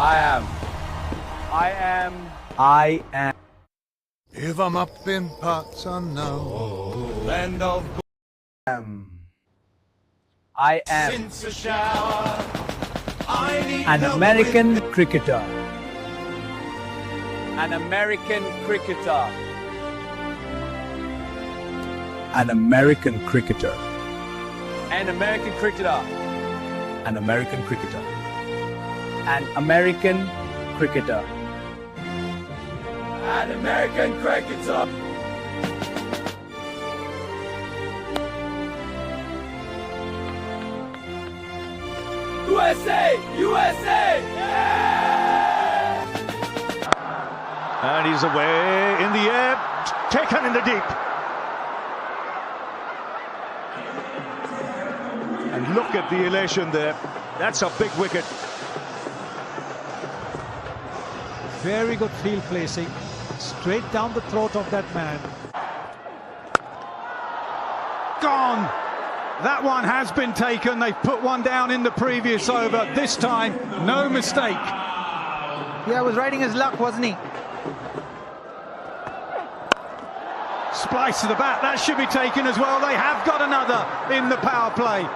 I am. I am. I am. If I'm up in parts unknown, Land of I am since a shower. I need an American cricketer. an American cricketer. An American cricketer. An American cricketer. An American cricketer. An American cricketer. An American cricketer. USA! USA! Yeah! And he's away in the air, taken in the deep. And look at the elation there. That's a big wicket. Very good field placing, straight down the throat of that man. Gone. That one has been taken. They've put one down in the previous over. This time, no mistake. Yeah, was riding his luck, wasn't he? Splice to the bat. That should be taken as well. They have got another in the power play.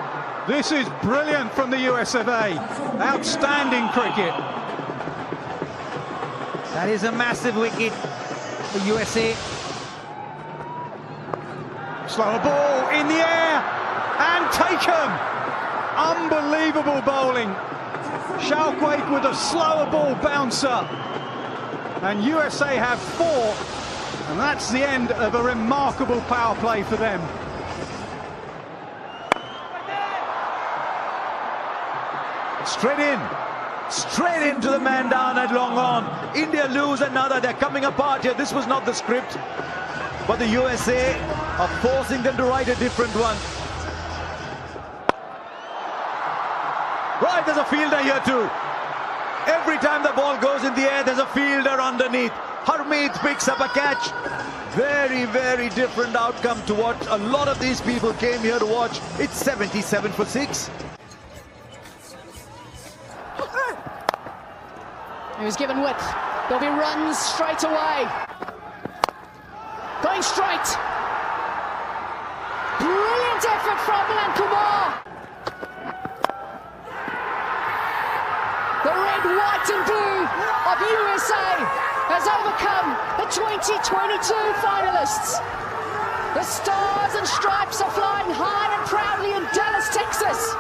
This is brilliant from the USF. Outstanding cricket. That is a massive wicket for USA. Slower ball in the air and taken. Unbelievable bowling. Shalquake with a slower ball bouncer. And USA have 4. And that's the end of a remarkable power play for them. Straight into the man down at long on. India lose another. They're coming apart here. This was not the script, but the USA are forcing them to write a different one. Right, there's a fielder here too. Every time the ball goes in the air, there's a fielder underneath. Harmeet picks up a catch. Very, very different outcome to what a lot of these people came here to watch. It's 77 for 6. He was given width. There'll be runs straight away. Going straight. Brilliant effort from Milan Kumar. The red, white and blue of USA has overcome the 2022 finalists. The stars and stripes are flying high and proudly in Dallas, Texas.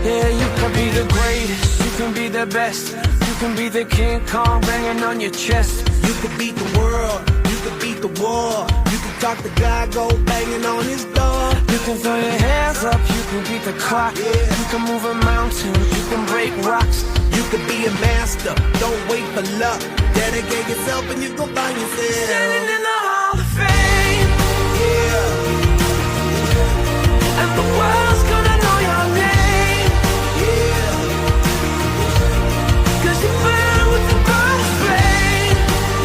Yeah, you can be the greatest, you can be the best. You can be the King Kong banging on your chest. You could beat the world, you could beat the war. You can talk the guy, go banging on his door. You can throw your hands up, you can beat the clock. You can move a mountain, you can break rocks. You could be a master, don't wait for luck. Dedicate yourself and you go find yourself. Standing in the Hall of Fame. Yeah. And the world's gonna know your name. Yeah. Cause you burn with the brightest flame.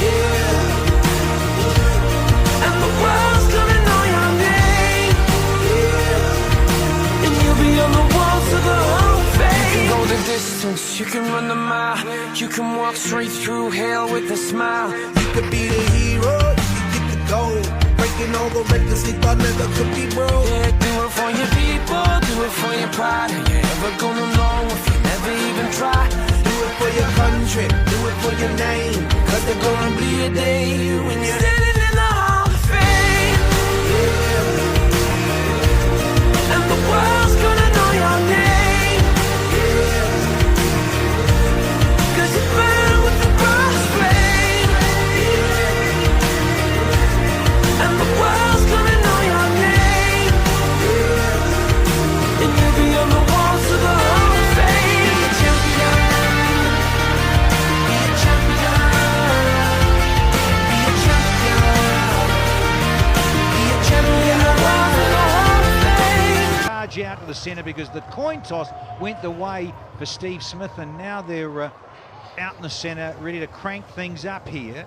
Yeah. And the world's gonna know your name. Yeah. And you'll be on the walls of the Hall of Fame. You can go the distance, you can run the mile. You can walk straight through hell with a smile. You could be the hero, you could get the gold. Breaking all the records they thought never could be broke. Yeah, do it for your people, do it for your pride. Are you ever gonna know if you never even try? Do it for your country, do it for your name. Cause there's gonna be a day when you're standing in the Hall of Fame. Yeah. And the world's gonna know your name. Yeah. Cause you burn with the brightest flame. Yeah. And the world's gonna know your name. Yeah. And you'll be on the walls of the Hall of Fame. Be a champion. Be a champion. Be a champion. edge out to the centre because the coin toss went the way for Steve Smith, and now they're out in the centre, ready to crank things up here.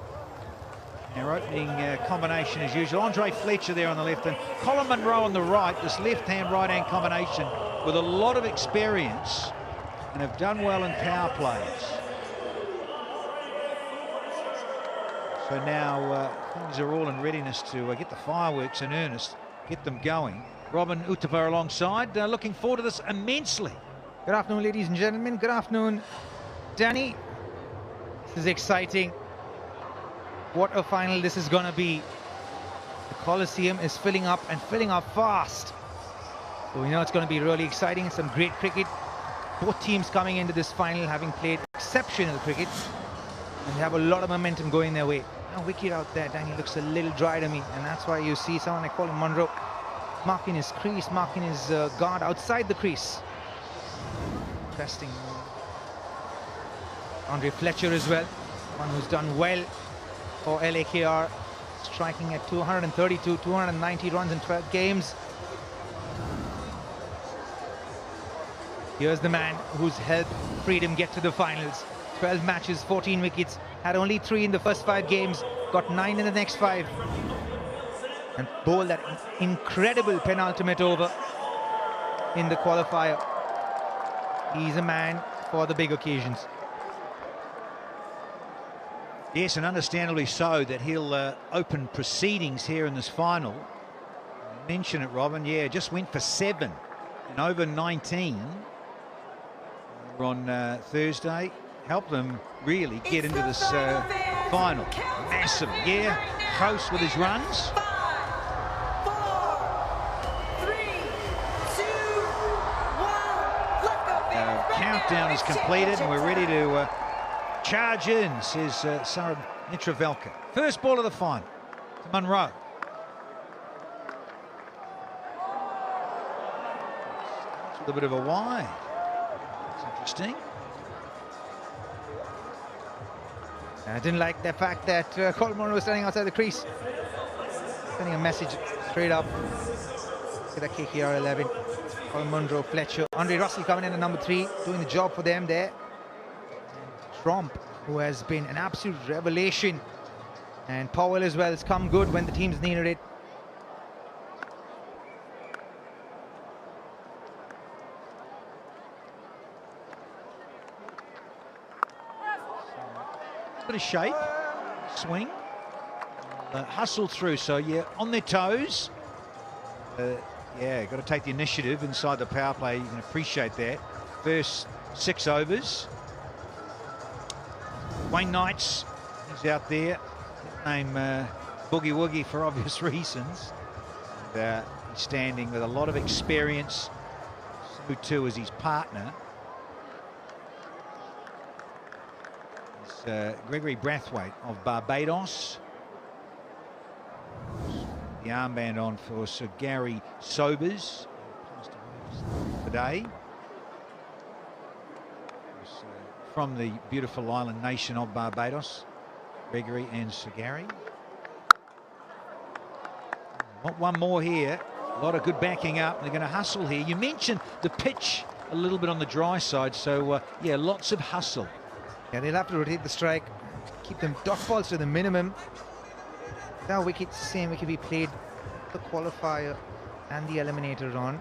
Their opening combination as usual. Andre Fletcher there on the left and Colin Munro on the right. This left-hand, right-hand combination with a lot of experience and have done well in power plays. So now things are all in readiness to get the fireworks in earnest, get them going. Robin Utapa alongside, looking forward to this immensely. Good afternoon, ladies and gentlemen. Good afternoon, Danny. This is exciting. What a final this is going to be. The Coliseum is filling up and filling up fast. So we know it's going to be really exciting. Some great cricket. Both teams coming into this final having played exceptional cricket. And they have a lot of momentum going their way. Now wicket out there, Danny, looks a little dry to me. And that's why you see someone like Colin Munro marking his crease, marking his guard outside the crease. Interesting. Andre Fletcher as well, one who's done well for LAKR, striking at 232, 290 runs in 12 games. Here's the man who's helped Freedom get to the finals. 12 matches, 14 wickets, had only 3 in the first 5 games, got 9 in the next 5. And bowled that incredible penultimate over in the qualifier. He's a man for the big occasions. Yes, and understandably so that he'll open proceedings here in this final. You mentioned it, Robin. Yeah, just went for 7 in over 19 on Thursday. Helped them really get into this final. Massive, yeah. Close with his runs. 5, 4, 3, 2, 1. Let go. Countdown is completed and we're ready to charge in, says Sarab Nitravelka. First ball of the final to Munro. Starts with a bit of a wide. It's interesting. I didn't like the fact that Colin Munro was standing outside the crease. Sending a message straight up to the KKR 11. Colin Munro, Fletcher, Andre Russell coming in at number 3, doing the job for them there. Trump, who has been an absolute revelation, and Powell as well has come good when the teams needed it. Bit of shape, swing, hustle through. So yeah, on their toes. Yeah, got to take the initiative inside the power play. You can appreciate that. First 6 overs. Wayne Knights, he's out there. Name Boogie Woogie for obvious reasons. And, he's standing with a lot of experience. So too is his partner. It's, Gregory Brathwaite of Barbados. The armband on for Sir Gary Sobers. Passed away today. From the beautiful island nation of Barbados, Gregory and Sir Gary. Want one more here. A lot of good backing up. They're going to hustle here. You mentioned the pitch a little bit on the dry side, so yeah, lots of hustle. Yeah, they'll have to rotate the strike, keep them dot balls to the minimum. Now wickets, same wicket we played the qualifier and the eliminator on,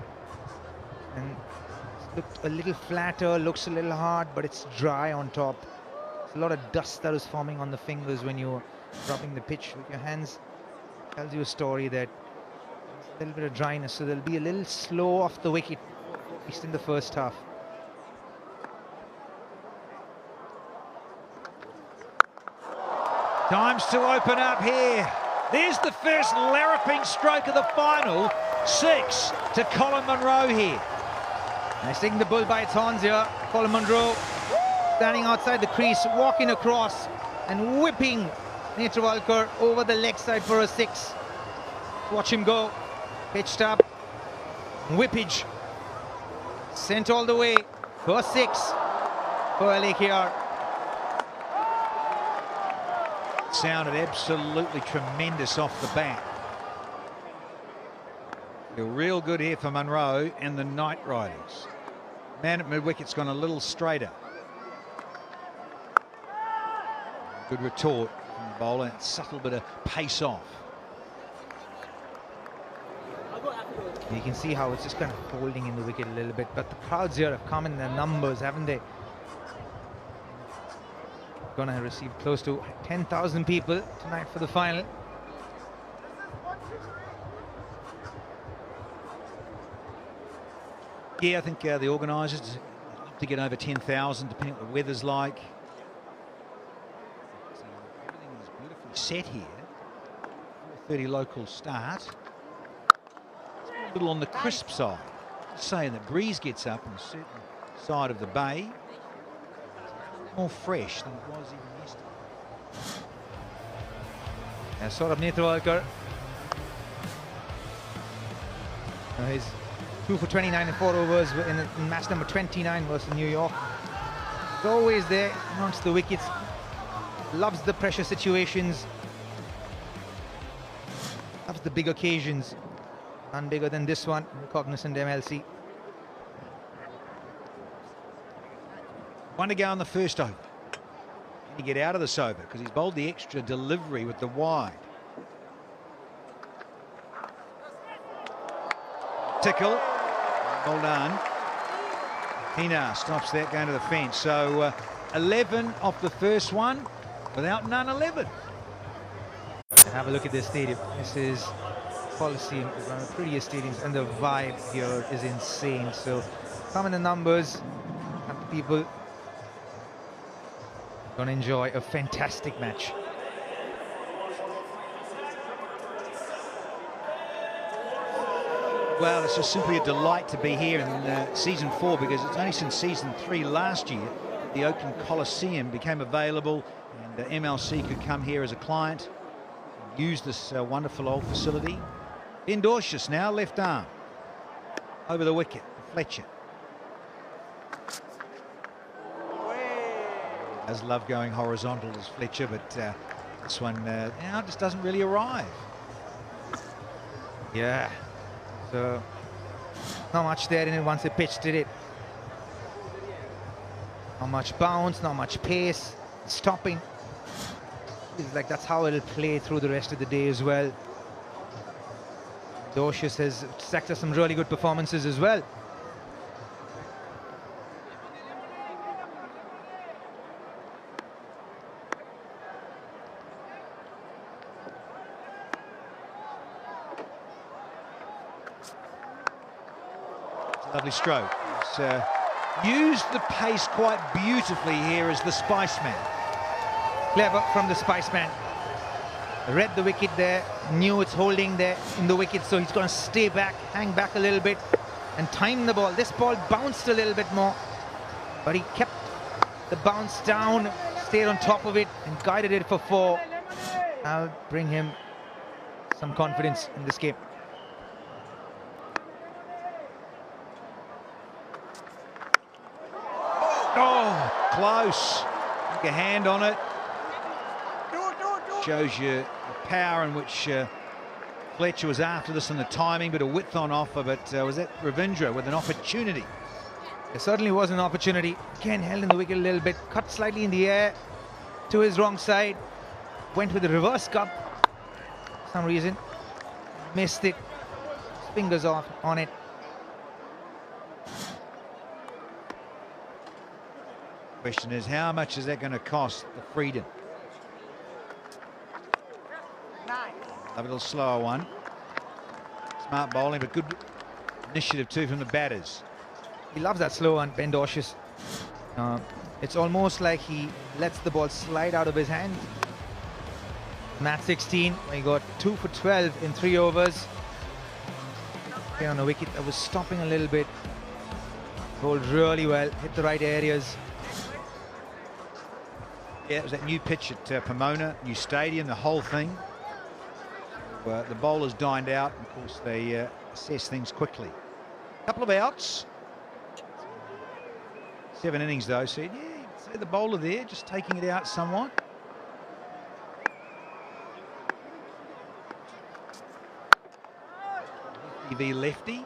and looked a little flatter, looks a little hard, but it's dry on top. There's a lot of dust that is forming on the fingers when you're rubbing the pitch with your hands. Tells you a story that a little bit of dryness, so they'll be a little slow off the wicket, at least in the first half. Times to open up here. There's the first larruping stroke of the final. 6 to Colin Munro here. He's taking the bull by its horns here. Colin Munro standing outside the crease, walking across and whipping Netravalkar over the leg side for a 6. Watch him go. Pitched up. Whippage. Sent all the way for a 6 for LAKR. Sounded absolutely tremendous off the bat. Feel real good here for Munro and the Knight Riders. Man at mid-wicket's gone a little straighter. Good retort from the bowler, and subtle bit of pace off. You can see how it's just kind of folding in the wicket a little bit, but the crowds here have come in their numbers, haven't they? Gonna receive close to 10,000 people tonight for the final. Yeah, I think the organisers love to get over 10,000, depending on what the weather's like. So everything is beautifully set here. 4:30 local start. It's a little on the crisp side. Just saying the breeze gets up on a certain side of the bay. It's more fresh than it was even yesterday. And sort of LAKR. He's 2 for 29 in 4 overs in match number 29 versus New York. He's always there amongst the wickets. Loves the pressure situations. Loves the big occasions. None bigger than this one, cognizant MLC. One to go on the first over. Can he get out of this over? Because he's bowled the extra delivery with the wide. Tickle. Well done. Hina stops that going to the fence. So 11 off the first one without none 11. And have a look at this stadium. This is Coliseum, is one of the prettiest stadiums, and the vibe here is insane. So come in the numbers, and people gonna enjoy a fantastic match. Well, it's just simply a delight to be here in season 4, because it's only since season 3 last year the Oakland Coliseum became available, and MLC could come here as a client and use this wonderful old facility. Endorcious now, left arm over the wicket, Fletcher. Does love going horizontal as Fletcher, but this one now just doesn't really arrive. Yeah. So not much there in it once they pitched it. Not much bounce, not much pace, stopping. It's like that's how it'll play through the rest of the day as well. Docious has stacked us some really good performances as well. Lovely stroke. He's used the pace quite beautifully here as the Spiceman. Clever from the Spiceman. Read the wicket there, knew it's holding there in the wicket, so he's going to stay back, hang back a little bit, and time the ball. This ball bounced a little bit more, but he kept the bounce down, stayed on top of it, and guided it for 4. I'll bring him some confidence in this game. Oh, close. Take a hand on it. Shows you the power in which Fletcher was after this and the timing, but a width on offer. But was that Ravindra with an opportunity? There certainly was an opportunity. Again, held in the wicket a little bit, cut slightly in the air to his wrong side. Went with the reverse cup for some reason. Missed it. Fingers off on it. Question is, how much is that going to cost the freedom? A little slower one. Smart bowling, but good initiative too from the batters. He loves that slow one, Ben Docious. It's almost like he lets the ball slide out of his hand. Match 16, he got 2 for 12 in 3 overs. Okay, on a wicket that was stopping a little bit. Bowled really well, hit the right areas. Yeah, it was that new pitch at Pomona, new stadium, the whole thing. The bowlers dined out. Of course, they assess things quickly. A couple of outs. 7 innings, though. So, yeah, you'd say the bowler there just taking it out somewhat. TV lefty.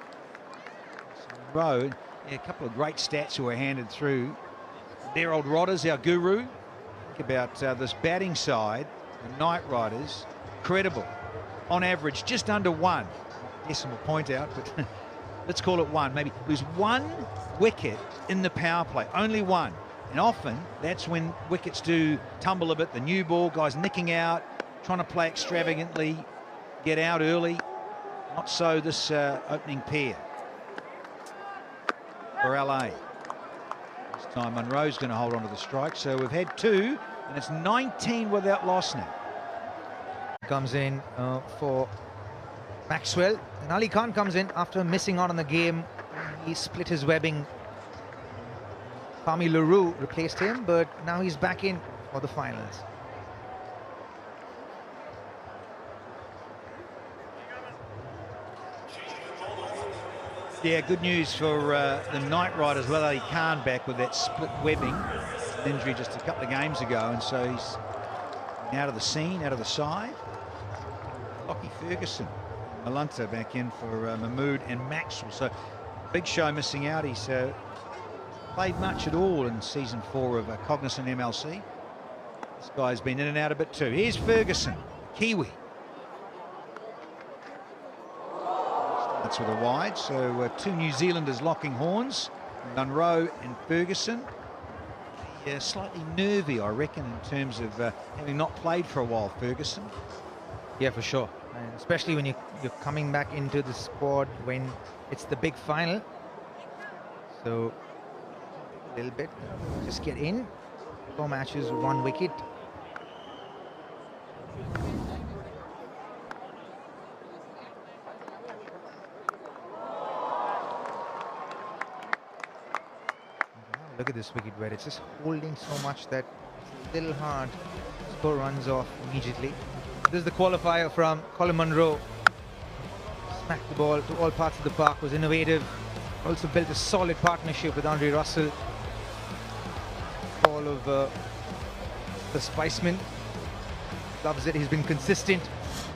Rowe, a couple of great stats who were handed through. Their old Rodders, our guru. Think about this batting side, the Knight Riders, credible. On average, just under 1. Decimal point out, but let's call it 1. Maybe lose 1 wicket in the power play, only 1. And often that's when wickets do tumble a bit. The new ball, guys nicking out, trying to play extravagantly, get out early. Not so this opening pair for LA. This time Munro's going to hold on to the strike. So we've had 2, and it's 19 without loss now. Comes in for Maxwell, and Ali Khan comes in after missing out on the game. He split his webbing. Fahmi LaRue replaced him, but now he's back in for the finals. Yeah, good news for the Knight Riders. Well, Ali Khan back with that split webbing. An injury just a couple of games ago, and so he's out of the scene, out of the side. Lockie Ferguson, Malunta back in for Mahmood and Maxwell. So Big Show missing out. He's played much at all in season 4 of Cognizant MLC. This guy's been in and out a bit too. Here's Ferguson, Kiwi. That's with a wide. So 2 New Zealanders locking horns, Munro and Ferguson. Slightly nervy, I reckon, in terms of having not played for a while, Ferguson. Yeah, for sure. And especially when you're coming back into the squad when it's the big final. So a little bit, just get in. 4 matches, 1 wicket. Look at this wicket where it's just holding so much that it's a little hard to score runs off immediately. This is the qualifier from Colin Munro. Smacked the ball to all parts of the park, was innovative. Also built a solid partnership with Andre Russell. All of the Spiceman. Loves it. He's been consistent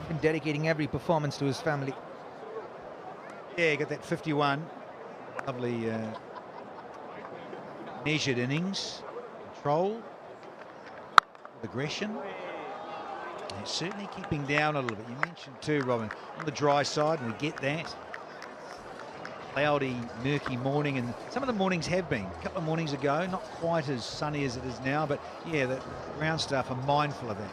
in dedicating every performance to his family. Yeah, he got that 51. Lovely measured innings. Control. Aggression. And certainly keeping down a little bit. You mentioned too, Robin, on the dry side, and we get that. Cloudy, murky morning, and some of the mornings have been. A couple of mornings ago, not quite as sunny as it is now, but yeah, the ground staff are mindful of that.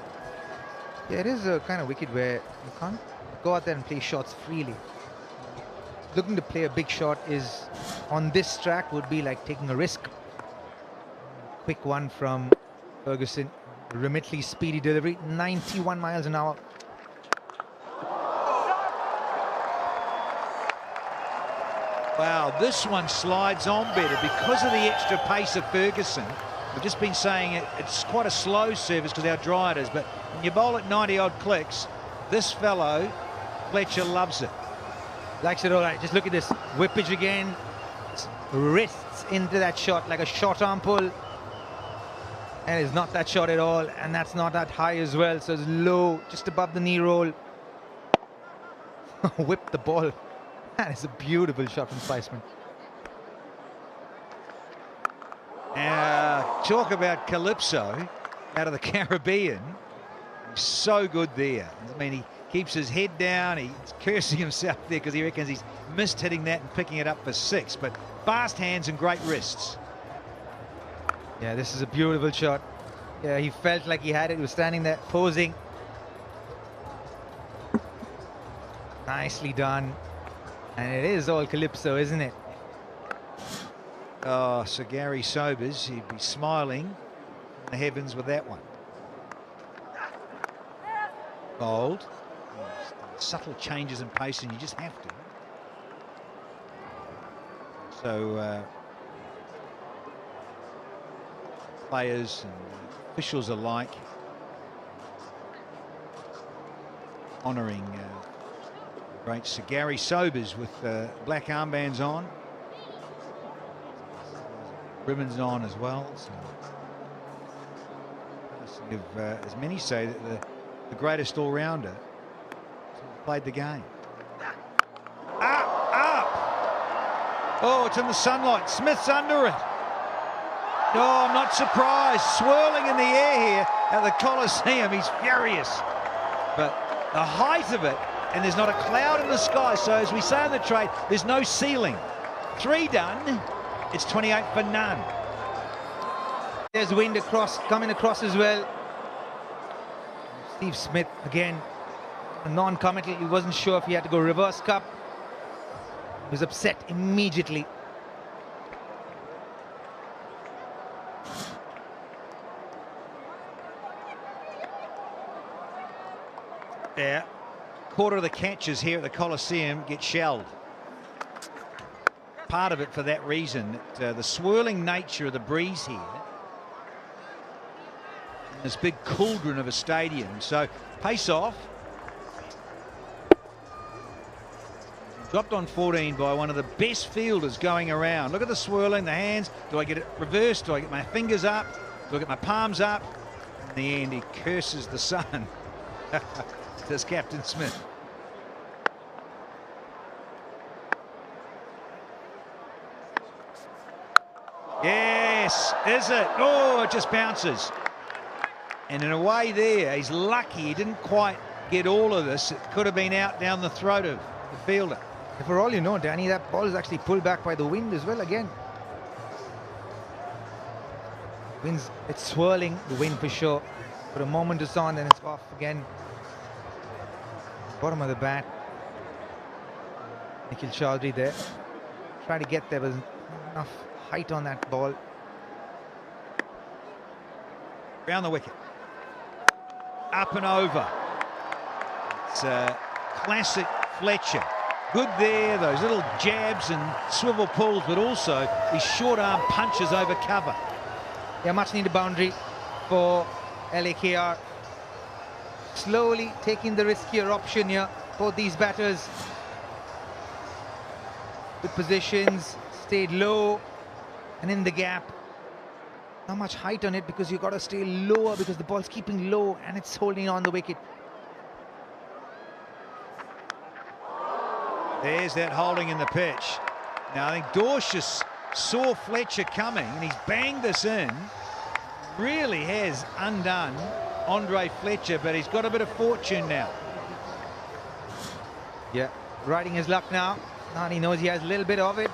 Yeah, it is a kind of wicket where you can't go out there and play shots freely. Looking to play a big shot is, on this track, would be like taking a risk. Quick one from Ferguson. Remitly speedy delivery, 91 miles an hour. Wow, this one slides on better because of the extra pace of Ferguson. We've just been saying it's quite a slow service because our dry it is, but when you bowl at 90 odd clicks, this fellow, Fletcher, loves it. Likes it all right. Just look at this whippage again. Wrists into that shot like a short arm pull. And it's not that short at all, and that's not that high as well, so it's low, just above the knee roll. Whip the ball. That is a beautiful shot from Spiceman. Talk about Calypso out of the Caribbean. He's so good there. I mean, he keeps his head down. He's cursing himself there because he reckons he's missed hitting that and picking it up for 6. But fast hands and great wrists. Yeah, this is a beautiful shot. Yeah, he felt like he had it. He was standing there posing. Nicely done. And it is all Calypso, isn't it? Oh, Sir Gary Sobers, he'd be smiling in the heavens with that one. Bold. Subtle changes in pace, and you just have to. So players and officials alike honouring great Sir Gary Sobers with black armbands on, ribbons on as well. So, as many say, that the greatest all-rounder played the game. Oh, it's in the sunlight. Smith's under it. Oh, I'm not surprised. Swirling in the air here at the Coliseum. He's furious. But the height of it, and there's not a cloud in the sky. So as we say in the trade, there's no ceiling. 3 done. It's 28 for none. There's wind coming across as well. Steve Smith again, a non-committal. He wasn't sure if he had to go reverse cup. He was upset immediately. Yeah, quarter of the catches here at the Coliseum get shelled. Part of it for that reason, the swirling nature of the breeze here. This big cauldron of a stadium. So pace off. Dropped on 14 by one of the best fielders going around. Look at the swirling, the hands. Do I get it reversed? Do I get my fingers up? Do I get my palms up? In the end, he curses the sun. Says Captain Smith. Yes, is it? Oh, it just bounces. And in a way there, he's lucky he didn't quite get all of this. It could have been out down the throat of the fielder. And for all you know, Danny, that ball is actually pulled back by the wind as well again. It's swirling, the wind for sure. For a moment it's on, then it's off again. Bottom of the bat. Nikhil Chaudhary there. Try to get there, but enough height on that ball. Round the wicket. Up and over. It's classic Fletcher. Good there, those little jabs and swivel pulls, but also these short arm punches over cover. Yeah, much needed boundary for LAKR. Slowly taking the riskier option here. Both these batters. Good positions, stayed low and in the gap. Not much height on it because you've got to stay lower because the ball's keeping low and it's holding on the wicket. There's that holding in the pitch. Now I think Dorsch saw Fletcher coming and he's banged this in. Really has undone Andre Fletcher, but he's got a bit of fortune now. Yeah, riding his luck now. Now he knows he has a little bit of it.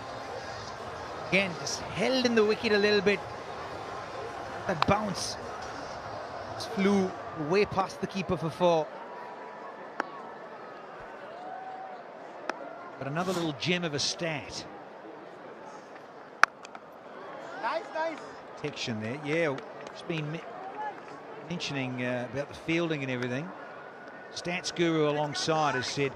Again, just held in the wicket a little bit. That bounce just flew way past the keeper for 4. But another little gem of a stat. Nice. Protection there. Yeah, it's been mentioning about the fielding and everything. Stats guru alongside has said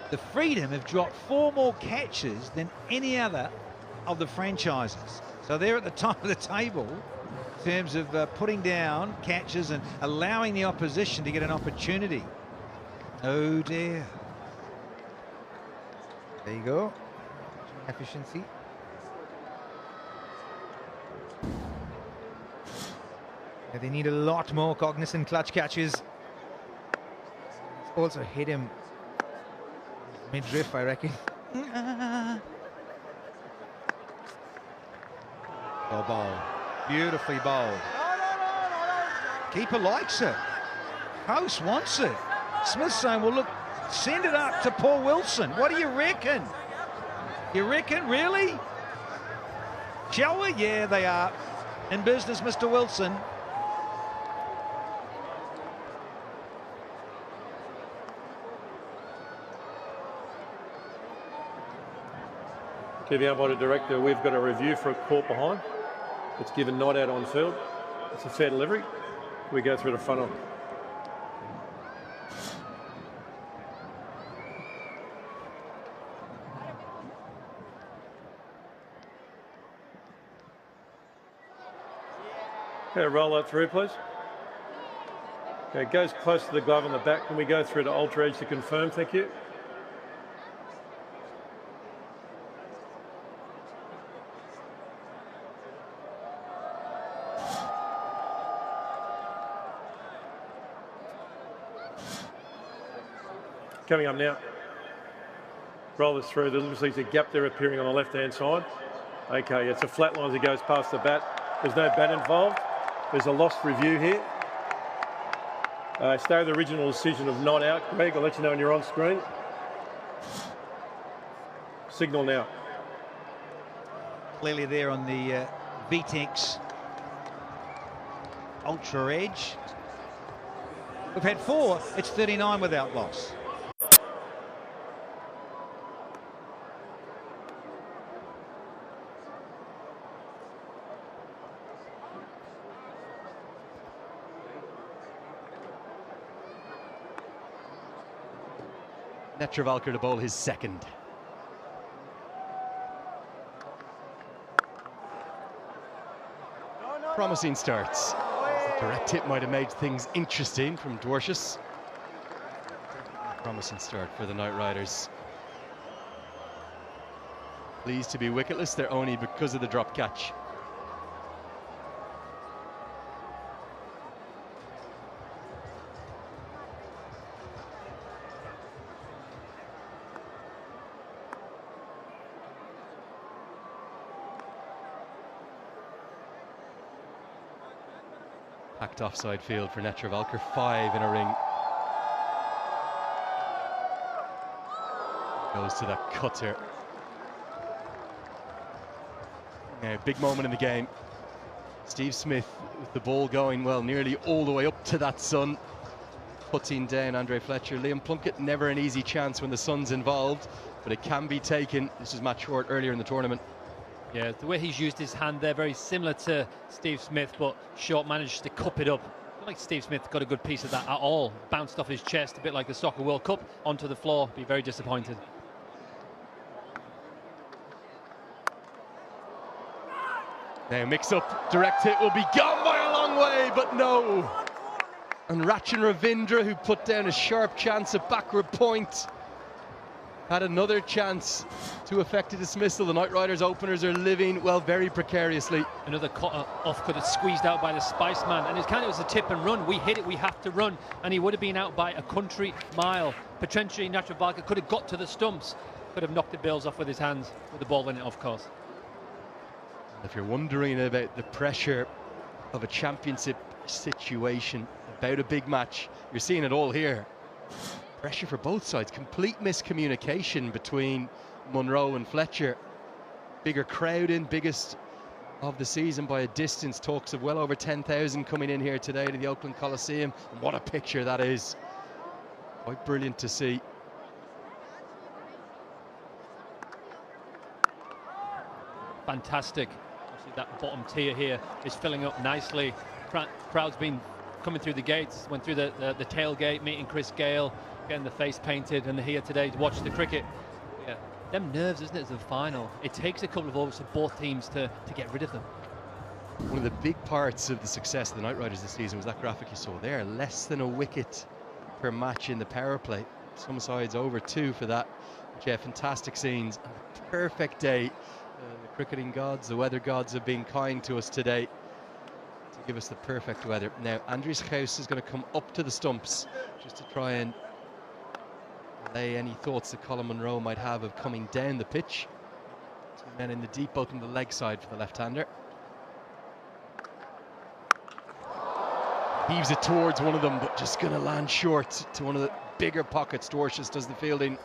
the Freedom have dropped 4 more catches than any other of the franchises. So they're at the top of the table in terms of putting down catches and allowing the opposition to get an opportunity. Oh dear. There you go. Efficiency. Yeah, they need a lot more cognizant clutch catches. It's also hit him midriff, I reckon. Well bowled. Beautifully bowled. Keeper likes it. House wants it. Smith's saying, well, look, send it up to Paul Wilson. What do you reckon? You reckon, really? Shall we? Yeah, they are. In business, Mr. Wilson. To the umpire director, we've got a review for a caught behind. It's given not out on field. It's a fair delivery. We go through the front of. Okay, roll that through, please. Okay, it goes close to the glove on the back. Can we go through to ultra edge to confirm? Thank you. Coming up now. roll this through. There's obviously a gap there appearing on the left-hand side. Okay, it's a flat line as it goes past the bat. There's no bat involved. There's a lost review here. Stay with the original decision of not out. Greg, I'll let you know when you're on screen. Signal now. Clearly there on the VTEX Ultra Edge. We've had 4, it's 39 without loss. Netravalkar to bowl his second. Promising starts. The direct hit might have made things interesting from Dwarshuis. Promising start for the Knight Riders. Pleased to be wicketless, they're only because of the drop catch. Packed offside field for Netravalkar, 5 in a ring. Goes to that cutter. Now, big moment in the game. Steve Smith with the ball going, well, nearly all the way up to that sun. Putting down Andre Fletcher. Liam Plunkett, never an easy chance when the sun's involved, but it can be taken. This is Matt Short earlier in the tournament. Yeah, the way he's used his hand there, very similar to Steve Smith, but Short managed to cup it up. Not like Steve Smith got a good piece of that at all. Bounced off his chest, a bit like the Soccer World Cup, onto the floor. Be very disappointed. Now mix up, direct hit will be gone by a long way, but no. And Rachin Ravindra, who put down a sharp chance at backward point, had another chance to effect a dismissal. The Knight Riders openers are living, well, very precariously. Another off cut squeezed out by the Spiceman, and it was a tip and run. We hit it, we have to run, and he would have been out by a country mile. Potentially Netravalkar could have got to the stumps, could have knocked the bills off with his hands, with the ball in it, of course. If you're wondering about the pressure of a championship situation, about a big match, you're seeing it all here. Pressure for both sides, complete miscommunication between Munro and Fletcher. Bigger crowd in, biggest of the season by a distance. Talks of well over 10,000 coming in here today to the Oakland Coliseum. And what a picture that is. Quite brilliant to see. Fantastic. See that bottom tier here is filling up nicely. Crowd's been coming through the gates, went through the tailgate, meeting Chris Gale, getting the face painted, and they're here today to watch the cricket. Yeah, them nerves, isn't it, as the final? It takes a couple of overs for both teams to get rid of them. One of the big parts of the success of the Knight Riders this season was that graphic you saw there. Less than a wicket per match in the power play. Some sides over 2 for that. Yeah, fantastic scenes. A perfect day. The cricketing gods, the weather gods have been kind to us today to give us the perfect weather. Now, Andries House is going to come up to the stumps just to try and allay any thoughts that Colin Munro might have of coming down the pitch. 2 men in the deep, both on the leg side for the left-hander. Heaves it towards one of them, but just going to land short to one of the bigger pockets. Dwarshuis does the fielding.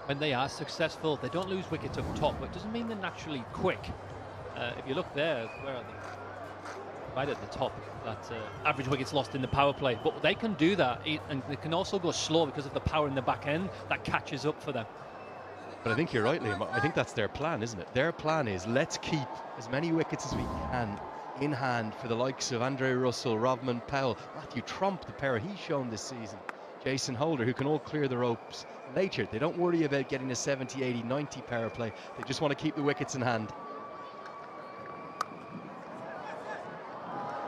When they are successful, they don't lose wickets up top, but it doesn't mean they're naturally quick. If you look there, where are they? Right at the top, that average wickets lost in the power play. But they can do that, and they can also go slow because of the power in the back end that catches up for them. But I think you're right, Liam. I think that's their plan, isn't it? Their plan is, let's keep as many wickets as we can in hand for the likes of Andre Russell, Rodman Powell, Matthew Trump, the pair he's shown this season, Jason Holder, who can all clear the ropes later. They don't worry about getting a 70, 80, 90 power play. They just want to keep the wickets in hand.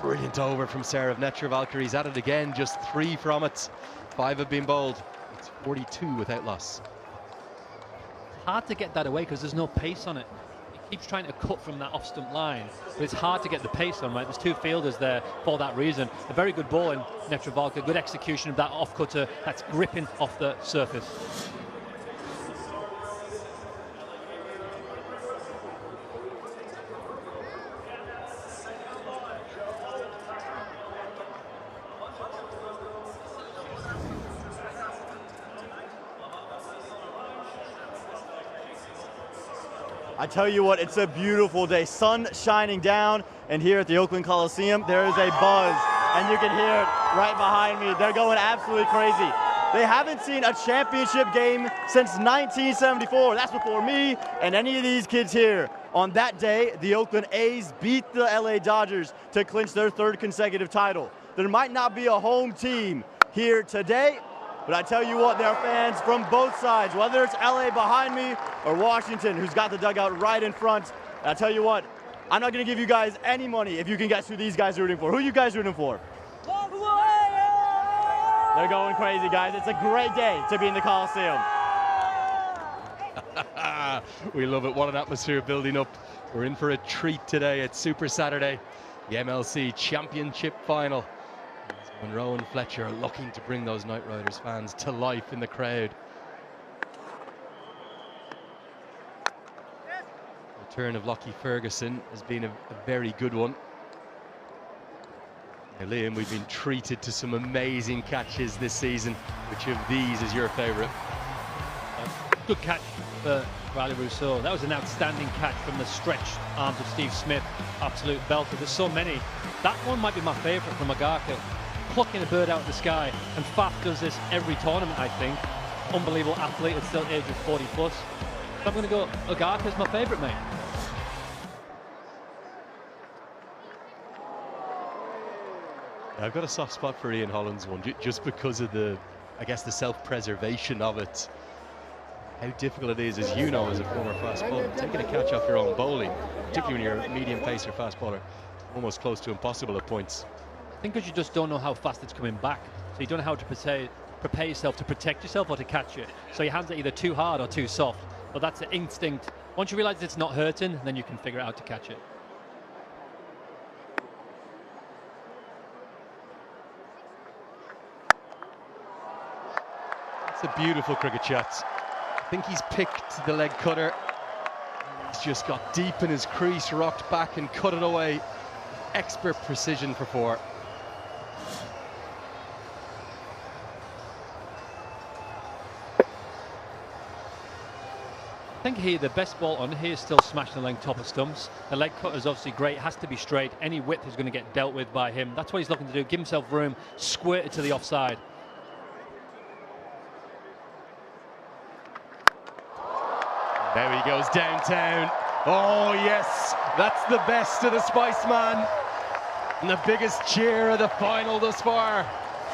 Brilliant over from Saurav Netravalkar. He's at it again, just 3 from it. 5 have been bowled. It's 42 without loss. Hard to get that away because there's no pace on it. He keeps trying to cut from that off-stump line, but it's hard to get the pace on, right? There's 2 fielders there for that reason. A very good ball in Netravalkar, good execution of that off-cutter that's gripping off the surface. I tell you what, it's a beautiful day. Sun shining down, and here at the Oakland Coliseum, there is a buzz, and you can hear it right behind me. They're going absolutely crazy. They haven't seen a championship game since 1974. That's before me and any of these kids here. On that day, the Oakland A's beat the LA Dodgers to clinch their third consecutive title. There might not be a home team here today, but I tell you what, there are fans from both sides, whether it's LA behind me or Washington, who's got the dugout right in front. And I tell you what, I'm not going to give you guys any money if you can guess who these guys are rooting for. Who are you guys rooting for? They're going crazy, guys. It's a great day to be in the Coliseum. We love it. What an atmosphere building up. We're in for a treat today at Super Saturday, the MLC Championship Final. Monroe and Fletcher are looking to bring those Knight Riders fans to life in the crowd. The return of Lockie Ferguson has been a very good one. Now, Liam, we've been treated to some amazing catches this season. Which of these is your favourite? Good catch for Riley Rousseau. That was an outstanding catch from the stretched arms of Steve Smith. Absolute belter. There's so many. That one might be my favourite from Agaka. Plucking a bird out of the sky, and Faf does this every tournament, I think. Unbelievable athlete at still age of 40 plus. So I'm going to go Agaka as my favourite, mate. I've got a soft spot for Ian Holland's one, just because of the, I guess, the self-preservation of it. How difficult it is, as you know, as a former fast bowler, taking a catch off your own bowling, particularly when you're a medium pace or fast bowler, almost close to impossible at points. I think because you just don't know how fast it's coming back. So you don't know how to prepare yourself to protect yourself or to catch it. So your hands are either too hard or too soft. But that's the instinct. Once you realize it's not hurting, then you can figure out how to catch it. It's a beautiful cricket shot. I think he's picked the leg cutter. He's just got deep in his crease, rocked back and cut it away. Expert precision for four. I think here the best ball on here is still smashing the leg top of stumps. The leg cutter is obviously great, has to be straight. Any width is going to get dealt with by him. That's what he's looking to do, give himself room, squirt it to the offside. There he goes downtown. Oh yes, that's the best of the Spiceman. And the biggest cheer of the final thus far,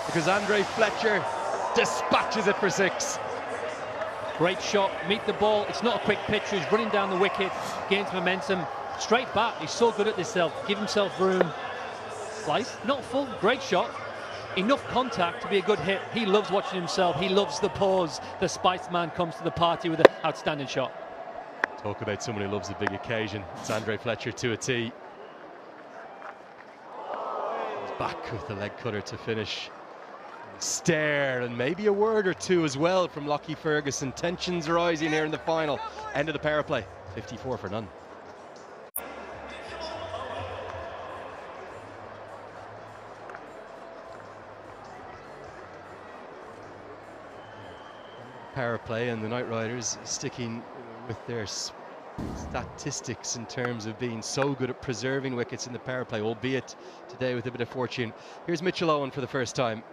because Andre Fletcher dispatches it for six. Great shot, meet the ball. It's not a quick pitch, he's running down the wicket, gains momentum, straight back. He's so good at this give himself room. Slice, not full, great shot. Enough contact to be a good hit. He loves watching himself, he loves the pause. The Spiceman comes to the party with an outstanding shot. Talk about someone who loves the big occasion. It's Andre Fletcher to a tee. He's back with the leg cutter to finish. Stare, and maybe a word or two as well from Lockie Ferguson. Tensions rising here in the final. End of the power play. 54 for none. Power play, and the Knight Riders sticking with their statistics in terms of being so good at preserving wickets in the power play, albeit today with a bit of fortune. Here's Mitchell Owen for the first time.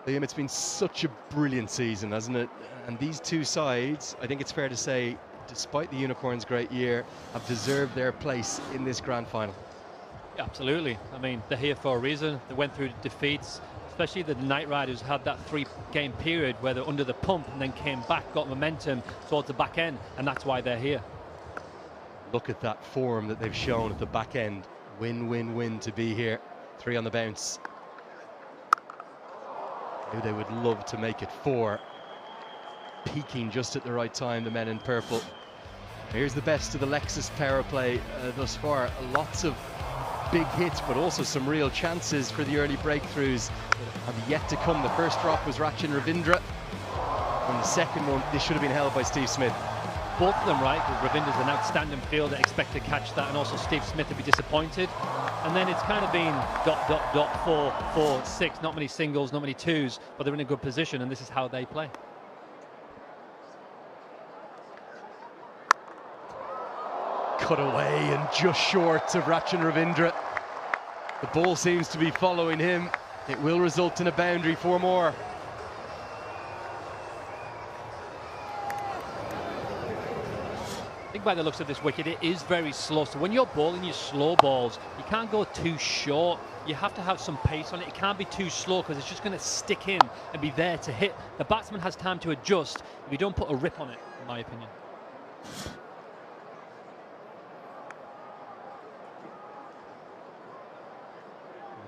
Liam, it's been such a brilliant season, hasn't it? And these two sides, I think it's fair to say, despite the Unicorns' great year, have deserved their place in this grand final. Yeah, absolutely. I mean, they're here for a reason. They went through defeats, especially the Knight Riders had that 3-game period where they're under the pump and then came back, got momentum towards the back end, and that's why they're here. Look at that form that they've shown at the back end. Win, win, win to be here. 3 on the bounce. They would love to make it 4. Peaking just at the right time, the men in purple. Here's the best of the Lexus power play thus far. Lots of big hits, but also some real chances for the early breakthroughs that have yet to come. The first drop was Rachin Ravindra, and the second one, this should have been held by Steve Smith. Both of them, right? Ravindra's an outstanding fielder, expect to catch that, and also Steve Smith to be disappointed. And then it's kind of been ... 4, 4, 6, not many singles, not many twos, but they're in a good position, and this is how they play. cut away and just short of Rachin Ravindra. The ball seems to be following him. It will result in a boundary for more. I think by the looks of this wicket, it is very slow. So when you're bowling your slow balls, you can't go too short. You have to have some pace on it. It can't be too slow because it's just going to stick in and be there to hit. The batsman has time to adjust if you don't put a rip on it, in my opinion.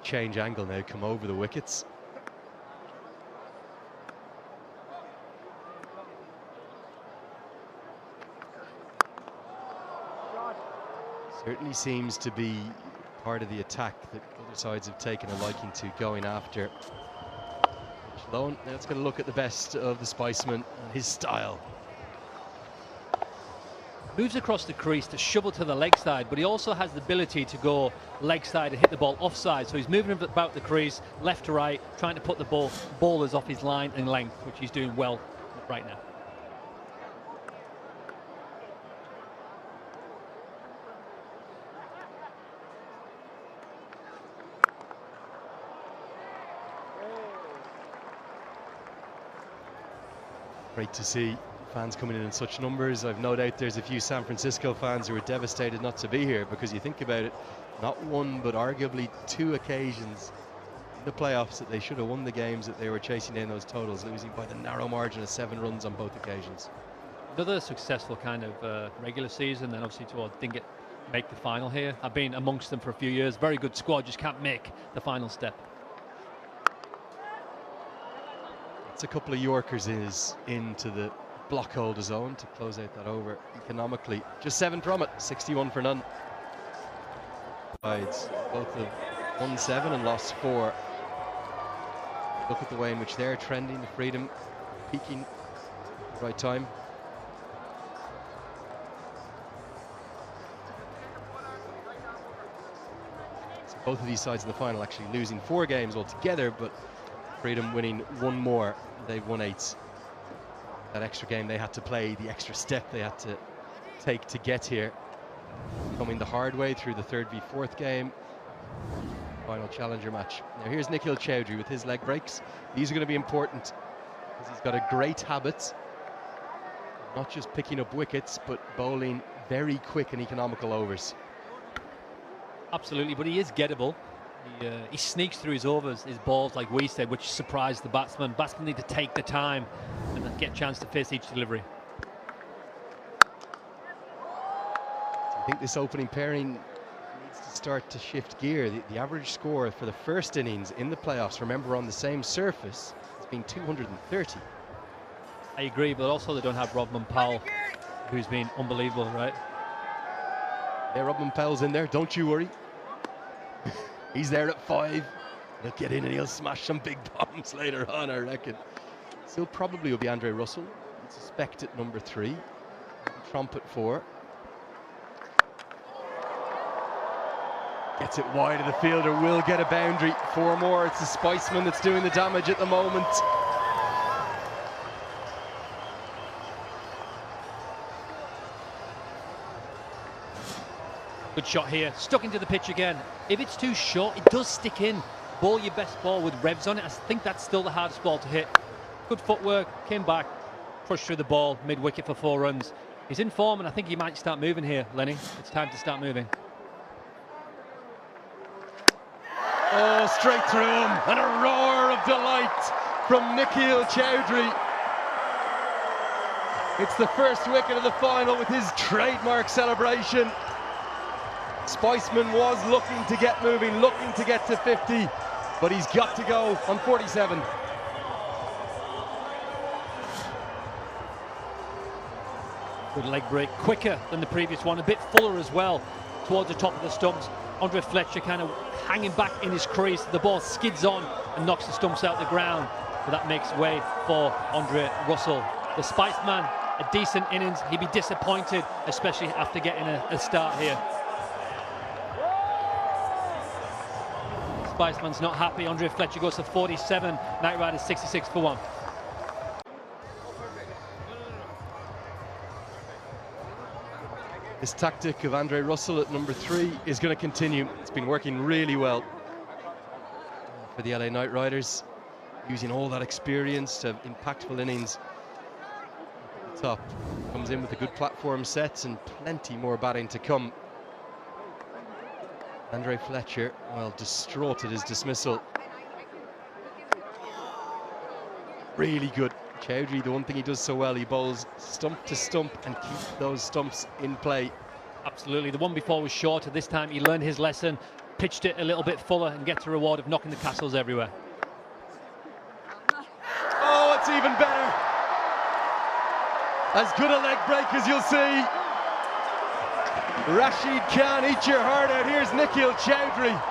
Change angle now, come over the wickets. Certainly seems to be part of the attack that other sides have taken a liking to, going after Sloan. Now let's get a look at the best of the Spiceman and his style. Moves across the crease to shovel to the leg side, but he also has the ability to go leg side and hit the ball offside. So he's moving about the crease, left to right, trying to put the ballers off his line and length, which he's doing well right now. Great to see fans coming in such numbers. I've no doubt there's a few San Francisco fans who are devastated not to be here, because you think about it, not one but arguably two occasions in the playoffs that they should have won the games that they were chasing down those totals, losing by the narrow margin of 7 runs on both occasions. Another successful kind of regular season, and obviously didn't make the final here. I've been amongst them for a few years. Very good squad, just can't make the final step. It's a couple of Yorkers into the block holder zone to close out that over economically. Just 7 from it, 61 for none. Both have won 7 and lost 4. Look at the way in which they're trending, the freedom peaking at the right time. So both of these sides in the final actually losing 4 games altogether, but Freedom winning 1 more. They've won 8. That extra game they had to play, the extra step they had to take to get here, coming the hard way through the 3rd v 4th game. Final challenger match. Now here's Nikhil Chowdhury with his leg breaks. These are going to be important because he's got a great habit, not just picking up wickets, but bowling very quick and economical overs. Absolutely, but he is gettable. He sneaks through his overs, his balls, like we said, which surprised the batsman. Batsmen need to take the time and then get a chance to face each delivery. I think this opening pairing needs to start to shift gear. The average score for the first innings in the playoffs, remember, on the same surface, has been 230. I agree, but also they don't have Rodman Powell, who's been unbelievable, right? Yeah, Rodman Powell's in there, don't you worry. He's there at 5. He'll get in and he'll smash some big bombs later on, I reckon. Still probably will be Andre Russell. I suspect at number 3. Trump at 4. Gets it wide of the fielder, will get a boundary. 4 more. It's the Spiceman that's doing the damage at the moment. Good shot here, stuck into the pitch again. If it's too short, it does stick in. Bowl your best ball with revs on it. I think that's still the hardest ball to hit. Good footwork, came back, pushed through the ball, mid-wicket for 4 runs. He's in form, and I think he might start moving here, Lenny. It's time to start moving. Oh, straight through him, and a roar of delight from Nikhil Chowdhury. It's the first wicket of the final with his trademark celebration. Spiceman was looking to get moving, looking to get to 50, but he's got to go on 47. Good leg break, quicker than the previous one, a bit fuller as well towards the top of the stumps. Andre Fletcher kind of hanging back in his crease. The ball skids on and knocks the stumps out the ground, but that makes way for Andre Russell. The Spiceman, a decent innings. He'd be disappointed, especially after getting a start here. Spiceman's not happy. Andre Fletcher goes to 47. Knight Riders 66 for 1. This tactic of Andre Russell at number 3 is going to continue. It's been working really well for the LA Knight Riders, using all that experience to have impactful innings. At the top, comes in with the good platform sets and plenty more batting to come. Andre Fletcher, well, distraught at his dismissal. Really good. Chowdhury, the one thing he does so well, he bowls stump to stump and keep those stumps in play. Absolutely. The one before was shorter. This time he learned his lesson, pitched it a little bit fuller and gets a reward of knocking the castles everywhere. Oh, it's even better. As good a leg break as you'll see. Rashid Khan, eat your heart out. Here's Nikhil Chowdhury.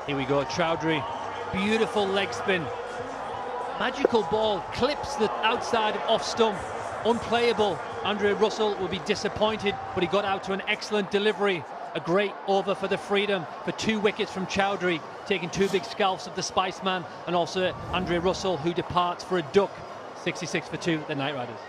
Here we go, Chowdhury, beautiful leg spin. Magical ball, clips the outside of off stump, unplayable. Andre Russell will be disappointed, but he got out to an excellent delivery. A great over for the freedom for 2 wickets from Chowdhury, taking 2 big scalps of the Spiceman, and also Andre Russell, who departs for a duck. 66 for 2, the Knight Riders.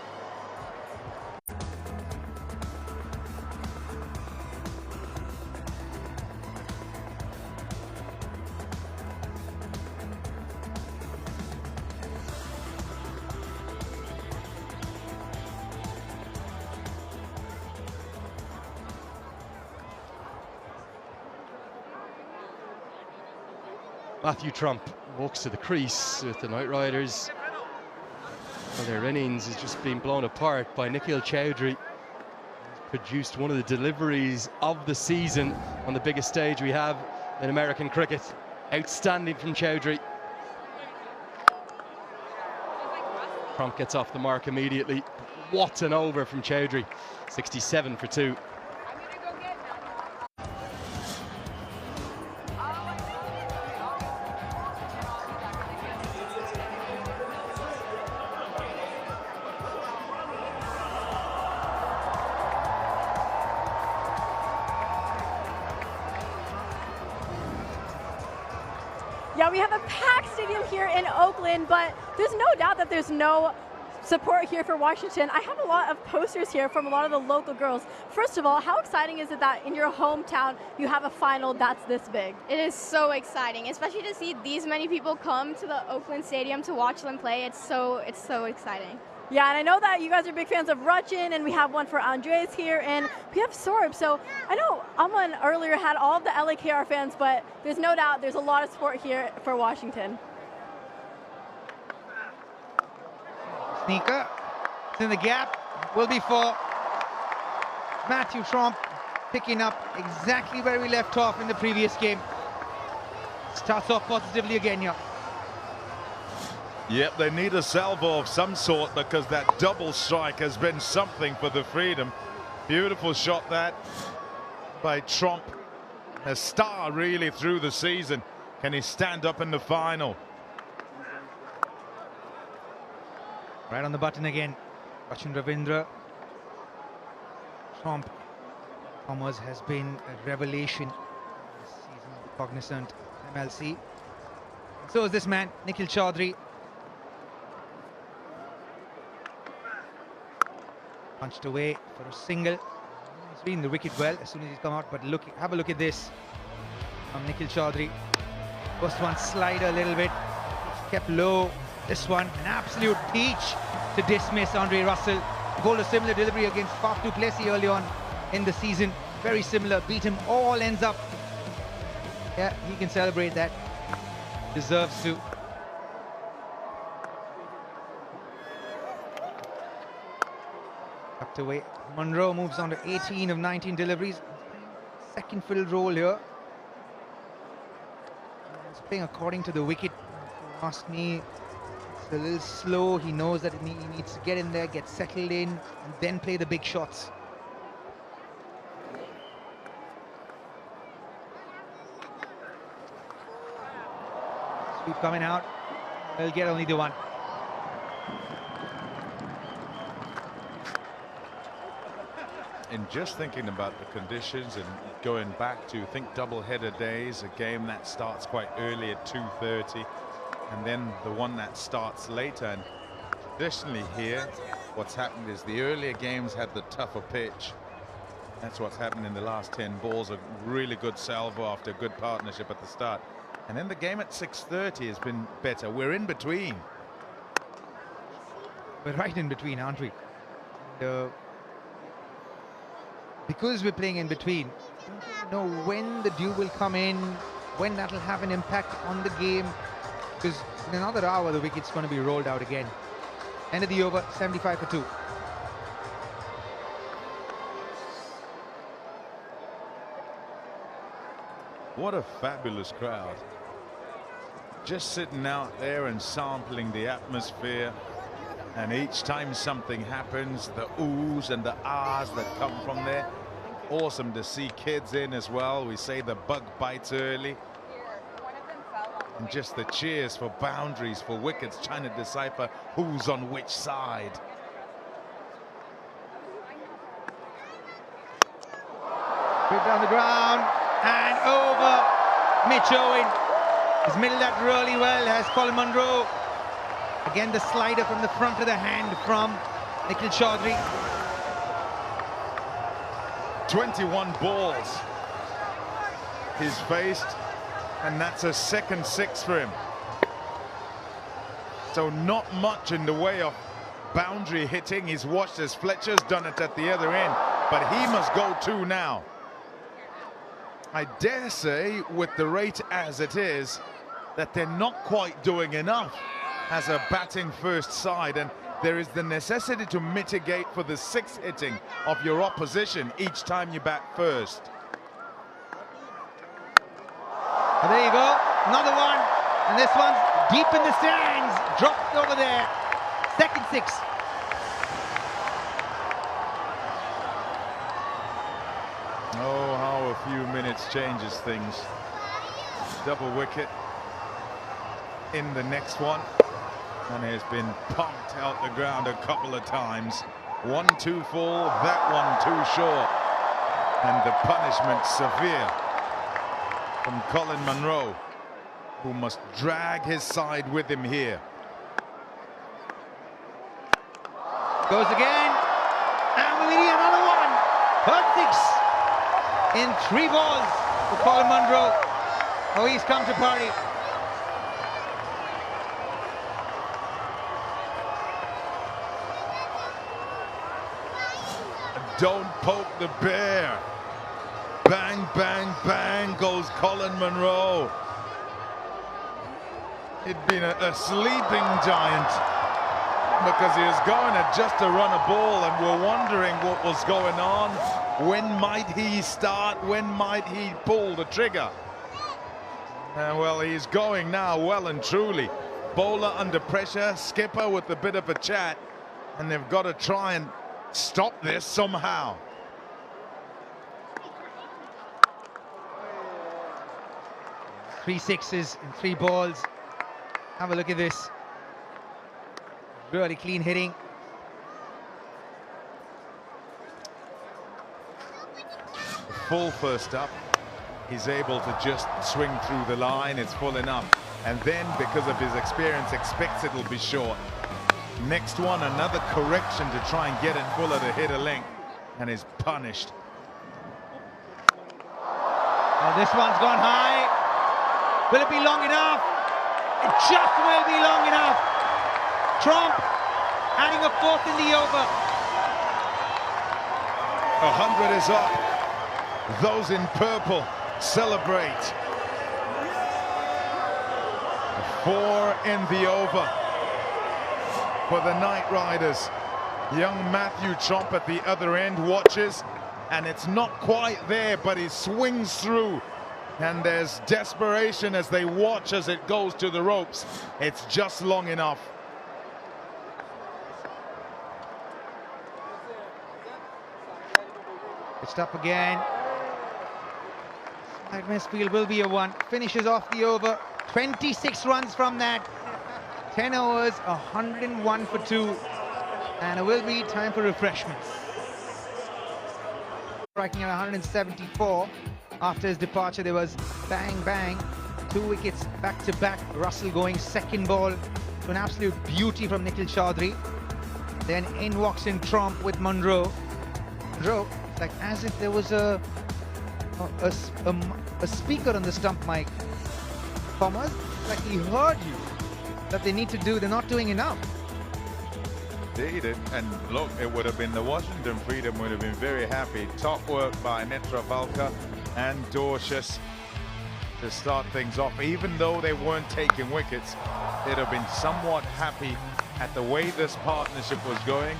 Matthew Trump walks to the crease with the Knight Riders. Well, their innings has just been blown apart by Nikhil Chowdhury. He's produced one of the deliveries of the season on the biggest stage we have in American cricket. Outstanding from Chowdhury. Trump gets off the mark immediately. What an over from Chowdhury. 67 for 2. Yeah, we have a packed stadium here in Oakland, but there's no doubt that there's no support here for Washington. I have a lot of posters here from a lot of the local girls. First of all, how exciting is it that in your hometown you have a final that's this big? It is so exciting, especially to see these many people come to the Oakland Stadium to watch them play. It's so exciting. Yeah, and I know that you guys are big fans of Rachin, and we have one for Andres here, and we have Sorb. So I know Aman earlier had all of the LAKR fans, but there's no doubt there's a lot of support here for Washington. Sneaker, it's in the gap, will be for Matthew Trump, picking up exactly where we left off in the previous game. Starts off positively again here. Yep, they need a salvo of some sort because that double strike has been something for the freedom. Beautiful shot that by Trump. A star really through the season. Can he stand up in the final? Right on the button again. Rachin Ravindra. Trump. Thomas has been a revelation this season, cognizant MLC. So is this man, Nikhil Chowdhury. Punched away for a single. He's reading the wicket well as soon as he's come out, but look, have a look at this from Nikhil Chowdhury. First one slider a little bit, kept low. This one an absolute peach to dismiss Andre Russell. Bowled a similar delivery against Faf du Plessis early on in the season. Very similar, beat him all ends up. Yeah, he can celebrate that. Deserves to. Tucked away. Monroe moves on to 18 of 19 deliveries. Second field role here. He's playing according to the wicket. If you ask me, it's a little slow. He knows that he needs to get in there, get settled in, and then play the big shots. Sweep coming out. They'll get only the one. in just thinking about the conditions and going back to double-header days, a game that starts quite early at 2:30, and then the one that starts later. And traditionally here, what's happened is the earlier games had the tougher pitch. That's what's happened in the last 10 balls. A really good salvo after a good partnership at the start. And then the game at 6:30 has been better. We're in between. We're right in between, aren't we? Because we're playing in between, I don't know when the dew will come in, when that'll have an impact on the game, because in another hour the wicket's going to be rolled out again. End of the over, 75 for 2. What a fabulous crowd. Just sitting out there and sampling the atmosphere. And each time something happens, the oohs and the ahs that come from there. Awesome to see kids in as well. We say the bug bites early. And just the cheers for boundaries, for wickets, trying to decipher who's on which side. Straight down the ground and over. Mitch Owen has middled that really well, has Colin Munro. Again, the slider from the front of the hand from Nikhil Chaudhary. 21 balls he's faced, and that's a second 6 for him. So not much in the way of boundary hitting. He's watched as Fletcher's done it at the other end, but he must go too now. I dare say, with the rate as it is, that they're not quite doing enough as a batting first side, and there is the necessity to mitigate for the 6 hitting of your opposition each time you bat first. Oh, there you go, another one, and this one's deep in the stands, dropped over there, second 6. Oh, how a few minutes changes things. Double wicket in the next one. And has been pumped out the ground a couple of times. 1 too full, that one too short. And the punishment severe from Colin Munro, who must drag his side with him here. Goes again, and we need another one. Third 6 in 3 balls for Colin Munro. Oh, he's come to party. Don't poke the bear. Bang, bang, bang goes Colin Munro. He'd been a sleeping giant because he was going at just to run a ball, and we're wondering what was going on. When might he start? When might he pull the trigger? Well, he's going now, well and truly. Bowler under pressure, skipper with a bit of a chat, and they've got to try and stop this somehow. Three 6s in 3 balls. Have a look at this. Really clean hitting. Full first up. He's able to just swing through the line. It's full enough. And then, because of his experience, expects it'll be short. Next one, another correction to try and get it fuller to hit a length, and is punished. Oh, this one's gone high. Will it be long enough? It just will be long enough. Trump adding a 4th in the over. 100 is up. Those in purple celebrate. 4 in the over for the Knight Riders. Young Matthew Trump at the other end watches, and it's not quite there, but he swings through, and there's desperation as they watch as it goes to the ropes. It's just long enough. Pitched up again. Side misfield will be a 1. Finishes off the over. 26 runs from that. 10 overs, 101 for 2. And it will be time for refreshments. striking at 174. After his departure, there was bang, bang. 2 wickets back to back. Russell going second ball to an absolute beauty from Nikhil Chaudhary. Then in walks in Trump with Monroe. Monroe, it's like as if there was a speaker on the stump mic. Thomas, like he heard you. That they need to do, they're not doing enough. Indeed, and look, it would have been the Washington Freedom would have been very happy. Top work by Netravalka and Dorcius to start things off. Even though they weren't taking wickets, they'd have been somewhat happy at the way this partnership was going,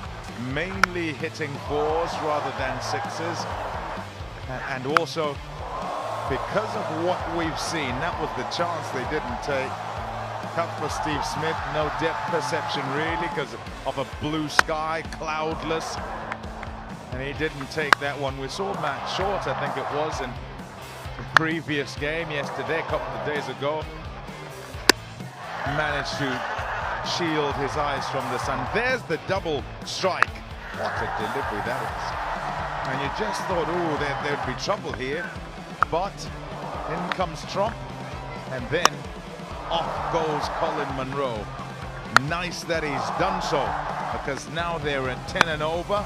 mainly hitting 4s rather than 6s. And also, because of what we've seen, that was the chance they didn't take. Cut for Steve Smith, no depth perception really because of a blue sky, cloudless. And he didn't take that one. We saw Matt Short, I think it was, in the previous game yesterday, a couple of days ago. Managed to shield his eyes from the sun. There's the double strike. What a delivery that is. And you just thought, oh, there'd be trouble here. But in comes Trump, and then off goes Colin Monroe. Nice that he's done so, because now they're at 10 and over,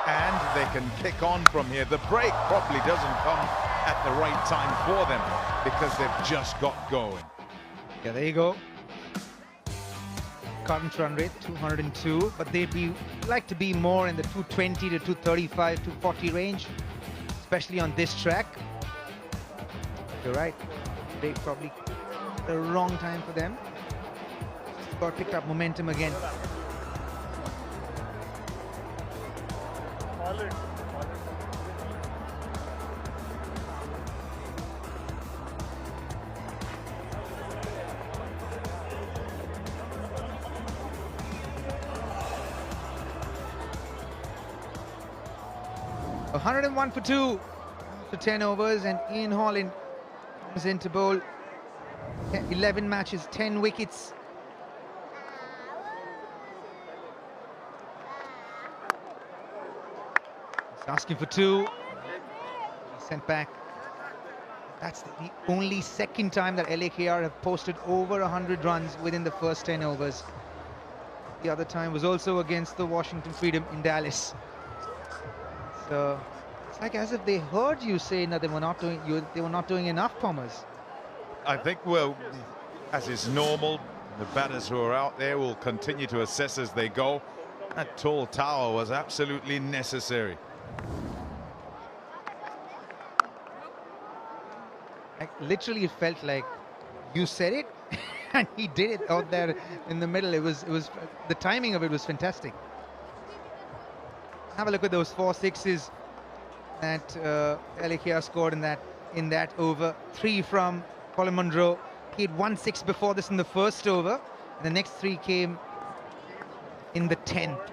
and they can kick on from here. The break probably doesn't come at the right time for them, because they've just got going. Yeah, there you go. Current run rate 202, but they'd like to be more in the 220 to 235, 240 range, especially on this track. You're right. They probably the wrong time for them. Just about picked up momentum again. A 101 for 2 after 10 overs, and Ian Holland comes in to bowl. 11 matches, 10 wickets. He's asking for 2. He's sent back. That's the only second time that LAKR have posted over 100 runs within the first 10 overs. The other time was also against the Washington Freedom in Dallas. So it's like as if they heard you say that they were not doing enough, Thomas. I think, well, as is normal, the batters who are out there will continue to assess as they go. That tall tower was absolutely necessary. Literally, it felt like you said it, and he did it out there in the middle. It was the timing of it was fantastic. Have a look at those 4 sixes that LAKR scored in that over. 3 from Colin Monroe. He had 1 6 before this in the first over, and the next 3 came in the 10th.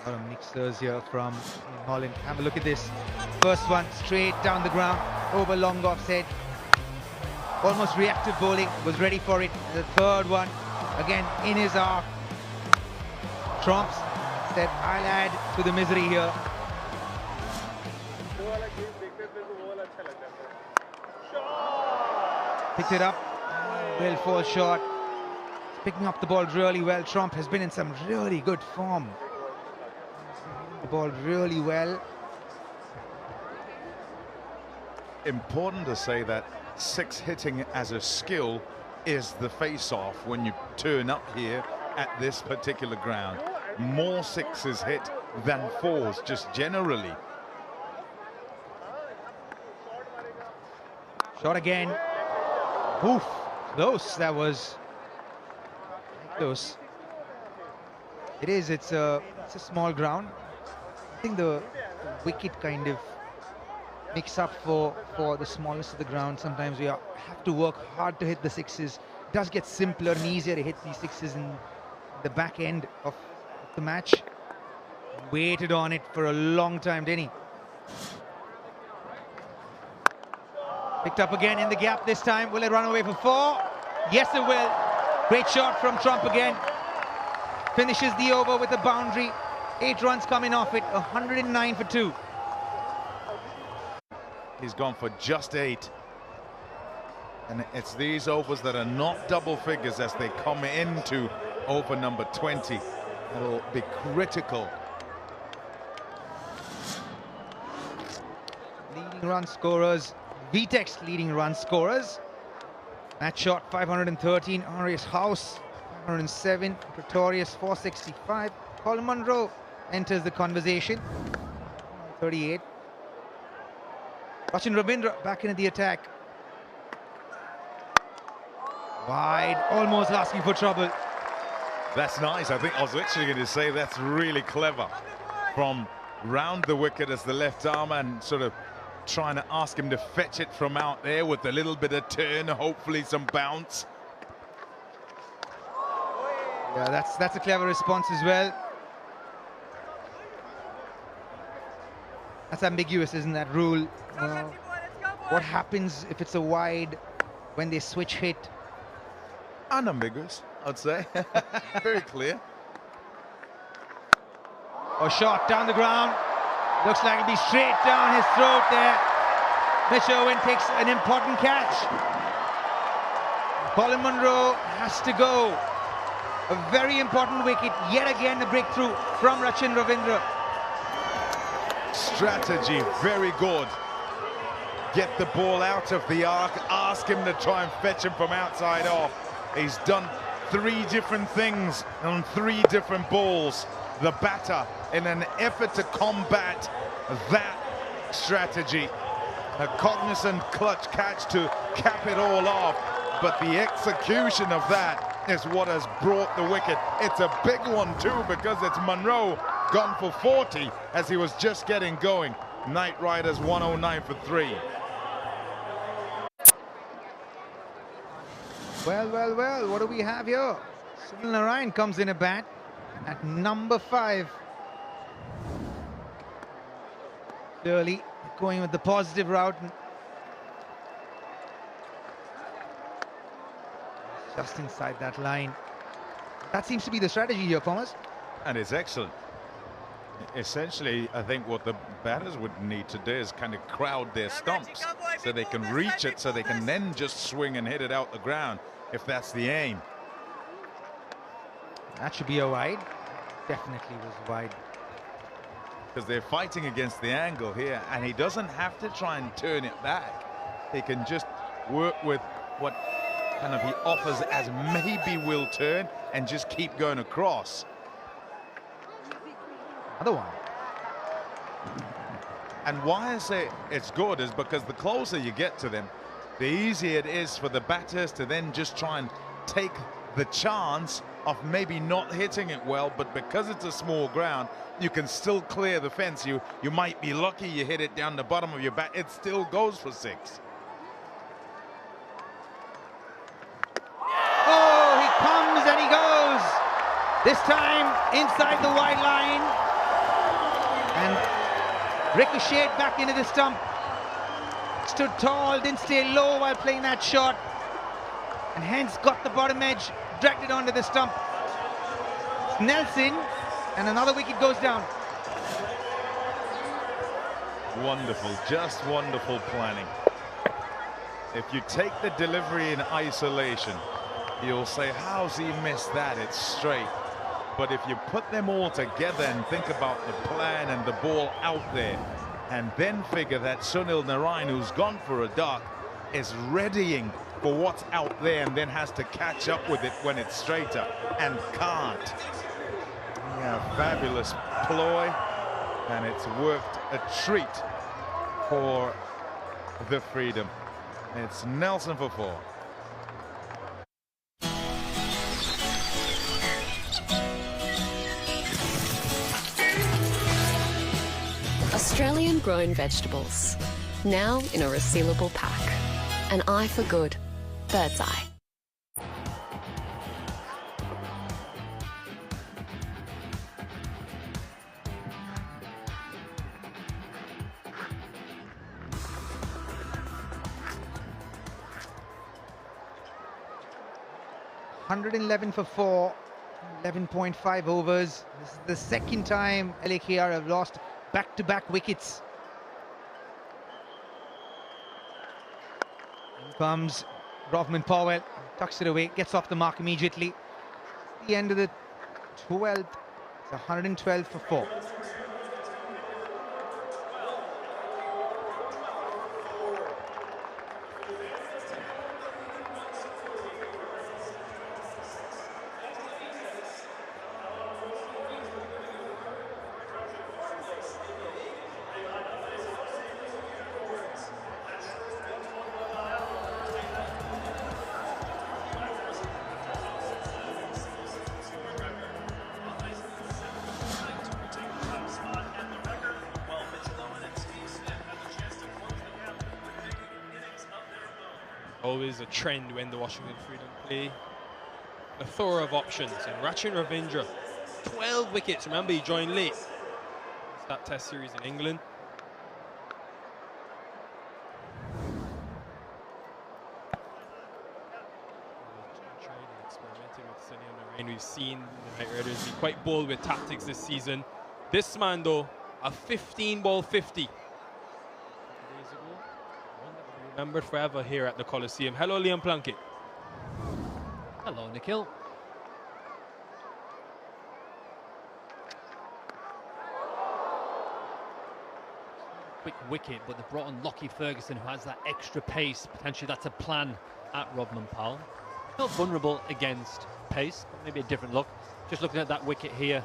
A lot of mixers here from Holland. Have a look at this. First one straight down the ground, over long offside. Almost reactive bowling, was ready for it. The third one, again in his arc. Trumps said, I'll add to the misery here. Picked it up, well fall short. He's picking up the ball really well. Trump has been in some really good form. The ball really well. Important to say that 6 hitting as a skill is the face-off when you turn up here at this particular ground. More 6s hit than 4s, just generally. Shot again. Oof, close. That was close. It's a small ground. I think the wicket kind of makes up for the smallness of the ground. Sometimes we have to work hard to hit the 6s. It does get simpler and easier to hit these 6s in the back end of the match. Waited on it for a long time, didn't he? Picked up again in the gap this time. Will it run away for 4? Yes, it will. Great shot from Trump again. Finishes the over with a boundary. 8 runs coming off it, 109 for 2. He's gone for just 8. And it's these overs that are not double figures as they come into over number 20. That'll be critical. Leading run scorers, VTEC's leading run scorers. That shot 513, Arias House 507, Pretorius 465. Colin Munro enters the conversation, 38. Rachin Ravindra back into the attack. Wide, almost asking for trouble. That's nice. I think I was literally going to say that's really clever. From round the wicket as the left arm and sort of trying to ask him to fetch it from out there with a little bit of turn, hopefully some bounce. Yeah, that's a clever response as well. That's ambiguous, isn't that rule? What happens if it's a wide when they switch hit? Unambiguous, I'd say. Very clear. A shot down the ground. Looks like it'll be straight down his throat there. Mitch Irwin takes an important catch. Colin Munro has to go. A very important wicket. Yet again, the breakthrough from Rachin Ravindra. Strategy, very good. Get the ball out of the arc. Ask him to try and fetch him from outside off. He's done 3 different things on 3 different balls. The batter, in an effort to combat that strategy, a cognizant clutch catch to cap it all off, but the execution of that is what has brought the wicket. It's a big one too, because it's Munro gone for 40 as he was just getting going. Knight Riders 109 for 3. Well, what do we have here? Sunil Narayan comes in a bat at number 5. Clearly going with the positive route. Just inside that line. That seems to be the strategy here, Thomas. And it's excellent. Essentially, I think what the batters would need to do is kind of crowd their stumps so they can reach it, so they can then just swing and hit it out the ground if that's the aim. That should be a wide. Definitely was wide. Because they're fighting against the angle here, and he doesn't have to try and turn it back. He can just work with what kind of he offers as maybe will turn and just keep going across. Another one. And why I say it's good is because the closer you get to them, the easier it is for the batters to then just try and take the chance of maybe not hitting it well, but because it's a small ground, you can still clear the fence. You might be lucky you hit it down the bottom of your bat. It still goes for 6. Oh, he comes and he goes. This time inside the wide line. And ricocheted back into the stump. Stood tall, didn't stay low while playing that shot. And hence got the bottom edge, dragged it onto the stump. It's Nelson, and another wicket goes down. Wonderful, just wonderful planning. If you take the delivery in isolation, you'll say, how's he missed that? It's straight. But if you put them all together and think about the plan and the ball out there, and then figure that Sunil Narayan, who's gone for a duck, is readying for what's out there and then has to catch up with it when it's straighter and can't. Yeah, fabulous ploy, and it's worked a treat for the freedom. It's Nelson for 4. Australian grown vegetables, now in a resealable pack. An eye for good. Bird's eye. 111 for 4, 11.5 overs. This is the second time LAKR have lost back-to-back wickets. In comes Rovman Powell, tucks it away, gets off the mark immediately. The end of the 12th, it's 112 for 4. Always a trend when the Washington Freedom play. A thorough of options, and Rachin Ravindra, 12 wickets. Remember, he joined late. It's that test series in England. Experimenting with Sunny on the rain. We've seen the Knight Riders be quite bold with tactics this season. This man, though, a 15-ball 50. Remembered forever here at the Coliseum. Hello, Liam Plunkett. Hello, Nikhil. Quick wicket, but they brought on Lockie Ferguson, who has that extra pace. Potentially that's a plan at Rovman Powell. Not vulnerable against pace, but maybe a different look. Just looking at that wicket here,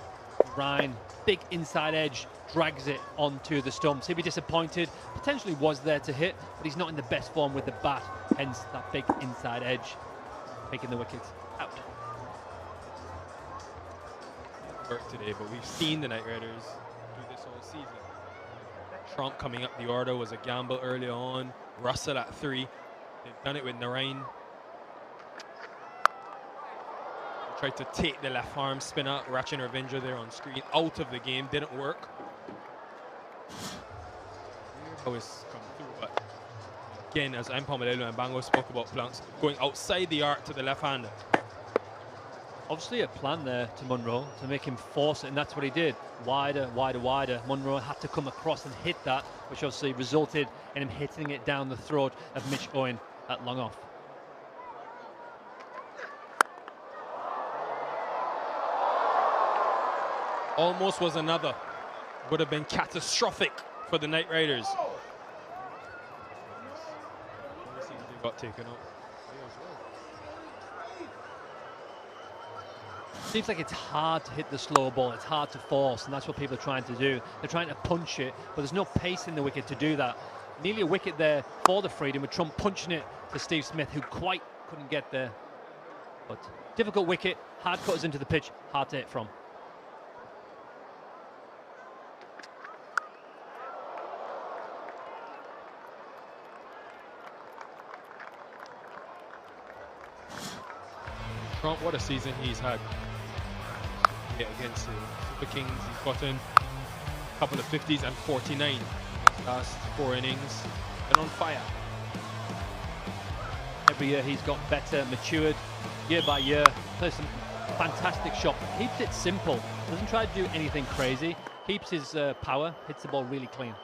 Ryan, big inside edge, drags it onto the stumps. He'll be disappointed. Potentially was there to hit, but he's not in the best form with the bat. Hence that big inside edge, taking the wickets out. Work today, but we've seen the Knight Riders do this all season. Trump coming up the order was a gamble early on. Russell at 3. They've done it with Narain. Tried to take the left arm spin out. Rachin Ravindra there on screen, out of the game, didn't work. Always come through, but again, as Mpomalelo and Bango spoke about Plunks, going outside the arc to the left hander. Obviously a plan there to Munro to make him force it, and that's what he did. Wider, wider, wider. Munro had to come across and hit that, which obviously resulted in him hitting it down the throat of Mitch Owen at long off. Almost was another. Would have been catastrophic for the Knight Riders. They got taken out. Seems like it's hard to hit the slow ball, it's hard to force, and that's what people are trying to do. They're trying to punch it, but there's no pace in the wicket to do that. Nearly a wicket there for the Freedom, with Trump punching it to Steve Smith, who quite couldn't get there. But difficult wicket, hard cutters into the pitch, hard to hit from. Trump, what a season he's had. Yeah, against the Super Kings, he's gotten a couple of 50s and 49 last 4 innings. And on fire. Every year he's got better, matured, year by year. Plays some fantastic shots. Keeps it simple. Doesn't try to do anything crazy. Keeps his power. Hits the ball really clean.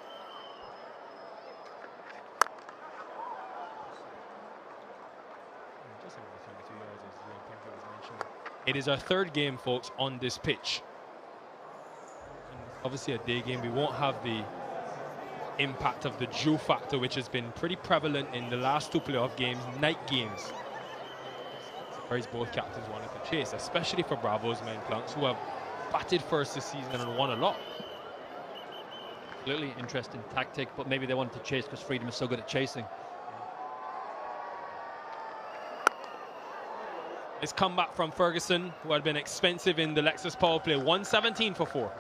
It is our 3rd game, folks, on this pitch. And obviously a day game, we won't have the impact of the Jew factor, which has been pretty prevalent in the last 2 playoff games, night games. Surprised both captains wanted to chase, especially for Bravo's men, Plunks, who have batted first this season and won a lot. Absolutely interesting tactic, but maybe they wanted to chase because Freedom is so good at chasing. It's come back from Ferguson, who had been expensive in the Lexus power play. 117 for 4.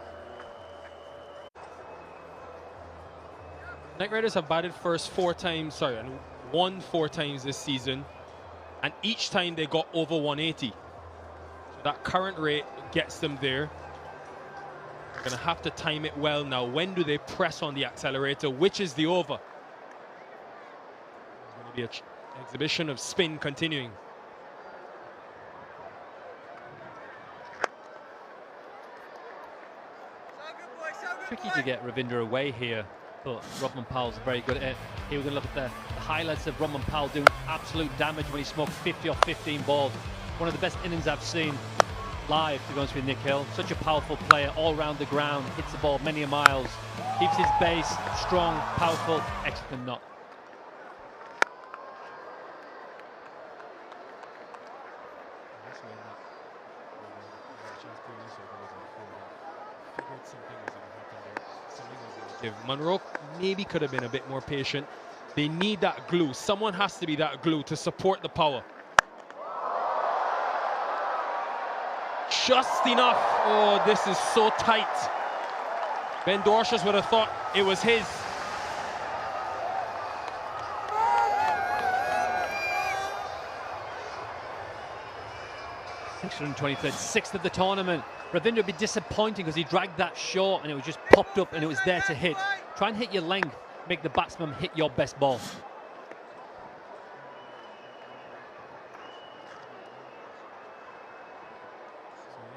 Knight Riders have batted first 4 times, and won 4 times this season, and each time they got over 180. So that current rate gets them there. They're going to have to time it well now. When do they press on the accelerator? Which is the over? There's going to be an exhibition of spin continuing. Tricky to get Ravinder away here, but Rodman Powell's very good at it. Here we're going to look at the highlights of Rodman Powell doing absolute damage when he smoked 50 off 15 balls. One of the best innings I've seen live, to be honest with Nick Hill. Such a powerful player all around the ground, hits the ball many miles, keeps his base strong, powerful, excellent knock. If Monroe maybe could have been a bit more patient. They need that glue. Someone has to be that glue to support the power. Just enough. Oh, this is so tight. Ben Dorshus would have thought it was his. Sixth of the tournament. Ravinder would be disappointing because he dragged that short and it was just popped up and it was there to hit. Try and hit your length, make the batsman hit your best ball.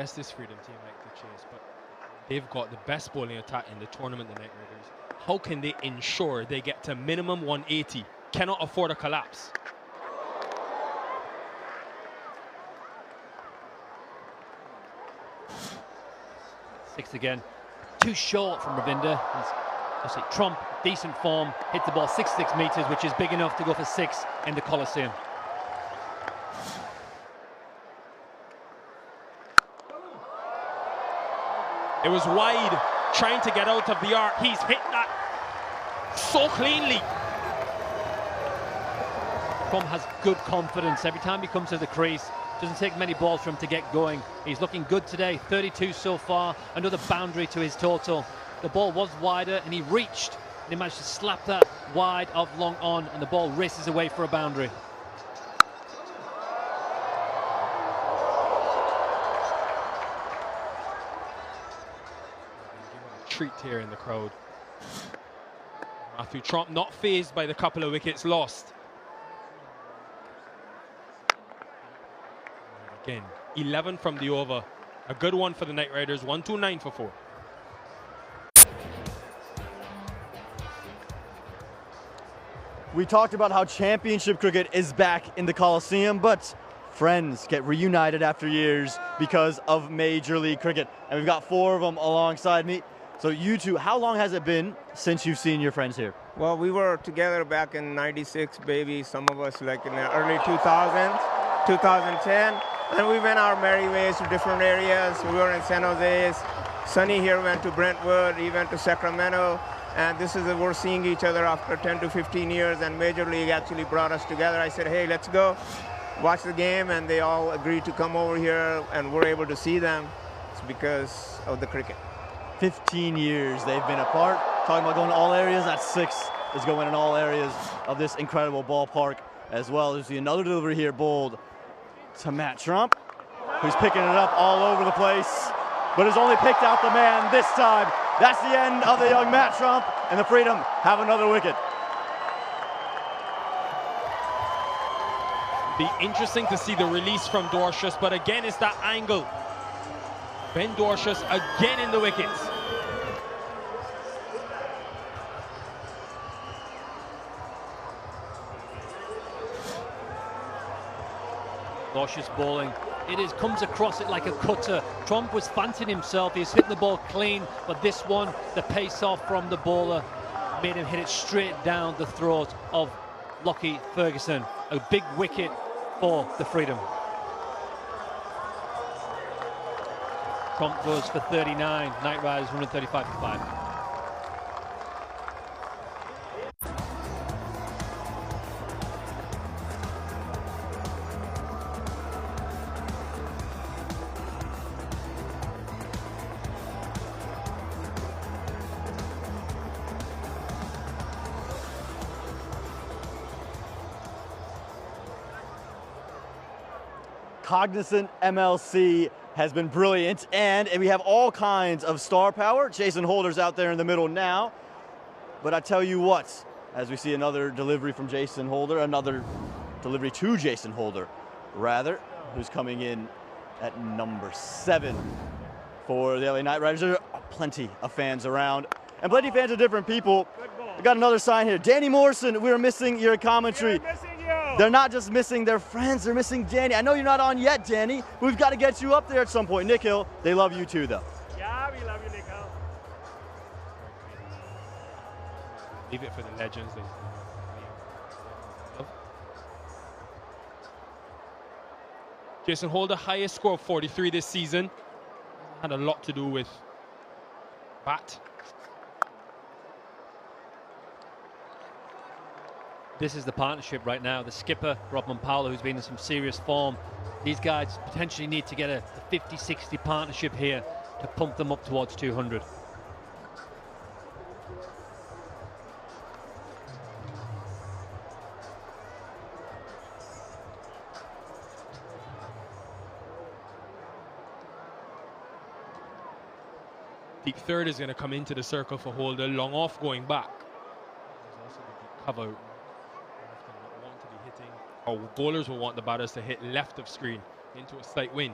Yes, this Freedom team like the chase, but they've got the best bowling attack in the tournament, the Night Raiders. How can they ensure they get to minimum 180? Cannot afford a collapse. Sixth again. Too short from Ravinder. Trump, decent form, hit the ball 66 meters, which is big enough to go for 6 in the Coliseum. It was wide, trying to get out of the arc. He's hit that so cleanly. Trump has good confidence. Every time he comes to the crease, doesn't take many balls for him to get going. He's looking good today, 32 so far, another boundary to his total. The ball was wider and he reached, and he managed to slap that wide of long on, and the ball races away for a boundary. Treat here in the crowd. Matthew Trump not fazed by the couple of wickets lost. Again, 11 from the over. A good one for the Night Riders, 129 for 4. We talked about how championship cricket is back in the Coliseum, but friends get reunited after years because of Major League Cricket. And we've got 4 of them alongside me. So you two, how long has it been since you've seen your friends here? Well, we were together back in '96, baby. Some of us like in the early 2000s, 2010. And we went our merry ways to different areas. We were in San Jose. Sonny here went to Brentwood. He went to Sacramento. And this is, we're seeing each other after 10 to 15 years. And Major League actually brought us together. I said, hey, let's go watch the game. And they all agreed to come over here. And we're able to see them. It's because of the cricket. 15 years they've been apart. Talking about going to all areas, that 6 is going in all areas of this incredible ballpark as well. There's another delivery here, bowled to Matt Trump, who's picking it up all over the place, but has only picked out the man this time. That's the end of the young Matt Trump, and the Freedom have another wicket. Be interesting to see the release from Dorshus, but again, it's that angle. Ben Dorshus again in the wickets. Dorshus bowling. Comes across it like a cutter. Trump was fancying himself. He's hitting the ball clean, but this one, the pace off from the bowler made him hit it straight down the throat of Lockie Ferguson. A big wicket for the Freedom. Trump goes for 39. Night Riders 135 for 5. Cognizant MLC has been brilliant, and we have all kinds of star power. Jason Holder's out there in the middle now. But I tell you what, as we see another delivery from Jason Holder, another delivery to Jason Holder, rather, who's coming in at number 7 for the LA Knight Riders. plenty of fans around. And plenty of fans of different people. We got another sign here. Danny Morrison, we're missing your commentary. They're not just missing their friends, they're missing Danny. I know you're not on yet, Danny. We've got to get you up there at some point. Nick Hill, they love you too, though. Yeah, we love you, Nick Hill. Leave it for the legends. Jason Holder, highest score of 43 this season. Had a lot to do with bat. This is the partnership right now. The skipper, Rodman Powell, who's been in some serious form. These guys potentially need to get a 50-60 partnership here to pump them up towards 200. Deep third is going to come into the circle for Holder. Long off going back. There's also the deep cover. Want to be hitting. Our bowlers will want the batters to hit left of screen into a slight win.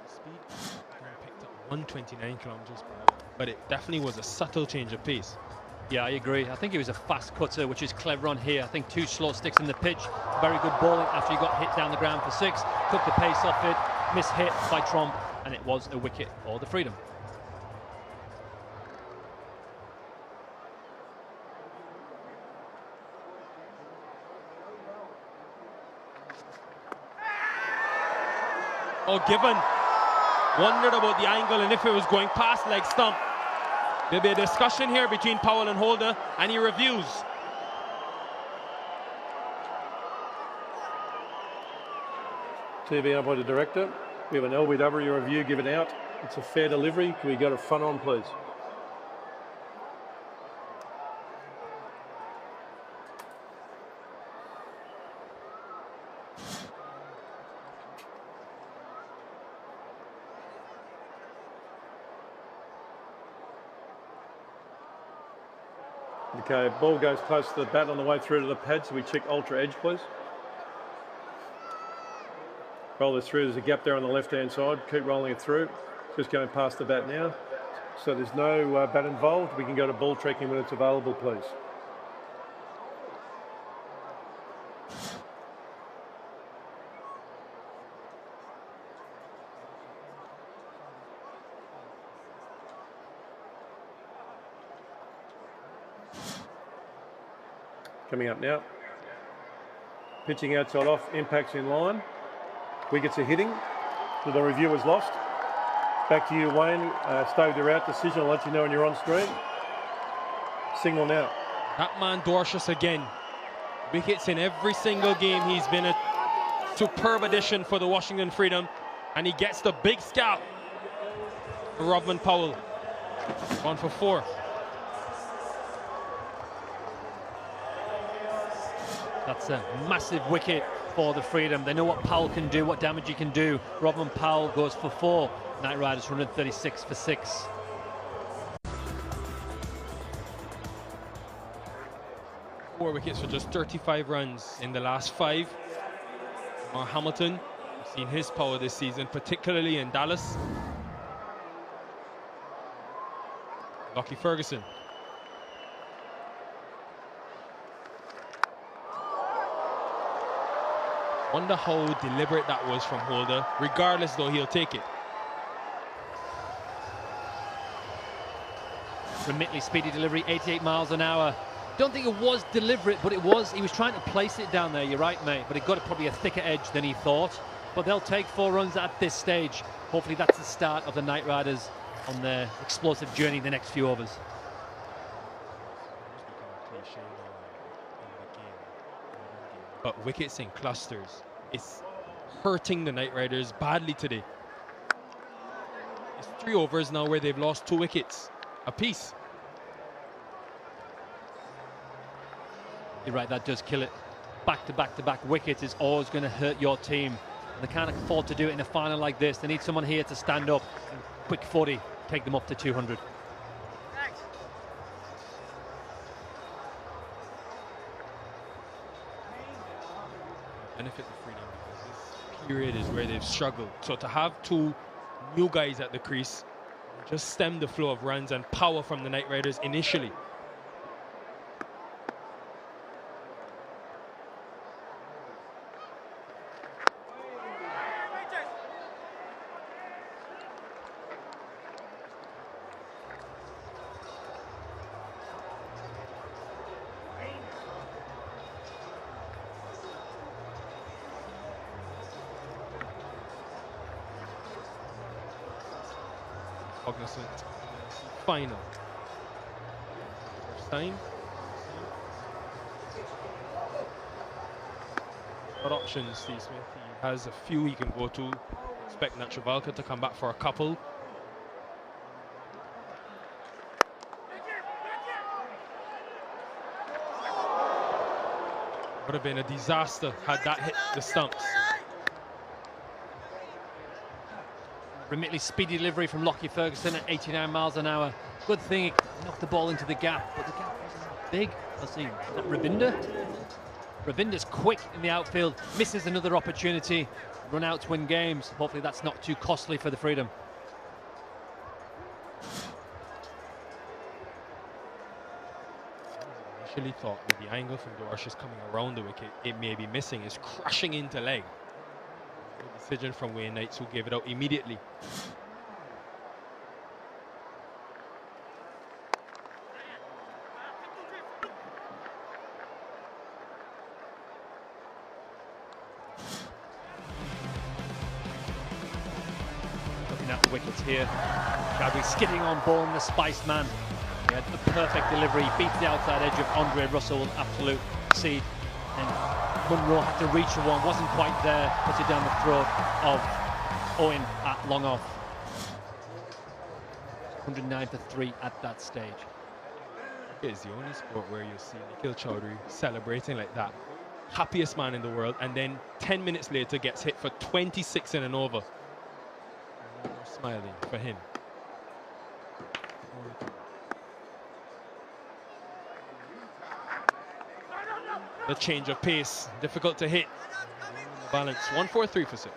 Speed picked up 129 kilometers per hour, but it definitely was a subtle change of pace. Yeah, I agree. I think he was a fast cutter, which is clever on here. I think 2 slow sticks in the pitch. Very good bowling after he got hit down the ground for 6. Took the pace off it. Mishit by Trump, and it was a wicket for the Freedom. Oh, Given wondered about the angle and if it was going past leg stump. There'll be a discussion here between Powell and Holder, and he reviews. TV by the director. We have an LBW review given out. It's a fair delivery. Can we go to front on, please? Okay, ball goes close to the bat on the way through to the pad, so we check ultra edge, please. Roll this through, there's a gap there on the left-hand side. Keep rolling it through. Just going past the bat now. So there's no bat involved. We can go to ball tracking when it's available, please. Coming up now. Pitching outside off, impacts in line. Wickets are hitting. So the review is lost. Back to you, Wayne. Stove, you're out. Decision. I'll let you know when you're on screen. Signal now. That man Dorshus again. Wickets in every single game. He's been a superb addition for the Washington Freedom. And he gets the big scalp for Rodman Powell. 1 for 4. That's a massive wicket for the Freedom. They know what Powell can do, what damage he can do. Rodman Powell goes for 4. Knight Riders 136 for 6. Four wickets for just 35 runs in the last 5. Mar Hamilton, we've seen his power this season, particularly in Dallas. Lockie Ferguson. Wonder how deliberate that was from Holder. Regardless, though, he'll take it. Remittley speedy delivery, 88 miles an hour. Don't think it was deliberate, but it was. He was trying to place it down there. You're right, mate. But it got probably a thicker edge than he thought. But they'll take 4 runs at this stage. Hopefully that's the start of the Knight Riders on their explosive journey the next few overs. But wickets in clusters. It's hurting the Knight Riders badly today. It's 3 overs now where they've lost 2 wickets apiece. You're right, that does kill it. Back-to-back-to-back wickets is always going to hurt your team. And they can't afford to do it in a final like this. They need someone here to stand up and quick 40, take them up to 200. benefit the freedom because this period is where they've struggled. So to have two new guys at the crease, just stem the flow of runs and power from the Knight Riders initially. Cognizant final. First time. What options, Steve Smith? He has a few he can go to. Expect Natrovalka to come back for a couple. Would have been a disaster had that hit the stumps. Remitly speedy delivery from Lockie Ferguson at 89 miles an hour. Good thing he knocked the ball into the gap, but the gap wasn't big. Let's see, is that Ravinder? Ravinder's quick in the outfield, misses another opportunity, run out to win games. Hopefully that's not too costly for the Freedom. Initially thought with the angle from Dorshus coming around the wicket, it may be missing. It's crashing into leg. Good decision from Wayne Knights, who gave it out immediately. Looking at the wickets here. Chadwick skidding on ball and the Spice Man. He had the perfect delivery, beats the outside edge of Andre Russell, absolute seed. And Munro had to reach for one, wasn't quite there, puts it down the throat of Owen at long off. 109 for 3 at that stage. It's the only sport where you'll see Nikhil Chaudhary celebrating like that. Happiest man in the world, and then 10 minutes later gets hit for 26 in an over. Smiling for him. The change of pace, difficult to hit. Balance 1-4-3 for 6.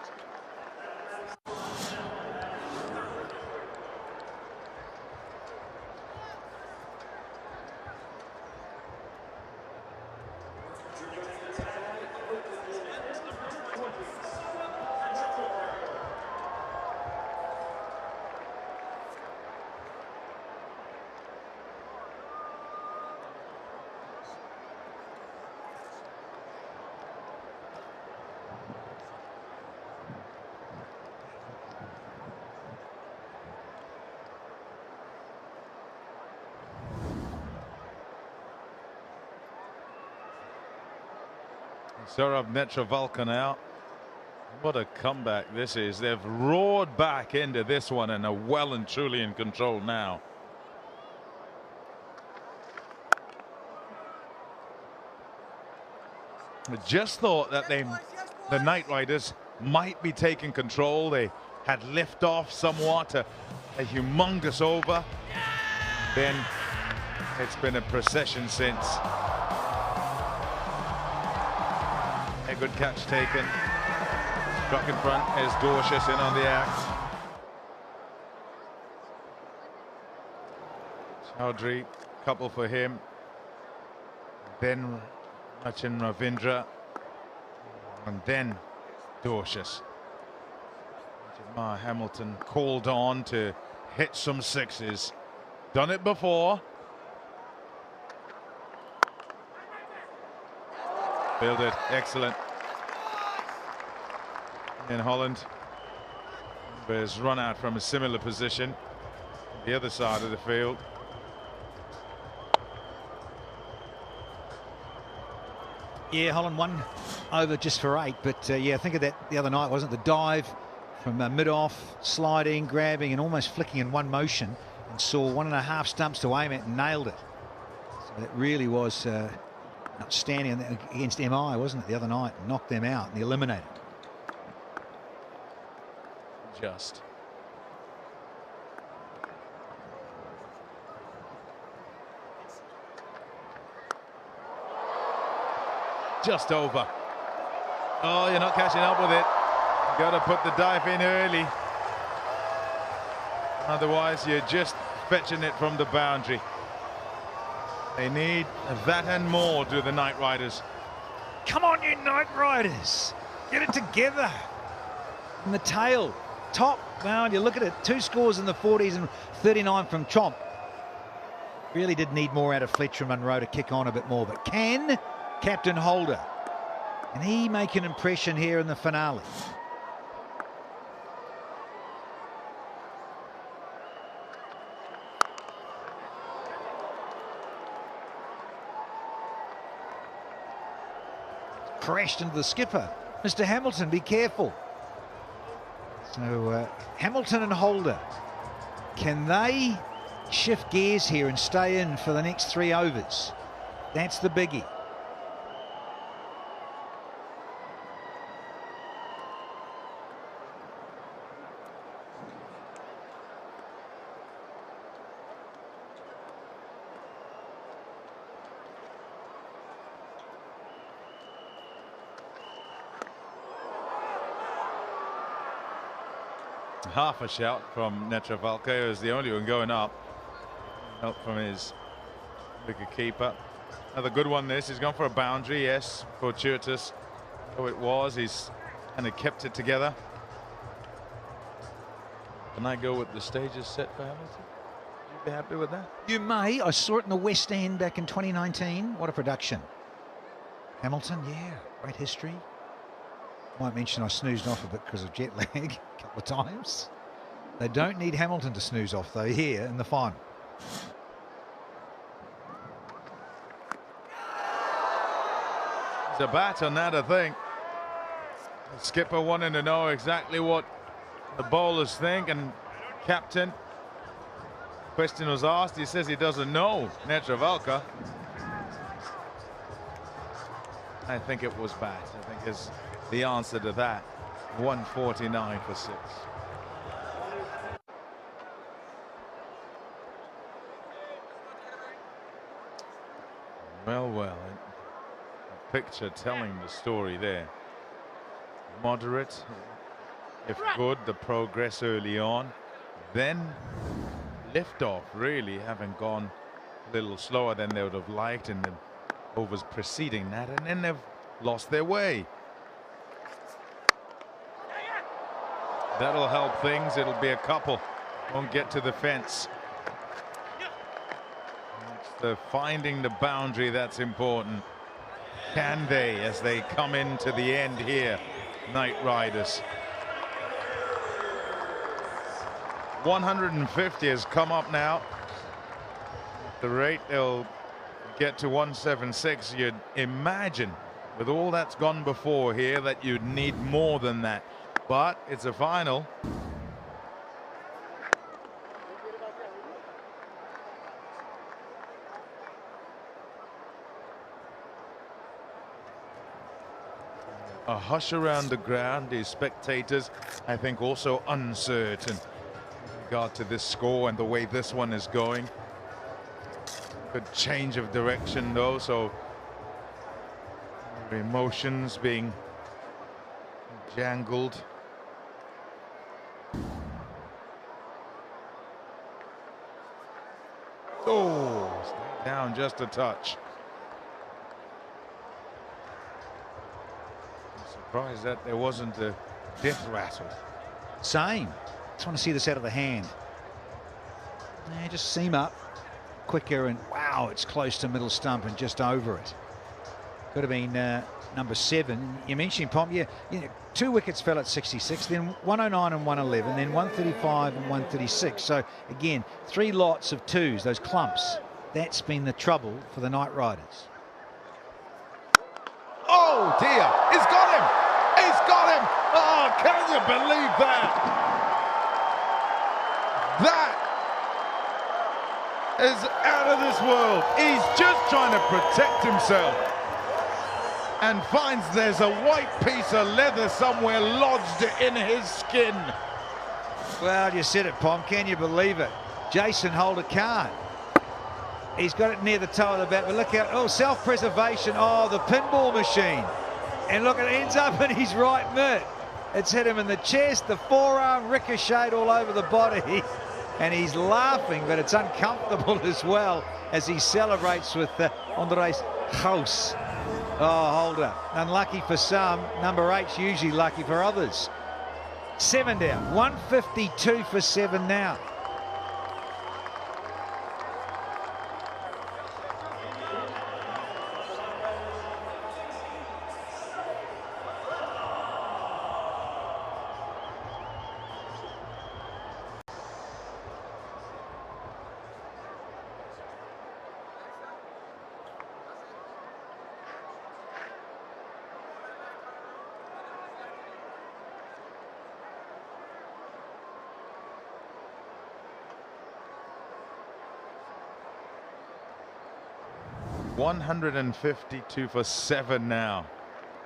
Saurabh Netravalka now. What a comeback this is. They've roared back into this one and are well and truly in control now. I just thought that the Knight Riders might be taking control. They had lift off somewhat, a humongous over. Then it's been a procession since. A good catch taken. Struck in front is Dorshus in on the act. Chaudhary, couple for him. Then Sachin Ravindra. And then Dorshus. Jamar Hamilton called on to hit some sixes. Done it before. Fielded, excellent. In Holland, there's run out from a similar position, the other side of the field. Yeah, Holland won over just for 8, but yeah, think of that the other night, wasn't it? The dive from mid-off, sliding, grabbing, and almost flicking in one motion, and saw 1.5 stumps to aim at and nailed it. So that really was outstanding against MI, wasn't it, the other night? Knocked them out and eliminated. Just over. Oh, you're not catching up with it. Got to put the dive in early. Otherwise, you're just fetching it from the boundary. They need that and more, do the Knight Riders. Come on, you Knight Riders. Get it together. In the tail. Top. Well, you look at it. 2 scores in the 40s and 39 from Chomp. Really did need more out of Fletcher and Munro to kick on a bit more. But can Captain Holder, can he make an impression here in the finale? Crashed into the skipper. Mr. Hamilton, be careful. So Hamilton and Holder, can they shift gears here and stay in for the next 3 overs? That's the biggie. Half a shout from Netravalka, who is the only one going up. Help from his wicket keeper. Another good one this. He's gone for a boundary, yes, fortuitous. Oh, it was. He's kind of kept it together. Can I go with the stages set for Hamilton? You'd be happy with that? You may. I saw it in the West End back in 2019. What a production. Hamilton, yeah, great history. Might mention I snoozed off a bit because of jet lag a couple of times. They don't need Hamilton to snooze off though here in the final. There's a bat on that, I think. The skipper wanting to know exactly what the bowlers think, and captain, question was asked, he says he doesn't know. Netravalka. I think it was bat. I think is the answer to that. 149 for 6. Well, a picture telling the story there. Moderate, if good, the progress early on. Then liftoff, really having gone a little slower than they would have liked in the overs preceding that, and then they've lost their way. That'll help things. It'll be a couple. Won't get to the fence. It's the finding the boundary that's important. Can they, as they come into the end here, Knight Riders? 150 has come up now. At the rate they'll get to 176, you'd imagine, with all that's gone before here, that you'd need more than that. But it's a final. A hush around the ground. The spectators, I think, also uncertain in regard to this score and the way this one is going. Good change of direction, though, so emotions being jangled. Oh, stay down just a touch. I'm surprised that there wasn't a death rattle. Same. Just want to see this out of the hand. Yeah, just seam up quicker, and wow, it's close to middle stump and just over it. Could have been number 7. You mentioned Pomp, yeah, 2 wickets fell at 66, then 109 and 111, then 135 and 136. So again, 3 lots of 2s, those clumps. That's been the trouble for the Knight Riders. Oh dear, he's got him! He's got him! Oh, can you believe that? That is out of this world. He's just trying to protect himself and finds there's a white piece of leather somewhere lodged in his skin. Well, you said it, Pom. Can you believe it? Jason Holder can't. He's got it near the toe of the bat, but look out. Oh, self-preservation. Oh, the pinball machine. And look, it ends up in his right mitt. It's hit him in the chest, the forearm, ricocheted all over the body. And he's laughing, but it's uncomfortable as well as he celebrates with Andres Gauss. Oh, holder. Unlucky for some. Number 8's usually lucky for others. 7 down. 152 for 7 now. $152 for 7 now.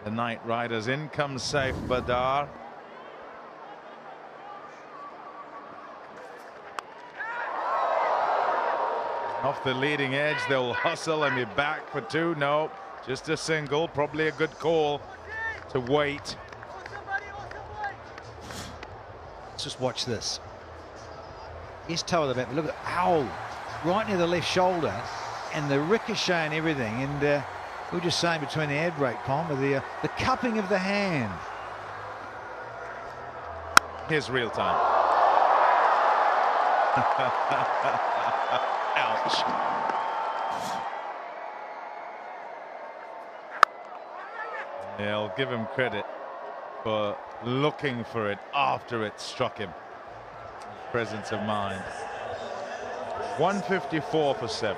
The Knight Riders. In comes Saif Badar. Off the leading edge, they'll hustle and be back for 2. No, just a single. Probably a good call to wait. Let's just watch this. His toe of the bat, but look at, ow, right near the left shoulder. And the ricochet and everything, and we were just saying between the ad break, Pom, with the cupping of the hand. Here's real time. Ouch. Yeah, I'll give him credit for looking for it after it struck him. Presence of mind. 154 for 7.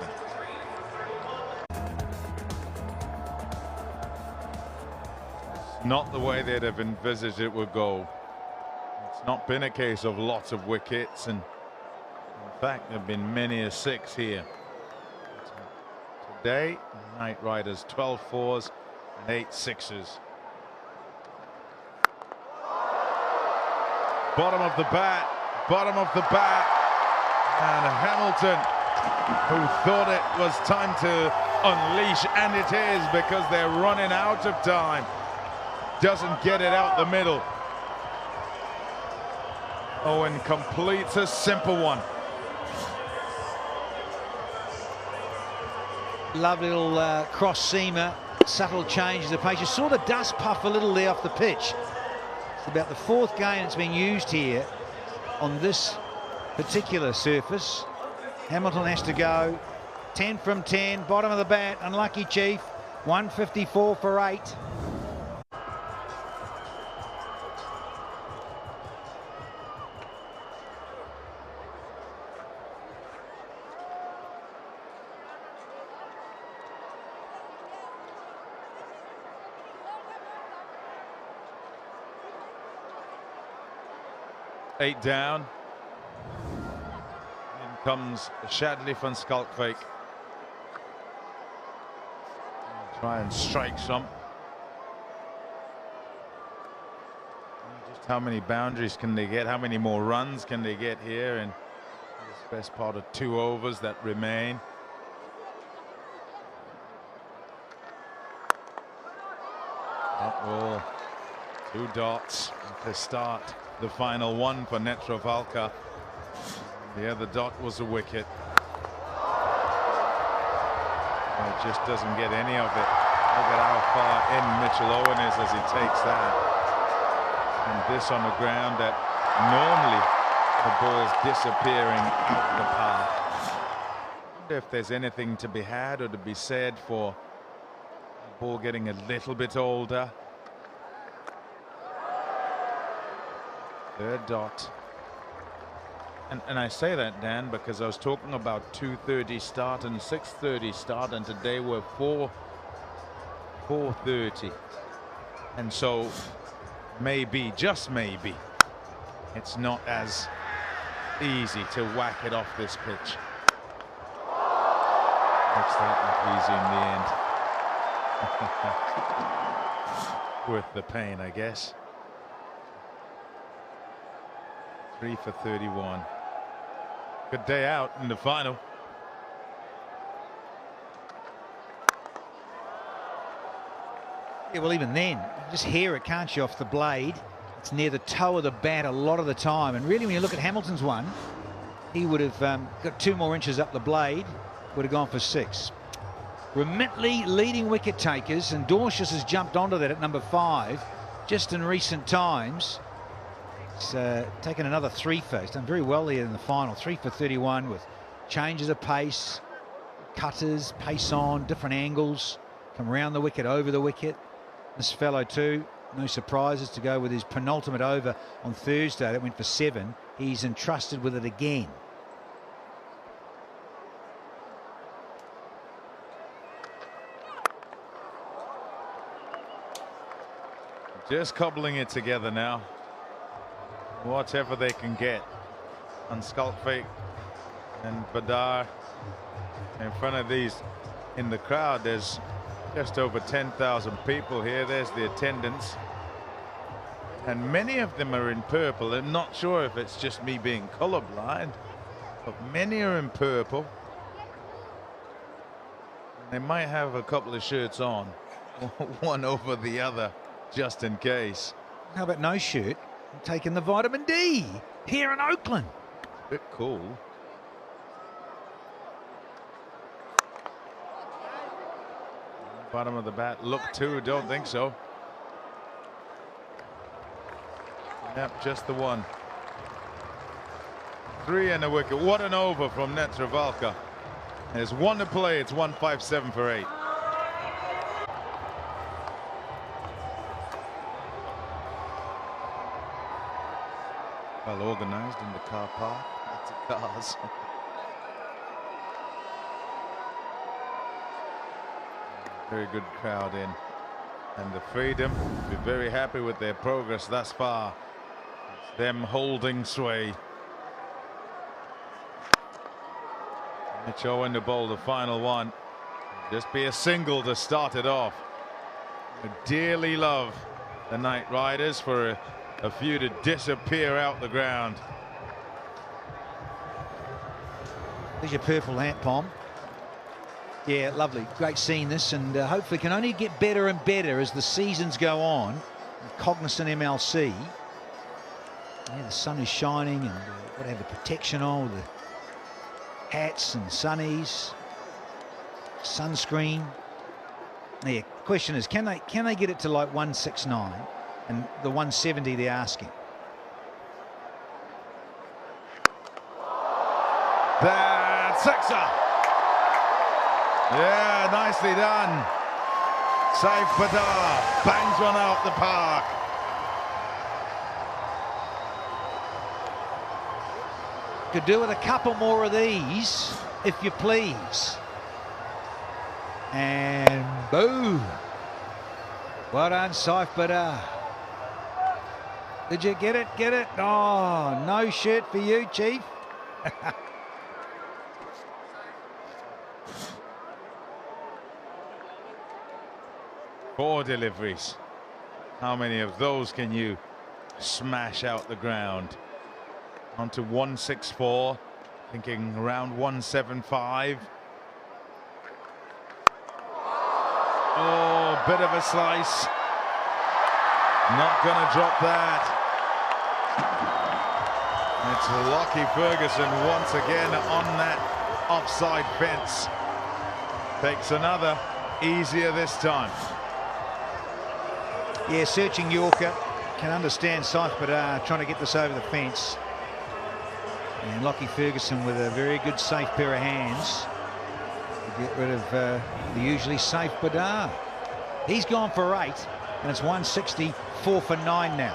Not the way they'd have envisaged it would go. It's not been a case of lots of wickets, and in fact there have been many a 6 here. Today, Knight Riders 12 4s and 8 6s. Bottom of the bat, and Hamilton, who thought it was time to unleash, and it is, because they're running out of time. Doesn't get it out the middle. Owen completes a simple one. Lovely little cross seamer, subtle changes of pace. You saw the dust puff a little there off the pitch. It's about the 4th game it's been used here on this particular surface. Hamilton has to go 10 from 10, bottom of the bat, unlucky Chief. 154 for 8. Eight down. In comes Shadley van Schalkwyk. Try and strike some. Just how many boundaries can they get? How many more runs can they get here in this best part of 2 overs that remain? Up ball. 2 dots to start the final one for Netravalka. The other dot was a wicket. It just doesn't get any of it. Look at how far in Mitchell Owen is as he takes that. And this on the ground that normally the ball's disappearing out the park. I wonder if there's anything to be had or to be said for the ball getting a little bit older. 3rd dot. And I say that, Dan, because I was talking about 2:30 start and 6:30 start, and today we're 4:30. And so maybe, just maybe, it's not as easy to whack it off this pitch. Makes that look easy in the end. Worth the pain, I guess. 3 for 31. Good day out in the final. Yeah, well, even then, you just hear it, can't you, off the blade? It's near the toe of the bat a lot of the time. And really, when you look at Hamilton's one, he would have got 2 more inches up the blade, would have gone for 6. Remittley leading wicket takers, and Dorsius has jumped onto that at number 5 just in recent times. He's taken another 3 for. He's done very well here in the final. 3 for 31 with changes of pace, cutters, pace on, different angles, come around the wicket, over the wicket. This fellow too, no surprises to go with his penultimate over on Thursday. That went for 7. He's entrusted with it again. Just cobbling it together now. Whatever they can get. And Skulkfake and Badar in front of these in the crowd. There's just over 10,000 people here. There's the attendance. And many of them are in purple. I'm not sure if it's just me being colorblind, but many are in purple. They might have a couple of shirts on, one over the other, just in case. How about no shirt? I'm taking the vitamin D here in Oakland. Bit cool. Bottom of the bat, look too, don't think so. Yep, just the one. 3 and a wicket. What an over from Netravalka. There's 1 to play. It's 157 for 8. Well organized in the car park. Lots of cars. Very good crowd in. And the Freedom will be very happy with their progress thus far. It's them holding sway. Mitch Owen to bowl the final one. Just be a single to start it off. I dearly love the Knight Riders for a few to disappear out the ground. There's your purple hat, Pom. Yeah, lovely. Great seeing this, and hopefully can only get better and better as the seasons go on. Cognizant MLC. Yeah, the sun is shining, and got to have the protection on with the hats and sunnies, sunscreen. Yeah, question is, can they get it to like 169 and the 170 they're asking? That's sixer. Yeah, nicely done. Saif Badar bangs one out the park. Could do with a couple more of these, if you please. And boom. Well done, Saif Badar. Did you get it? Get it? Oh, no shirt for you, Chief. 4 deliveries. How many of those can you smash out the ground? On to 164, thinking around 175. Oh, bit of a slice. Not gonna drop that. It's Lockie Ferguson once again on that offside fence. Takes another, easier this time. Yeah, searching Yorker. Can understand Saif Badar trying to get this over the fence. And Lockie Ferguson with a very good safe pair of hands to get rid of the usually safe Badar. He's gone for 8, and it's 164 for 9 now.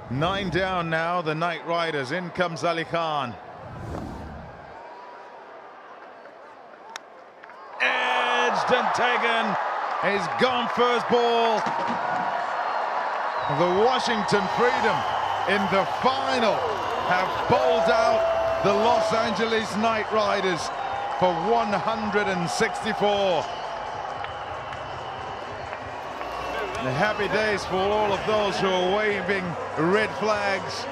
Nine down now, the Knight Riders. In comes Ali Khan. Edged touched and taken. He's gone first ball. The Washington Freedom in the final have bowled out the Los Angeles Knight Riders for 164. The happy days for all of those who are waving red flags.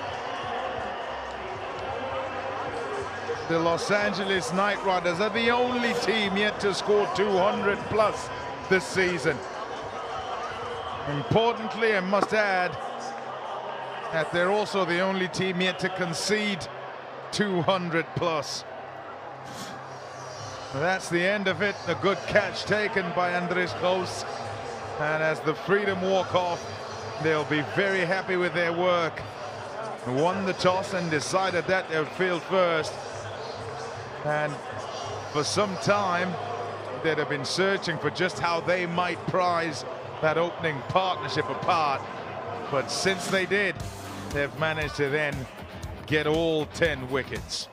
The Los Angeles Knight Riders are the only team yet to score 200 plus this season. Importantly, I must add that they're also the only team yet to concede 200 plus. That's the end of it. A good catch taken by Andres Gos. And as the Freedom walk off, they'll be very happy with their work. Won the toss and decided that they would field first. And for some time, they'd have been searching for just how they might prize that opening partnership apart. But since they did, they've managed to then get all 10 wickets.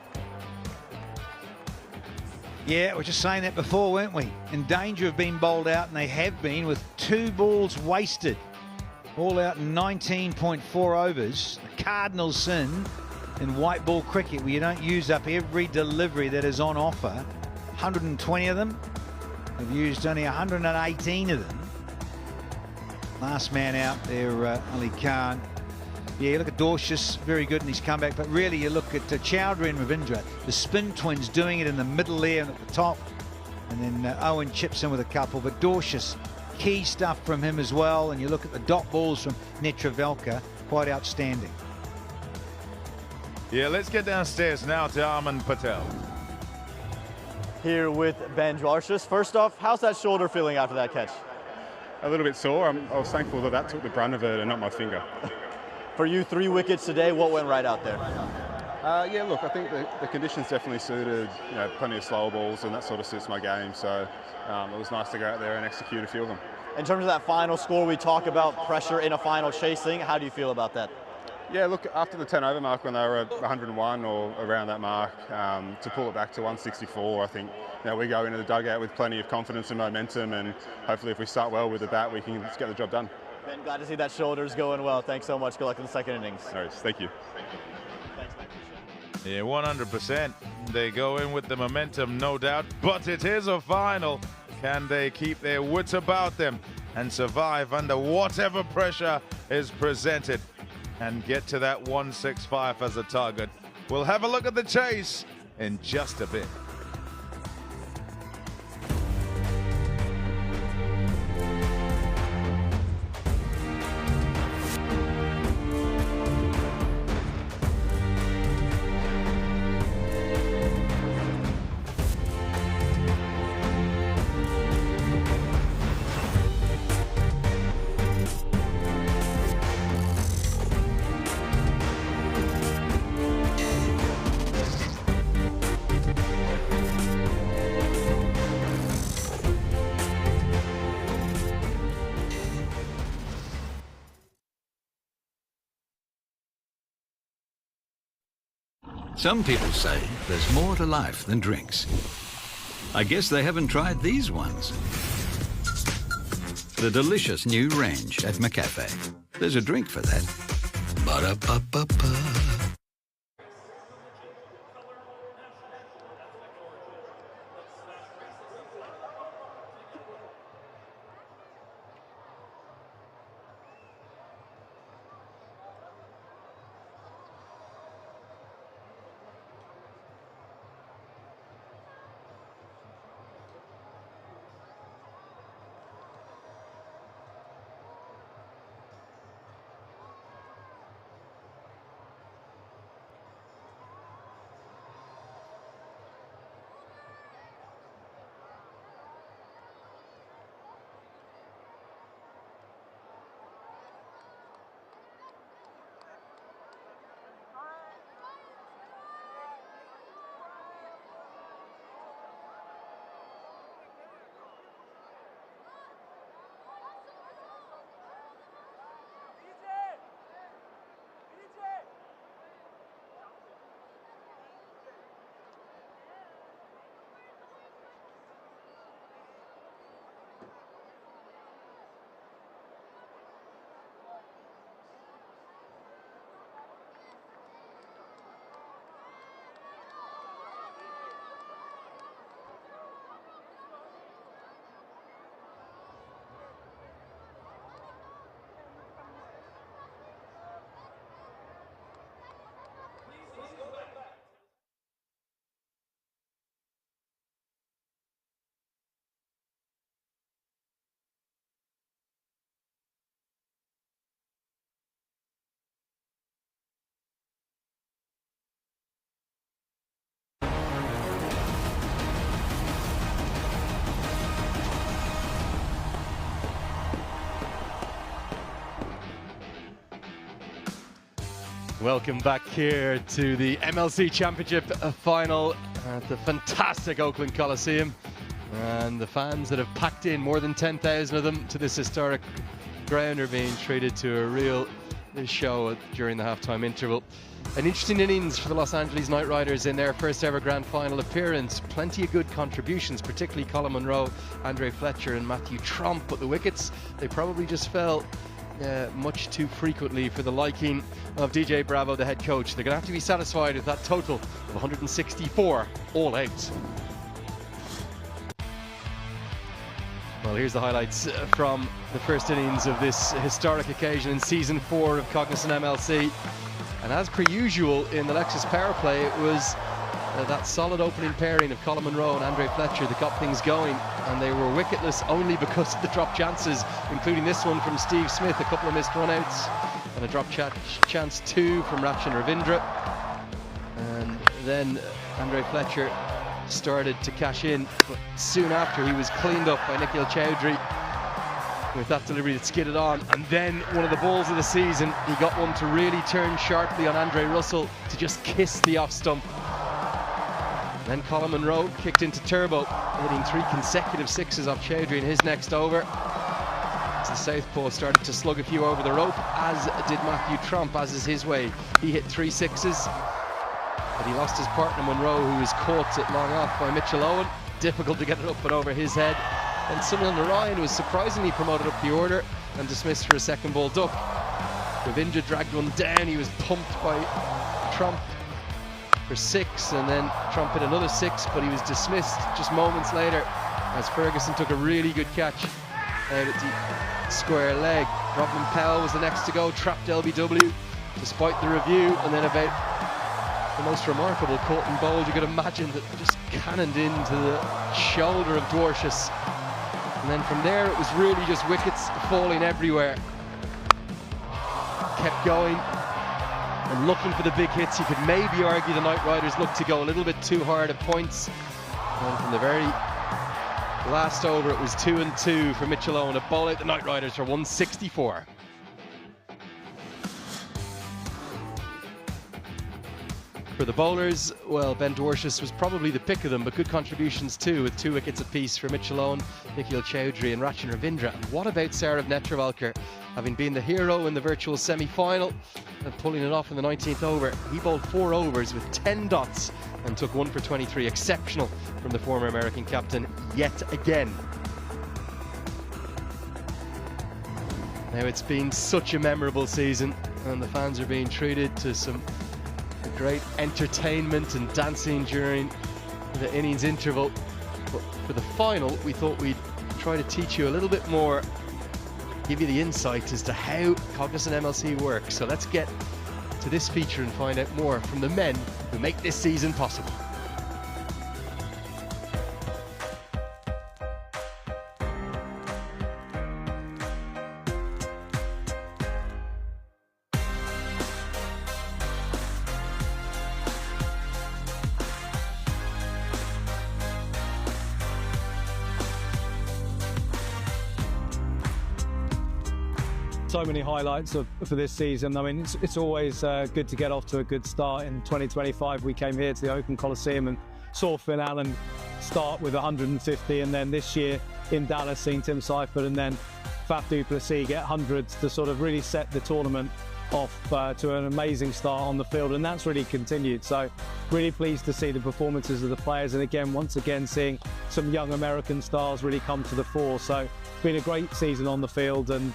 Yeah, we were just saying that before, weren't we? In danger of being bowled out, and they have been, with 2 balls wasted. All out in 19.4 overs. The Cardinals sin in white ball cricket, where you don't use up every delivery that is on offer. 120 of them. They've used only 118 of them. Last man out there, LAKR. Yeah, you look at Dorcius, very good in his comeback, but really you look at Chowdhury and Ravindra, the spin twins doing it in the middle there and at the top, and then Owen chips in with a couple, but Dorcius, key stuff from him as well, and you look at the dot balls from Netravalka, quite outstanding. Yeah, let's get downstairs now to Arman Patel. Here with Ben Dorcius. First off, how's that shoulder feeling after that catch? A little bit sore. I was thankful that that took the brunt of it and not my finger. For you, 3 wickets today. What went right out there? Yeah, look, I think the conditions definitely suited, you know, plenty of slower balls, and that sort of suits my game. So it was nice to go out there and execute a few of them. In terms of that final score, we talk about pressure in a final chasing. How do you feel about that? Yeah, look, after the 10 over mark when they were at 101 or around that mark, to pull it back to 164, I think, you know, we go into the dugout with plenty of confidence and momentum, and hopefully if we start well with the bat, we can just get the job done. Ben, glad to see that shoulder's going well. Thanks so much. Good luck in the second innings. No worries. Thank you. Yeah, 100%. They go in with the momentum, no doubt, but it is a final. Can they keep their wits about them and survive under whatever pressure is presented and get to that 165 as a target? We'll have a look at the chase in just a bit. Some people say there's more to life than drinks. I guess they haven't tried these ones. The delicious new range at McCafe. There's a drink for that. Ba-da-ba-ba-ba. Welcome back here to the MLC Championship final at the fantastic Oakland Coliseum. And the fans that have packed in, more than 10,000 of them, to this historic ground are being treated to a real show during the halftime interval. An interesting innings for the Los Angeles Knight Riders in their first ever grand final appearance. Plenty of good contributions, particularly Colin Munro, Andre Fletcher and Matthew Trump, but the wickets, they probably just fell much too frequently for the liking of DJ Bravo, the head coach. They're going to have to be satisfied with that total of 164 all out. Well, here's the highlights from the first innings of this historic occasion in season 4 of Cognizant MLC. And as per usual in the Lexus power play, it was that solid opening pairing of Colin Munro and Andre Fletcher that got things going, and they were wicketless only because of the drop chances, including this one from Steve Smith, a couple of missed runouts, and a drop chance 2 from Rachin Ravindra. And then Andre Fletcher started to cash in, but soon after he was cleaned up by Nikhil Chowdhury with that delivery that skidded on. And then one of the balls of the season, he got one to really turn sharply on Andre Russell to just kiss the off stump. And then Colin Munro kicked into turbo, hitting 3 consecutive sixes off Chowdhury in his next over. As the southpaw started to slug a few over the rope, as did Matthew Trump, as is his way. He hit 3 sixes, but he lost his partner Munro, who was caught at long off by Mitchell Owen. Difficult to get it up and over his head. And Sunil Narayan was surprisingly promoted up the order and dismissed for a second ball duck. Ravindra dragged one down. He was pumped by Trump for 6, and then Trump hit another 6, but he was dismissed just moments later as Ferguson took a really good catch out at the square leg. Rodman Powell was the next to go, trapped LBW despite the review, and then about the most remarkable Colton Bowles you could imagine, that just cannoned into the shoulder of Dwarshuis. And then from there it was really just wickets falling everywhere. Kept going and looking for the big hits. You could maybe argue the Knight Riders looked to go a little bit too hard at points. And from the very last over it was 2 and 2 for Mitchell Owen, a ball out the Knight Riders for 164. For the bowlers, well, Ben Dwarshuis was probably the pick of them, but good contributions too, with 2 wickets apiece for Mitchell Owen, Nikhil Chowdhury and Rachin Ravindra. And what about Saurav Netravalkar, having been the hero in the virtual semi-final and pulling it off in the 19th over? He bowled 4 overs with 10 dots and took 1 for 23. Exceptional from the former American captain yet again. Now, it's been such a memorable season, and the fans are being treated to some great entertainment and dancing during the innings interval. But for the final, we thought we'd try to teach you a little bit more, give you the insight as to how Cognizant MLC works. So let's get to this feature and find out more from the men who make this season possible. So many highlights for this season. I mean, it's always good to get off to a good start. In 2025, we came here to the Oakland Coliseum and saw Finn Allen start with 150, and then this year in Dallas, seeing Tim Seifert and then Faf du Plessis get hundreds to sort of really set the tournament off to an amazing start on the field, and that's really continued. So really pleased to see the performances of the players, and again, once again, seeing some young American stars really come to the fore. So it's been a great season on the field, and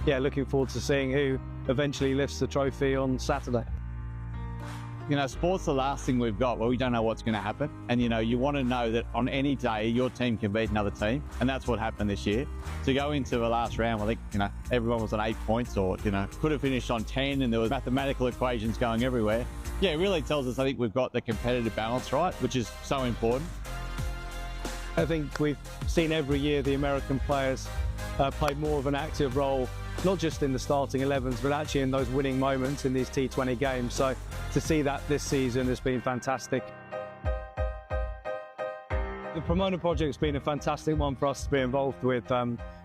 yeah, looking forward to seeing who eventually lifts the trophy on Saturday. You know, sport's the last thing we've got where we don't know what's going to happen. And, you know, you want to know that on any day your team can beat another team. And that's what happened this year. To go into the last round, I think, you know, everyone was on 8 points or, you know, could have finished on 10, and there was mathematical equations going everywhere. Yeah, it really tells us, I think, we've got the competitive balance right, which is so important. I think we've seen every year the American players play more of an active role, not just in the starting 11s, but actually in those winning moments in these T20 games. So to see that this season has been fantastic. The Pomona project's been a fantastic one for us to be involved with.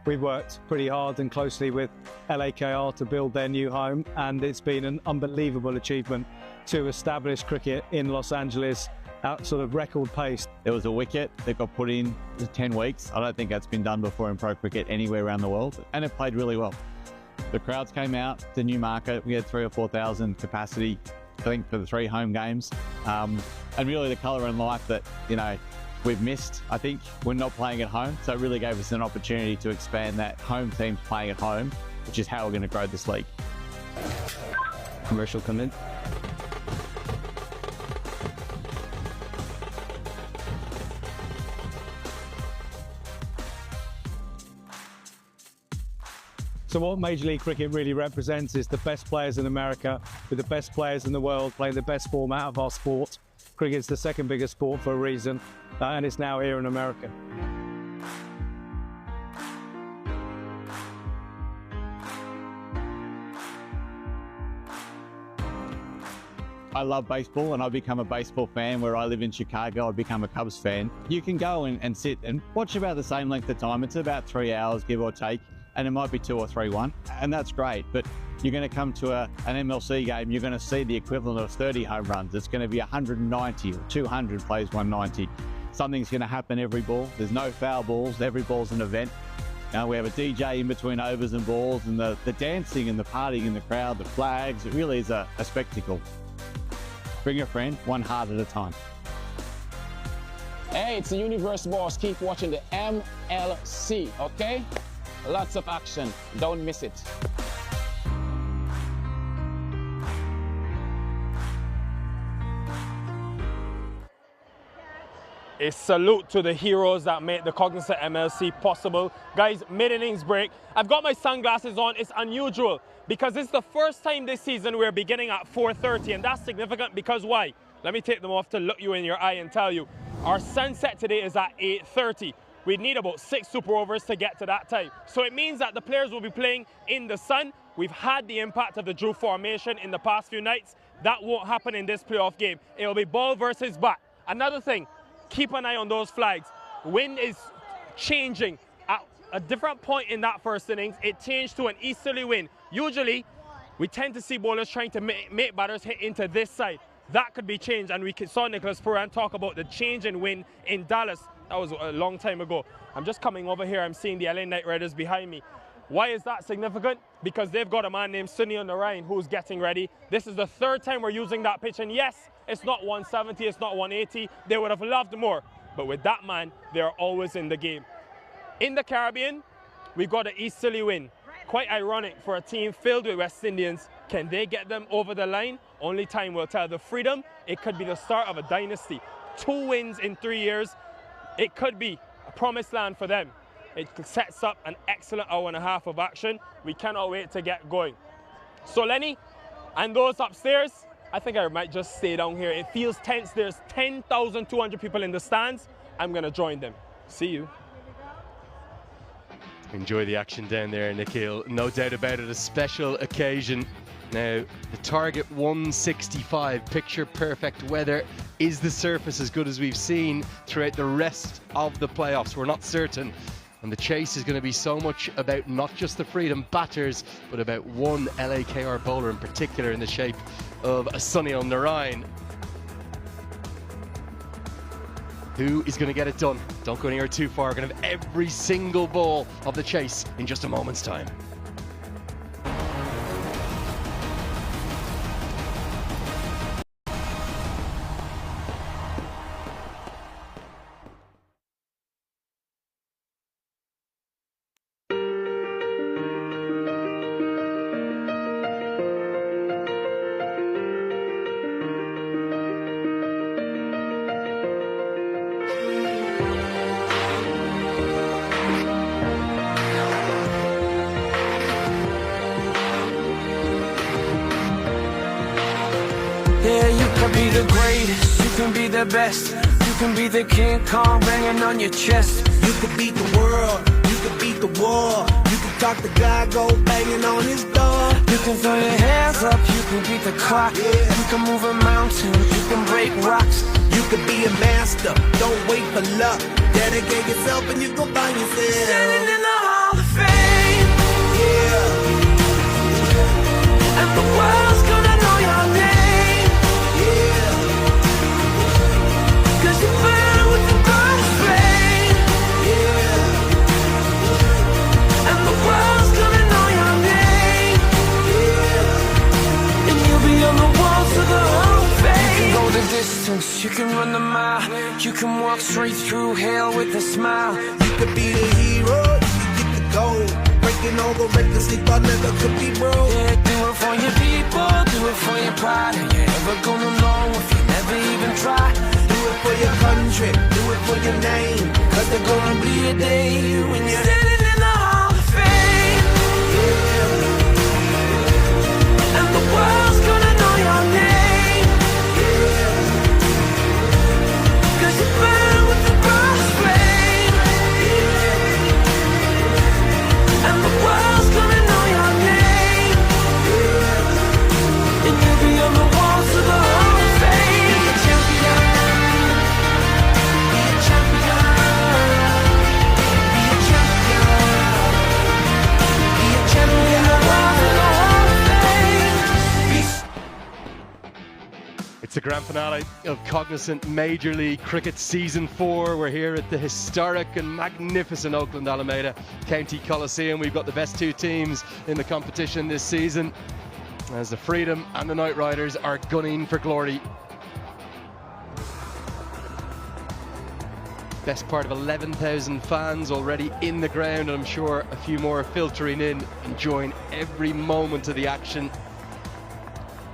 We've worked pretty hard and closely with LAKR to build their new home, and it's been an unbelievable achievement to establish cricket in Los Angeles at sort of record pace. There was a wicket that got put in 10 weeks. I don't think that's been done before in pro cricket anywhere around the world, and it played really well. The crowds came out, the new market, we had 3,000 or 4,000 capacity, I think, for the 3 home games. And really the colour and life that, you know, we've missed, I think, we're not playing at home. So it really gave us an opportunity to expand that home teams playing at home, which is how we're going to grow this league. Commercial come in. So what Major League Cricket really represents is the best players in America with the best players in the world playing the best format of our sport. Cricket's the second biggest sport for a reason, and it's now here in America. I love baseball, and I've become a baseball fan. Where I live in Chicago, I've become a Cubs fan. You can go and sit and watch about the same length of time. It's about 3 hours, give or take, and it might be 2 or 3-1, and that's great. But you're going to come to an MLC game, you're going to see the equivalent of 30 home runs. It's going to be 190 or 200 plays 190. Something's going to happen every ball. There's no foul balls. Every ball's an event. We have a DJ in between overs and balls, and the dancing and the partying in the crowd, the flags. It really is a spectacle. Bring a friend, one heart at a time. Hey, it's the Universe Boss. Keep watching the MLC, okay? Lots of action. Don't miss it. A salute to the heroes that made the Cognizant MLC possible. Guys, mid-innings break. I've got my sunglasses on. It's unusual because it's the first time this season we're beginning at 4:30, and that's significant because why? Let me take them off to look you in your eye and tell you. Our sunset today is at 8:30. We need about 6 super overs to get to that time. So it means that the players will be playing in the sun. We've had the impact of the Drew formation in the past few nights. That won't happen in this playoff game. It will be ball versus bat. Another thing, keep an eye on those flags. Wind is changing. At a different point in that first innings, it changed to an easterly wind. Usually, we tend to see bowlers trying to make batters hit into this side. That could be changed, and we saw Nicholas Puran talk about the change in wind in Dallas. That was a long time ago. I'm just coming over here. I'm seeing the LA Knight Riders behind me. Why is that significant? Because they've got a man named Sunil Narayan who's getting ready. This is the 3rd time we're using that pitch, and yes, it's not 170, it's not 180. They would have loved more, but with that man, they're always in the game. In the Caribbean, we've got an easterly wind. Quite ironic for a team filled with West Indians. Can they get them over the line? Only time will tell. The Freedom, it could be the start of a dynasty. 2 wins in 3 years. It could be a promised land for them. It sets up an excellent hour and a half of action. We cannot wait to get going. So Lenny, and those upstairs, I think I might just stay down here. It feels tense. There's 10,200 people in the stands. I'm going to join them. See you. Enjoy the action down there, Nikhil. No doubt about it, a special occasion. Now, the target 165, picture perfect weather. Is the surface as good as we've seen throughout the rest of the playoffs? We're not certain. And the chase is going to be so much about not just the Freedom batters, but about one LAKR bowler in particular in the shape of Sunil Narayan. Who is going to get it done? Don't go anywhere too far. We're going to have every single ball of the chase in just a moment's time. Yeah, you can be the greatest, you can be the best. You can be the King Kong banging on your chest. You could beat the world, you could beat the war. You could talk the guy, go banging on his door. You can throw your hands up, you can beat the clock. You can move a mountain, you can break rocks. You could be a master, don't wait for luck. Dedicate yourself and you gon' find yourself standing in the Hall of Fame. Yeah. And the world's gonna know your name. Yeah. 'Cause you burn with the brightest flame. Yeah. And the world's gonna know your name. Yeah. And you'll be on the walls of the Hall of Fame. You can go the distance, you can run the mile. You can walk straight through hell with a smile. You could be the hero, you can get the gold. Breaking all the records they thought never could be broke. Yeah, do it for your people, do it for your pride. And you're never gonna know if you never even try. Do it for your country, do it for your name. 'Cause there's gonna be a day when you're standing in the Hall of Fame. Yeah. And the world's gonna know your name. Yeah. 'Cause you burn with the brightest flame. Yeah. And the world's gonna know your name. Yeah. And you'll be on the walls of the Hall of Fame. Be a champion. Be a champion. Be a champion. Be a champion. The walls of the Hall of Fame. It's the grand finale of Cognizant Major League Cricket Season 4. We're here at the historic and magnificent Oakland Alameda County Coliseum. We've got the best two teams in the competition this season, as the Freedom and the Knight Riders are gunning for glory. Best part of 11,000 fans already in the ground, and I'm sure a few more filtering in, enjoying every moment of the action.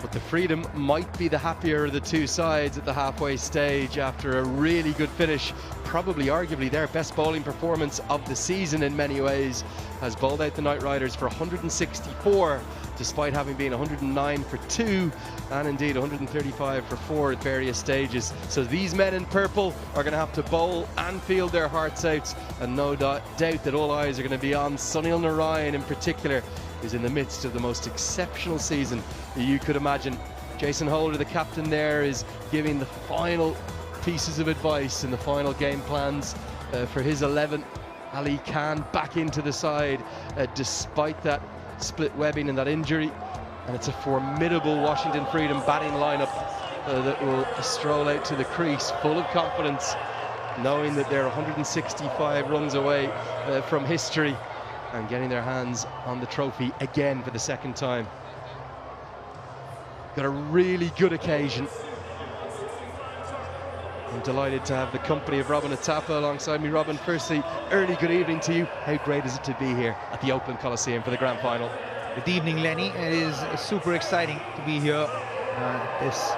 But the Freedom might be the happier of the two sides at the halfway stage after a really good finish. Probably arguably their best bowling performance of the season in many ways, has bowled out the Knight Riders for 164 despite having been 109 for 2 and indeed 135 for 4 at various stages. So these men in purple are going to have to bowl and field their hearts out, and no doubt that all eyes are going to be on Sunil Narayan in particular, who's in the midst of the most exceptional season that you could imagine. Jason Holder, the captain there, is giving the final pieces of advice and the final game plans for his 11. Ali Khan back into the side despite that split webbing and that injury, and it's a formidable Washington Freedom batting lineup that will stroll out to the crease full of confidence, knowing that they're 165 runs away from history and getting their hands on the trophy again for the second time. Got a really good occasion. I'm delighted to have the company of Robin Atapa alongside me. Robin, firstly, early good evening to you. How great is it to be here at the Oakland Coliseum for the grand final? Good evening, Lenny. It is super exciting to be here. This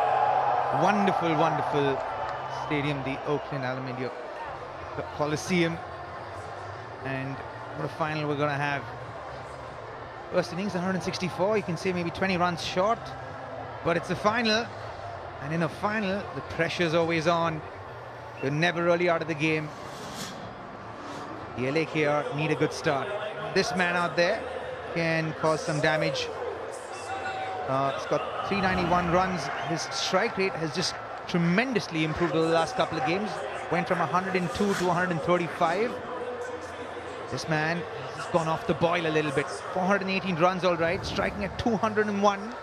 wonderful, wonderful stadium, the Oakland Alameda Coliseum. And what a final we're going to have. First innings, 164. You can say maybe 20 runs short, but it's a final. And in a final, the pressure's always on. You're never really out of the game. The LAKR need a good start. This man out there can cause some damage. He's got 391 runs. His strike rate has just tremendously improved over the last couple of games. Went from 102 to 135. This man has gone off the boil a little bit. 418 runs, all right, striking at 201.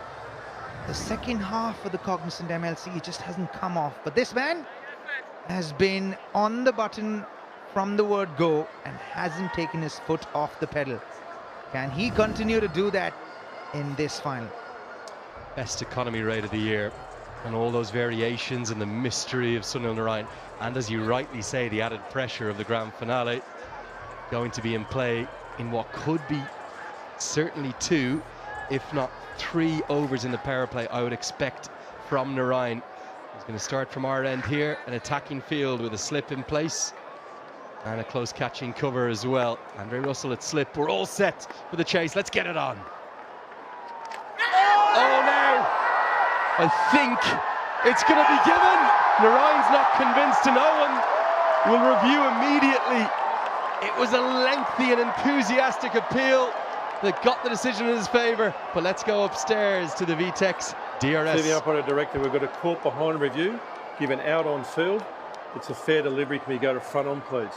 The second half of the Cognizant MLC just hasn't come off. But this man has been on the button from the word go and hasn't taken his foot off the pedal. Can he continue to do that in this final? Best economy rate of the year, and all those variations and the mystery of Sunil Narayan, and as you rightly say, the added pressure of the grand finale going to be in play in what could be certainly 2, if not 3 overs in the power play, I would expect, from Narayan. He's going to start from our end here, an attacking field with a slip in place and a close catching cover as well. Andre Russell at slip. We're all set for the chase. Let's get it on. Oh no! I think it's going to be given. Narayan's not convinced, and Owen will review immediately. It was a lengthy and enthusiastic appeal that got the decision in his favour. But let's go upstairs to the VTEX DRS. To the umpire director, we've got a court behind review, given out on field. It's a fair delivery. Can we go to front on, please?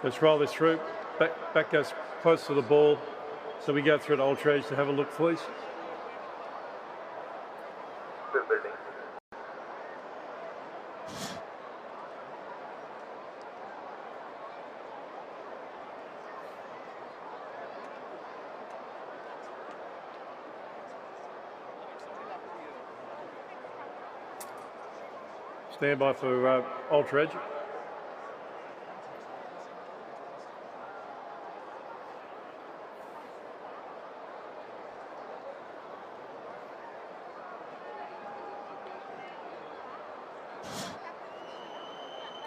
Let's roll this through. Back goes close to the ball. So we go through to Ultra Edge to have a look, please. Stand by for Ultra Edge.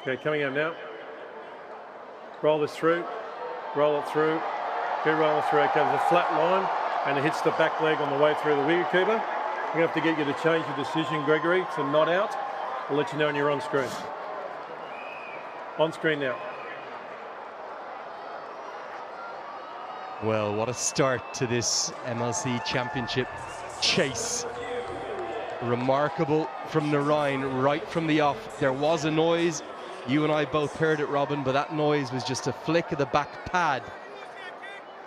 Okay, coming out now. Roll this through. Roll it through. Keep rolling through. Okay, there's a flat line and it hits the back leg on the way through the wicketkeeper. We're going to have to get you to change your decision, Gregory, to not out. I'll let you know when you're on screen. On screen now. Well, what a start to this MLC Championship chase. Remarkable from Narayan right from the off. There was a noise. You and I both heard it, Robin, but that noise was just a flick of the back pad.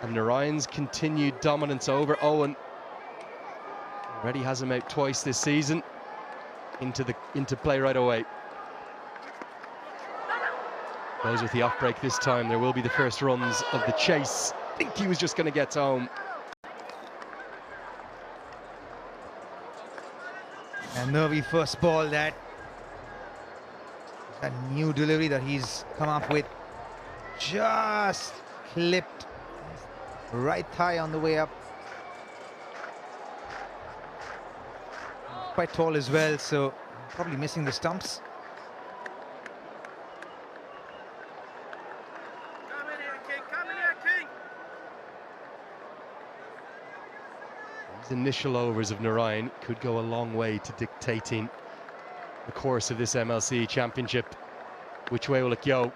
And Narayan's continued dominance over Owen. Already has him out twice this season. Into play right away. Goes with the off break this time. There will be the first runs of the chase. I think he was just going to get home. A nervy first ball, that new delivery that he's come up with. Just clipped right thigh on the way up. Quite tall as well, so probably missing the stumps. These initial overs of Narayan could go a long way to dictating the course of this MLC Championship. Which way will it go?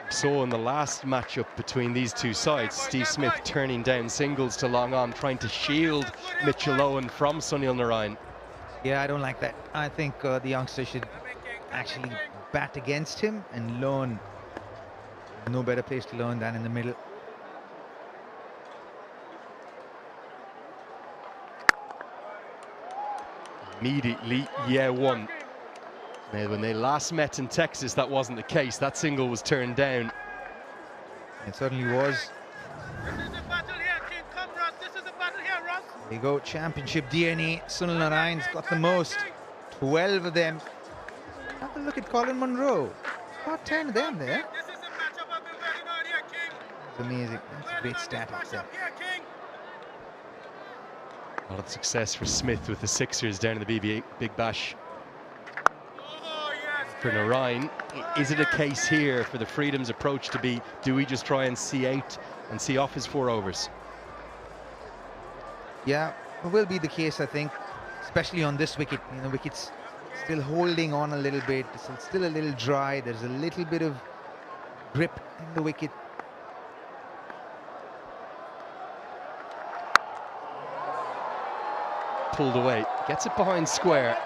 We saw in the last matchup between these two sides, Steve Smith turning down singles to long on, trying to shield Mitchell Owen from Sunil Narayan. Yeah, I don't like that. I think the youngster should actually bat against him and learn. No better place to learn than in the middle. Immediately, yeah, one. Now, when they last met in Texas, that wasn't the case. That single was turned down. It certainly was. There you go, championship DNA. Sunil Narayan's got the most. 12 of them. Have a look at Colin Monroe. About 10 of them there. It's amazing. That's a great stat up there. A lot of success for Smith with the Sixers down in the Big Bash. For Narayan, is it a case here for the Freedom's approach to be, do we just try and see out and see off his 4 overs? Yeah, it will be the case, I think, especially on this wicket. You know, wicket's still holding on a little bit. It's still a little dry. There's a little bit of grip in the wicket. Pulled away, gets it behind square.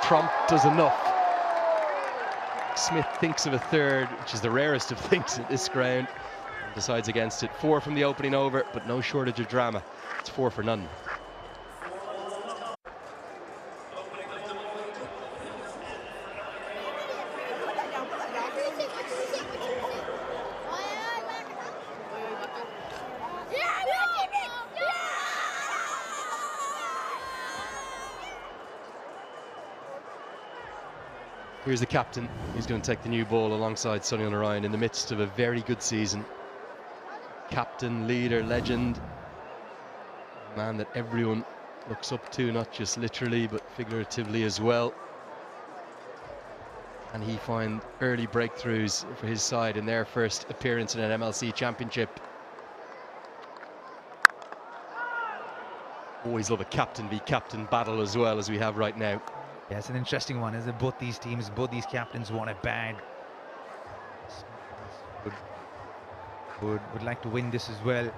Trump does enough. Smith thinks of a third, which is the rarest of things at this ground, and decides against it. 4 from the opening over, but no shortage of drama. It's 4 for none. Here's the captain. He's going to take the new ball alongside Sunil Narayan in the midst of a very good season. Captain, leader, legend. A man that everyone looks up to, not just literally but figuratively as well. And he find early breakthroughs for his side in their first appearance in an MLC championship. Always love a captain v captain battle as well as we have right now. Yeah, it's an interesting one, isn't it? Both these teams, both these captains want it bad. Would like to win this as well.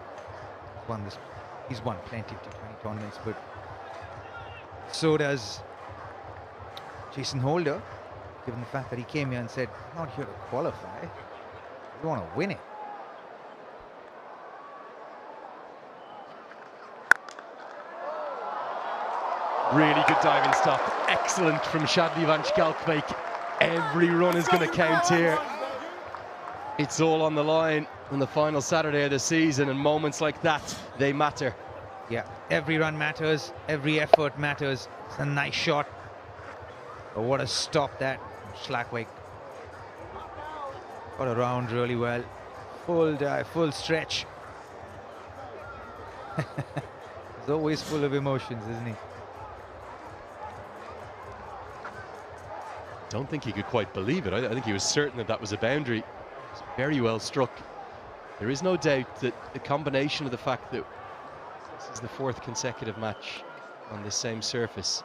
He's won plenty of T20 tournaments, but so does Jason Holder, given the fact that he came here and said, I'm not here to qualify, we want to win it. Really good diving stop. Excellent from Shadley van Schalkwyk. Every run is going to count here. It's all on the line on the final Saturday of the season, and moments like that, they matter. Yeah, every run matters, every effort matters. It's a nice shot. But what a stop that Schalkwyk. Got around really well. Full dive, full stretch. He's always full of emotions, isn't he? Don't think he could quite believe it. I think he was certain that that was a boundary. It's very well struck. There is no doubt that the combination of the fact that this is the 4th consecutive match on the same surface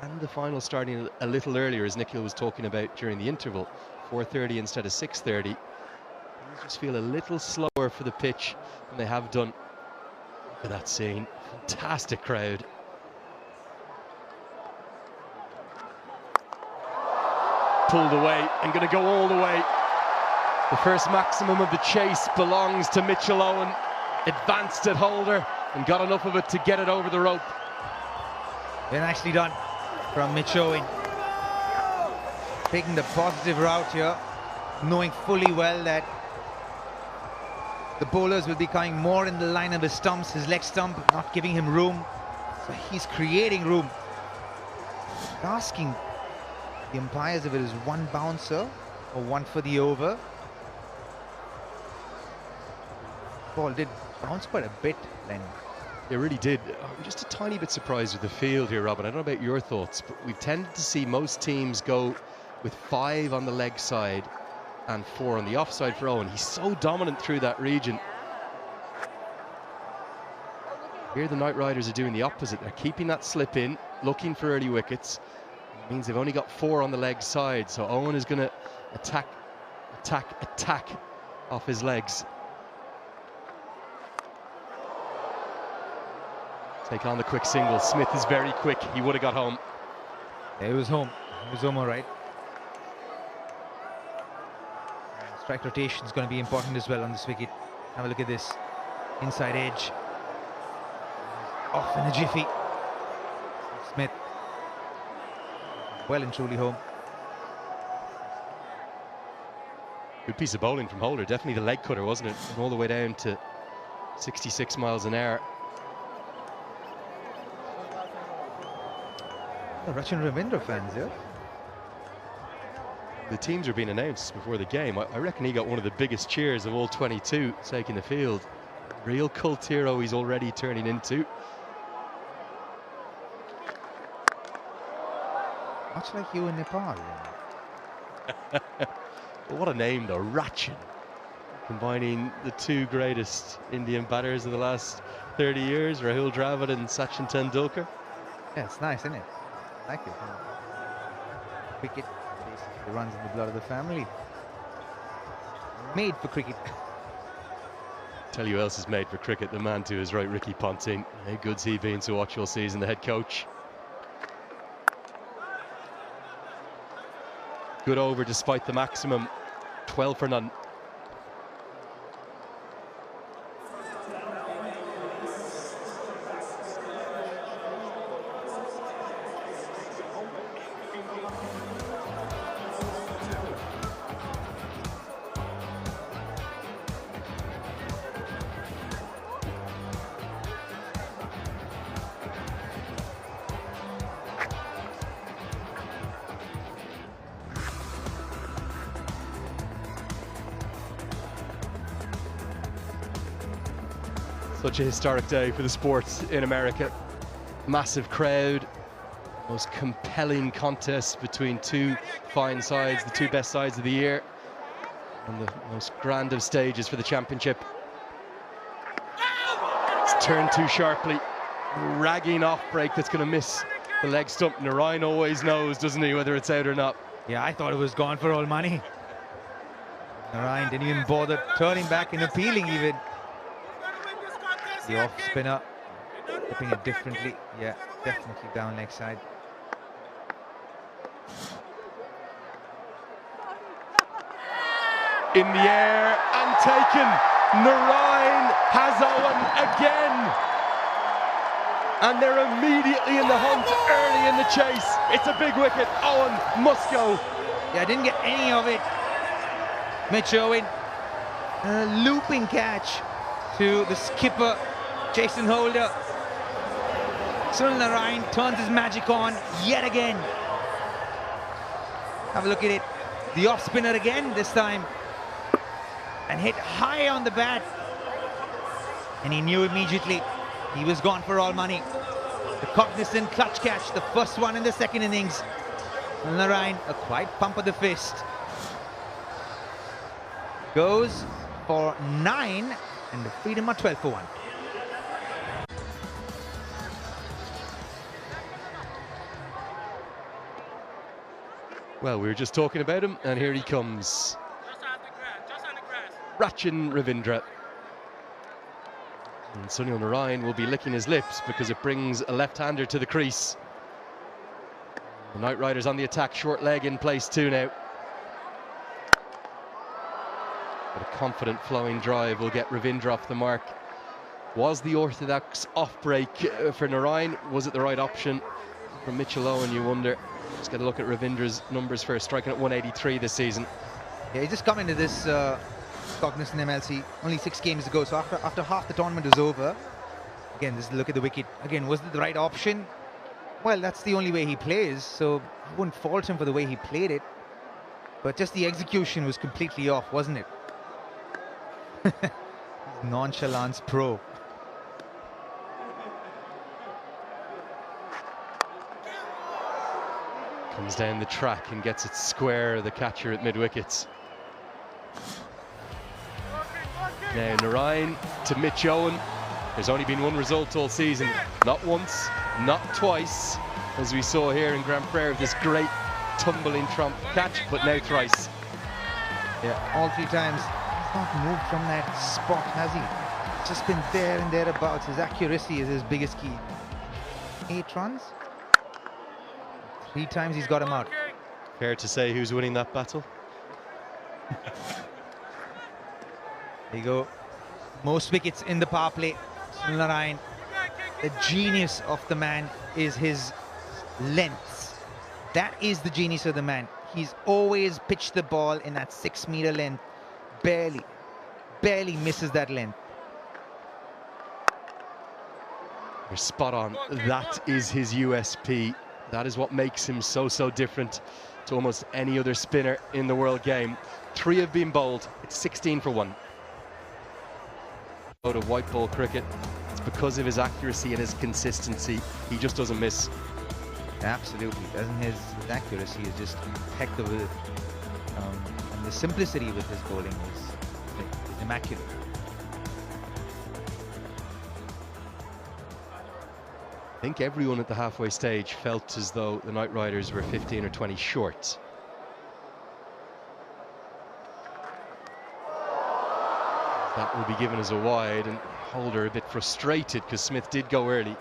and the final starting a little earlier, as Nicola was talking about during the interval, 4:30 instead of 6:30. Things just feel a little slower for the pitch than they have done. Look at that scene. Fantastic crowd. Pulled away and going to go all the way. The first maximum of the chase belongs to Mitchell Owen. Advanced at Holder and got enough of it to get it over the rope. Well, nicely done from Mitch Owen. Taking the positive route here, knowing fully well that the bowlers will be coming more in the line of his stumps, his leg stump, not giving him room. So he's creating room. Asking the umpires if it is one bouncer or one for the over. Ball did bounce quite a bit then. It really did. I'm just a tiny bit surprised with the field here, Robin. I don't know about your thoughts, but we've tended to see most teams go with 5 on the leg side and 4 on the offside for Owen. He's so dominant through that region. Here the Knight Riders are doing the opposite. They're keeping that slip in, looking for early wickets. It means they've only got 4 on the leg side, so Owen is going to attack off his legs. Take on the quick single. Smith is very quick. He would have got home. Yeah, he was home. He was home all right. Strike rotation is going to be important as well on this wicket. Have a look at this. Inside edge. Off in a jiffy. Smith. Well and truly home. Good piece of bowling from Holder. Definitely the leg cutter, wasn't it? And all the way down to 66 miles an hour. Oh, Rachin Ravindra fans, yeah? The teams are being announced before the game. I reckon he got one of the biggest cheers of all 22 taking the field. Real cult hero he's already turning into. Much like you in Nepal. What a name though, Rachin. Combining the 2 greatest Indian batters of the last 30 years, Rahul Dravid and Sachin Tendulkar. Yeah, it's nice, isn't it? I like it. Cricket basically runs in the blood of the family. Made for cricket. Tell you who else is made for cricket, the man to his right, Ricky Ponting. How good's he been to watch all season, the head coach. Good over despite the maximum, 12 for none. Such a historic day for the sports in America. massive crowd, most compelling contest between two fine sides, the two best sides of the year, and the most grand of stages for the championship. It's turned too sharply, ragging off break that's going to miss the leg stump. Narayan always knows, doesn't he, whether it's out or not. Yeah, I thought it was gone for all money. Narayan didn't even bother turning back and appealing even. The off spinner, flipping it differently. Yeah, definitely down leg side. In the air and taken. Narayan has Owen again. And they're immediately in the hunt early in the chase. It's a big wicket. Owen must go. Yeah, I didn't get any of it. Mitch Owen, a looping catch to the skipper, Jason Holder. Sunil Narayan turns his magic on yet again. Have a look at it. The off spinner again this time. And hit high on the bat. And he knew immediately he was gone for all money. The cognizant clutch catch, the first one in the second innings. Sunil Narayan, a quiet pump of the fist. Goes for 9 and the Freedom are 12 for 1. Well, we were just talking about him, and here he comes. Rachin Ravindra. And Sunil Narayan will be licking his lips because it brings a left-hander to the crease. The Knight Riders on the attack, short leg in place too now. But a confident flowing drive will get Ravindra off the mark. Was the orthodox off break for Narayan? Was it the right option? From Mitchell Owen, you wonder. Let's get a look at Ravindra's numbers first, striking at 183 this season. Yeah, he just come into this cognizant MLC only 6 games ago, so after half the tournament was over, again, just look at the wicket. Again, was it the right option? Well, that's the only way he plays, so I wouldn't fault him for the way he played it. But just the execution was completely off, wasn't it? Nonchalance pro. Comes down the track and gets it square, the catcher at mid-wickets. Now Narayan to Mitch Owen. There's only been one result all season. Not once, not twice, as we saw here in Grand Prairie with this great tumbling trump catch, but now thrice. Yeah, all 3 times. He's not moved from that spot, has he? Just been there and thereabouts. His accuracy is his biggest key. 8 runs. 3 times he's got him out. Fair to say who's winning that battle? There you go. Most wickets in the power play. Sunil Narayan. The genius of the man is his lengths. That is the genius of the man. He's always pitched the ball in that 6-meter length. Barely misses that length. You're spot on. That is his USP. That is what makes him so different to almost any other spinner in the world game. 3 have been bowled. It's 16 for 1. Out of white ball cricket, it's because of his accuracy and his consistency. He just doesn't miss. Absolutely, doesn't his accuracy is just impeccable, and the simplicity with his bowling is immaculate. I think everyone at the halfway stage felt as though the Knight Riders were 15 or 20 short. That will be given as a wide, and Holder a bit frustrated because Smith did go early.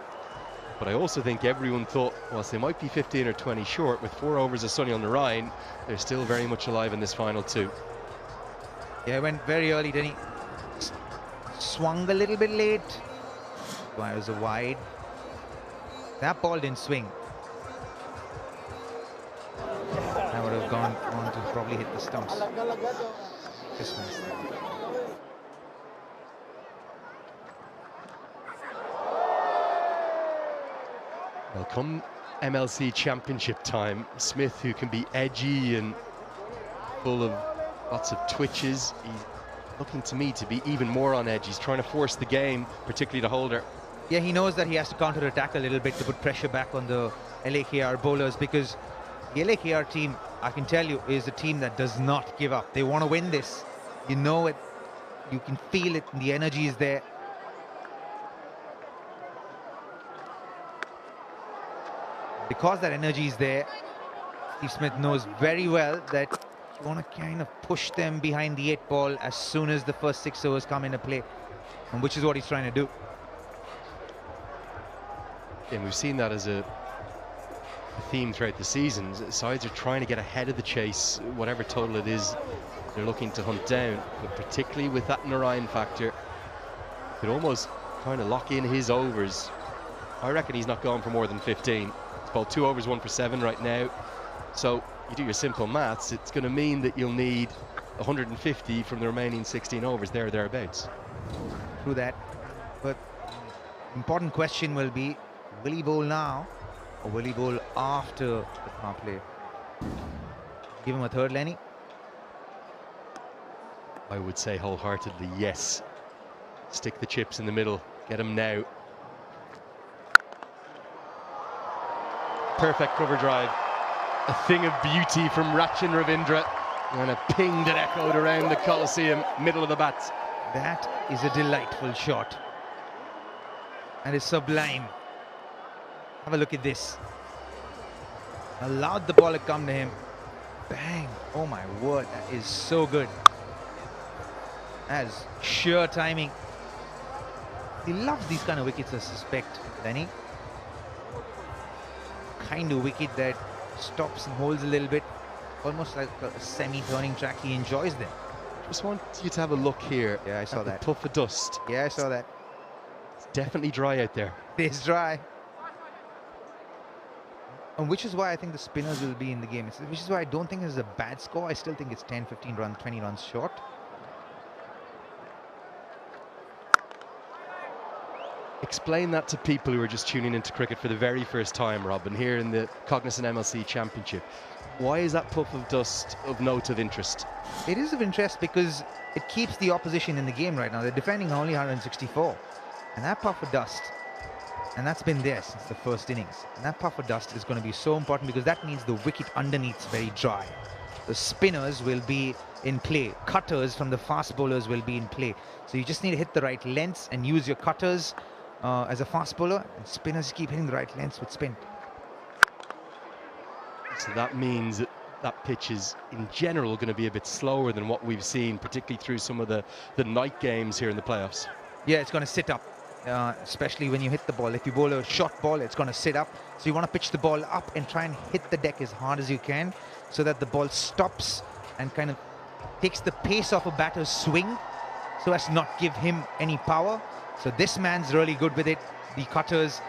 But I also think everyone thought, whilst they might be 15 or 20 short, with 4 overs of Sunil Narayan, they're still very much alive in this final 2. Yeah, he went very early, didn't he? Swung a little bit late. Why was a wide? That ball didn't swing. That would have gone on to probably hit the stumps. Just missed. Well, come MLC Championship time, Smith, who can be edgy and full of lots of twitches, he's looking to me to be even more on edge. He's trying to force the game, particularly to Holder. Yeah, he knows that he has to counter-attack a little bit to put pressure back on the LAKR bowlers, because the LAKR team, I can tell you, is a team that does not give up. They want to win this. You know it. You can feel it. The energy is there. Because that energy is there, Steve Smith knows very well that you want to kind of push them behind the 8 ball as soon as the first 6 overs come into play, and which is what he's trying to do. And we've seen that as a theme throughout the season. Sides are trying to get ahead of the chase, whatever total it is they're looking to hunt down, but particularly with that Narayan factor, could almost kind of lock in his overs. I reckon he's not going for more than 15. It's about 2 overs, 1 for 7 right now. So you do your simple maths, it's going to mean that you'll need 150 from the remaining 16 overs, there or thereabouts. Through that, but important question will be, will he bowl now or will he bowl after the power play? Give him a third, Lenny? I would say wholeheartedly yes. Stick the chips in the middle, get him now. Perfect cover drive. A thing of beauty from Rachin Ravindra. And a ping that echoed around the Coliseum, middle of the bat. That is a delightful shot. And it's sublime. Have a look at this. Allowed the ball to come to him. Bang. Oh my word, that is so good. That is sheer timing. He loves these kind of wickets, I suspect, Lenny. Kind of wicket that stops and holds a little bit. Almost like a semi-turning track. He enjoys them. Just want you to have a look here. Yeah, I saw that. Puff of dust. Yeah, I saw that. It's definitely dry out there. It's dry. And which is why I think the spinners will be in the game. Which is why I don't think it's a bad score. I still think it's 10, 15 runs, 20 runs short. Explain that to people who are just tuning into cricket for the very first time, Robin, here in the Cognizant MLC Championship. Why is that puff of dust of note of interest? It is of interest because it keeps the opposition in the game right now. They're defending only 164. And that puff of dust, and that's been there since the first innings. And that puff of dust is going to be so important because that means the wicket underneath is very dry. The spinners will be in play. Cutters from the fast bowlers will be in play. So you just need to hit the right lengths and use your cutters as a fast bowler. And spinners keep hitting the right lengths with spin. So that means that that pitch is, in general, going to be a bit slower than what we've seen, particularly through some of the night games here in the playoffs. Yeah, it's going to sit up, especially when you hit the ball. If you bowl a short ball, it's going to sit up. So you want to pitch the ball up and try and hit the deck as hard as you can so that the ball stops and kind of takes the pace off a batter's swing so as to not give him any power. So this man's really good with it. The cutters,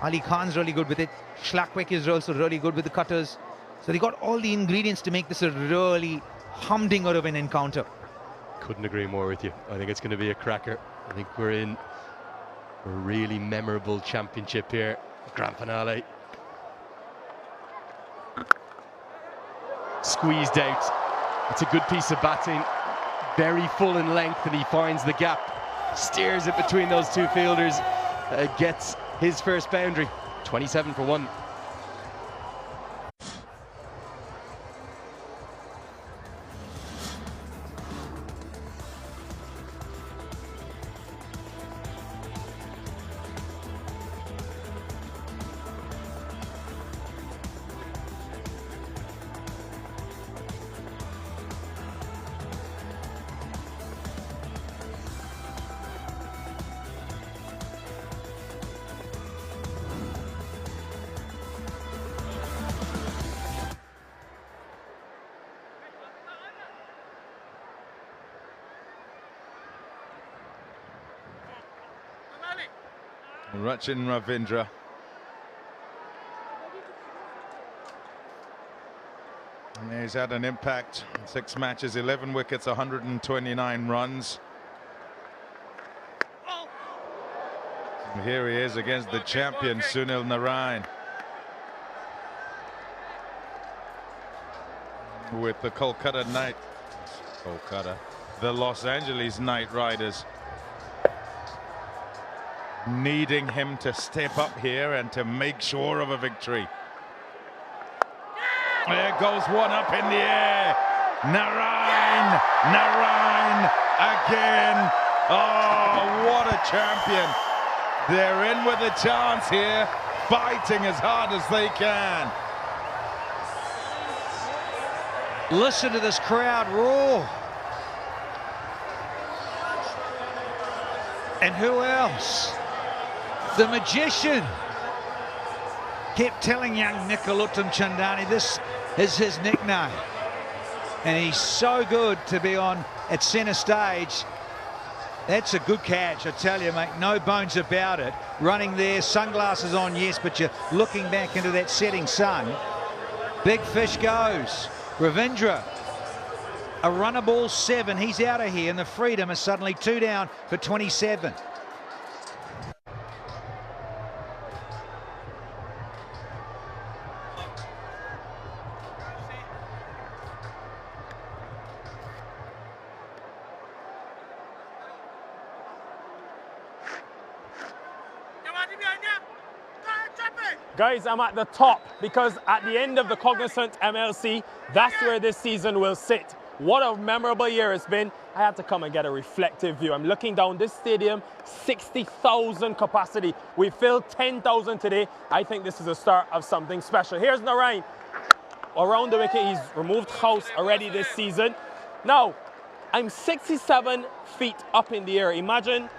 Ali Khan's really good with it. Schlackwek is also really good with the cutters. So they got all the ingredients to make this a really humdinger of an encounter. Couldn't agree more with you. I think it's going to be a cracker. I think we're in a really memorable championship here. Grand finale. Squeezed out. It's a good piece of batting. Very full in length, and he finds the gap. Steers it between those two fielders. Gets his first boundary. 27 for 1. Rachin Ravindra. And he's had an impact. 6 matches, 11 wickets, 129 runs. And here he is against the champion, Sunil Narayan. With the the Los Angeles Knight Riders. needing him to step up here and to make sure of a victory. There goes one up in the air. Narain again. Oh, what a champion. They're in with a chance here, fighting as hard as they can. Listen to this crowd roar. And who else? The magician. Kept telling young Nicoluttam Chandani this is his nickname. And he's so good to be on at centre stage. That's a good catch, I tell you, mate. No bones about it. Running there, sunglasses on, yes, but you're looking back into that setting sun. Big fish goes. Ravindra, a runner ball 7. He's out of here, and the Freedom is suddenly 2 down for 27. Guys, I'm at the top because at the end of the Cognizant MLC, that's where this season will sit. What a memorable year it's been. I had to come and get a reflective view. I'm looking down this stadium, 60,000 capacity. We filled 10,000 today. I think this is the start of something special. Here's Narain. Around the wicket, he's removed house already this season. Now, I'm 67 feet up in the air. Imagine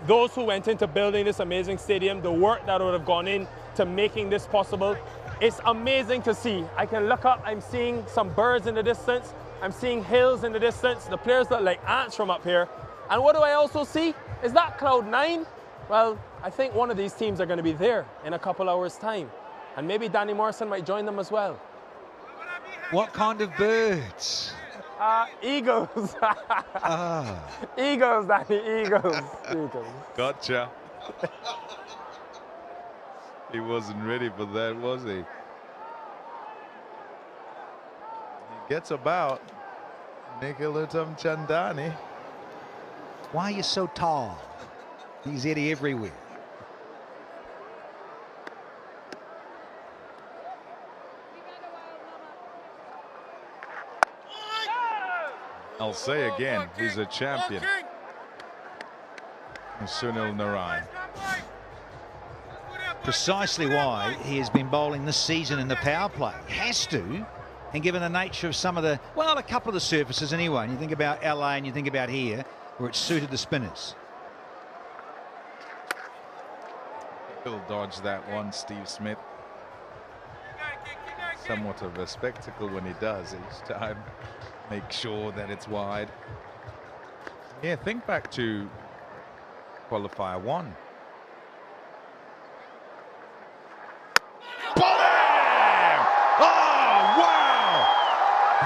those who went into building this amazing stadium, the work that would have gone in to making this possible. It's amazing to see. I can look up, I'm seeing some birds in the distance. I'm seeing hills in the distance. The players look like ants from up here. And what do I also see? Is that cloud 9? Well, I think one of these teams are going to be there in a couple hours' time. And maybe Danny Morrison might join them as well. What kind of birds? Eagles. Eagles, Danny, Eagles. Eagles. Gotcha. He wasn't ready for that, was he? He gets about Nicoluttam Chandani. Why are you so tall? He's Eddie everywhere. I'll say again, he's a champion. Sunil Narain. Precisely why he has been bowling this season in the power play. Has to, and given the nature of some of the, well, a couple of the surfaces anyway. And you think about LA and you think about here, where it suited the spinners. He'll dodge that one, Steve Smith. Somewhat of a spectacle when he does each time. Make sure that it's wide. Yeah, think back to qualifier 1. Oh, wow!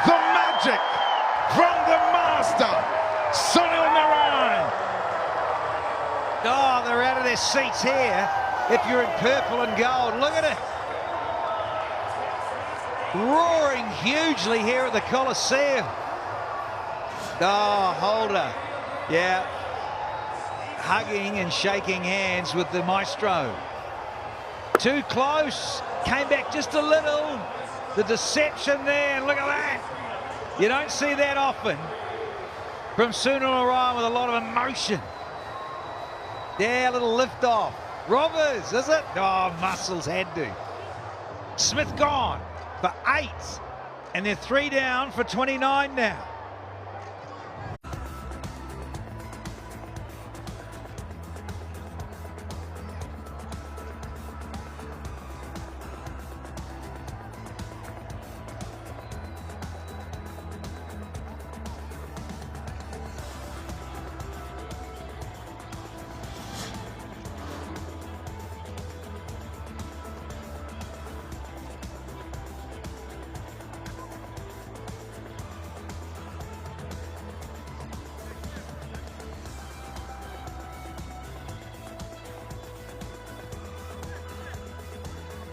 The magic from the master, Sunil Narain. Oh, they're out of their seats here. If you're in purple and gold, look at it. Roaring hugely here at the Coliseum. Oh, Holder. Yeah. Hugging and shaking hands with the maestro. Too close. Came back just a little. The deception there. Look at that. You don't see that often from Sunil Narain with a lot of emotion. Yeah, a little lift off. Robbers, is it? Oh, Muscles had to. Smith gone for 8. And they're 3 down for 29 now.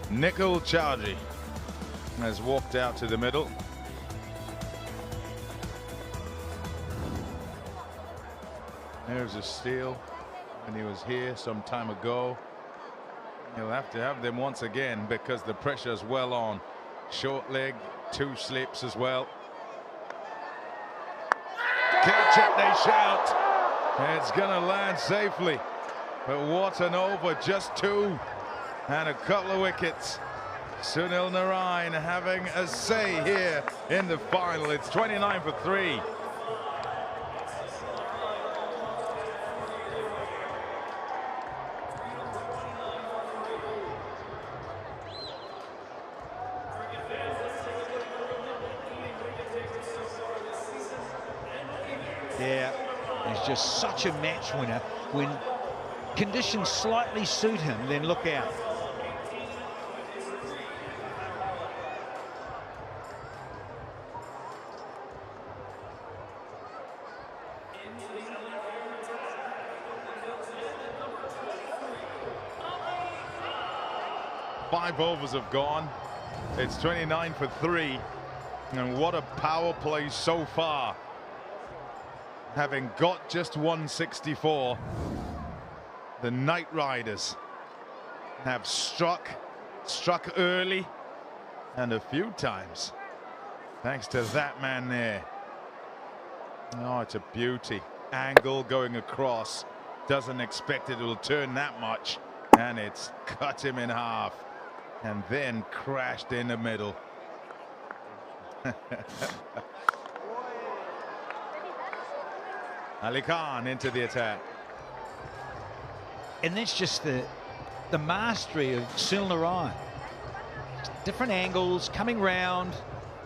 Nikil Chaudhary has walked out to the middle. There's a steal. when he was here some time ago. He'll have to have them once again because the pressure's well on. Short leg, 2 slips as well. Catch it, they shout. It's gonna land safely. But what an over, just 2 and a couple of wickets. Sunil Narine having a say here in the final. It's 29 for 3. Yeah, he's just such a match winner. When conditions slightly suit him, then look out. Five overs have gone. It's 29 for 3. And what a power play so far. Having got just 164, the Knight Riders have struck early and a few times. Thanks to that man there. Oh, it's a beauty. Angle going across. Doesn't expect it will turn that much. And it's cut him in half. And then crashed in the middle. Ali Khan into the attack. And that's just the mastery of Sunil Narine. Different angles, coming round,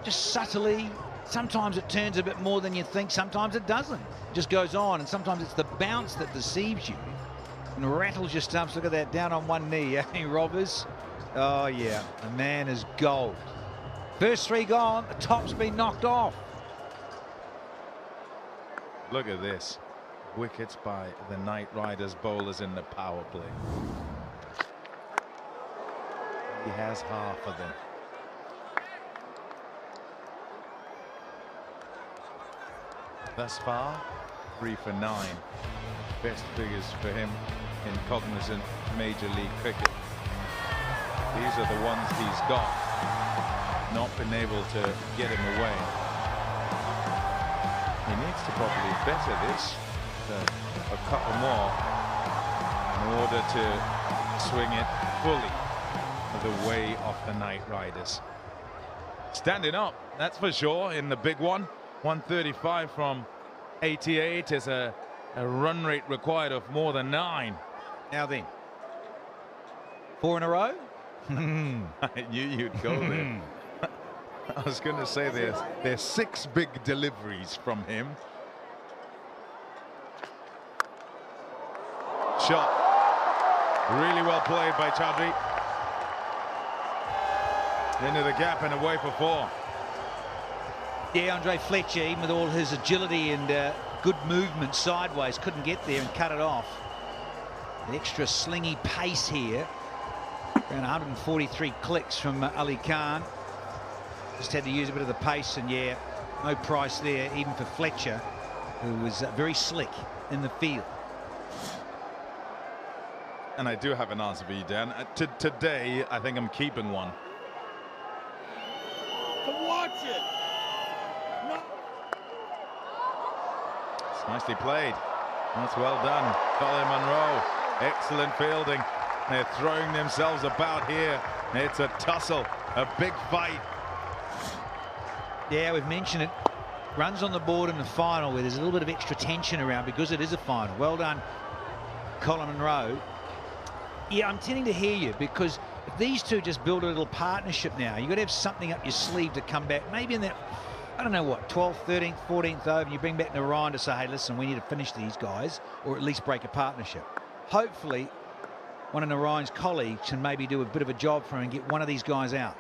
just subtly. Sometimes it turns a bit more than you think, sometimes it doesn't. It just goes on, and sometimes it's the bounce that deceives you and rattles your stumps. Look at that, down on one knee, eh, Robbers? Oh, yeah, the man is gold. First 3 gone, the top's been knocked off. Look at this. Wickets by the Knight Riders bowlers in the power play. He has half of them. Thus far, 3 for 9. Best figures for him in cognizant Major League cricket. These are the ones he's got. Not been able to get him away. He needs to probably better this a couple more in order to swing it fully the way of the Knight Riders. Standing up, that's for sure, in the big one. 135 from 88 is a run rate required of more than 9. Now then, 4 in a row? I knew you'd go there. I was going to say there's 6 big deliveries from him. Shot. Really well played by Chaudhry. Into the gap and away for 4. Yeah, Andre Fletcher, even with all his agility and good movement sideways, couldn't get there and cut it off. An extra slingy pace here. Around 143 clicks from Ali Khan. Just had to use a bit of the pace, and yeah, no price there even for Fletcher, who was very slick in the field. And I do have an answer for you, Dan. Today, I think I'm keeping one. Watch it. No. It's nicely played. That's well done. Colin Munro. Excellent fielding. They're throwing themselves about here. It's a tussle, a big fight. Yeah, we've mentioned it. Runs on the board in the final where there's a little bit of extra tension around because it is a final. Well done, Colin Munro. Yeah, I'm tending to hear you, because if these two just build a little partnership now, you've got to have something up your sleeve to come back. Maybe in that, I don't know what, 12th, 13th, 14th over, and you bring back Narine to say, hey, listen, we need to finish these guys, or at least break a partnership. Hopefully, one of Narine's colleagues can maybe do a bit of a job for him and get one of these guys out.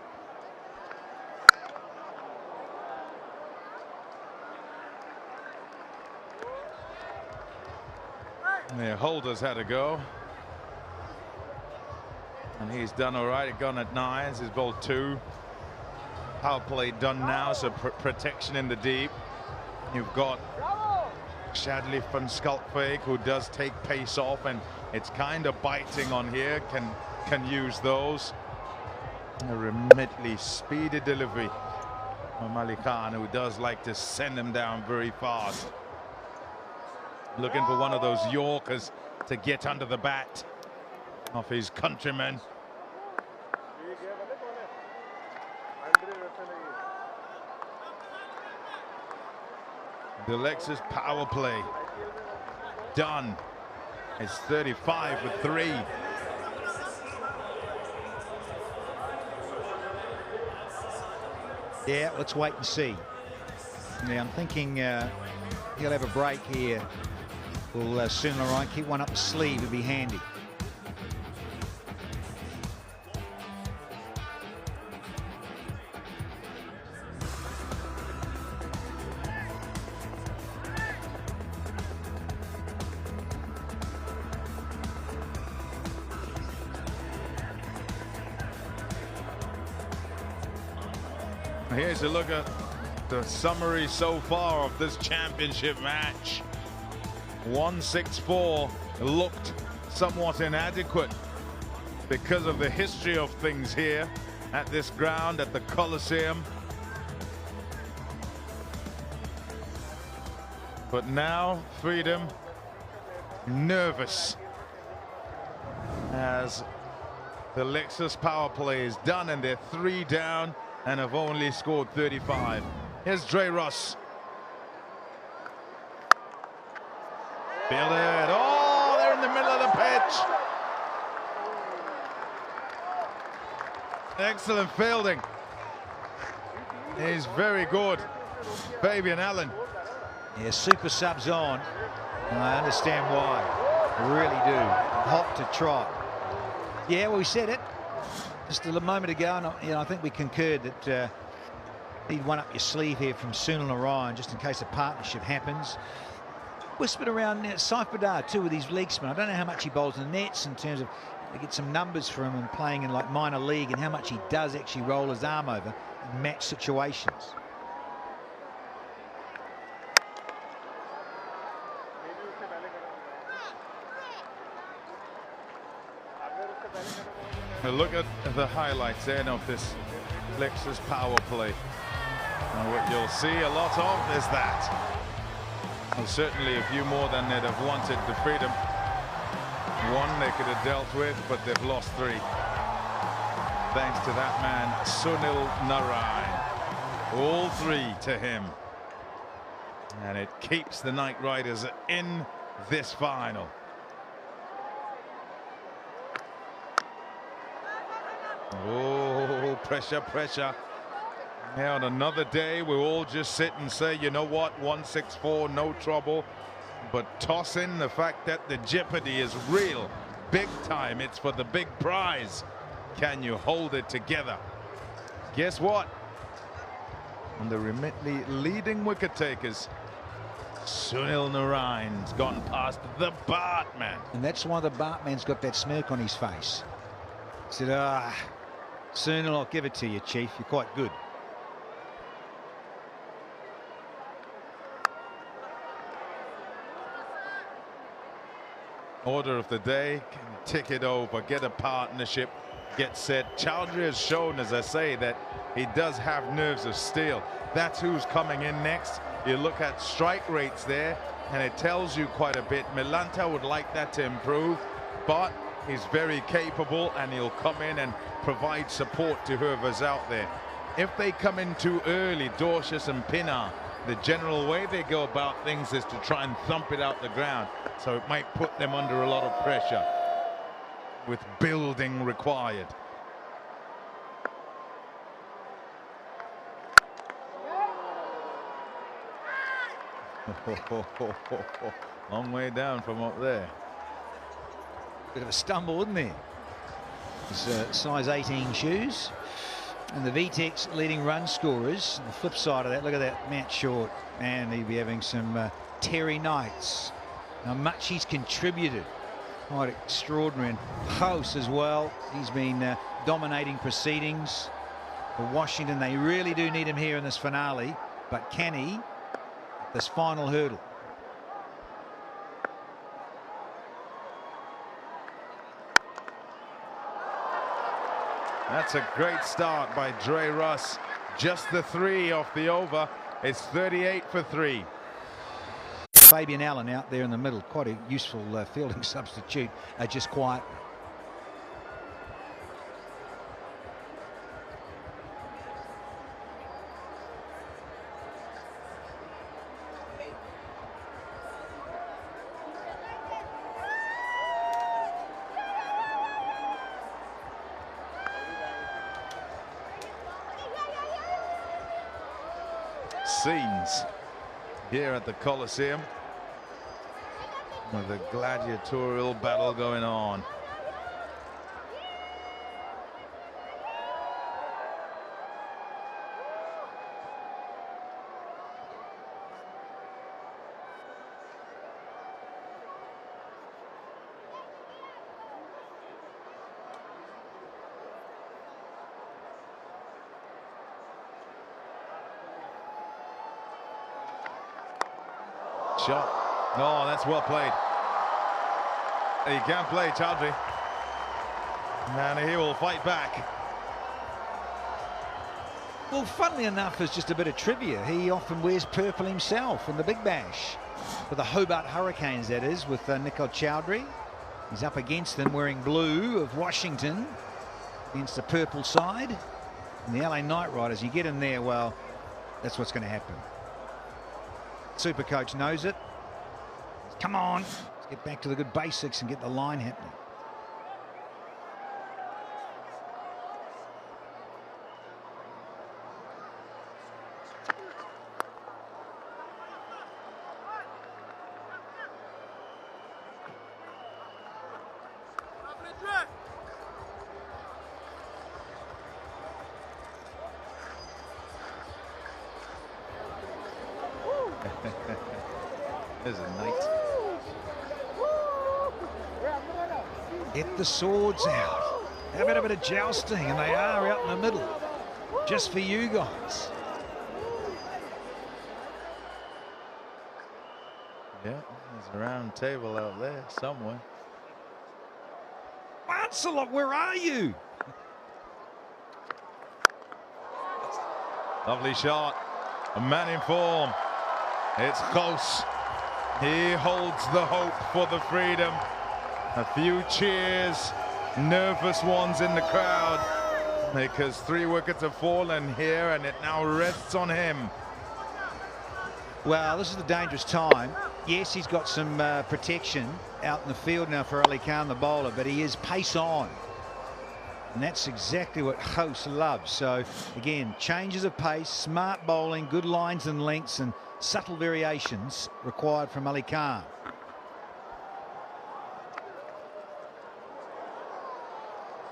Yeah, Holder's had a go. And he's done all right. Gone at 9s. He's bowled 2. Power play done now, so protection in the deep. You've got Shadley van Schalkwyk, who does take pace off, and it's kind of biting on here, can use those. A remotely speedy delivery from Ali Khan, who does like to send them down very fast. Looking for one of those Yorkers to get under the bat of his countrymen. The Lexus power play done. It's 35 for 3. Yeah, let's wait and see. Yeah, I'm thinking he'll have a break here. Will sooner or later keep one up the sleeve, would be handy. Here's a look at the summary so far of this championship match. 164 looked somewhat inadequate because of the history of things here at this ground at the Coliseum. But now Freedom nervous as the Lexus power play is done and they're 3 down and have only scored 35. Here's Dre Russ. Fielded. Oh, they're in the middle of the pitch. Excellent fielding. He's very good. Fabian Allen. Yeah, super subs on. And I understand why. I really do. Hot to trot. Yeah, well, we said it just a moment ago, and I think we concurred that need one up your sleeve here from Sunil Narayan, just in case a partnership happens. Whispered around Saif Badar too with his leg spin. I don't know how much he bowls in the nets in terms of to get some numbers for him and playing in like minor league, and how much he does actually roll his arm over in match situations. Now look at the highlights then of this Lexus power play. And what you'll see a lot of is that. And certainly a few more than they'd have wanted the Freedom. One they could have dealt with, but they've lost 3. Thanks to that man, Sunil Narayan. All 3 to him. And it keeps the Knight Riders in this final. Oh, pressure, pressure. Yeah, on another day, we'll all just sit and say, you know what, 164, no trouble. But toss in the fact that the jeopardy is real, big time. It's for the big prize. Can you hold it together? Guess what? And the remotely leading wicket takers, Sunil Narayan's gone past the Bartman. And that's why the Bartman's got that smirk on his face. He said, Sunil, I'll give it to you, Chief. You're quite good. Order of the day, can tick it over, get a partnership, get set. Chowdhury has shown, as I say, that he does have nerves of steel. That's who's coming in next. You look at strike rates there, and it tells you quite a bit. Milanta would like that to improve, but he's very capable, and he'll come in and provide support to whoever's out there. If they come in too early, Dorsius and Pinar, the general way they go about things is to try and thump it out the ground. So it might put them under a lot of pressure with building required. Long way down from up there. Bit of a stumble, isn't there? It's size 18 shoes. And the VTEX leading run scorers. The flip side of that, look at that, Matt Short. Man, he'd be having some Terry Knights. How much he's contributed. Quite extraordinary. And House as well. He's been dominating proceedings for Washington. They really do need him here in this finale. But can he, this final hurdle? That's a great start by Dre Russ. Just the 3 off the over. It's 38 for 3. Fabian Allen out there in the middle, quite a useful fielding substitute, just quiet. Scenes here at the Coliseum with a gladiatorial battle going on. Shot. Oh, that's well played. He can't play, Chowdhury. And he will fight back. Well, funnily enough, as just a bit of trivia, he often wears purple himself in the Big Bash. For the Hobart Hurricanes, that is, with Nicol Chowdhury. He's up against them wearing blue of Washington against the purple side. And the LA Knight Riders, you get in there, well, that's what's going to happen. Supercoach knows it. Come on, let's get back to the good basics and get the line happening. There's a Knight. Get the swords out. Have a bit of jousting, and they are out in the middle. Just for you guys. Yeah, there's a round table out there somewhere. Lancelot, where are you? Lovely shot. A man in form. It's close. He holds the hope for the freedom. A few cheers, nervous ones in the crowd, because 3 wickets have fallen here and it now rests on him. Well, this is the dangerous time. Yes, he's got some protection out in the field now for Ali Khan, the bowler, but he is pace on. And that's exactly what House loves. So, again, changes of pace, smart bowling, good lines and lengths, and subtle variations required from Ali Khan.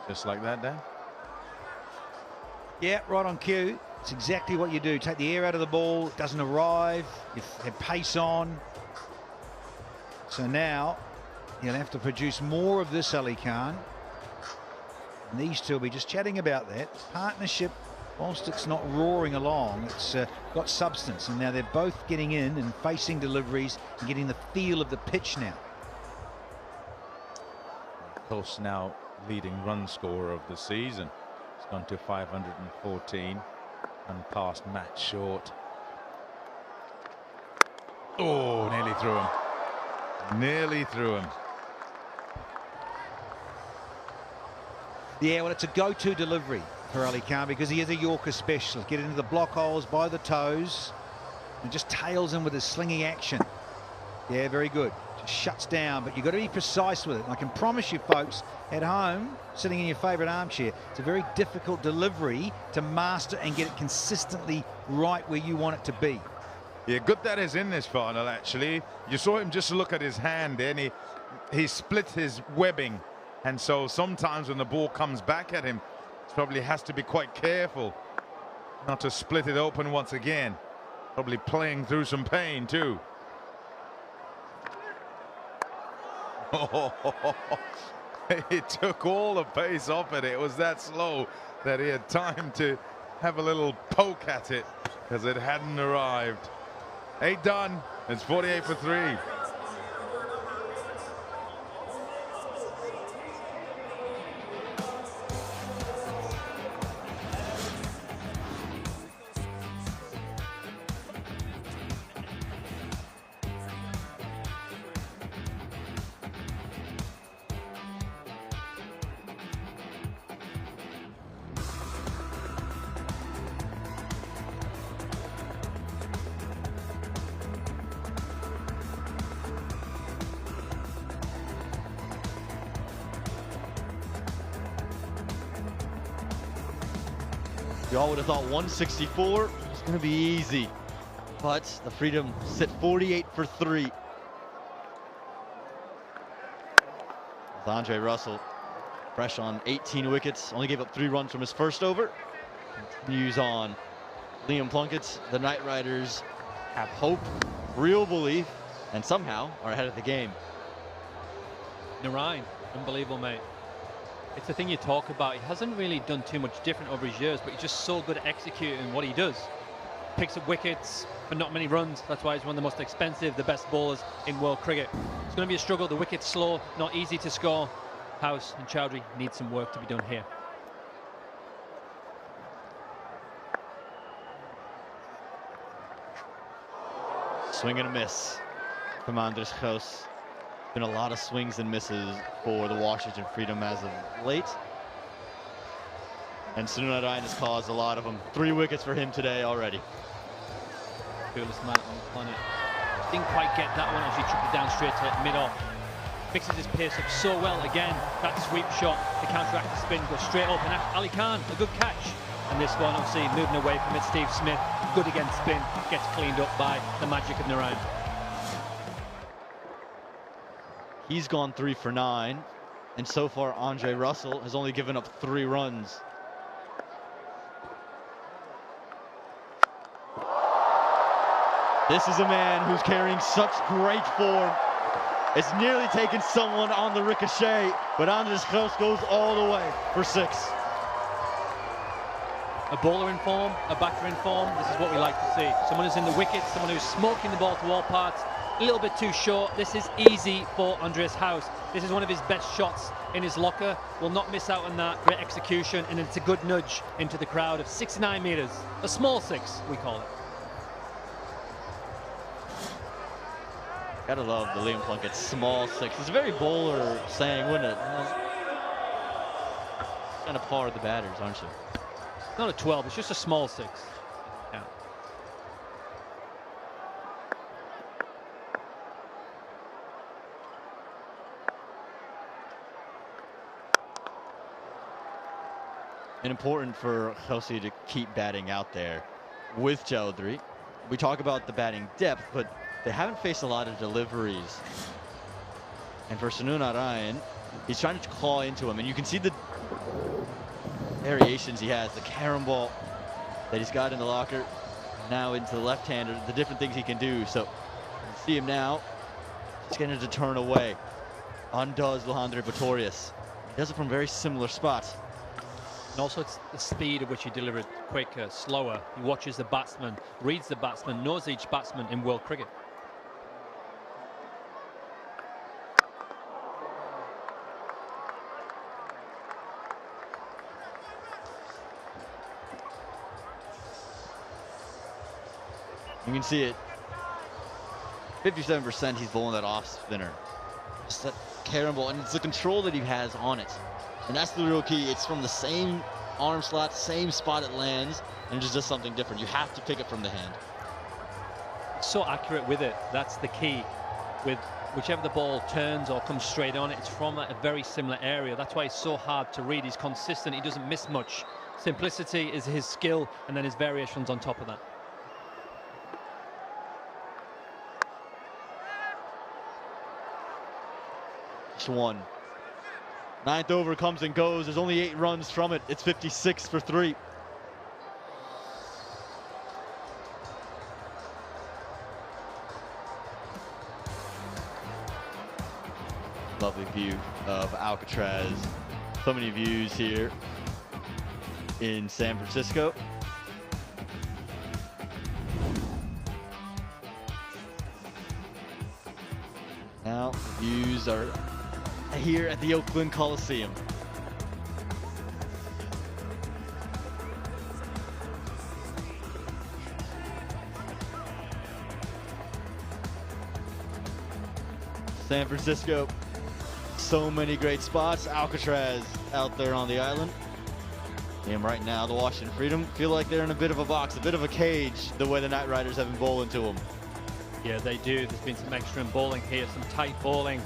Just like that, Dan? Yeah, right on cue. It's exactly what you do. Take the air out of the ball. It doesn't arrive. You have pace on. So now he'll have to produce more of this, Ali Khan. And these two will be just chatting about that. Partnership, whilst it's not roaring along, it's got substance. And now they're both getting in and facing deliveries and getting the feel of the pitch now. Of course, now leading run scorer of the season. It's gone to 514 and passed Matt Short. Oh, nearly through him. Nearly through him. Yeah, well, it's a go-to delivery for Ali Khan because he is a Yorker specialist. Get into the block holes by the toes and just tails in with his slinging action. Yeah, very good. Just shuts down, but you've got to be precise with it. And I can promise you folks at home, sitting in your favourite armchair, it's a very difficult delivery to master and get it consistently right where you want it to be. Yeah, good that is in this final, actually. You saw him just look at his hand there, and he split his webbing. And so sometimes when the ball comes back at him, he probably has to be quite careful not to split it open once again. Probably playing through some pain too. He took all the pace off it. It was that slow that he had time to have a little poke at it because it hadn't arrived. 8 done. It's 48 for 3. You all would have thought 164 was going to be easy, but the Freedom sit 48 for 3. With Andre Russell fresh on 18 wickets, only gave up 3 runs from his first over. Continues on. Liam Plunkett, the Knight Riders have hope, real belief, and somehow are ahead of the game. Narayan, unbelievable, mate. It's the thing you talk about. He hasn't really done too much different over his years, but he's just so good at executing what he does. Picks up wickets for not many runs. That's why he's one of the most expensive, the best bowlers in world cricket. It's going to be a struggle. The wicket's slow, not easy to score. House and Chowdhury need some work to be done here. Swing and a miss from Andres House. Been a lot of swings and misses for the Washington Freedom as of late. And Sunil Ryan has caused a lot of them. 3 wickets for him today already. Coolest man on the planet. Didn't quite get that one as he tripped it down straight to mid-off. Mixes his pace up so well again. That sweep shot to counteract the spin goes straight up, and Ali Khan, a good catch. And this one, obviously, moving away from it, Steve Smith, good against spin, gets cleaned up by the magic of Narayan. He's gone 3 for 9, and so far Andre Russell has only given up 3 runs. This is a man who's carrying such great form. It's nearly taken someone on the ricochet, but Andres House goes all the way for 6. A bowler in form, a batter in form, this is what we like to see. Someone who's in the wicket, someone who's smoking the ball to all parts, a little bit too short. This is easy for Andres House. This is one of his best shots in his locker. Will not miss out on that. Great execution, and it's a good nudge into the crowd of 69 metres. A small 6, we call it. Gotta love the Liam Plunkett small 6. It's a very bowler saying, wouldn't it? Kind of par the batters, aren't you? Not a 12, it's just a small 6. Yeah. And important for Chelsea to keep batting out there with Chowdhury. We talk about the batting depth, but they haven't faced a lot of deliveries. And for Sunil Narayan, he's trying to claw into him, and you can see the variations he has, the carom ball that he's got in the locker, now into the left-hander, the different things he can do. So you see him now, he's getting to turn away. Undoes Luhandre Pretorius. He does it from very similar spots. And also it's the speed at which he delivers, quicker, slower. He watches the batsman, reads the batsman, knows each batsman in world cricket. You can see it. 57% he's bowling that off spinner. Just that carom ball, and it's the control that he has on it. And that's the real key. It's from the same arm slot, same spot it lands, and it just does something different. You have to pick it from the hand. So accurate with it. That's the key. With whichever the ball turns or comes straight on, it's from a very similar area. That's why it's so hard to read. He's consistent. He doesn't miss much. Simplicity is his skill, and then his variations on top of that. One. 9th over comes and goes. There's only 8 runs from it. It's 56 for 3. Lovely view of Alcatraz. So many views here in San Francisco. Now the views are here at the Oakland Coliseum. San Francisco, so many great spots. Alcatraz out there on the island. And right now, the Washington Freedom feel like they're in a bit of a box, a bit of a cage, the way the Knight Riders have been bowling to them. Yeah, they do. There's been some extra bowling here, some tight bowling.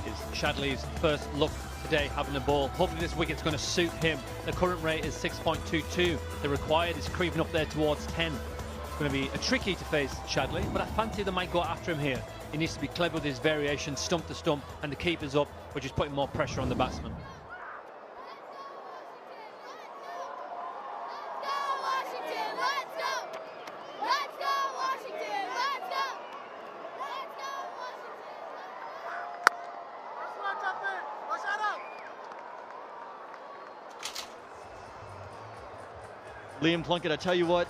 Is Shadley's first look today having the ball. Hopefully this wicket's going to suit him. The current rate is 6.22. The required is creeping up there towards 10. It's going to be tricky to face Shadley, but I fancy they might go after him here. He needs to be clever with his variation, stump to stump, and the keeper's up, which is putting more pressure on the batsman. Liam Plunkett, I tell you what,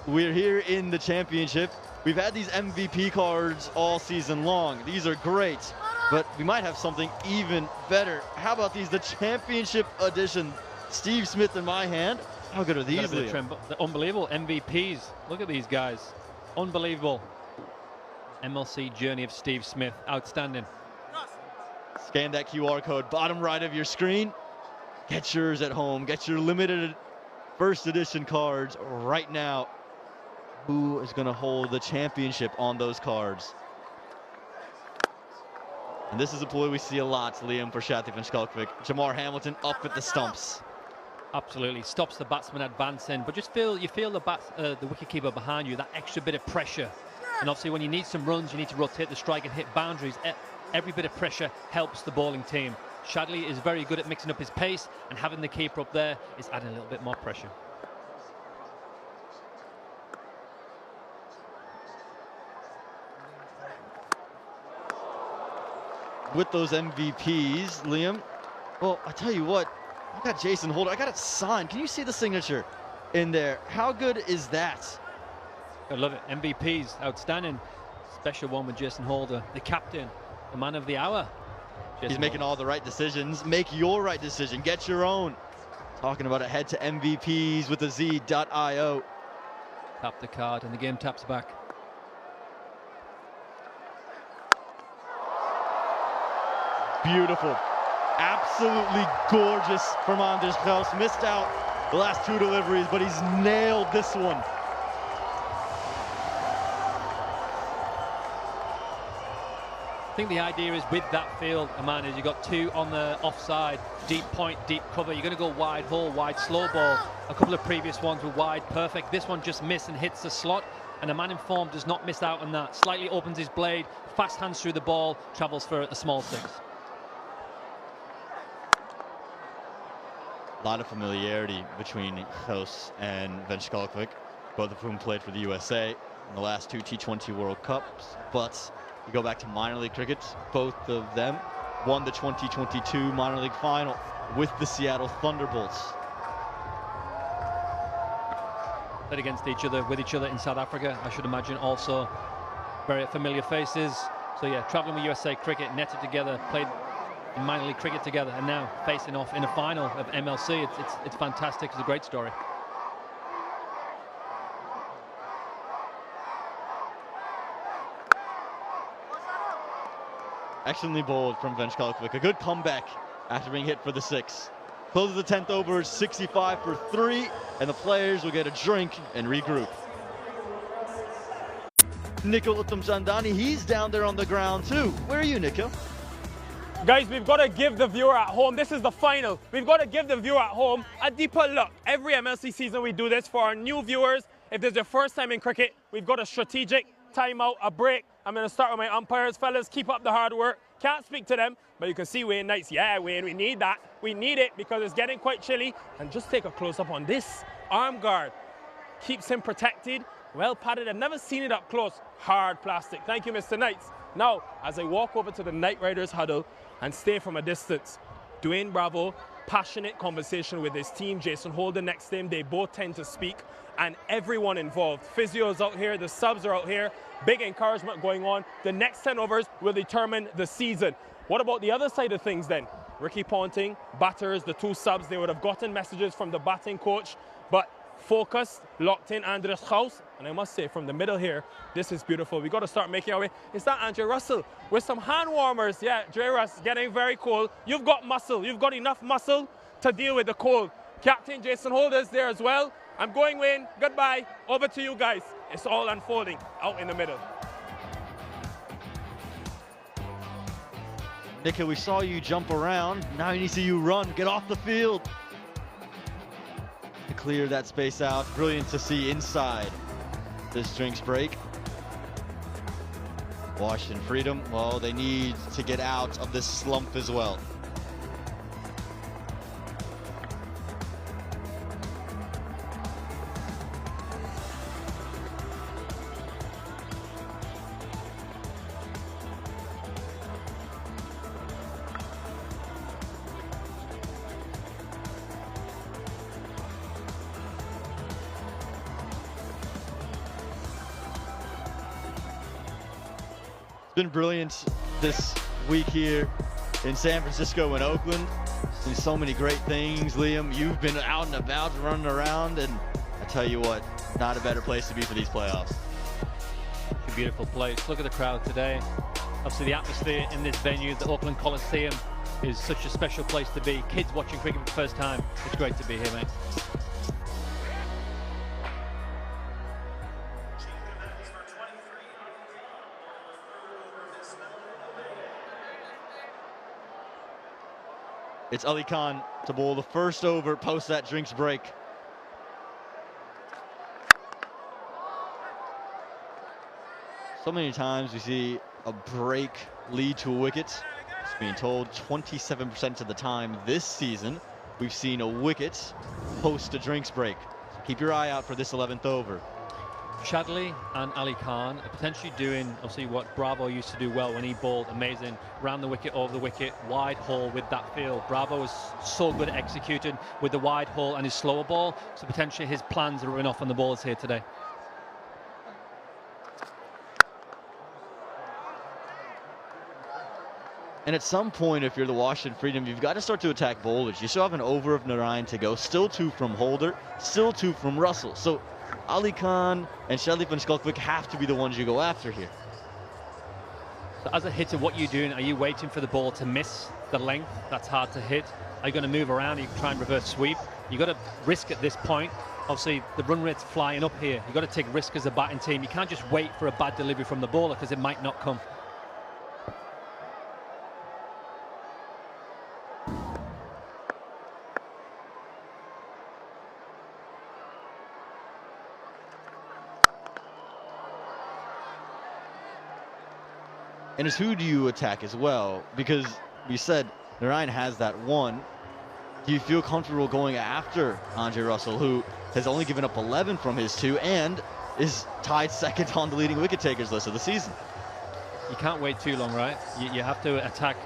we're here in the championship. We've had these MVP cards all season long. These are great, but we might have something even better. How about these, the championship edition? Steve Smith in my hand. How good are these, Liam? They're unbelievable MVPs. Look at these guys. Unbelievable. MLC journey of Steve Smith. Outstanding. Scan that QR code, bottom right of your screen. Get yours at home. Get your limited first edition cards right now. Who is going to hold the championship on those cards? And this is a ploy we see a lot, Liam, for Shatty van Schalkwijk. Jamar Hamilton up at the stumps. Absolutely, stops the batsman advancing, but just you feel the wicketkeeper behind you, that extra bit of pressure. And obviously when you need some runs, you need to rotate the strike and hit boundaries. Every bit of pressure helps the bowling team. Shadley is very good at mixing up his pace, and having the keeper up there is adding a little bit more pressure. With those MVPs, Liam, well, I tell you what, I got Jason Holder. I got it signed. Can you see the signature in there? How good is that? I love it. MVPs, outstanding. Special one with Jason Holder, the captain, the man of the hour. He's making all the right decisions. Make your right decision. Get your own. Talking about it, head to MVPs with a Z.io. Tap the card and the game taps back. Beautiful. Absolutely gorgeous from Anders Kraus. Missed out the last two deliveries, but he's nailed this one. I think the idea is with that field, Aman, is you've got two on the offside, deep point, deep cover. You're going to go wide hole, wide slow ball. A couple of previous ones were wide perfect. This one just missed and hits the slot. And a man in form does not miss out on that. Slightly opens his blade, fast hands through the ball, travels for a small six. A lot of familiarity between Kraus and van Schalkwijk, both of whom played for the USA in the last two T20 World Cups. But you go back to minor league cricket, both of them won the 2022 minor league final with the Seattle Thunderbolts. Played against each other, with each other in South Africa, I should imagine. Also very familiar faces. So yeah, traveling with USA cricket, netted together, played in minor league cricket together, and now facing off in a final of MLC. It's fantastic. It's a great story. Excellently bowled from van Schalkwijk. A good comeback after being hit for the six. Closes the 10th over, 65 for 3, and the players will get a drink and regroup. Nikhil Uttamchandani, he's down there on the ground too. Where are you, Nikhil? Guys, we've got to give the viewer at home, this is the final, we've got to give the viewer at home a deeper look. Every MLC season we do this for our new viewers. If this is your first time in cricket, we've got a strategic timeout, a break. I'm going to start with my umpires. Fellas, keep up the hard work. Can't speak to them, but you can see Wayne Knights. Yeah, Wayne, we need that. We need it because it's getting quite chilly. And just take a close-up on this arm guard. Keeps him protected, well padded. I've never seen it up close. Hard plastic. Thank you, Mr. Knights. Now, as I walk over to the Knight Riders huddle and stay from a distance, Dwayne Bravo, passionate conversation with his team. Jason Holder next to him. They both tend to speak. And everyone involved. Physios out here, the subs are out here. Big encouragement going on. The next 10 overs will determine the season. What about the other side of things then? Ricky Ponting, batters, the two subs, they would have gotten messages from the batting coach, but focused, locked in, Anders Kraus. And I must say, from the middle here, this is beautiful. We got to start making our way. Is that Andre Russell with some hand warmers? Yeah, Dre Russ getting very cold. You've got muscle. You've got enough muscle to deal with the cold. Captain Jason Holder's there as well. I'm going, Wayne. Goodbye. Over to you guys. It's all unfolding out in the middle. Nico, we saw you jump around. Now we need to see you run. Get off the field. To clear that space out. Brilliant to see inside this drinks break. Washington Freedom, well, they need to get out of this slump as well. Been brilliant this week here in San Francisco and Oakland. Seen so many great things. Liam, you've been out and about running around, and I tell you what, not a better place to be for these playoffs. It's a beautiful place. Look at the crowd today. Obviously the atmosphere in this venue, the Auckland Coliseum, is such a special place to be. Kids watching cricket for the first time. It's great to be here, mate. It's Ali Khan to bowl the first over post that drinks break. So many times we see a break lead to a wicket. It's being told 27% of the time this season we've seen a wicket post a drinks break. So keep your eye out for this 11th over. Shadley and Ali Khan are potentially doing, obviously, what Bravo used to do well when he bowled amazing, round the wicket, over the wicket, wide haul with that field. Bravo was so good at executing with the wide haul and his slower ball, so potentially his plans are rubbing off on the bowlers here today. And at some point, if you're the Washington Freedom, you've got to start to attack bowlers. You still have an over of Narayan to go, still 2 from Holder, still 2 from Russell. So Ali Khan and Shadley van Schalkwyk have to be the ones you go after here. So as a hitter, what are you doing? Are you waiting for the ball to miss the length? That's hard to hit. Are you going to move around? Are you try and reverse sweep? You've got to risk at this point. Obviously, the run rate's flying up here. You've got to take risk as a batting team. You can't just wait for a bad delivery from the bowler because it might not come. And it's who do you attack as well? Because we said Narayan has that 1. Do you feel comfortable going after Andre Russell, who has only given up 11 from his 2 and is tied second on the leading wicket takers list of the season? You can't wait too long, right? You have to attack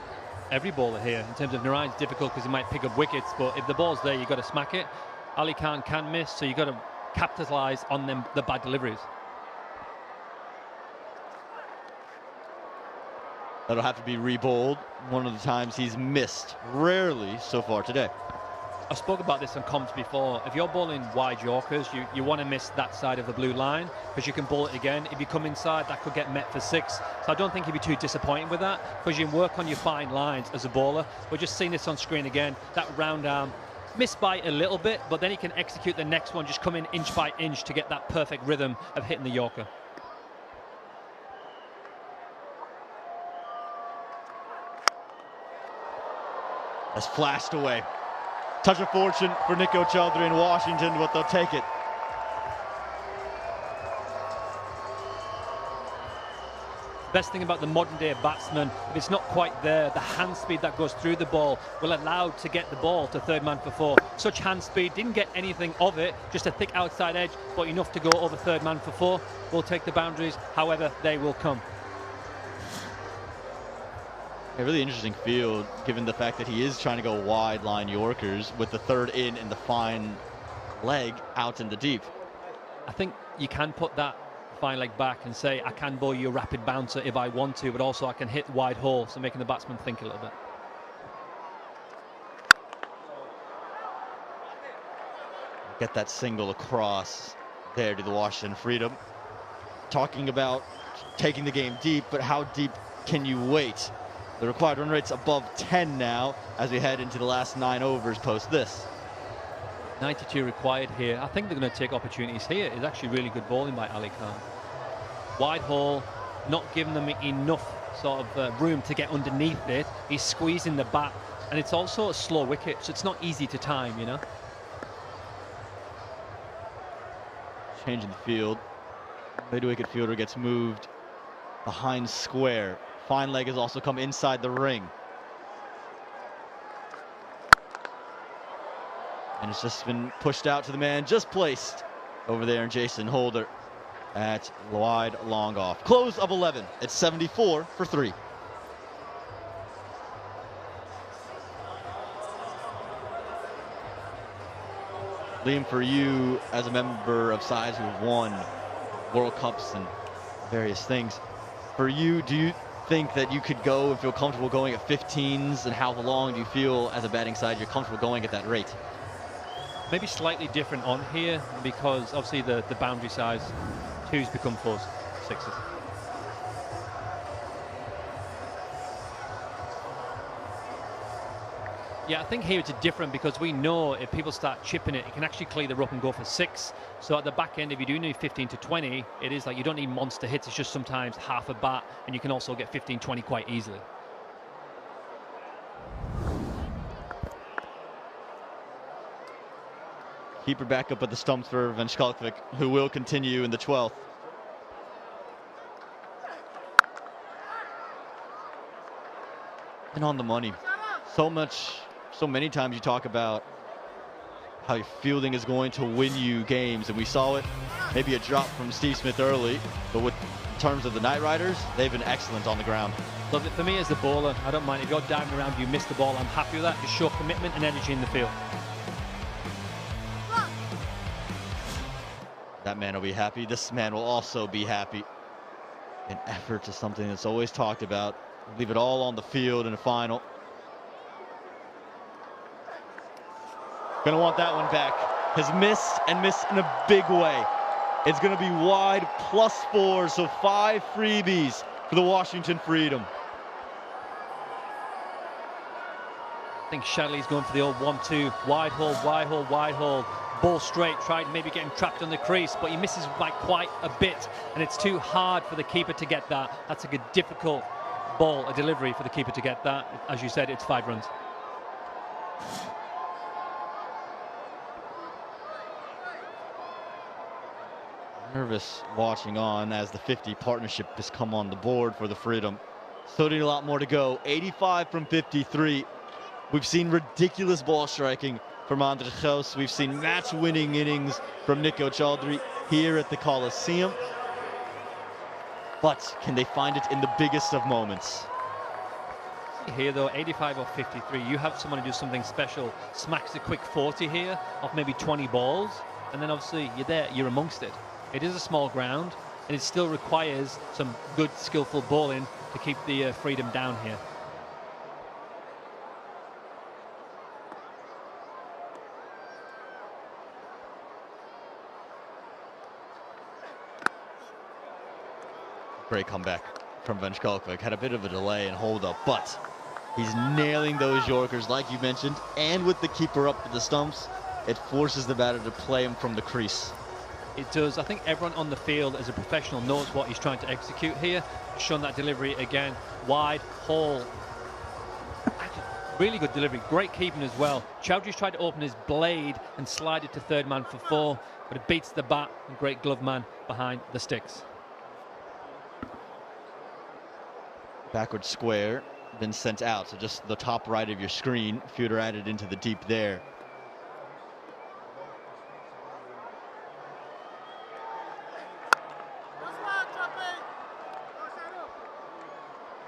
every bowler here. In terms of Narayan's difficult because he might pick up wickets, but if the ball's there, you've got to smack it. Ali Khan can miss, so you've got to capitalize on them, the bad deliveries. That'll have to be re-bowled. One of the times he's missed, rarely so far today. I spoke about this on comms before. If you're bowling wide Yorkers, you want to miss that side of the blue line because you can bowl it again. If you come inside, that could get met for 6. So I don't think you'd be too disappointed with that because you can work on your fine lines as a bowler. We're just seeing this on screen again. That round arm, missed by a little bit, but then he can execute the next one, just come in inch by inch to get that perfect rhythm of hitting the Yorker. Has flashed away. Touch of fortune for Nico Chaudhary in Washington, but they'll take it. Best thing about the modern day batsman, if it's not quite there, the hand speed that goes through the ball will allow to get the ball to third man for 4. Such hand speed, didn't get anything of it, just a thick outside edge, but enough to go over third man for 4. We'll take the boundaries, however they will come. A really interesting field, given the fact that he is trying to go wide line Yorkers with the 3rd in and the fine leg out in the deep. I think you can put that fine leg back and say, I can bowl you a rapid bouncer if I want to, but also I can hit wide hole, so making the batsman think a little bit. Get that single across there to the Washington Freedom. Talking about taking the game deep, but how deep can you wait? The required run rate's above 10 now as we head into the last 9 overs post this. 92 required here. I think they're going to take opportunities here. It's actually really good bowling by Ali Khan. Wide haul, not giving them enough sort of room to get underneath it. He's squeezing the bat, and it's also a slow wicket, so it's not easy to time, you know. Changing the field. Mid-wicket fielder gets moved behind square. Fine leg has also come inside the ring. And it's just been pushed out to the man just placed over there, and Jason Holder at wide long off. Close of 11. It's 74 for 3. Liam, for you as a member of sides who've won World Cups and various things, for you, do you think that you could go and feel comfortable going at 15s, and how long do you feel as a batting side you're comfortable going at that rate? Maybe slightly different on here, because obviously the boundary size, 2s become 4s, 6s. Yeah, I think here it's different because we know if people start chipping it, it can actually clear the rope and go for 6. So at the back end, if you do need 15 to 20, it is like you don't need monster hits. It's just sometimes half a bat, and you can also get 15, 20 quite easily. Keeper back up at the stumps for Venchkalkovic, who will continue in the 12th. And on the money. So many times you talk about how your fielding is going to win you games, and we saw it, maybe a drop from Steve Smith early, but in terms of the Knight Riders, they've been excellent on the ground. Look, for me as the bowler, I don't mind if you're diving around, you miss the ball, I'm happy with that. Just show commitment and energy in the field. That man will be happy. This man will also be happy. An effort is something that's always talked about. Leave it all on the field in the final. Gonna want that one back. Has missed, and missed in a big way. It's gonna be wide, +4, so 5 freebies for the Washington Freedom. I think Shadley's going for the old 1-2, wide hold, wide hold, wide hold. Ball straight, tried maybe getting trapped on the crease, but he misses by quite a bit, and it's too hard for the keeper to get that. That's a good, difficult ball, a delivery for the keeper to get that. As you said, it's 5 runs. Nervous watching on as the 50 partnership has come on the board for the Freedom. Still need a lot more to go. 85 from 53. We've seen ridiculous ball striking from Andre Gels. We've seen match-winning innings from Nico Chaudhry here at the Coliseum. But can they find it in the biggest of moments? Here though, 85 or 53, you have someone who does something special, smacks a quick 40 here off maybe 20 balls, and then obviously you're there, you're amongst it. It is a small ground, and it still requires some good, skillful bowling to keep the Freedom down here. Great comeback from Venchkalkovic. Had a bit of a delay and hold up, but he's nailing those Yorkers like you mentioned, and with the keeper up to the stumps, it forces the batter to play him from the crease. It does. I think everyone on the field as a professional knows what he's trying to execute here. Shown that delivery again, wide, hole. Really good delivery, great keeping as well. Chaudhry's tried to open his blade and slide it to third man for 4, but it beats the bat, and great glove man behind the sticks. Backward square, then sent out, so just the top right of your screen. Fielder added into the deep there.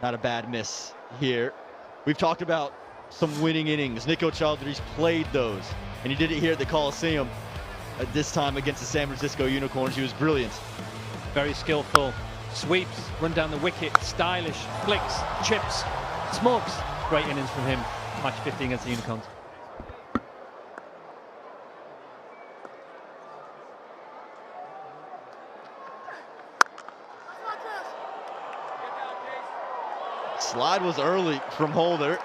Not a bad miss here. We've talked about some winning innings. Nico Chaudhry's played those, and he did it here at the Coliseum. This time against the San Francisco Unicorns, he was brilliant. Very skillful. Sweeps, run down the wicket, stylish, flicks, chips, smokes. Great innings from him. Match 15 against the Unicorns. Slide was early from Holder.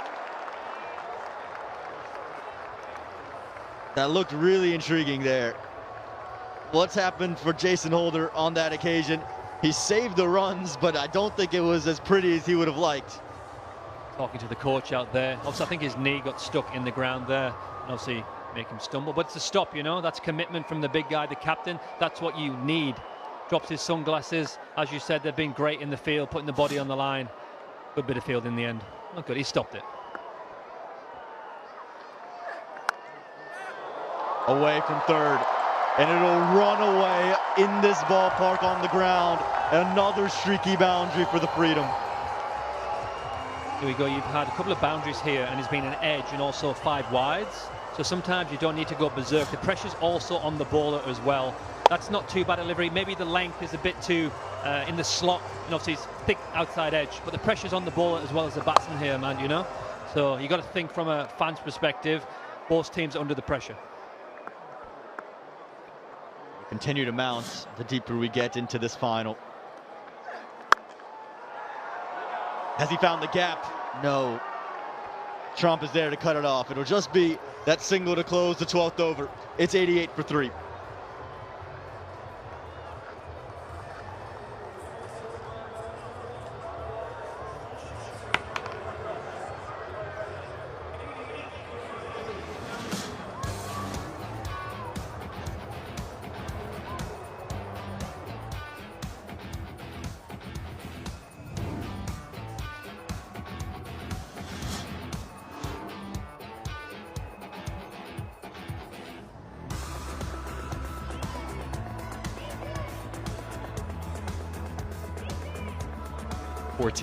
That looked really intriguing there. What's happened for Jason Holder on that occasion? He saved the runs, but I don't think it was as pretty as he would have liked. Talking to the coach out there. Also, I think his knee got stuck in the ground there, and obviously make him stumble. But it's a stop, you know. That's commitment from the big guy, the captain. That's what you need. Drops his sunglasses. As you said, they've been great in the field, putting the body on the line. Good bit of field in the end. Not good. He stopped it. Away from third, and it'll run away in this ballpark on the ground. Another streaky boundary for the Freedom. Here we go. You've had a couple of boundaries here, and it's been an edge and also 5 wides. So sometimes you don't need to go berserk. The pressure's also on the bowler as well. That's not too bad delivery. Maybe the length is a bit too in the slot, and obviously it's thick outside edge. But the pressure's on the bowler as well as the batsman here, man. You know. So you got to think from a fan's perspective. Both teams are under the pressure. Continue to mount the deeper we get into this final. Has he found the gap? No. Trump is there to cut it off. It'll just be that single to close the 12th over. It's 88 for 3.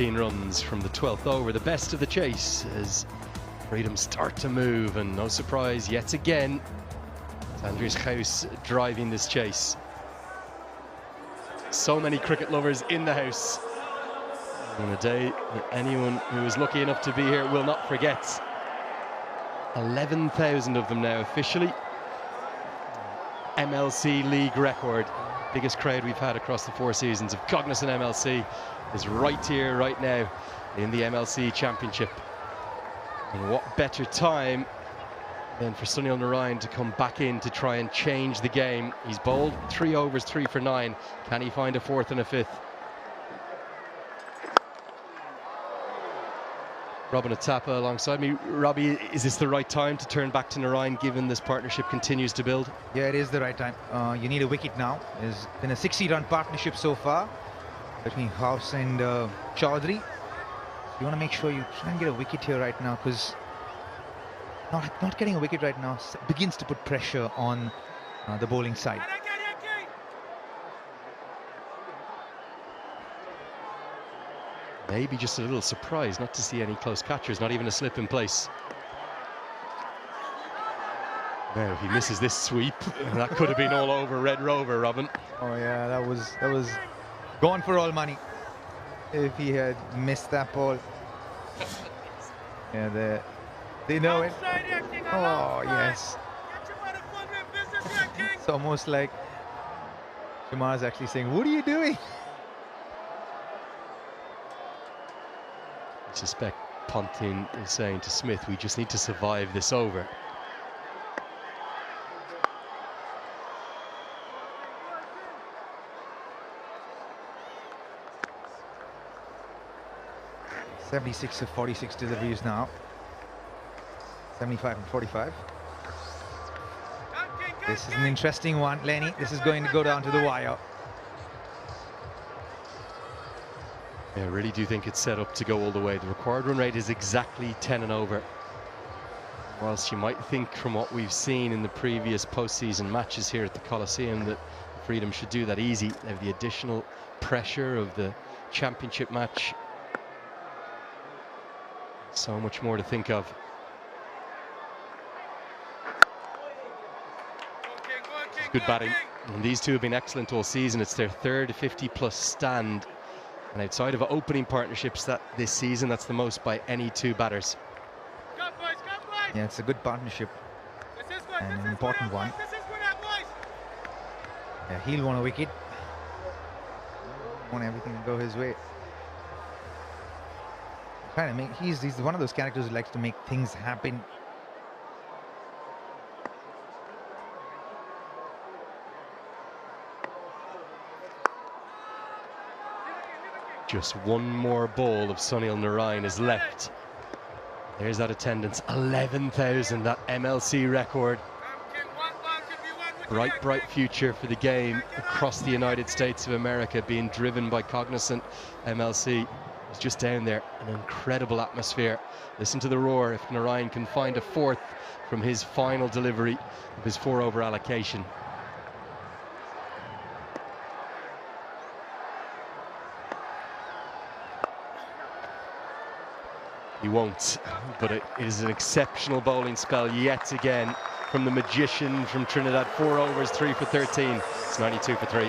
Runs from the 12th over, the best of the chase as Freedom start to move, and no surprise yet again, it's Andries Geuss driving this chase. So many cricket lovers in the house on a day that anyone who is lucky enough to be here will not forget. 11,000 of them now officially. MLC league record, biggest crowd we've had across the 4 seasons of Cognizant MLC is right here, right now, in the MLC Championship. And what better time than for Sunil Narayan to come back in to try and change the game. He's bowled 3 overs, 3 for 9. Can he find a 4th and a 5th? Robin Atapa alongside me. Robbie, is this the right time to turn back to Narayan given this partnership continues to build? Yeah, it is the right time. You need a wicket now. It's been a 60-run partnership so far between House and Chaudhary. You want to make sure you try and get a wicket here right now, because not getting a wicket right now begins to put pressure on the bowling side. Maybe just a little surprised not to see any close catchers, not even a slip in place. Now he misses this sweep. That could have been all over Red Rover, Robin. Oh yeah, that was gone for all money if he had missed that ball. Yeah, they know it. Oh yes. It's almost like Shamar's actually saying, "What are you doing?" I suspect Ponting is saying to Smith, we just need to survive this over. (76 of 46 deliveries now. 75 and 45. This is an interesting one, Lenny. This is going to go down to the wire. Yeah, I really do think it's set up to go all the way. The required run rate is exactly 10 and over. Whilst you might think from what we've seen in the previous postseason matches here at the Coliseum that Freedom should do that easy. They have the additional pressure of the championship match. So much more to think of. Good batting. And these two have been excellent all season. It's their 3rd 50-plus stand. And outside of opening partnerships this season, that's the most by any 2 batters. Yeah, it's a good partnership and an important one. Yeah, he'll want a wicket. Want everything to go his way. Trying to make, he's one of those characters who likes to make things happen. Just one more ball of Sunil Narayan is left. There's that attendance, 11,000, that MLC record. Bright, bright future for the game across the United States of America, being driven by Cognizant. MLC is just down there, an incredible atmosphere. Listen to the roar if Narayan can find a fourth from his final delivery of his 4-over allocation. He won't, but it is an exceptional bowling spell yet again from the magician from Trinidad. 4 overs, 3 for 13. It's 92 for 3.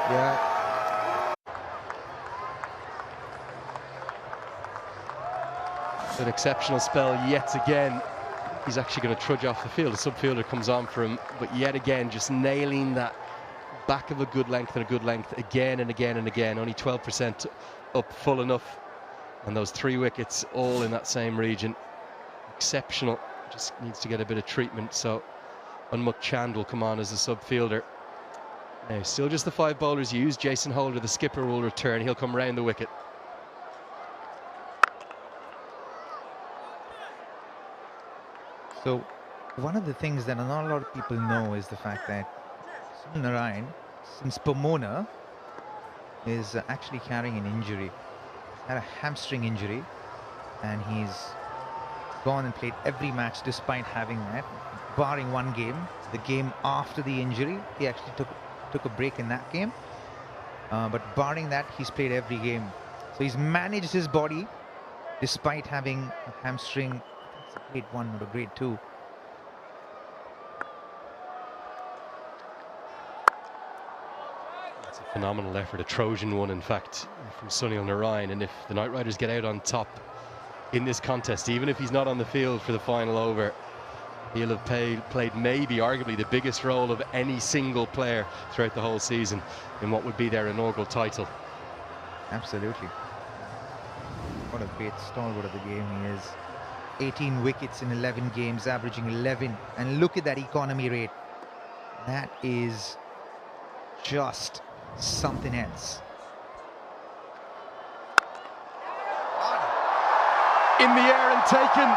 Yeah. An exceptional spell yet again. He's actually going to trudge off the field. The subfielder comes on for him, but yet again just nailing that back of a good length and a good length again and again and again. Only 12% up full enough. And those 3 wickets all in that same region. Exceptional. Just needs to get a bit of treatment. So Unmukt Chand will come on as a subfielder. Now still just the 5 bowlers used. Jason Holder, the skipper, will return. He'll come round the wicket. So one of the things that not a lot of people know is the fact that Sunil Narayan, since Pomona, is actually carrying an injury. Had a hamstring injury, and he's gone and played every match despite having that, barring one game. The game after the injury, he actually took a break in that game, but barring that, he's played every game. So he's managed his body despite having a hamstring. It's a grade 1 or a grade 2. Phenomenal effort, a Trojan one in fact, from Sunil Narayan. And if the Knight Riders get out on top in this contest, even if he's not on the field for the final over, he'll have played maybe arguably the biggest role of any single player throughout the whole season in what would be their inaugural title. Absolutely. What a great stalwart of the game he is. 18 wickets in 11 games, averaging 11. And look at that economy rate. That is just something else. In the air and taken.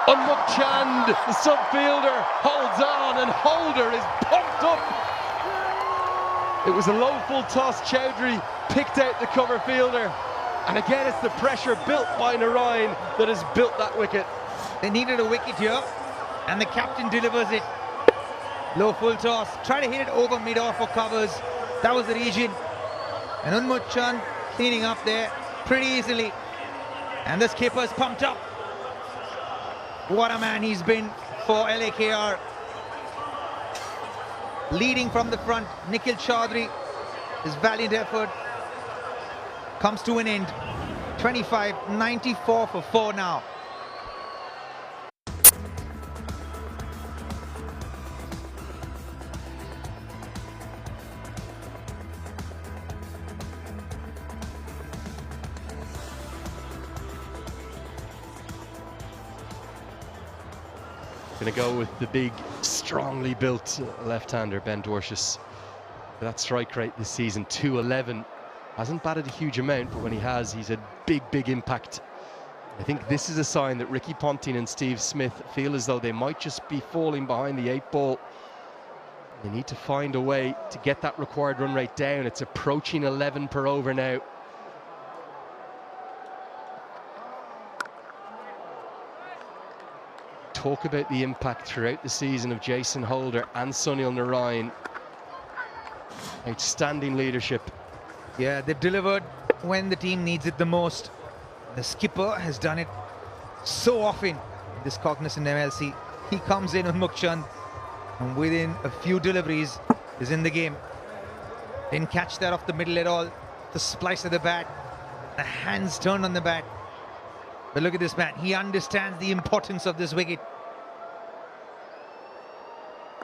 Unmukt Chand, the subfielder, holds on, and Holder is pumped up. It was a low full toss. Chowdhury picked out the cover fielder. And again, it's the pressure built by Narayan that has built that wicket. They needed a wicket here, and the captain delivers it. Low full toss. Try to hit it over mid-off for covers. That was the region. And Unmukt Chand cleaning up there pretty easily. And the skipper's pumped up. What a man he's been for LAKR. Leading from the front, Nikhil Chaudhary. His valiant effort comes to an end. 25-94 for 4 now. Going to go with the big, strongly built left-hander, Ben Dorshus. That strike rate this season, 211. Hasn't batted a huge amount, but when he has, he's a big, big impact. I think this is a sign that Ricky Ponting and Steve Smith feel as though they might just be falling behind the 8 ball. They need to find a way to get that required run rate down. It's approaching 11 per over now. Talk about the impact throughout the season of Jason Holder and Sunil Narayan. Outstanding leadership. Yeah, they delivered when the team needs it the most. The skipper has done it so often in this Cognizant MLC. He comes in on Unmukt Chand, and within a few deliveries is in the game. Didn't catch that off the middle at all. The splice of the bat, the hands turned on the bat. But look at this man, he understands the importance of this wicket.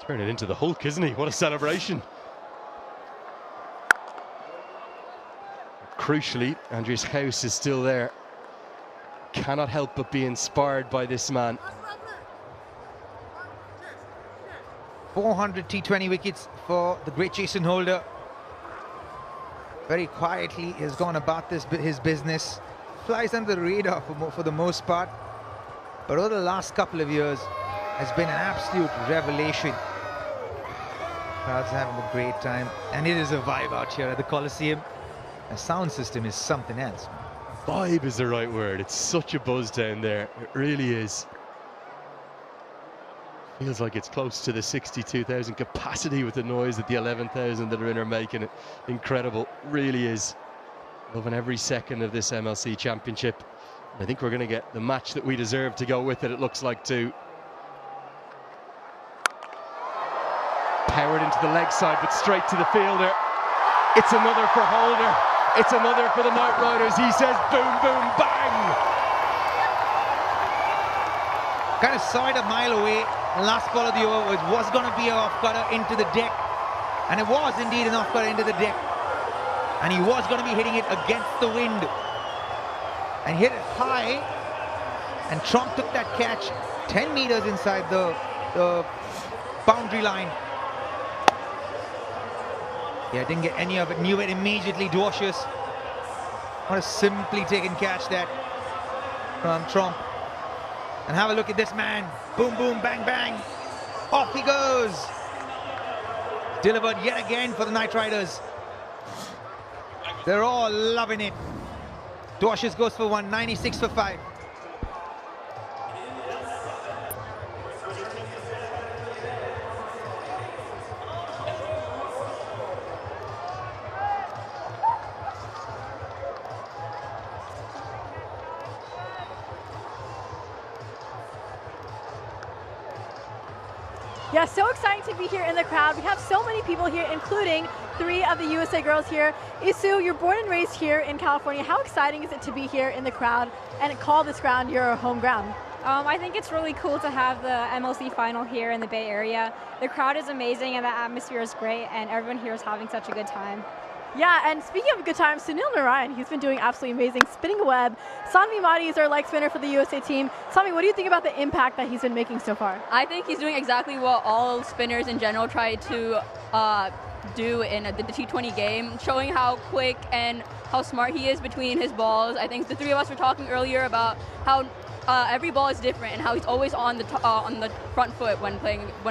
Turn it into the Hulk, isn't he? What a celebration. Crucially, Andreas House is still there. Cannot help but be inspired by this man. 400 T20 wickets for the great Jason Holder. very quietly has gone about his business, flies under the radar for the most part, but over the last couple of years has been an absolute revelation. Crowd's having a great time, and it is a vibe out here at the Coliseum. The sound system is something else. Vibe is the right word. It's such a buzz down there. It really is. Feels like it's close to the 62,000 capacity with the noise that the 11,000 that are in are making it. Incredible, really is. Loving every second of this MLC Championship. I think we're going to get the match that we deserve to go with it, it looks like, too. Powered into the leg side, but straight to the fielder. It's another for Holder. It's another for the Knight Riders. He says boom, boom, bang. Kind of saw it a mile away. The last ball of the over was going to be an off-cutter into the deck. And it was indeed an off-cutter into the deck. And he was going to be hitting it against the wind. And hit it high. And Trump took that catch 10 meters inside the boundary line. Yeah, didn't get any of it. Knew it immediately. Dwacious. What a simply taken catch that from Trump. And have a look at this man. Boom, boom, bang, bang. Off he goes. Delivered yet again for the Knight Riders. They're all loving it. Dwacious goes for 196 for 5. Yeah, so exciting to be here in the crowd. We have so many people here, including 3 of the USA girls here. Isu, you're born and raised here in California. How exciting is it to be here in the crowd and call this ground your home ground? I think it's really cool to have the MLC final here in the Bay Area. The crowd is amazing and the atmosphere is great, and everyone here is having such a good time. Yeah, and speaking of good times, Sunil Narayan, he's been doing absolutely amazing, spinning a web. Sanvi Madi is our leg spinner for the USA team. Sanvi, what do you think about the impact that he's been making so far? I think he's doing exactly what all spinners in general try to do in the T20 game, showing how quick and how smart he is between his balls. I think the 3 of us were talking earlier about how every ball is different and how he's always on the front foot when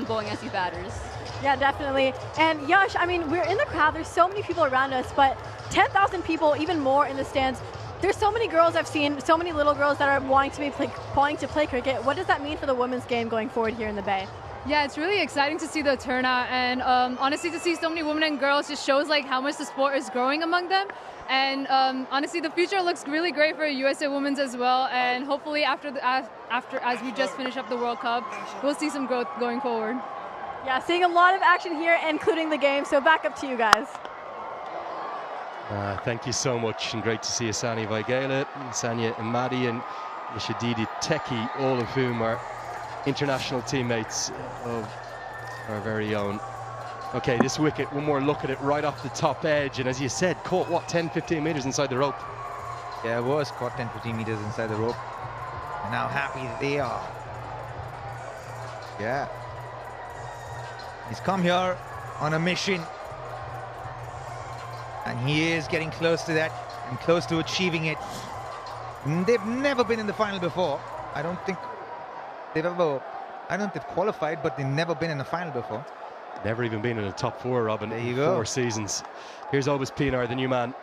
bowling against these batters. Yeah, definitely. And Yash, I mean, we're in the crowd. There's so many people around us, but 10,000 people, even more in the stands. There's so many girls I've seen, so many little girls that are wanting to play cricket. What does that mean for the women's game going forward here in the Bay? Yeah, it's really exciting to see the turnout, and honestly, to see so many women and girls just shows like how much the sport is growing among them. And honestly, the future looks really great for USA Women's as well. And hopefully, after as we just finish up the World Cup, we'll see some growth going forward. Yeah, seeing a lot of action here, including the game. So back up to you guys. Thank you so much, and great to see Asani Vaigela, Sanya Imadi, and Nishadidi Teki, all of whom are international teammates of our very own. Okay, this wicket, one more look at it right off the top edge, and as you said, caught what, 10-15 meters inside the rope? Yeah, it was caught 10-15 meters inside the rope, and how happy they are. Yeah, he's come here on a mission, and he is getting close to that and close to achieving it. They've never been in the final before. I don't think they've qualified, but they've never been in the final before. Never even been in the top 4, Robin. There you go. 4 seasons. Here's Obus Pinar, the new man.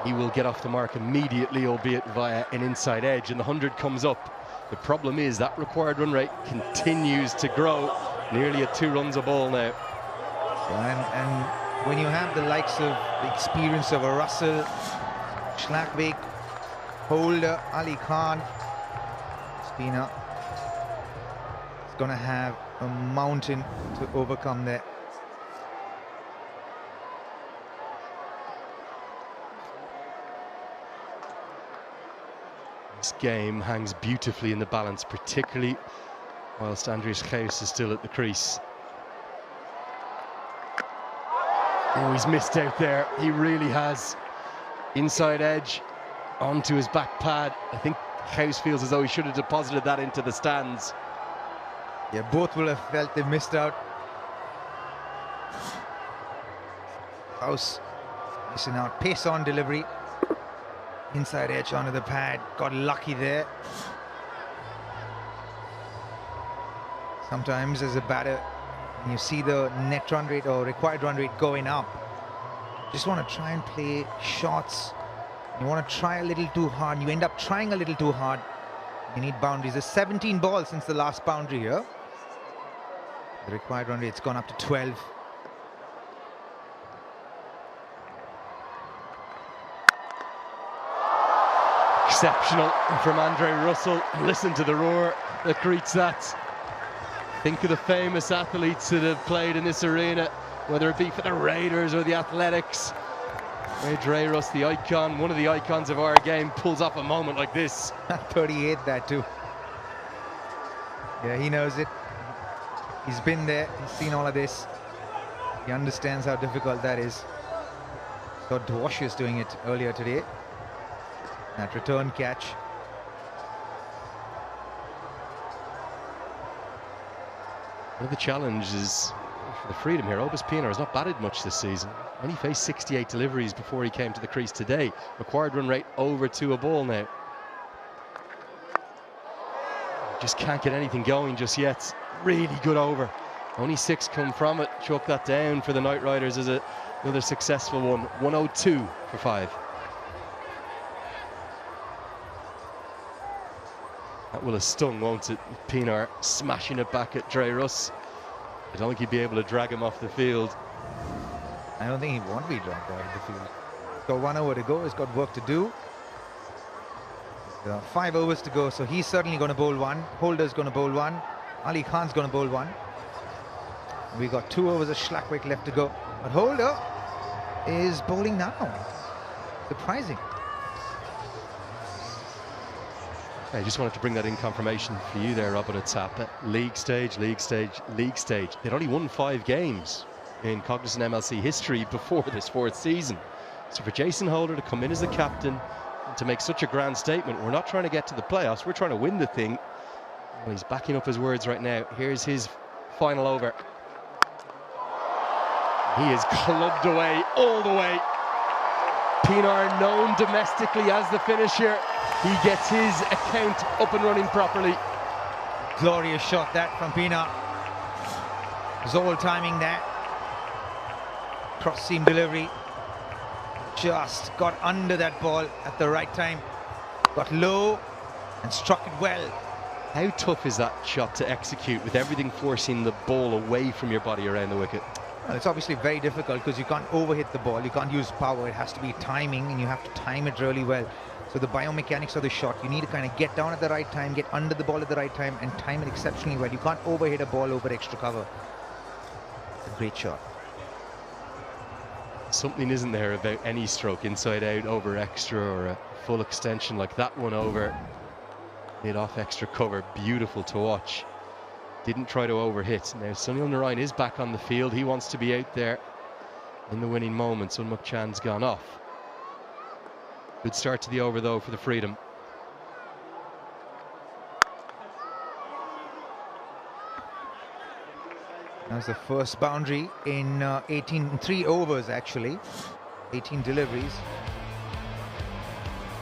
He will get off the mark immediately, albeit via an inside edge, and the 100 comes up. The problem is that required run rate continues to grow, nearly at 2 runs a ball now. And when you have the likes of the experience of a Russell, Schlagbeck, Holder, Ali Khan, Spina is going to have a mountain to overcome there. This game hangs beautifully in the balance, particularly whilst Andries Geus is still at the crease. Oh, he's missed out there. He really has. Inside edge onto his back pad. I think Geus feels as though he should have deposited that into the stands. Yeah, both will have felt they missed out. House missing out. Pace on delivery. Inside edge onto the pad. Got lucky there. Sometimes as a batter, when you see the net run rate or required run rate going up, just want to try and play shots. You want to try a little too hard. You end up trying a little too hard. You need boundaries. There's 17 balls since the last boundary here. The required run rate's gone up to 12. Exceptional from Andre Russell. Listen to the roar that greets that. Think of the famous athletes that have played in this arena, whether it be for the Raiders or the Athletics. Dre Russ, the icon, one of the icons of our game, pulls off a moment like this. 38 that too. Yeah, he knows it. He's been there, he's seen all of this. He understands how difficult that is. Saw Dwashers doing it earlier today. That return catch. One of the challenges for the Freedom here, Obus Pienaar has not batted much this season. Only faced 68 deliveries before he came to the crease today. Required run rate over 2 a ball now. Just can't get anything going just yet. Really good over. Only 6 come from it. Chuck that down for the Knight Riders as another successful one. 102 for 5. That will have stung, won't it? Pienaar smashing it back at Dre Russ. I don't think he'd be able to drag him off the field. I don't think he won't be dragged out of the field. Got 1 over to go. He's got work to do. 5 overs to go, so he's certainly going to bowl 1. Holder's going to bowl 1. Ali Khan's going to bowl 1. We got 2 overs of Schlagwick left to go. But Holder is bowling now. Surprising. I just wanted to bring that in confirmation for you there, Robin, at tap. League stage, league stage, league stage. They'd only won 5 games in Cognizant MLC history before this 4th season. So for Jason Holder to come in as the captain and to make such a grand statement, we're not trying to get to the playoffs, we're trying to win the thing. Well, he's backing up his words right now. Here's his final over. He is clubbed away all the way. Pienaar, known domestically as the finisher, he gets his account up and running properly. Glorious shot that from Pienaar. Zoll timing that. Cross seam delivery. Just got under that ball at the right time. Got low and struck it well. How tough is that shot to execute with everything forcing the ball away from your body around the wicket? Well, it's obviously very difficult because you can't overhit the ball. You can't use power. It has to be timing, and you have to time it really well. So the biomechanics of the shot, you need to kind of get down at the right time, get under the ball at the right time, and time it exceptionally well. You can't overhit a ball over extra cover. It's a great shot. Something isn't there about any stroke, inside out, over extra, or a full extension like that one over mid off extra cover. Beautiful to watch. Didn't try to overhit. Now Sunil Narayan is back on the field. He wants to be out there in the winning moment. Sun Muk Chan's gone off. Good start to the over though for the Freedom. That's the first boundary in 3 overs actually. 18 deliveries.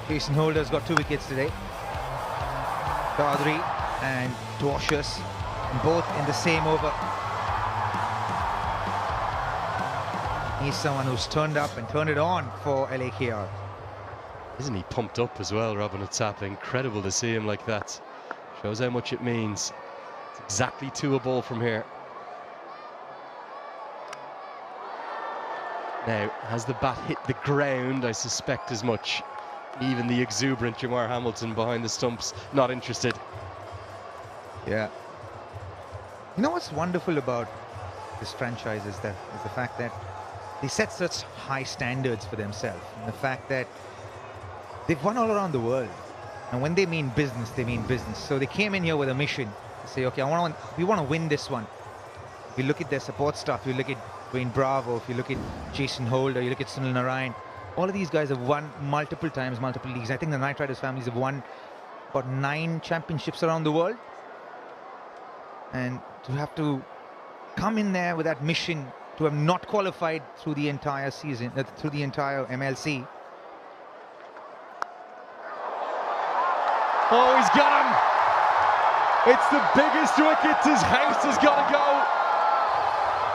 Jason Holder's got 2 wickets today. Chaudhary and Dwashers, both in the same over. He's someone who's turned up and turned it on for LAKR. Isn't he pumped up as well, Robin at tap? Incredible to see him like that. Shows how much it means. It's exactly 2 a ball from here. Now, has the bat hit the ground? I suspect as much. Even the exuberant Jamar Hamilton behind the stumps, not interested. Yeah. You know what's wonderful about this franchise is the fact that they set such high standards for themselves. And the fact that they've won all around the world. And when they mean business, they mean business. So they came in here with a mission to say, okay, we want to win this one. If you look at their support staff, you look at Dwayne Bravo, if you look at Jason Holder, you look at Sunil Narayan, all of these guys have won multiple times, multiple leagues. I think the Knight Riders families have won about 9 championships around the world. And to have to come in there with that mission to have not qualified through the entire season, through the entire MLC. Oh, he's got him! It's the biggest wicket his house has got to go.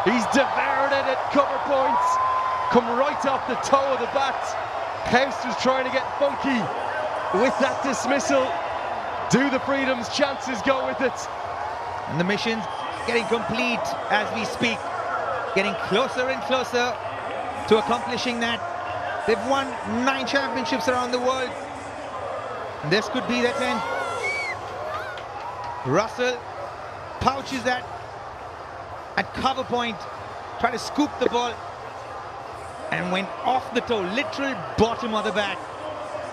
He's devoured it at cover points. Come right off the toe of the bat. House was trying to get funky with that dismissal. Do the Freedom's chances go with it? And the mission's getting complete as we speak. Getting closer and closer to accomplishing that. They've won 9 championships around the world. And this could be that time. Russell pouches that at cover point. Try to scoop the ball. And went off the toe, literal bottom of the bat.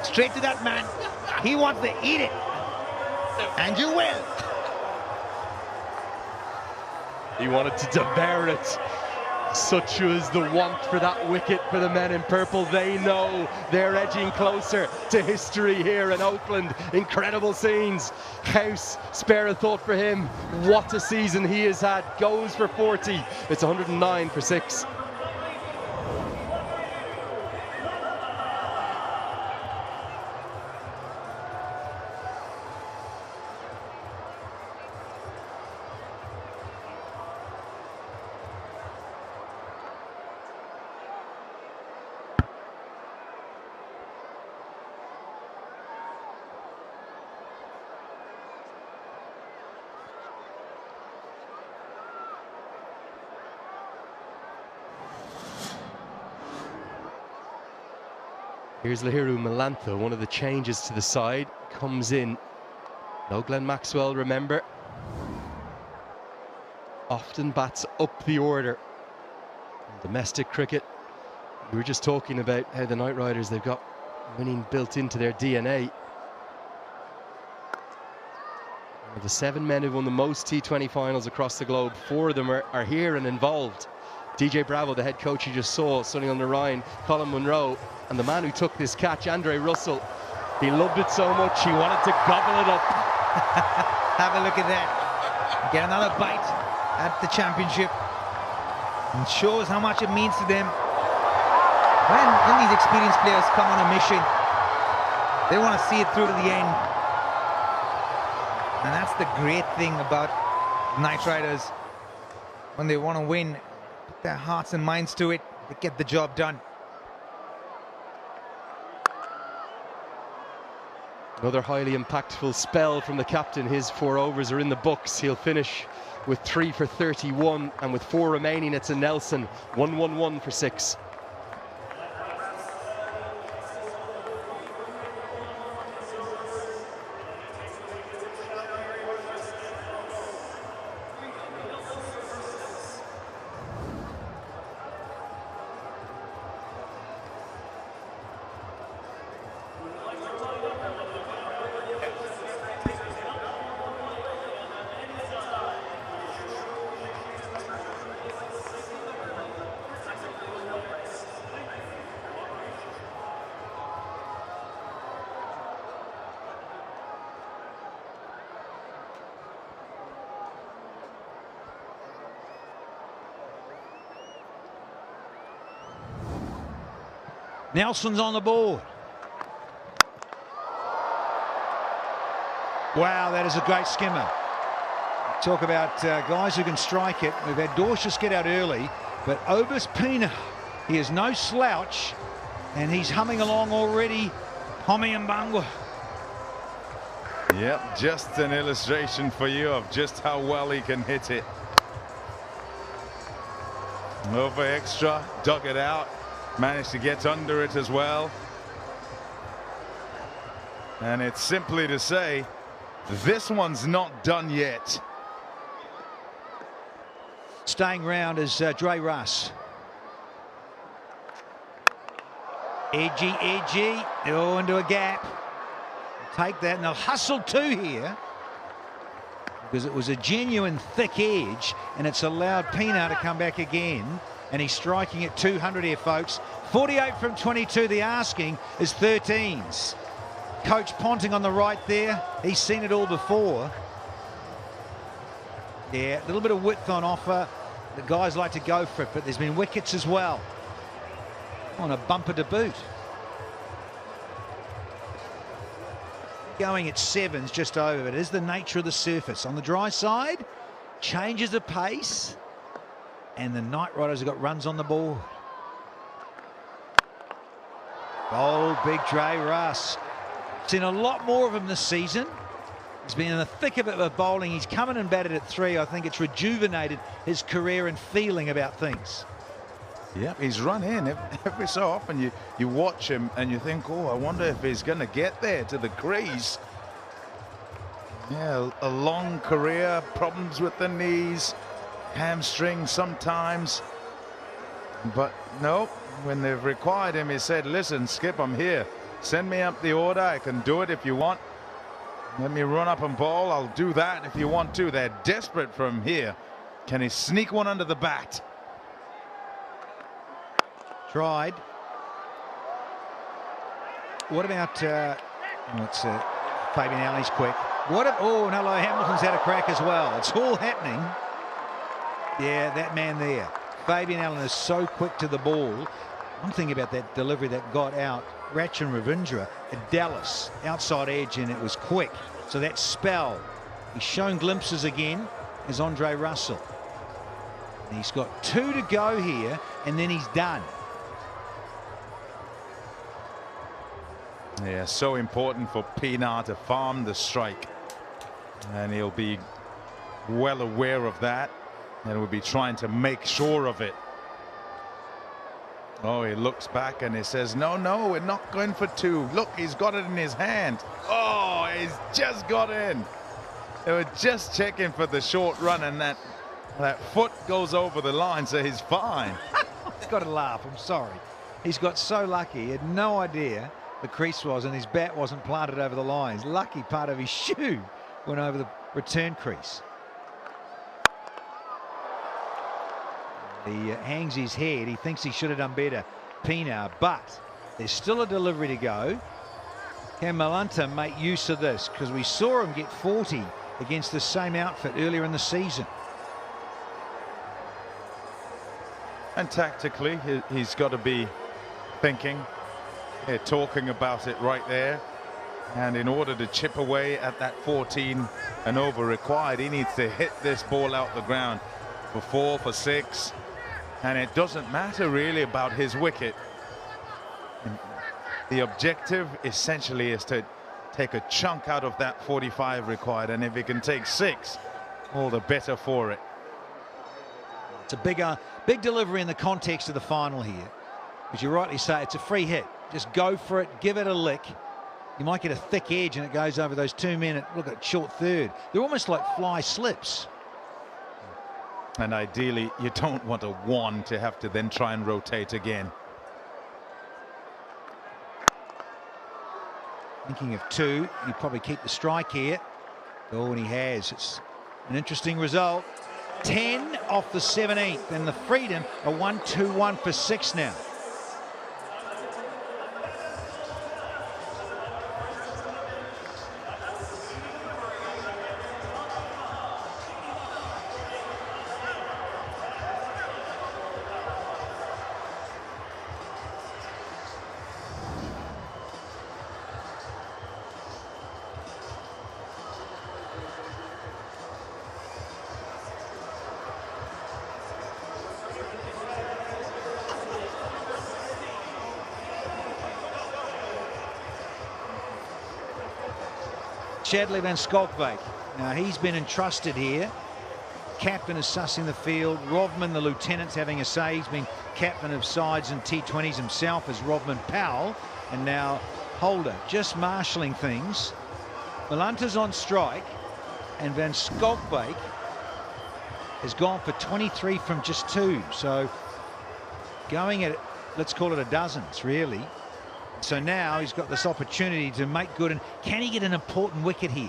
Straight to that man. He wants to eat it. And you will. He wanted to devour it. Such was the want for that wicket for the men in purple. They know they're edging closer to history here in Oakland. Incredible scenes. House, spare a thought for him. What a season he has had. Goes for 40. It's 109 for 6. Here's Lahiru Malantha, one of the changes to the side, comes in. No Glenn Maxwell, remember. Often bats up the order. In domestic cricket, we were just talking about how the Knight Riders, they've got winning built into their DNA. Of the 7 men who've won the most T20 finals across the globe, 4 of them are here and involved. DJ Bravo, the head coach you just saw, Sonny Ryan, Colin Munro, and the man who took this catch, Andre Russell. He loved it so much, he wanted to gobble it up. Have a look at that. Get another bite at the championship. And shows how much it means to them. When these experienced players come on a mission, they want to see it through to the end. And that's the great thing about Knight Riders. When they want to win, put their hearts and minds to it, they get the job done. Another highly impactful spell from the captain. His 4 overs are in the books. He'll finish with 3 for 31, and with 4 remaining, it's a Nelson. 1-1-1 for 6. Nelson's on the board. Wow, that is a great skimmer. Talk about guys who can strike it. We've had Dorsius get out early, but Obus Pina, he is no slouch, and he's humming along already. Homi Mbangwa. Yep, just an illustration for you of just how well he can hit it. Over extra, dug it out. Managed to get under it as well. And it's simply to say, this one's not done yet. Staying round is Dre Russ. Edgy, edgy. Oh, into a gap. Take that, and they'll hustle 2 here. Because it was a genuine thick edge, and it's allowed Pina to come back again. And he's striking at 200 here, folks. 48 from 22. The asking is 13s. Coach Ponting on the right there. He's seen it all before. Yeah, a little bit of width on offer. the guys like to go for it, but there's been wickets as well. On a bumper to boot. Going at sevens, just over. It is the nature of the surface. On the dry side, changes the pace, and the Knight Riders have got runs on the board. Bold, big Dre Russ. Seen a lot more of him this season. He's been in the thick of it with bowling. He's come in and batted at 3. I think it's rejuvenated his career and feeling about things. Yep, he's run in every so often. You watch him and you think, oh, I wonder if he's going to get there to the crease. Yeah, a long career, problems with the knees, hamstring sometimes. But no, when they've required him, he said, listen, Skip, I'm here. Send me up the order. I can do it if you want. Let me run up and bowl. I'll do that if you want to. They're desperate from here. Can he sneak one under the bat? Tried. What about Fabian Allen's quick. Oh, no, Hamilton's had a crack as well. It's all happening. Yeah, that man there. Fabian Allen is so quick to the ball. One thing about that delivery that got out, Rachin Ravindra at Dallas, outside edge, and it was quick. So that spell, he's shown glimpses again, is Andre Russell. And he's got 2 to go here, and then he's done. Yeah, so important for Pienaar to farm the strike. And he'll be well aware of that. And will be trying to make sure of it. Oh, he looks back and he says, no, we're not going for 2. Look, he's got it in his hand. Oh, he's just got in. They were just checking for the short run, and that foot goes over the line, so he's fine. He's got to laugh, I'm sorry. He's got so lucky. He had no idea the crease was, and his bat wasn't planted over the lines. Lucky part of his shoe went over the return crease. He hangs his head. He thinks he should have done better, Pienaar, but there's still a delivery to go. Can Malanta make use of this? Because we saw him get 40 against the same outfit earlier in the season. And tactically, he's got to be thinking, talking about it right there. And in order to chip away at that 14 and over required, he needs to hit this ball out the ground for 4, for 6. And it doesn't matter really about his wicket. The objective essentially is to take a chunk out of that 45 required, and if he can take 6, all the better for it. It's a big delivery in the context of the final here. As you rightly say, it's a free hit. Just go for it, give it a lick. You might get a thick edge and it goes over those 2 men. Look at short third. They're almost like fly slips. And ideally, you don't want a 1 to have to then try and rotate again. Thinking of 2, you'd probably keep the strike here. Oh, and he has. It's an interesting result. 10 off the 17th, and the Freedom are 1-2-1 for 6 now. Shadley van Schalkwyk. Now he's been entrusted here. Captain is sussing the field. Rovman, the lieutenant's having a say. He's been captain of sides and T20s himself as Rovman Powell. And now Holder just marshalling things. Malanta's on strike. And Van Schalkwyk has gone for 23 from just 2. So going at, let's call it a dozens, really. So now he's got this opportunity to make good, and can he get an important wicket here?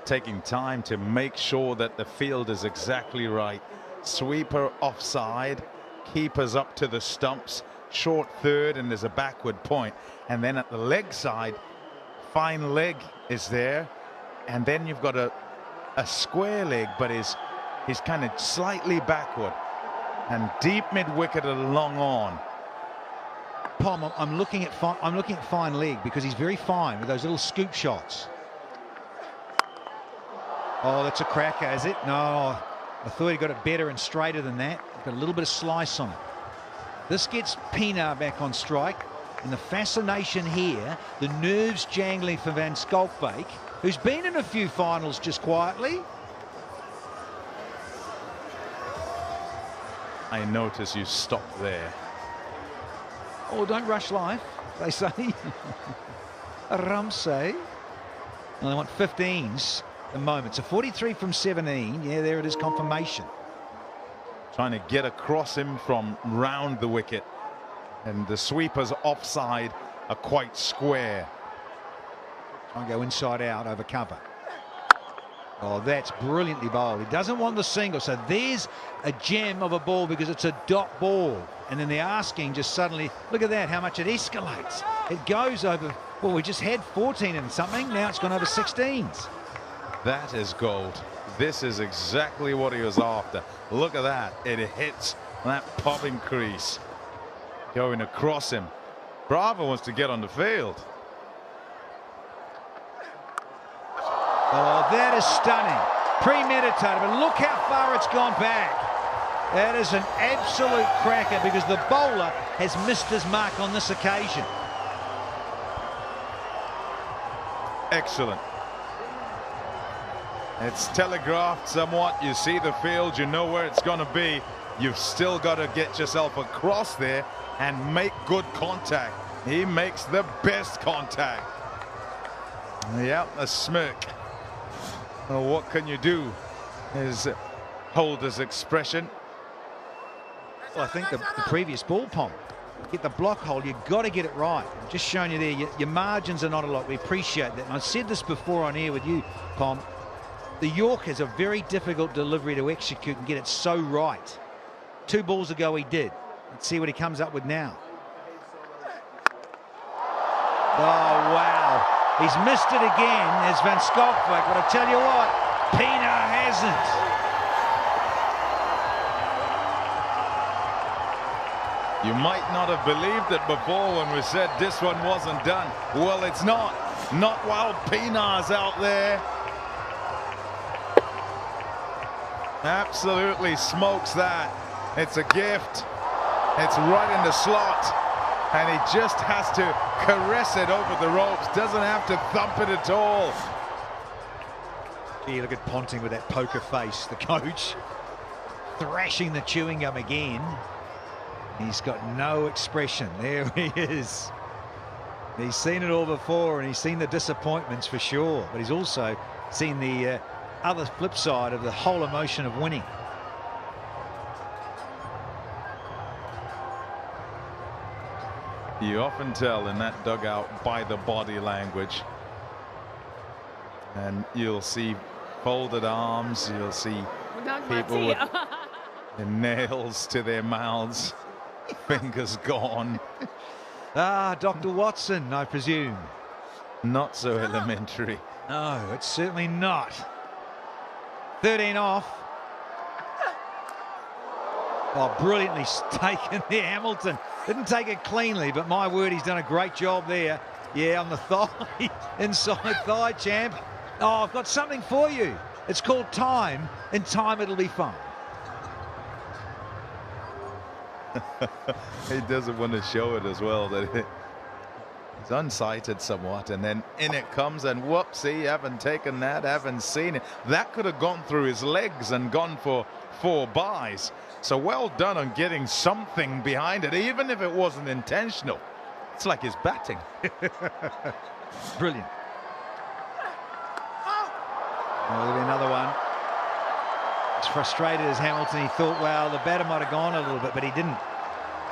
Taking time to make sure that the field is exactly right. Sweeper offside, keepers up to the stumps, short third, and there's a backward point. And then at the leg side, fine leg is there, and then you've got a a square leg, but he's kind of slightly backward and deep mid-wicket and long on. Pom, I'm looking at fine leg because he's very fine with those little scoop shots. Oh, that's a cracker, is it? No, I thought he got it better and straighter than that. Got a little bit of slice on it. This gets Pienaar back on strike. And the fascination here, the nerves jangling for Van Schalkwyk, who's been in a few finals just quietly. I notice you stopped there. Oh, don't rush life, they say. Ramsey. Well, they want 15s at the moment. So 43 from 17. Yeah, there it is, confirmation. Trying to get across him from round the wicket. And the sweepers offside are quite square. Try and go inside out over cover. Oh, that's brilliantly bowled. He doesn't want the single. So there's a gem of a ball because it's a dot ball. And then the asking just suddenly, look at that, how much it escalates. It goes over, well, we just had 14 and something. Now it's gone over 16s. That is gold. This is exactly what he was after. Look at that. It hits that popping crease. Going across him. Bravo wants to get on the field. Oh, that is stunning. Premeditated, but look how far it's gone back. That is an absolute cracker because the bowler has missed his mark on this occasion. Excellent. It's telegraphed somewhat. You see the field, you know where it's going to be. You've still got to get yourself across there and make good contact. He makes the best contact. Yep, a smirk. Well, what can you do? Is Holder's expression. Well, I think the previous ball, Pom, get the block hole, you've got to get it right. I've just shown you there, your margins are not a lot. We appreciate that. And I said this before on air with you, Pom. The York is a very difficult delivery to execute and get it so right. 2 balls ago he did. Let's see what he comes up with now. Oh, wow. He's missed it again as Van Schalkwyk, but I tell you what, Pienaar hasn't. You might not have believed it before when we said this one wasn't done. Well, it's not. Not while Pienaar's out there. Absolutely smokes that. It's a gift. It's right in the slot. And he just has to caress it over the ropes. Doesn't have to thump it at all. Gee, look at Ponting with that poker face, the coach. Thrashing the chewing gum again. He's got no expression. There he is. He's seen it all before and he's seen the disappointments for sure. But he's also seen the other flip side of the whole emotion of winning. You often tell in that dugout by the body language. And you'll see folded arms, you'll see people with their nails to their mouths, fingers gone. Ah, Dr. Watson, I presume. Not so elementary. No, it's certainly not. 13 off. Oh, brilliantly taken there, Hamilton. Didn't take it cleanly, but my word, he's done a great job there. Yeah, on the thigh, inside thigh, champ. Oh, I've got something for you. It's called time. In time, it'll be fun. He doesn't want to show it as well. That it's unsighted somewhat, and then in it comes, and whoopsie, haven't taken that, haven't seen it. That could have gone through his legs and gone for 4 byes. So well done on getting something behind it, even if it wasn't intentional. It's like his batting. Brilliant. Oh, there'll be another one. As frustrated as Hamilton, he thought, well, the batter might have gone a little bit, but he didn't.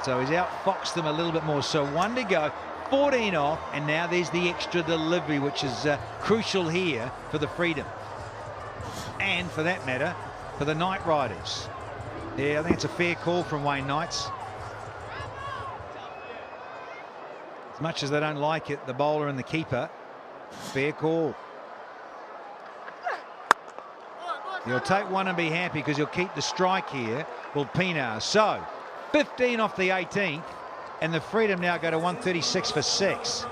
So he's outfoxed them a little bit more. So 1 to go, 14 off, and now there's the extra delivery, which is crucial here for the freedom. And for that matter, for the Knight Riders. Yeah, I think it's a fair call from Wayne Knights. As much as they don't like it, the bowler and the keeper, fair call. You'll take one and be happy because you'll keep the strike here. Well, Pinar. So 15 off the 18th, and the Freedom now go to 136 for 6.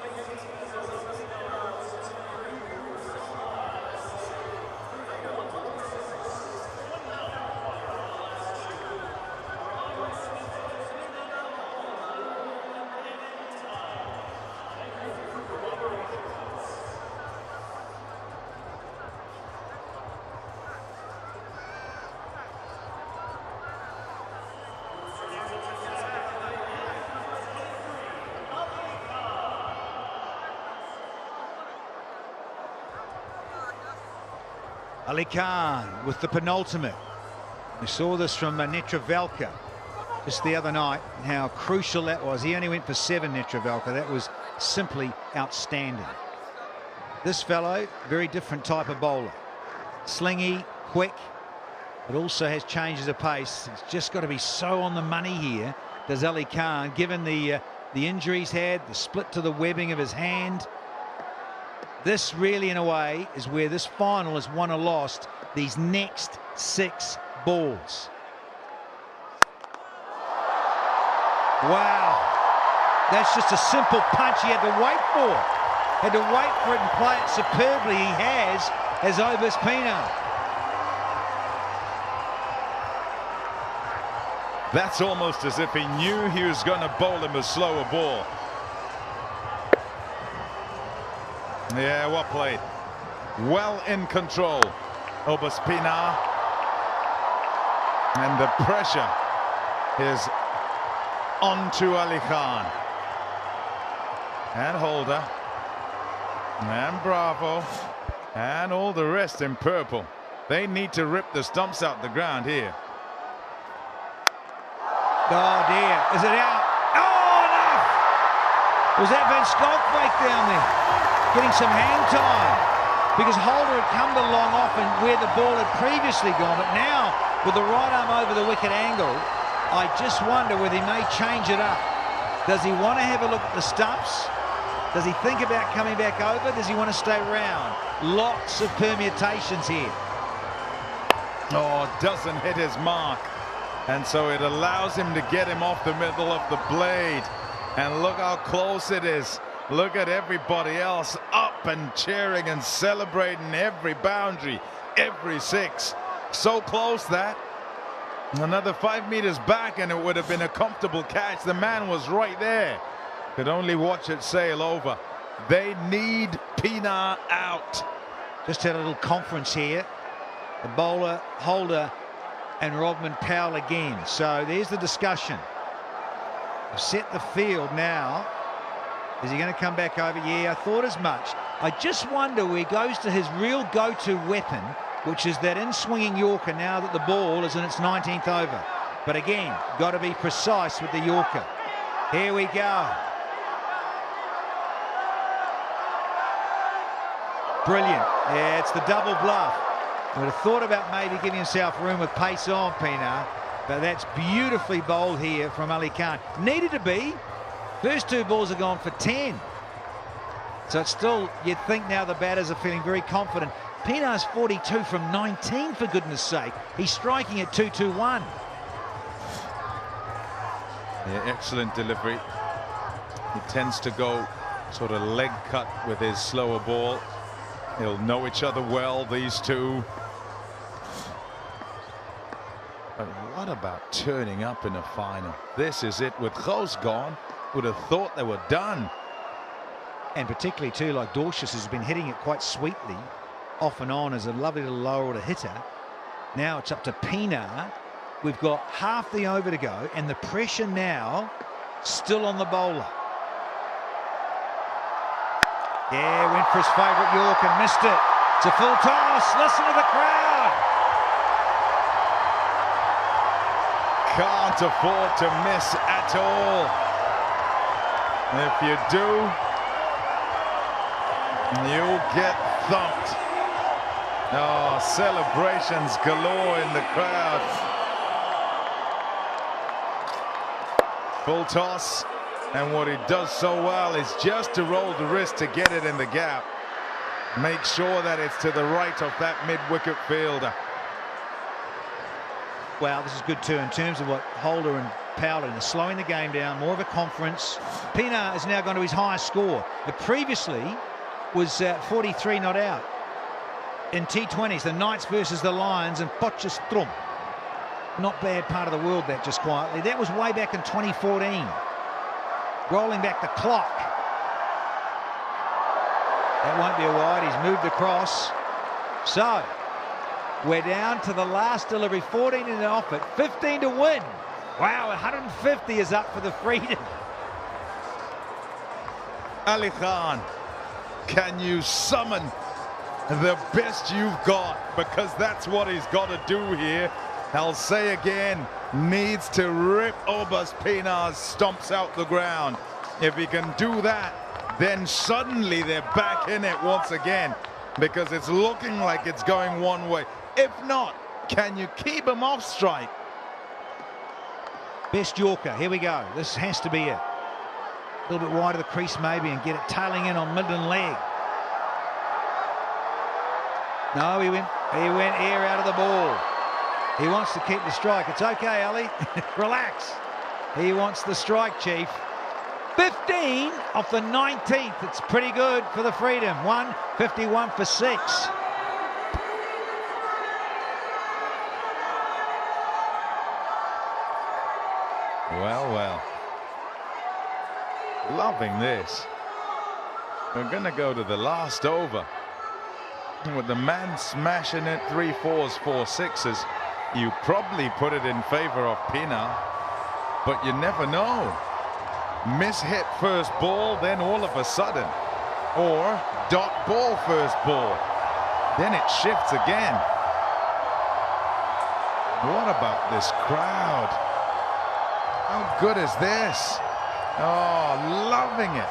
Ali Khan with the penultimate. We saw this from Netravalka just the other night, how crucial that was. He only went for 7, Netravalka. That was simply outstanding. This fellow, very different type of bowler. Slingy, quick, but also has changes of pace. It's just got to be so on the money here, does Ali Khan, given the injury he's had, the split to the webbing of his hand. This really, in a way, is where this final is won or lost, these next 6 balls. Wow. That's just a simple punch he had to wait for. Had to wait for it and play it superbly. He has, as Obus Pinar. That's almost as if he knew he was going to bowl him a slower ball. Yeah, well played. Well in control, Obus Pinar. And the pressure is onto Ali Khan. And Holder. And Bravo. And all the rest in purple. They need to rip the stumps out the ground here. Oh dear, is it out? Oh, enough! Was that Van Schalkwyk down there? Getting some hang time, because Holder had come to long off and where the ball had previously gone, but now with the right arm over the wicket angle, I just wonder whether he may change it up. Does he want to have a look at the stumps? Does he think about coming back over? Does he want to stay round? Lots of permutations here. Oh, doesn't hit his mark, and so it allows him to get him off the middle of the blade. And look how close it is. Look at everybody else up and cheering and celebrating every boundary, every 6. So close that. Another 5 meters back and it would have been a comfortable catch. The man was right there. Could only watch it sail over. They need Pinar out. Just had a little conference here. The bowler, Holder, and Rodman Powell again. So there's the discussion. They've set the field now. Is he going to come back over? Yeah, I thought as much. I just wonder where he goes to his real go-to weapon, which is that in-swinging Yorker now that the ball is in its 19th over. But again, got to be precise with the Yorker. Here we go. Brilliant. Yeah, it's the double bluff. I would have thought about maybe giving himself room with pace on, Pinar. But that's beautifully bowled here from Ali Khan. Needed to be. First 2 balls are gone for 10. So it's still, you'd think now the batters are feeling very confident. Pinar's 42 from 19, for goodness sake. He's striking at 2-2-1. Yeah, excellent delivery. He tends to go sort of leg cut with his slower ball. They'll know each other well, these two. But what about turning up in a final? This is it. With Ghost gone, would have thought they were done. And particularly too, like Dorcius has been hitting it quite sweetly off and on as a lovely little lower order hitter. Now it's up to Pinar. We've got half the over to go and the pressure now still on the bowler. Yeah, went for his favourite York and missed it. It's a full toss. Listen to the crowd. Can't afford to miss at all. If you do, you'll get thumped. Oh, celebrations galore in the crowd. Full toss, and what he does so well is just to roll the wrist to get it in the gap. Make sure that it's to the right of that mid-wicket fielder. Wow, this is good too in terms of what Holder and Powell are slowing the game down, more of a conference. Pienaar has now gone to his highest score. It previously was 43 not out. In T20s, the Knights versus the Lions and Potchefstroom. Not bad part of the world, that, just quietly. That was way back in 2014. Rolling back the clock. That won't be a wide. He's moved across. So, we're down to the last delivery. 14 in the off it. 15 to win. Wow, 150 is up for the Freedom. Ali Khan, can you summon the best you've got? Because that's what he's got to do here. I'll say again, needs to rip Obas Pienaar's stumps out the ground. If he can do that, then suddenly they're back in it once again, because it's looking like it's going one way. If not, can you keep him off strike? Best Yorker, here we go. This has to be it. A little bit wide of the crease maybe and get it tailing in on midland leg. No, he went air out of the ball. He wants to keep the strike. It's okay, Ali. Relax. He wants the strike, Chief. 15 off the 19th. It's pretty good for the Freedom. 151 for 6. Well. Loving this. We're going to go to the last over. With the man smashing it 3 4s, 4 6s, you probably put it in favor of Pienaar, but you never know. Miss-hit first ball, then all of a sudden, or dot ball first ball, then it shifts again. What about this crowd? How good is this? Oh, loving it.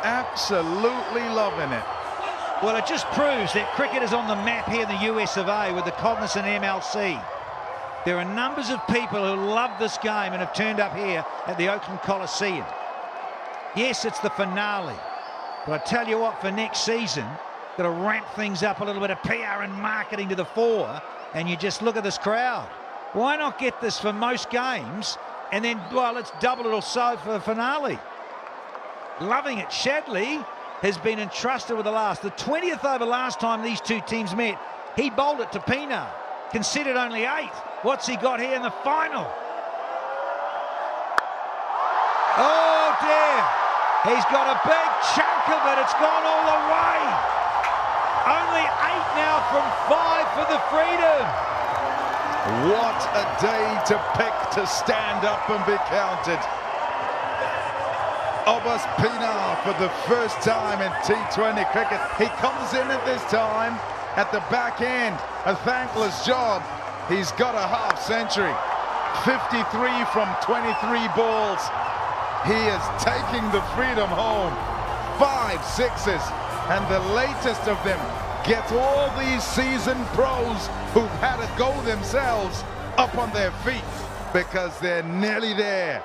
Absolutely loving it. Well, it just proves that cricket is on the map here in the US of A with the Cognizant MLC. There are numbers of people who love this game and have turned up here at the Oakland Coliseum. Yes, it's the finale, but I tell you what, for next season, got to ramp things up a little bit of PR and marketing to the fore, and you just look at this crowd. Why not get this for most games, and then, well, let's double it or so for the finale. Loving it. Shadley has been entrusted with the 20th over last time these two teams met. He bowled it to Pienaar, considered only 8. What's he got here in the final? Oh dear, he's got a big chunk of it. It's gone all the way. Only 8 now from 5 for the Freedom. What a day to pick to stand up and be counted. Obas Pienaar for the first time in T20 cricket. He comes in at this time at the back end. A thankless job. He's got a half century. 53 from 23 balls. He is taking the Freedom home. 5 6s. And the latest of them gets all these seasoned pros who've had to go themselves up on their feet because they're nearly there.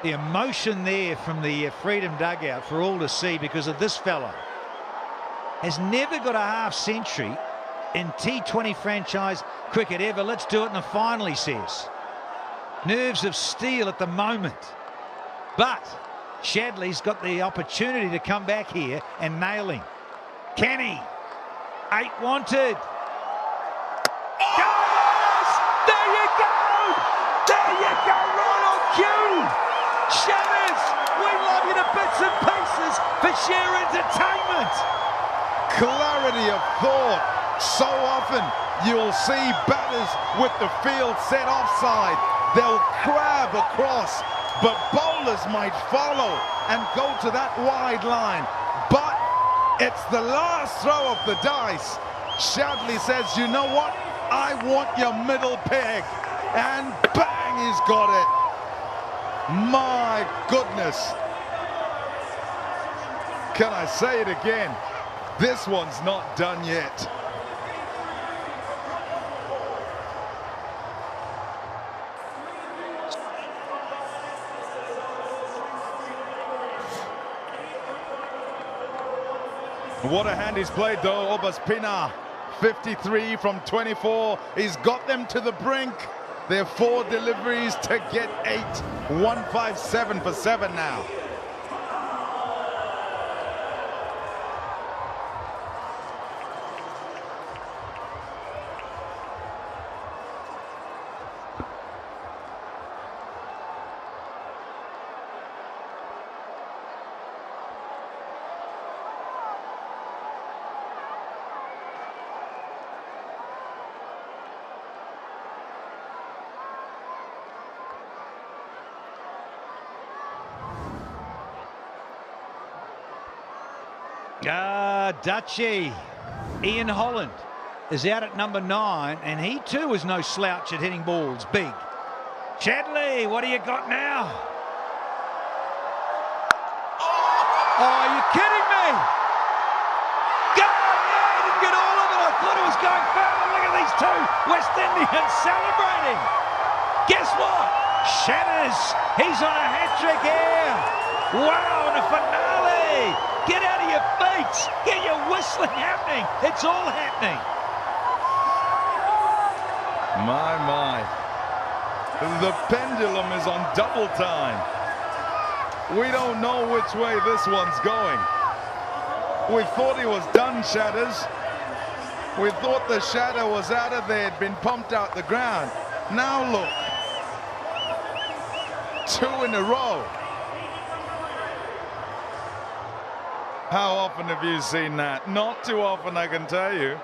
The emotion there from the Freedom dugout for all to see because of this fella. Has never got a half century in T20 franchise cricket ever. Let's do it in the final, he says. Nerves of steel at the moment. But Shadley's got the opportunity to come back here and nail him. Can he? 8 wanted. Yes! There you go! There you go, right on cue! Shabbers, we love you to bits and pieces for sheer entertainment. Clarity of thought. So often you'll see batters with the field set offside. They'll crab across, but bowlers might follow and go to that wide line. But it's the last throw of the dice. Shadley says, you know what? I want your middle peg. And bang, he's got it. My goodness. Can I say it again? This one's not done yet. What a hand he's played though, Obas Pienaar. 53 from 24. He's got them to the brink. They're 4 deliveries to get 8. 157 for 7 now. Dutchy. Ian Holland is out at number 9, and he too is no slouch at hitting balls big. Chadley, what do you got now? Oh, are you kidding me? Go! Yeah, he didn't get all of it. I thought it was going further. Look at these 2 West Indians celebrating. Guess what? Shatters. He's on a hat-trick here. Wow, and a finale. Get out of your feet. Get your whistling happening. It's all happening. My. The pendulum is on double time. We don't know which way this one's going. We thought he was done, Shatters. We thought the shadow was out of there, had been pumped out the ground. Now look. 2 in a row. How often have you seen that? Not too often, I can tell you.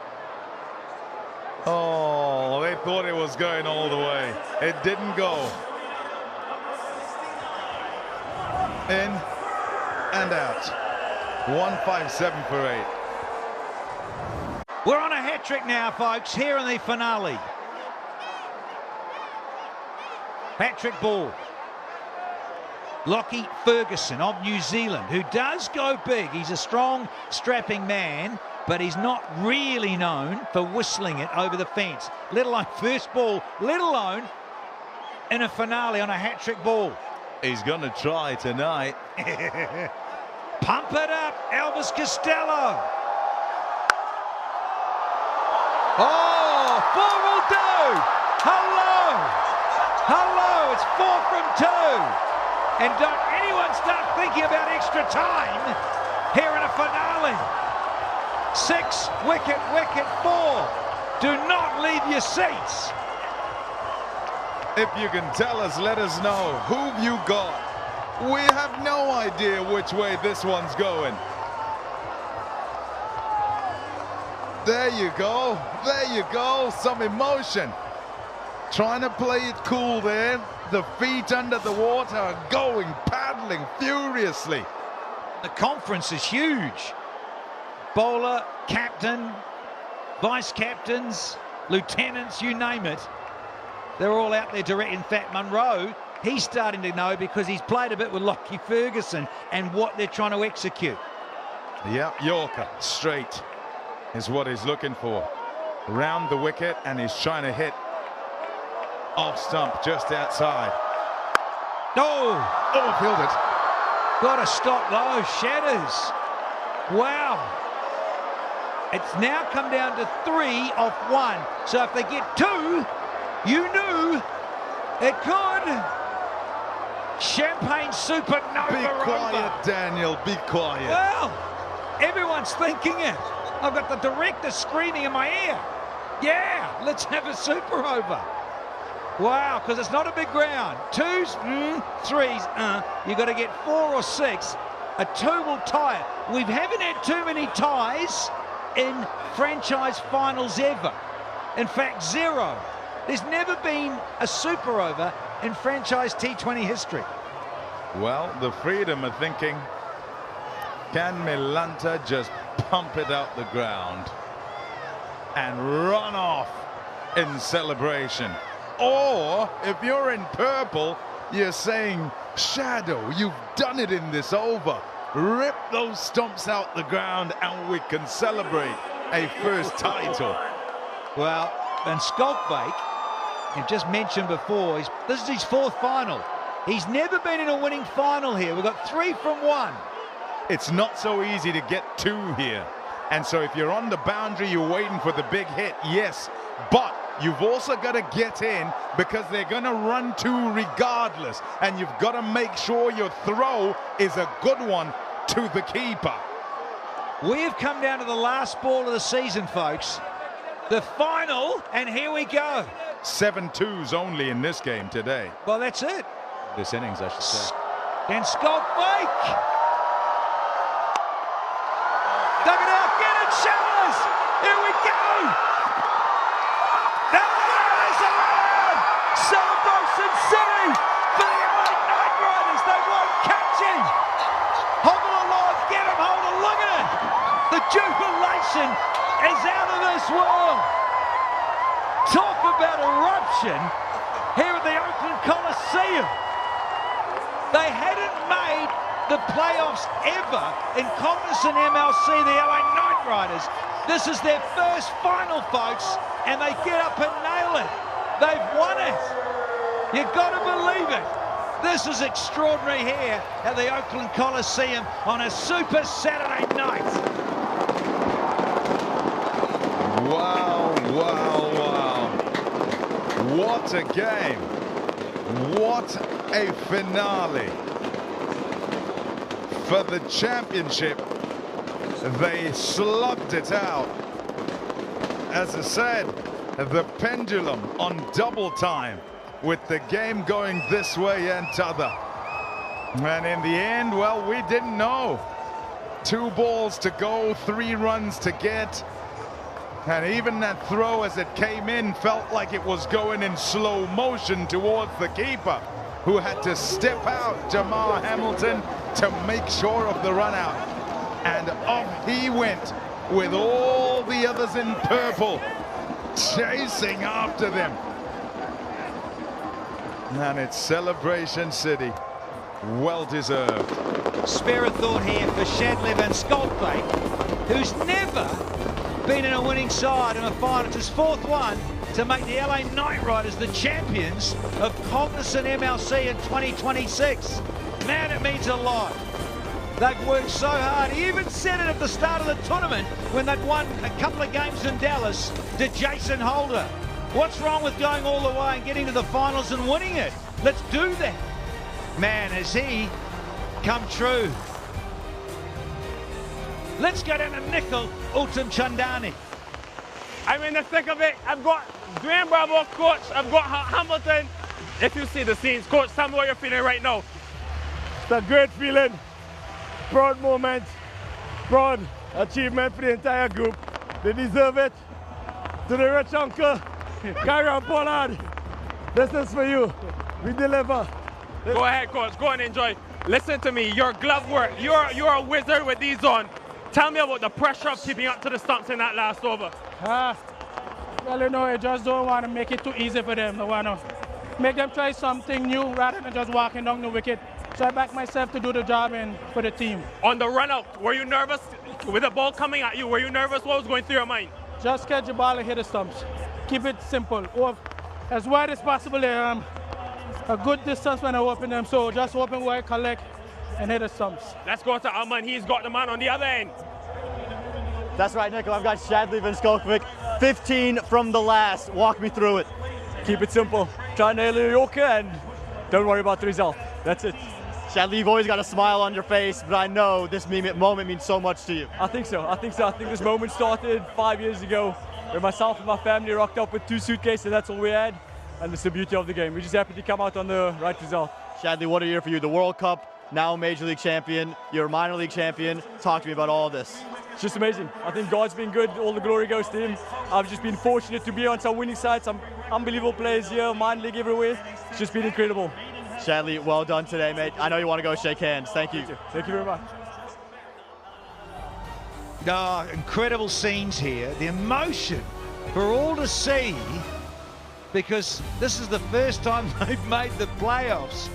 Oh, they thought it was going all the way. It didn't go. In and out. 157 for 8. We're on a hat-trick now, folks, here in the finale. Patrick Ball. Lockie Ferguson of New Zealand, who does go big. He's a strong, strapping man, but he's not really known for whistling it over the fence, let alone first ball, let alone in a finale on a hat-trick ball. He's going to try tonight. Pump it up, Elvis Costello. Oh, 4 will do. Hello, it's 4 from 2. And don't anyone start thinking about extra time here in a finale. 6 wicket, 4. Do not leave your seats. If you can tell us, let us know. Who've you got? We have no idea which way this one's going. There you go. There you go. Some emotion. Trying to play it cool there. The feet under the water are going, paddling furiously. The conference is huge. Bowler, captain, vice captains, lieutenants, you name it. They're all out there direct. In fact, Munro, he's starting to know because he's played a bit with Lockie Ferguson and what they're trying to execute. Yep, Yorker, straight is what he's looking for. Round the wicket, and he's trying to hit off stump just outside. Oh, fielded. Got to stop those Shatters. Wow. It's now come down to 3 off 1. So if they get 2, you knew it could. Champagne supernova. Be quiet, Daniel. Be quiet. Well, everyone's thinking it. I've got the director screaming in my ear. Yeah, let's have a super over. Wow, because it's not a big ground. 2s, 3s, you got to get 4 or 6. A 2 will tie it. We haven't had too many ties in franchise finals ever. In fact, 0. There's never been a super over in franchise T20 history. Well, the Freedom are thinking, can Milanta just pump it out the ground and run off in celebration? Or if you're in purple, you're saying, Shadow, you've done it in this over. Rip those stumps out the ground and we can celebrate a first title. Well, and Skolkbeek, you've just mentioned before, this is his 4th final. He's never been in a winning final here. We've got 3 from 1. It's not so easy to get 2 here. And so if you're on the boundary, you're waiting for the big hit, yes. But you've also got to get in because they're going to run two regardless. And you've got to make sure your throw is a good one to the keeper. We have come down to the last ball of the season, folks. The final, and here we go. 7-2s only in this game today. Well, that's it. This innings, I should say. And Scott Blake. Dug it out, get it, Showers. Here we go. There is a run. Celebration City for the LA Knight Riders. They won't catch him. Hobble alive, get him, hold on, look at it. The jubilation is out of this world. Talk about eruption here at the Oakland Coliseum. They hadn't made the playoffs ever in Cognizant MLC, the LA Knight Riders. This is their first final, folks, and they get up and nail it. They've won it. You've got to believe it. This is extraordinary here at the Oakland Coliseum on a Super Saturday night. Wow, wow, wow. What a game. What a finale. For the championship, they slugged it out. As I said, the pendulum on double time with the game going this way and t'other. And in the end, well, we didn't know. 2 balls to go, 3 runs to get. And even that throw as it came in felt like it was going in slow motion towards the keeper, who had to step out, Jamar Hamilton, to make sure of the run out. And off he went with all the others in purple chasing after them. And it's Celebration City. Well deserved. Spare a thought here for Shadlev and Skolplate, who's never been in a winning side in a final. It's his 4th one to make the LA Knight Riders the champions of Cognizant MLC in 2026. Man, it means a lot. They've worked so hard. He even said it at the start of the tournament when they'd won a couple of games in Dallas to Jason Holder. What's wrong with going all the way and getting to the finals and winning it? Let's do that. Man, has he come true. Let's go down to Nickel Ultim Chandani. I'm in the thick of it. I've got Dwayne Bravo, coach. I've got Hamilton. If you see the scenes, coach, tell me what you're feeling right now. It's a great feeling, proud moment, proud achievement for the entire group. They deserve it. To the rich uncle, Gary and Pollard, this is for you. We deliver. Go ahead, coach. Go and enjoy. Listen to me. Your glove work. You're a wizard with these on. Tell me about the pressure of keeping up to the stumps in that last over. Well, you know, I just don't want to make it too easy for them. I want to make them try something new rather than just walking down the wicket. So I back myself to do the job and for the team. On the run out, were you nervous with the ball coming at you? Were you nervous? What was going through your mind? Just catch the ball and hit the stumps. Keep it simple. Or as wide as possible. A good distance when I open them. So just open wide, collect, and hit the stumps. Let's go to Alman. He's got the man on the other end. That's right, Nickel. I've got Shadlev and Skolkovic. 15 from the last. Walk me through it. Keep it simple. Try and nail your Yorker and don't worry about the result. That's it. Shadlev, you've always got a smile on your face, but I know this moment means so much to you. I think so. I think this moment started 5 years ago where myself and my family rocked up with 2 suitcases, and that's all we had. And it's the beauty of the game. We're just happy to come out on the right result. Shadlev, what a year for you. The World Cup, now Major League champion. You're a minor league champion. Talk to me about all of this. It's just amazing. I think God's been good. All the glory goes to him. I've just been fortunate to be on some winning sides, some unbelievable players here, minor league everywhere. It's just been incredible. Shadlev, well done today, mate. I know you want to go shake hands. Thank you. Thank you very much. Incredible scenes here. The emotion for all to see, because this is the first time they've made the playoffs.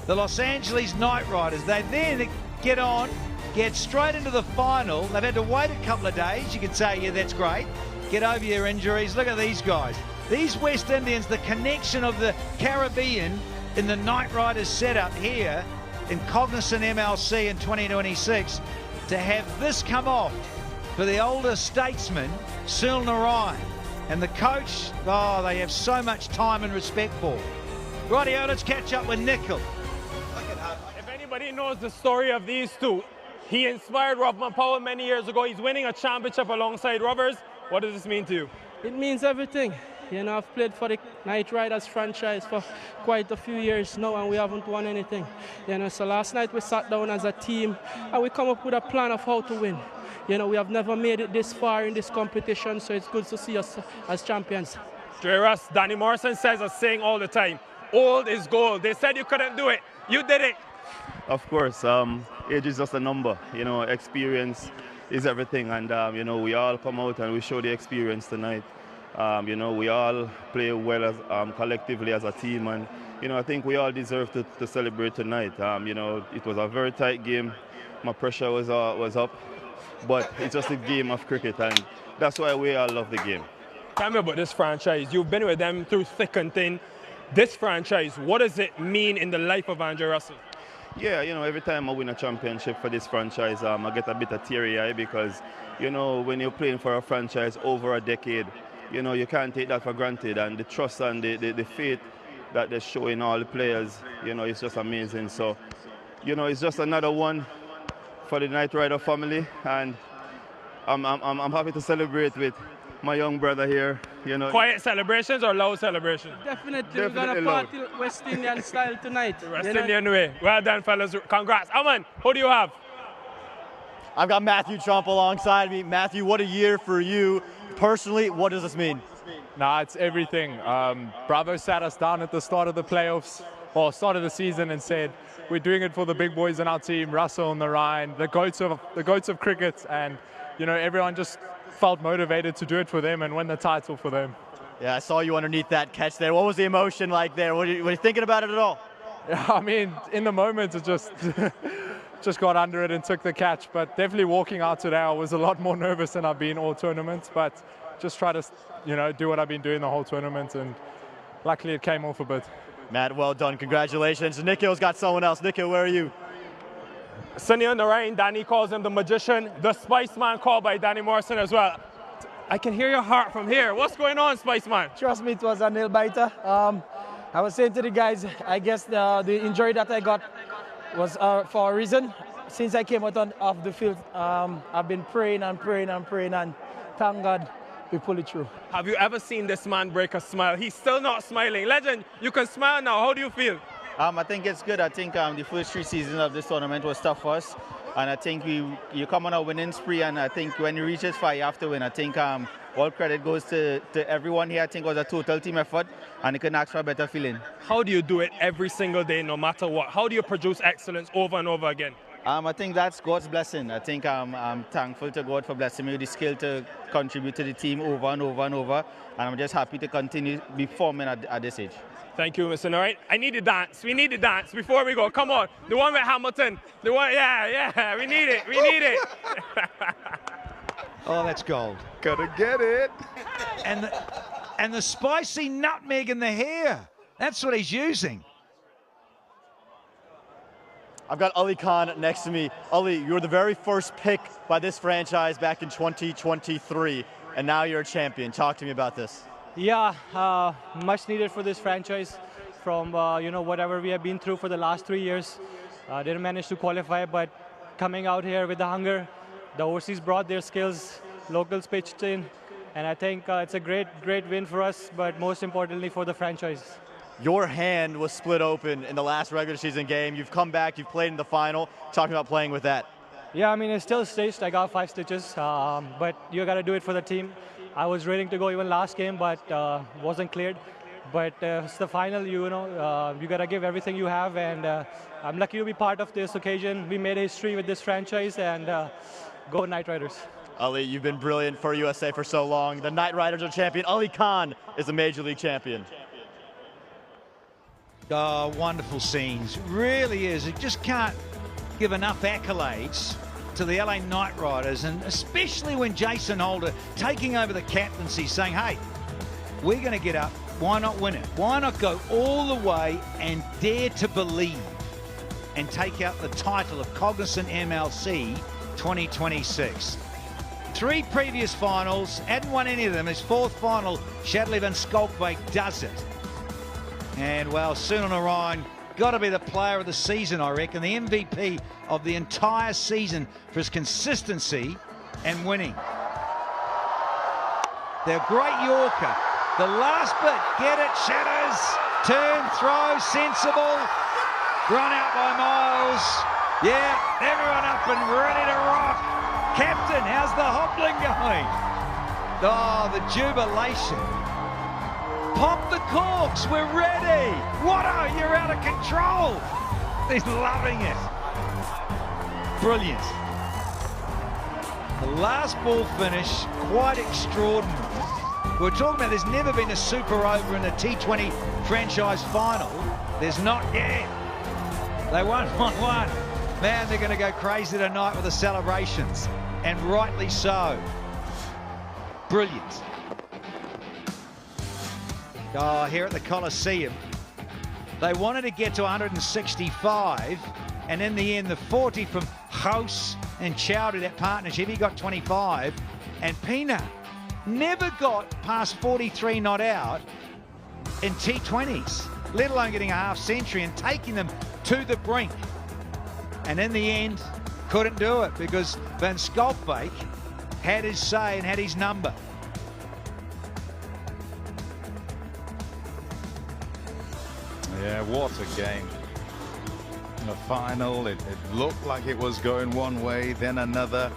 The Los Angeles Knight Riders, they then get straight into the final. They've had to wait a couple of days. You can say, yeah, that's great. Get over your injuries. Look at these guys. These West Indians, the connection of the Caribbean in the Knight Riders setup here in Cognizant MLC in 2026. to have this come off for the older statesman, Sunil Narayan. And the coach, oh, they have so much time and respect for. Rightio, let's catch up with Nickel. If anybody knows the story of these two, he inspired Robman Powell many years ago. He's winning a championship alongside Robbers. What does this mean to you? It means everything. You know, I've played for the Knight Riders franchise for quite a few years now, and we haven't won anything. You know, so last night we sat down as a team and we come up with a plan of how to win. You know, we have never made it this far in this competition, so it's good to see us as champions. Dre Russ, Danny Morrison says a saying all the time, old is gold. They said you couldn't do it. You did it. Of course, age is just a number. You know, experience is everything, and you know, we all come out and we show the experience tonight. You know, we all play well as collectively as a team, and you know, I think we all deserve to celebrate tonight. You know, it was a very tight game. My pressure was up, but it's just a game of cricket, and that's why we all love the game. Tell me about this franchise. You've been with them through thick and thin. This franchise, what does it mean in the life of Andre Russell? Yeah, you know, every time I win a championship for this franchise, I get a bit of teary-eye because, you know, when you're playing for a franchise over a decade, you know, you can't take that for granted, and the trust and the faith that they show in all the players, you know, it's just amazing. So, you know, it's just another one for the Knight Rider family, and I'm happy to celebrate with my young brother here. You know, quiet celebrations or loud celebrations? Definitely we're gonna party West Indian style tonight. West Indian way. Well done, fellas. Congrats. Aman, who do you have? I've got Matthew Trump alongside me. Matthew, what a year for you. Personally, what does this mean? Nah, it's everything. Bravo sat us down at the start of the playoffs, or start of the season, and said, we're doing it for the big boys in our team, Russell and Narayan, the goats of cricket, and you know, everyone just felt motivated to do it for them and win the title for them. Yeah, I saw you underneath that catch there. What was the emotion like there? Were you thinking about it at all? Yeah, I mean, in the moment, it just got under it and took the catch. But definitely walking out today, I was a lot more nervous than I've been all tournament. But just try to, you know, do what I've been doing the whole tournament, and luckily it came off a bit. Matt, well done. Congratulations. Nikhil's got someone else. Nikhil, where are you? Sunil Narayan, Danny calls him the magician. The Spice Man called by Danny Morrison as well. I can hear your heart from here. What's going on, Spice Man? Trust me, it was a nail biter. I was saying to the guys, I guess the injury that I got was for a reason. Since I came out of the field, I've been praying and praying and praying, and thank God we pull it through. Have you ever seen this man break a smile? He's still not smiling. Legend, you can smile now. How do you feel? I think it's good. I think the first 3 seasons of this tournament was tough for us, and I think you come on a winning spree, and I think when you reach this far, you have to win. I think all credit goes to everyone here. I think it was a total team effort, and you couldn't ask for a better feeling. How do you do it every single day, no matter what? How do you produce excellence over and over again? I think that's God's blessing. I think I'm thankful to God for blessing me with the skill to contribute to the team over and over and over, and I'm just happy to continue performing at this age. Thank you, Mr. Norrie. I need to dance. We need to dance before we go. Come on. The one with Hamilton. The one, yeah. We need it. We need it. Oh, that's gold. Gotta get it. And the spicy nutmeg in the hair. That's what he's using. I've got Ali Khan next to me. Ali, you were the very first pick by this franchise back in 2023, and now you're a champion. Talk to me about this. Yeah, much needed for this franchise from, you know, whatever we have been through for the last 3 years. Didn't manage to qualify, but coming out here with the hunger, the overseas brought their skills, locals pitched in, and I think it's a great win for us, but most importantly for the franchise. Your hand was split open in the last regular season game. You've come back, you've played in the final. Talking about playing with that. Yeah, I mean, it's still stitched. I got 5 stitches, but you got to do it for the team. I was ready to go even last game, but wasn't cleared. But it's the final, you know, you got to give everything you have, and I'm lucky to be part of this occasion. We made history with this franchise, and go Knight Riders. Ali, you've been brilliant for USA for so long. The Knight Riders are champion. Ali Khan is a Major League champion. Oh, wonderful scenes. Really is. It just can't give enough accolades to the LA Knight Riders, and especially when Jason Holder taking over the captaincy, saying, hey, we're going to get up. Why not win it? Why not go all the way and dare to believe and take out the title of Cognizant MLC 2026. 3 previous finals, hadn't won any of them. His 4th final, Shadley van Schalkwyk does it. And well, Sunil Narayan, got to be the player of the season, I reckon. The MVP of the entire season for his consistency and winning. The great Yorker. The last bit, get it, Shatters. Turn, throw, sensible. Run out by Miles. Yeah, everyone up and ready to rock. Captain, how's the hobbling going? Oh, the jubilation. Pop the corks, we're ready. Watto, you're out of control. He's loving it. Brilliant. The last ball finish, quite extraordinary. We're talking about there's never been a super over in a T20 franchise final. There's not yet. They won 1-1. Man, they're going to go crazy tonight with the celebrations. And rightly so. Brilliant. Oh, here at the Coliseum, they wanted to get to 165, and in the end, the 40 from House and Chowdhury, that partnership, he got 25, and Pina never got past 43 not out in T20s, let alone getting a half century and taking them to the brink. And in the end, couldn't do it because Van Schalkwyk had his say and had his number. Yeah, what a game. In the final, it looked like it was going one way, then another.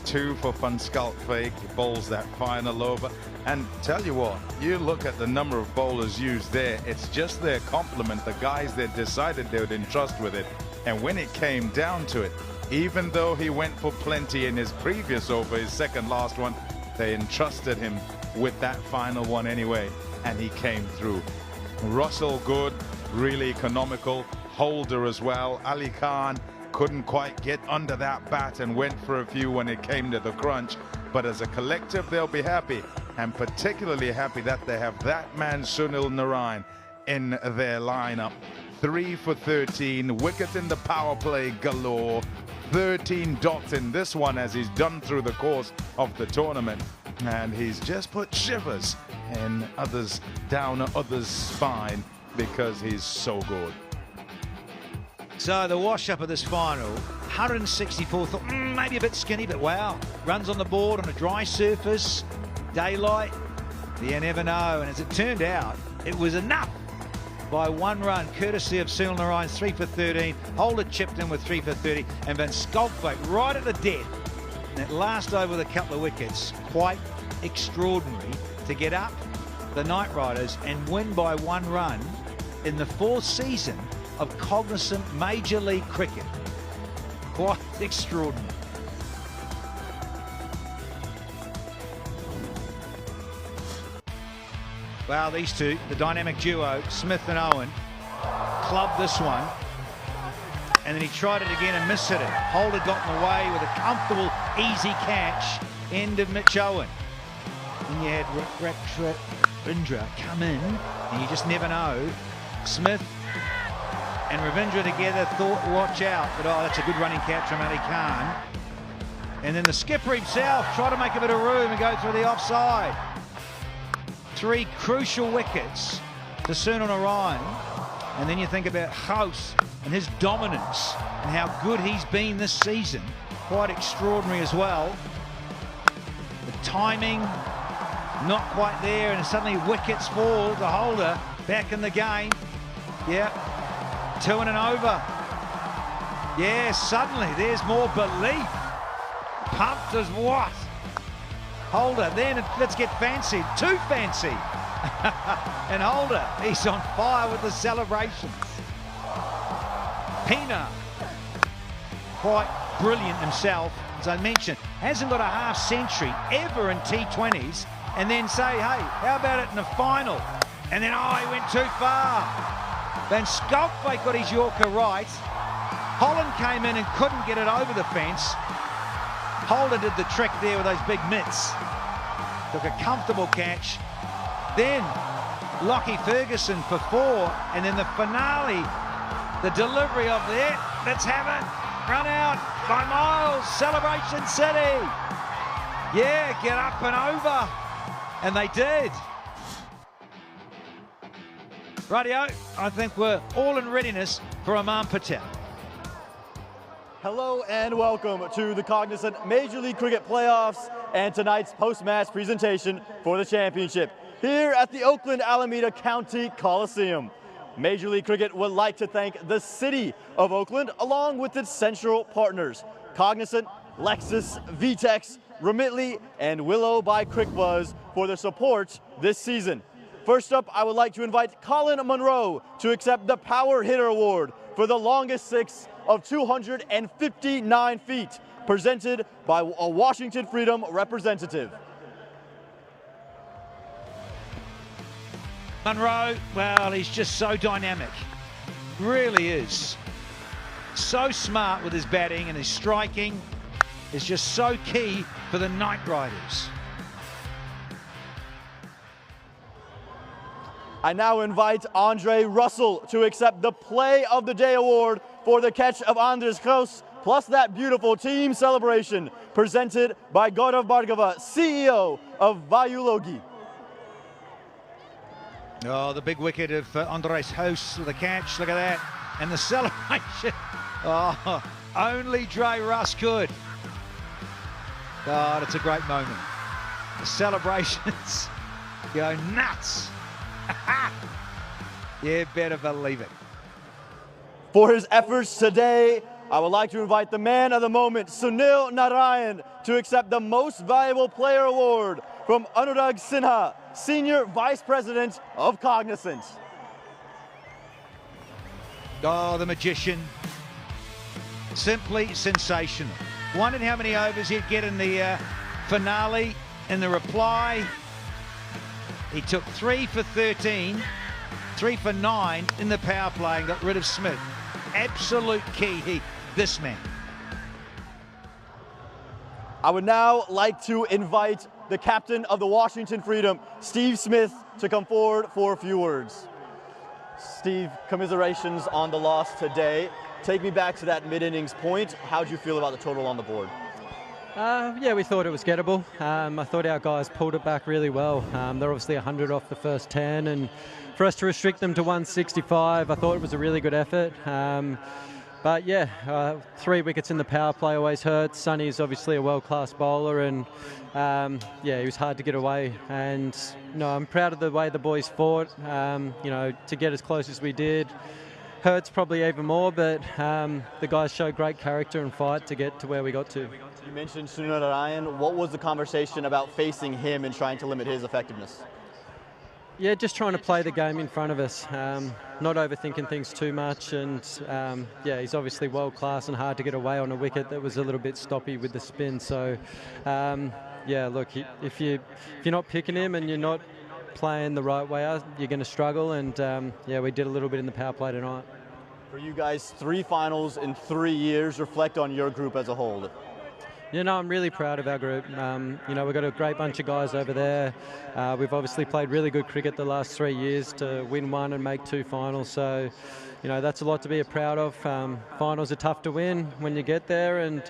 2 for Van Schalkwyk. He bowls that final over. And tell you what, you look at the number of bowlers used there, it's just their complement, the guys that decided they would entrust with it. And when it came down to it, even though he went for plenty in his previous over, his second last one, they entrusted him with that final one anyway, and he came through. Russell good, really economical. Holder as well. Ali Khan couldn't quite get under that bat and went for a few when it came to the crunch. But as a collective, they'll be happy, and particularly happy that they have that man Sunil Narayan in their lineup. 3 for 13, wicket in the power play galore. 13 dots in this one as he's done through the course of the tournament. And he's just put shivers in others down others' spine because he's so good. So the wash-up of this final, 164, thought maybe a bit skinny, but wow. Runs on the board on a dry surface, daylight, you never know. And as it turned out, it was enough by 1 run, courtesy of Sunil Narayan, 3 for 13. Holder chipped in with 3 for 30, and Van Schalkwyk right at the death. And that last over with a couple of wickets, quite extraordinary to get up the Knight Riders and win by 1 run in the 4th season of cognizant Major League Cricket. Quite extraordinary. Well, these two, the dynamic duo, Smith and Owen, clubbed this one. And then he tried it again and missed it. Holder got in the way with a comfortable, easy catch. End of Mitch Owen. And you had Ravindra come in, and you just never know. Smith and Ravindra together thought, watch out. But oh, that's a good running catch from Ali Khan. And then the skipper himself tried to make a bit of room and go through the offside. 3 crucial wickets to Sunil Narayan. And then you think about House and his dominance and how good he's been this season. Quite extraordinary as well. The timing, not quite there, and suddenly wickets fall to Holder back in the game. Yeah, 2 and an over. Yeah, suddenly there's more belief. Pumped as what? Holder, then let's get fancy, too fancy. And Holder, he's on fire with the celebrations. Pina, quite brilliant himself, as I mentioned, hasn't got a half century ever in T20s, and then say, hey, how about it in the final? And then, oh, he went too far. Van Schalkwyk got his Yorker right. Holland came in and couldn't get it over the fence. Holder did the trick there with those big mitts. Took a comfortable catch. Then Lockie Ferguson for 4, and then the finale, the delivery of that. Let's have it. Run out. out by miles. Celebration City. Yeah, get up and over. And they did. Rightio, I think we're all in readiness for Aman Patel. Hello and welcome to the Cognizant Major League Cricket Playoffs and tonight's post-match presentation for the championship here at the Oakland Alameda County Coliseum. Major League Cricket would like to thank the city of Oakland along with its central partners, Cognizant, Lexus, VTEX, Remitly, and Willow by CricBuzz for their support this season. First up, I would like to invite Colin Monroe to accept the Power Hitter Award for the longest six of 259 feet, presented by a Washington Freedom representative. Monroe, well, he's just so dynamic. Really is. So smart with his batting, and his striking is just so key for the Knight Riders. I now invite Andre Russell to accept the Play of the Day award for the catch of Andres Kraus, plus that beautiful team celebration presented by Gaurav Bhargava, CEO of Vayulogi. Oh, the big wicket of Andres Kraus with the catch, look at that. And the celebration, oh, only Dre Russ could. God, it's a great moment. The celebrations go nuts. Yeah, better believe it. For his efforts today, I would like to invite the man of the moment, Sunil Narayan, to accept the Most Valuable Player Award from Anurag Sinha, Senior Vice President of Cognizant. Oh, the magician. Simply sensational. Wondered how many overs he'd get in the finale. In the reply, he took 3 for 13, 3 for 9 in the power play and got rid of Smith. Absolute key, this man. I would now like to invite the captain of the Washington Freedom, Steve Smith, to come forward for a few words. Steve, commiserations on the loss today. Take me back to that mid-innings point. How'd you feel about the total on the board? Yeah, we thought it was gettable. I thought our guys pulled it back really well. They're obviously 100 off the first 10, and for us to restrict them to 165, I thought it was a really good effort. But yeah, 3 wickets in the power play always hurts. Sonny's obviously a world-class bowler, and yeah, he was hard to get away. And I'm proud of the way the boys fought. To get as close as we did. Hurts probably even more, but the guys showed great character and fight to get to where we got to. You mentioned Sunil Narayan. What was the conversation about facing him and trying to limit his effectiveness? Yeah, just trying to play the game in front of us, not overthinking things too much, and yeah, he's obviously world class and hard to get away on a wicket that was a little bit stoppy with the spin. So yeah, look, if you're not picking him and you're not playing the right way out, you're going to struggle, and yeah, we did a little bit in the power play tonight. For you guys, 3 finals in 3 years. Reflect on your group as a whole. I'm really proud of our group. We've got a great bunch of guys over there. We've obviously played really good cricket the last 3 years to win 1 and make 2 finals. So, that's a lot to be proud of. Finals are tough to win when you get there, and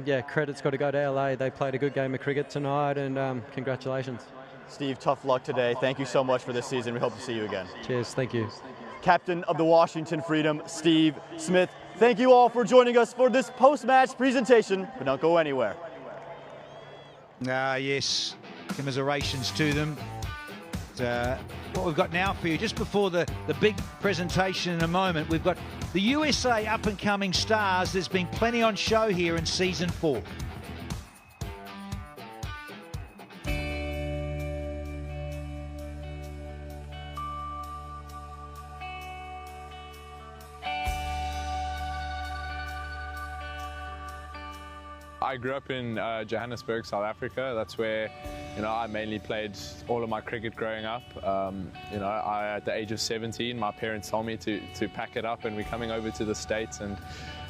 yeah, credit's got to go to LA. They played a good game of cricket tonight, and congratulations. Steve, tough luck today. Thank you so much for this season. We hope to see you again. Cheers. Thank you. Captain of the Washington Freedom, Steve Smith. Thank you all for joining us for this post-match presentation, but don't go anywhere. Yes, commiserations to them. What we've got now for you, just before the big presentation in a moment, we've got the USA up-and-coming stars. There's been plenty on show here in Season 4. I grew up in Johannesburg, South Africa. That's where, I mainly played all of my cricket growing up. At the age of 17, my parents told me to pack it up, and we're coming over to the States. And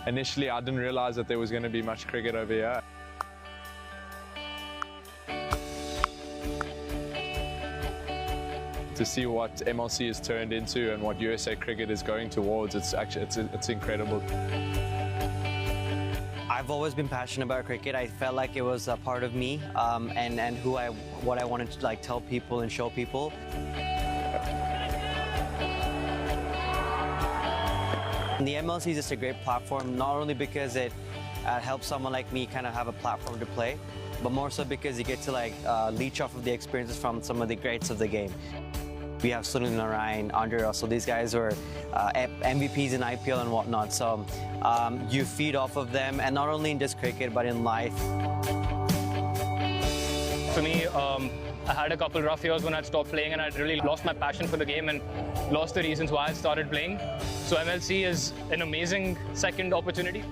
initially, I didn't realize that there was going to be much cricket over here. To see what MLC has turned into and what USA cricket is going towards, it's incredible. I've always been passionate about cricket. I felt like it was a part of me and what I wanted to like tell people and show people. The MLC is just a great platform, not only because it helps someone like me kind of have a platform to play, but more so because you get to like leech off of the experiences from some of the greats of the game. We have Sunil Narine, Andre Russell, these guys were MVPs in IPL and whatnot. So you feed off of them, and not only in just cricket, but in life. For me, I had a couple rough years when I stopped playing, and I really lost my passion for the game and lost the reasons why I started playing. So MLC is an amazing second opportunity.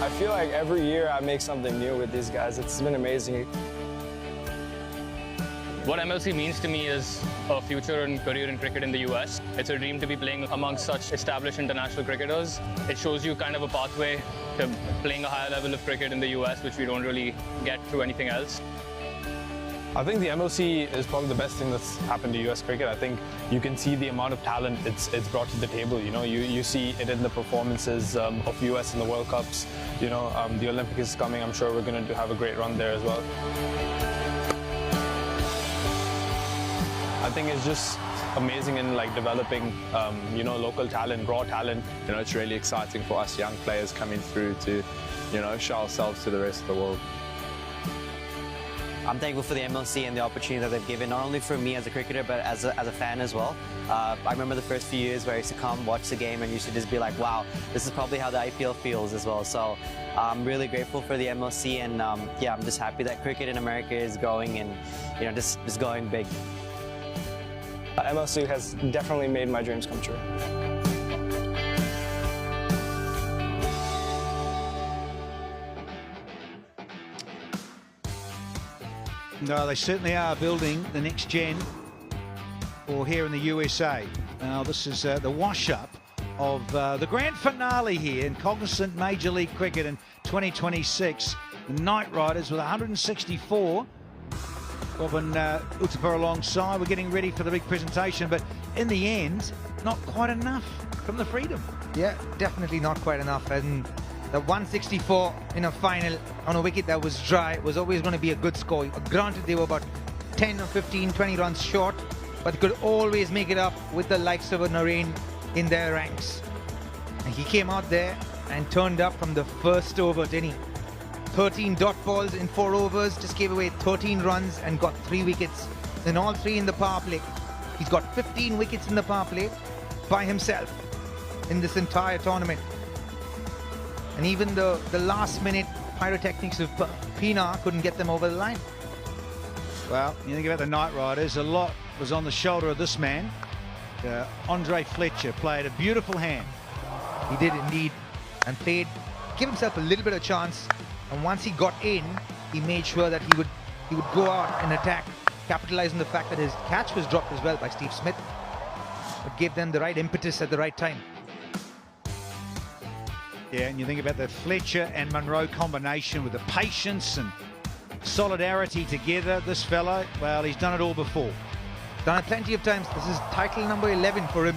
I feel like every year I make something new with these guys. It's been amazing. What MLC means to me is a future and career in cricket in the US. It's a dream to be playing among such established international cricketers. It shows you kind of a pathway to playing a higher level of cricket in the US, which we don't really get through anything else. I think the MLC is probably the best thing that's happened to US cricket. I think you can see the amount of talent it's brought to the table. You know, you see it in the performances of US in the World Cups. You know, the Olympics is coming. I'm sure we're going to have a great run there as well. I think it's just amazing in like developing, you know, local talent, raw talent. You know, it's really exciting for us young players coming through to, you know, show ourselves to the rest of the world. I'm thankful for the MLC and the opportunity that they've given, not only for me as a cricketer, but as a fan as well. I remember the first few years where I used to come watch the game and used to just be like, wow, this is probably how the IPL feels as well. So I'm really grateful for the MLC, and yeah, I'm just happy that cricket in America is growing and, you know, just going big. MLC has definitely made my dreams come true. No, they certainly are building the next gen for here in the USA. Now, this is the wash-up of the grand finale here in Cognizant Major League Cricket in 2026. The Knight Riders with 164. Robin Uttapur alongside. We're getting ready for the big presentation, but in the end, not quite enough from the Freedom. Yeah, definitely not quite enough. And the 164 in a final on a wicket that was dry was always going to be a good score. Granted, they were about 10 or 15, 20 runs short, but could always make it up with the likes of a Narine in their ranks. And he came out there and turned up from the first over, didn't he? 13 dot balls in 4 overs, just gave away 13 runs and got 3 wickets. And all 3 in the power play. He's got 15 wickets in the power play by himself in this entire tournament. And even the last minute pyrotechnics of Pina couldn't get them over the line. Well, you think about the Knight Riders, a lot was on the shoulder of this man. Andre Fletcher played a beautiful hand. He did indeed, and played, give himself a little bit of chance. And once he got in, he made sure that he would go out and attack, capitalize on the fact that his catch was dropped as well by Steve Smith, but gave them the right impetus at the right time. Yeah, and you think about the Fletcher and Munro combination with the patience and solidarity together. This fellow, well, he's done it all before. Done it plenty of times. This is title number 11 for him.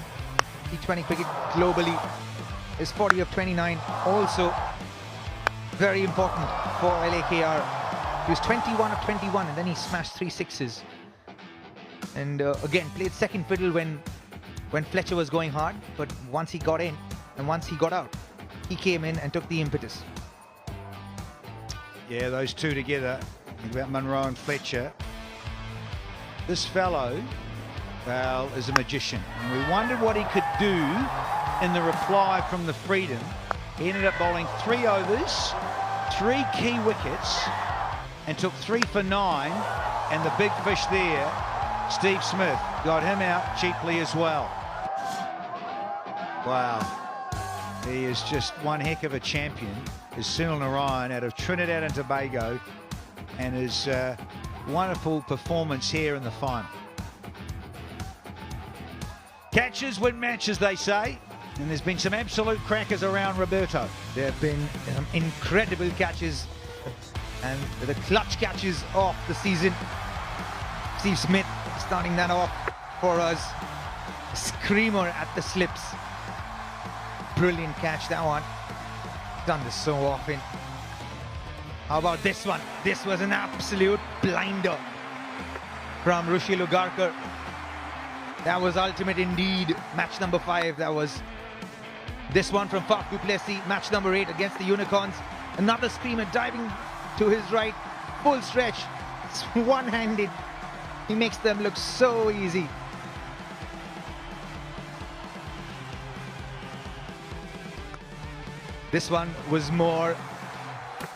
T20 cricket globally. His 40 of 29. Also very important for LAKR. He was 21 of 21 and then he smashed 3 sixes. And again, played second fiddle when Fletcher was going hard. But once he got in and once he got out, he came in and took the impetus. Yeah, those two together. Think about Munro and Fletcher. This fellow, well, is a magician. And we wondered what he could do in the reply from the Freedom. He ended up bowling 3 overs, 3 key wickets, and took 3 for 9. And the big fish there, Steve Smith, got him out cheaply as well. Wow. He is just one heck of a champion. Is Sunil Narine out of Trinidad and Tobago, and his wonderful performance here in the final. Catches win matches, they say, and there's been some absolute crackers around Roberto. There have been some incredible catches, and the clutch catches of the season. Steve Smith starting that off for us. Screamer at the slips. Brilliant catch, that one. Done this so often. How about this one? This was an absolute blinder from Rushi Lugarkar. That was ultimate indeed. Match number 5, that was. This one from Faf du Plessis, match number 8 against the Unicorns. Another screamer diving to his right, full stretch. It's one-handed. He makes them look so easy. This one was more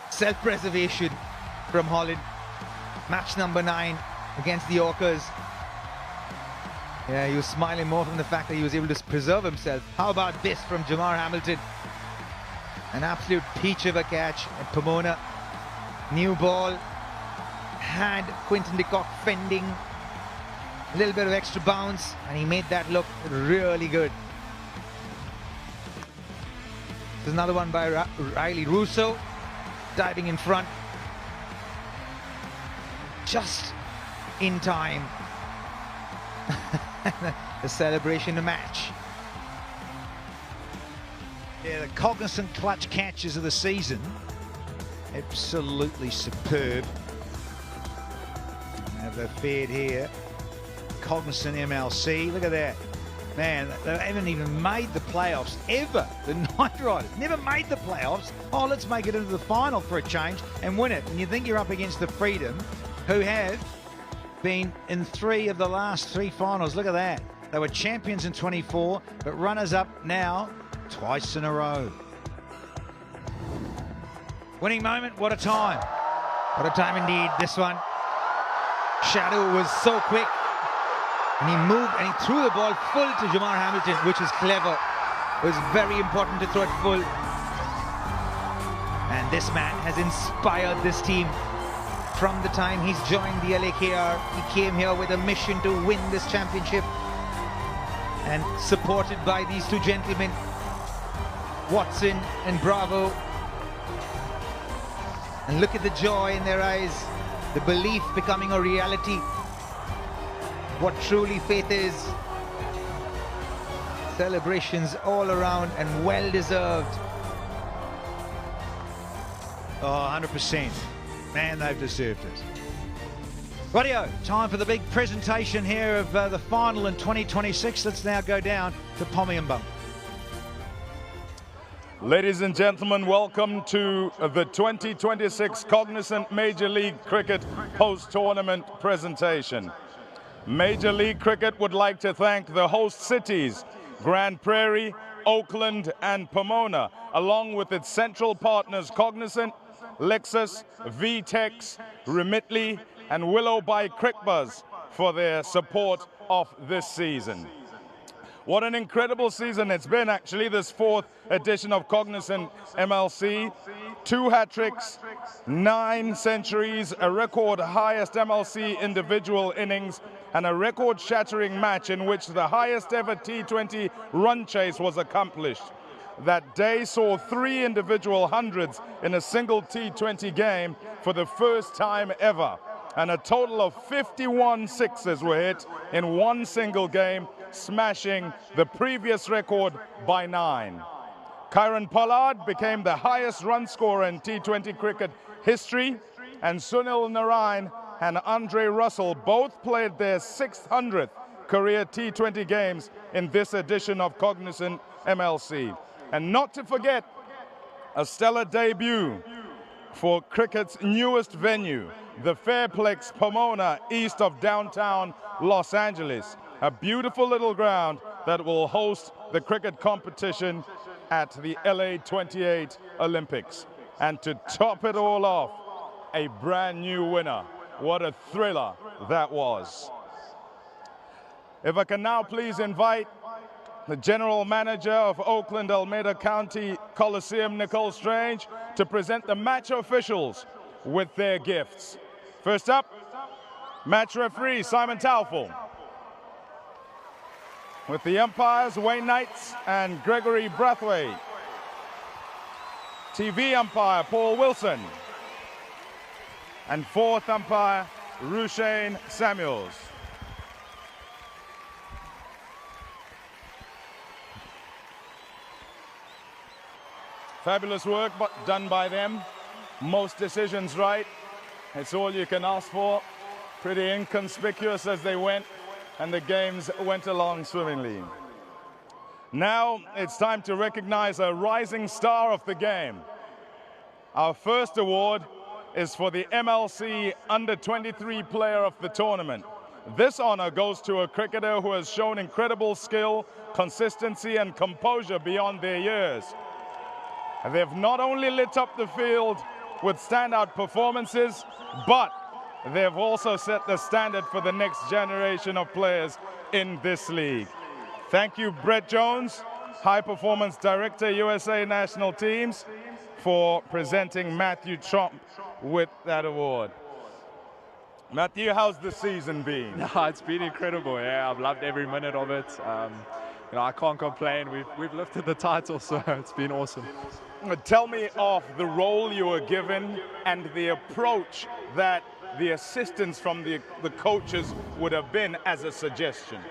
self-preservation from Holland. Match number 9 against the Orcas. Yeah, he was smiling more from the fact that he was able to preserve himself. How about this from Jamar Hamilton? An absolute peach of a catch at Pomona. New ball. Had Quinton de Kock fending. A little bit of extra bounce, and he made that look really good. There's another one by Riley Russo, diving in front. Just in time. The celebration to match. Yeah, the Cognizant clutch catches of the season. Absolutely superb. Have the fed here. Cognizant MLC, look at that. Man, they haven't even made the playoffs ever. The Knight Riders never made the playoffs. Oh, let's make it into the final for a change and win it. And you think you're up against the Freedom, who have been in 3 of the last 3 finals. Look at that. They were champions in 24, but runners-up now twice in a row. Winning moment, what a time. What a time indeed, this one. Shadow was so quick. And he moved and he threw the ball full to Jamar Hamilton, which is clever. It was very important to throw it full. And this man has inspired this team. From the time he's joined the LAKR, he came here with a mission to win this championship. And supported by these 2 gentlemen, Watson and Bravo. And look at the joy in their eyes, the belief becoming a reality. What truly faith is. Celebrations all around and well deserved. Oh, 100%. Man, they've deserved it. Rightio, time for the big presentation here of the final in 2026. Let's now go down to Pommiambum. Ladies and gentlemen, welcome to the 2026 Cognizant Major League Cricket post-tournament presentation. Major League Cricket would like to thank the host cities, Grand Prairie, Oakland and Pomona, along with its central partners Cognizant, Lexus, VTEX, Remitly and Willow by Crickbuzz for their support of this season. What an incredible season it's been, actually, this 4th edition of Cognizant MLC. 2 hat-tricks, 9 centuries, a record highest MLC individual innings, and a record-shattering match in which the highest ever T20 run chase was accomplished. That day saw 3 individual hundreds in a single T20 game for the first time ever, and a total of 51 sixes were hit in one single game, smashing the previous record by 9. Kyron Pollard became the highest run scorer in T20 cricket history, and Sunil Narine and Andre Russell both played their 600th career T20 games in this edition of Cognizant MLC. And not to forget, a stellar debut for cricket's newest venue, the Fairplex Pomona, east of downtown Los Angeles. A beautiful little ground that will host the cricket competition at the LA 28 Olympics. And to top it all off, a brand new winner. What a thriller that was. If I can now please invite the General Manager of Oakland Alameda County Coliseum, Nicole Strange, to present the match officials with their gifts. First up, match referee Simon Taufel. With the umpires, Wayne Knights and Gregory Brathwaite. TV umpire, Paul Wilson. And 4th umpire, Rushane Samuels. Fabulous work done by them. Most decisions right. It's all you can ask for. Pretty inconspicuous as they went, and the games went along swimmingly. Now it's time to recognize a rising star of the game. Our first award is for the MLC Under-23 Player of the Tournament. This honor goes to a cricketer who has shown incredible skill, consistency, and composure beyond their years. They've not only lit up the field with standout performances, but they've also set the standard for the next generation of players in this league. Thank you, Brett Jones, High Performance Director, USA National Teams, for presenting Matthew Trump with that award. Matthew, how's the season been? No, it's been incredible. Yeah, I've loved every minute of it. You know, I can't complain. We've lifted the title, so it's been awesome. Tell me of the role you were given and the approach that the assistance from the coaches would have been as a suggestion.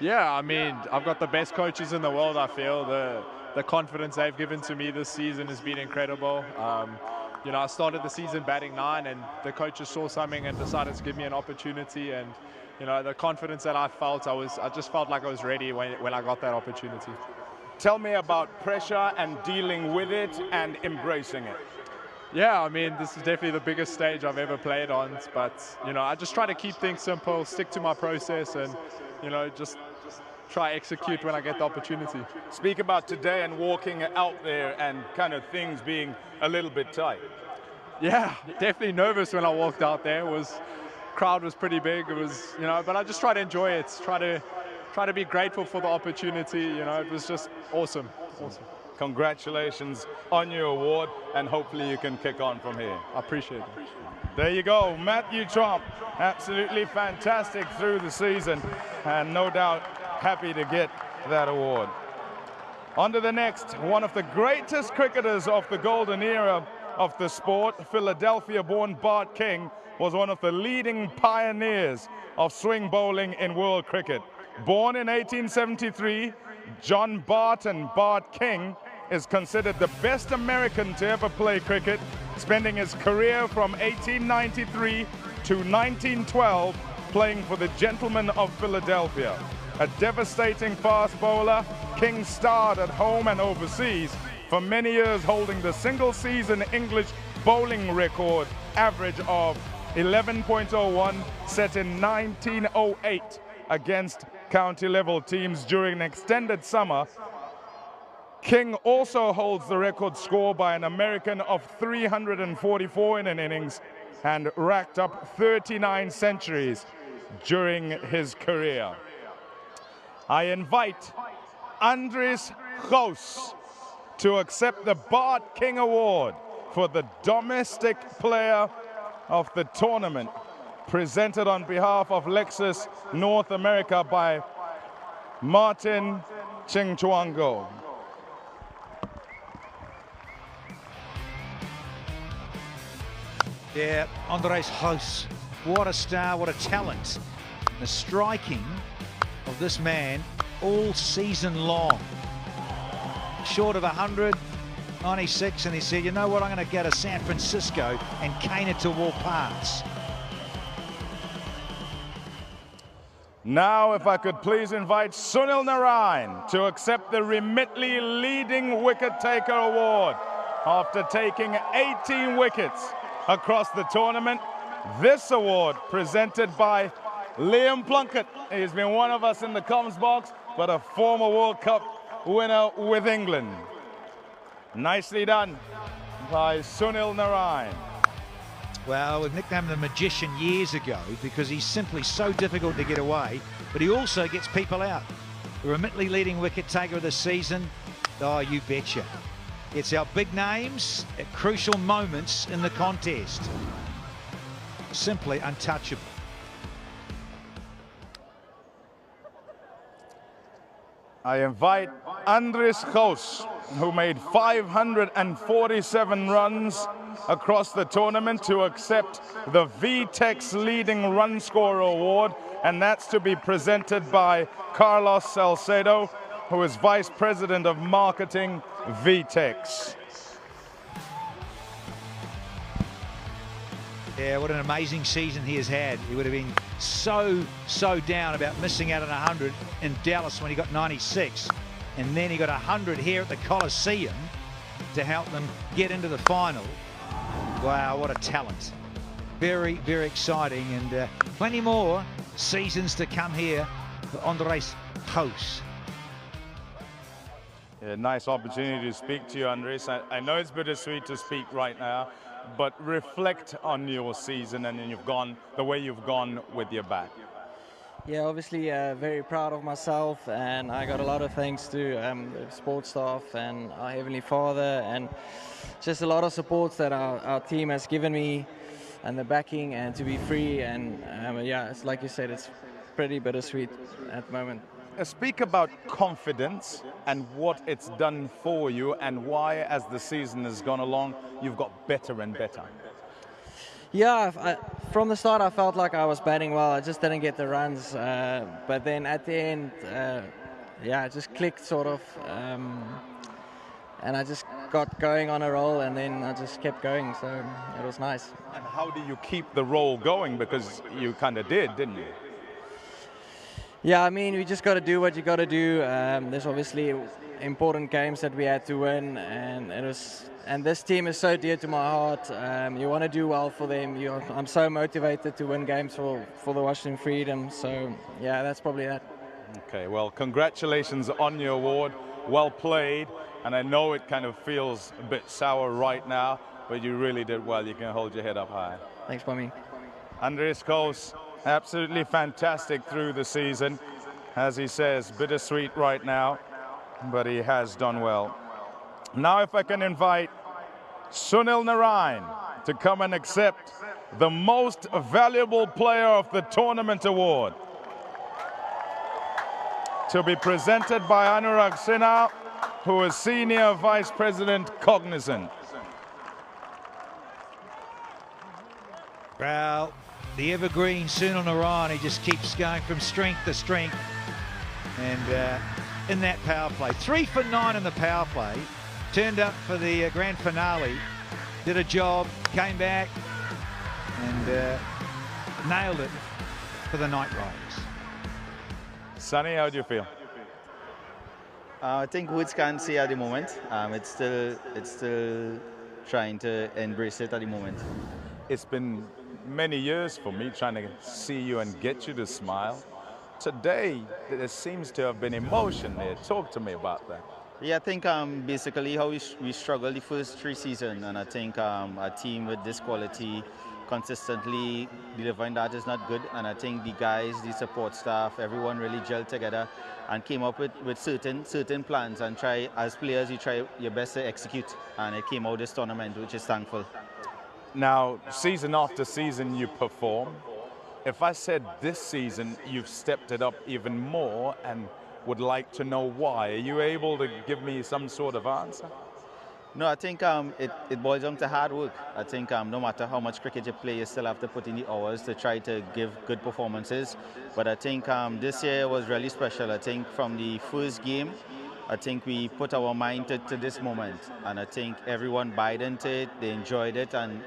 Yeah, I mean, I've got the best coaches in the world, I feel. The confidence they've given to me this season has been incredible. You know, I started the season batting 9, and the coaches saw something and decided to give me an opportunity. And you know, the confidence that I felt, I just felt like I was ready when I got that opportunity. Tell me about pressure and dealing with it and embracing it. Yeah, I mean, this is definitely the biggest stage I've ever played on, but you know, I just try to keep things simple, stick to my process, and you know, just try execute when I get the opportunity. Speak about today and walking out there and kind of things being a little bit tight. Yeah, definitely nervous when I walked out there. Crowd was pretty big. It was, you know, but I just try to enjoy it. Try to be grateful for the opportunity. You know, it was just awesome. Awesome. Congratulations on your award, and hopefully you can kick on from here. I appreciate it. There you go, Matthew Trump, absolutely fantastic through the season, and no doubt happy to get that award. On to the next, one of the greatest cricketers of the golden era of the sport, Philadelphia-born Bart King, was one of the leading pioneers of swing bowling in world cricket. Born in 1873, John Barton Bart King is considered the best American to ever play cricket, spending his career from 1893 to 1912 playing for the Gentlemen of Philadelphia. A devastating fast bowler, King starred at home and overseas, for many years holding the single-season English bowling record average of 11.01 set in 1908 against county-level teams during an extended summer. King also holds the record score by an American of 344 in an innings and racked up 39 centuries during his career. I invite Andries Gous to accept the Bart King Award for the Domestic Player of the Tournament, presented on behalf of Lexus North America by Martin Chingchuango. Yeah, Andries Gous, what a star, what a talent. The striking of this man all season long. Short of 100, 96, and he said, you know what, I'm going to go to San Francisco and cane it to all parts. Now, if I could please invite Sunil Narayan to accept the Remitly Leading Wicket Taker Award. After taking 18 wickets across the tournament, this award presented by Liam Plunkett. He's been one of us in the comms box, but a former World Cup winner with England. Nicely done by Sunil Narayan. Well, we've nicknamed him the Magician years ago because he's simply so difficult to get away, but he also gets people out. The Remitly Leading Wicket Taker of the season, oh, you betcha. It's our big names at crucial moments in the contest. Simply untouchable. I invite Andries Gous, who made 547 runs across the tournament, to accept the VTEX Leading Run Scorer Award, and that's to be presented by Carlos Salcedo, who is Vice President of Marketing, VTEX. Yeah, what an amazing season he has had. He would have been so down about missing out on 100 in Dallas when he got 96. And then he got 100 here at the Coliseum to help them get into the final. Wow, what a talent. Very, very exciting, and plenty more seasons to come here for Andres House. Yeah, nice opportunity to speak to you, Andres. I know it's bittersweet to speak right now, but reflect on your season and the way you've gone with your back. Yeah, obviously very proud of myself, and I got a lot of thanks to the sports staff and our Heavenly Father, and just a lot of support that our team has given me, and the backing, and to be free, and yeah, it's like you said, it's pretty bittersweet at the moment. Speak about confidence and what it's done for you, and why, as the season has gone along, you've got better and better. Yeah, from the start I felt like I was batting well. I just didn't get the runs, but then at the end, yeah, it just clicked sort of, and I just got going on a roll, and then I just kept going, so it was nice. And how do you keep the roll going? Because you kind of did, didn't you? Yeah, I mean, we just got to do what you got to do. There's obviously important games that we had to win, and this team is so dear to my heart. You want to do well for them. I'm so motivated to win games for the Washington Freedom. So yeah, that's probably that. Okay, well, congratulations on your award. Well played, and I know it kind of feels a bit sour right now, but you really did well. You can hold your head up high. Thanks, Bummy. Andres Kos, absolutely fantastic through the season. As he says, bittersweet right now, but he has done well. Now if I can invite Sunil Narayan to come and accept the Most Valuable Player of the Tournament award. To be presented by Anurag Sinha, who is Senior Vice President Cognizant. Well, the evergreen Sunil Narayan, he just keeps going from strength to strength. And in that power play, 3 for 9 in the power play, turned up for the grand finale, did a job, came back, and nailed it for the Knight Riders. Sonny, how do you feel? I think words can't say at the moment. It's still trying to embrace it at the moment. It's been many years for me trying to see you and get you to smile. Today, there seems to have been emotion there. Talk to me about that. Yeah, I think basically how we struggled the first 3 seasons, and I think a team with this quality consistently delivering that is not good. And I think the guys, the support staff, everyone really gelled together and came up with certain plans, and as players you try your best to execute, and it came out this tournament, which is thankful. Now, season after season you perform. If I said this season you've stepped it up even more and would like to know why, are you able to give me some sort of answer? No, I think it boils down to hard work. I think no matter how much cricket you play, you still have to put in the hours to try to give good performances. But I think this year was really special. I think from the first game, I think we put our mind to this moment. And I think everyone bought into it, they enjoyed it, and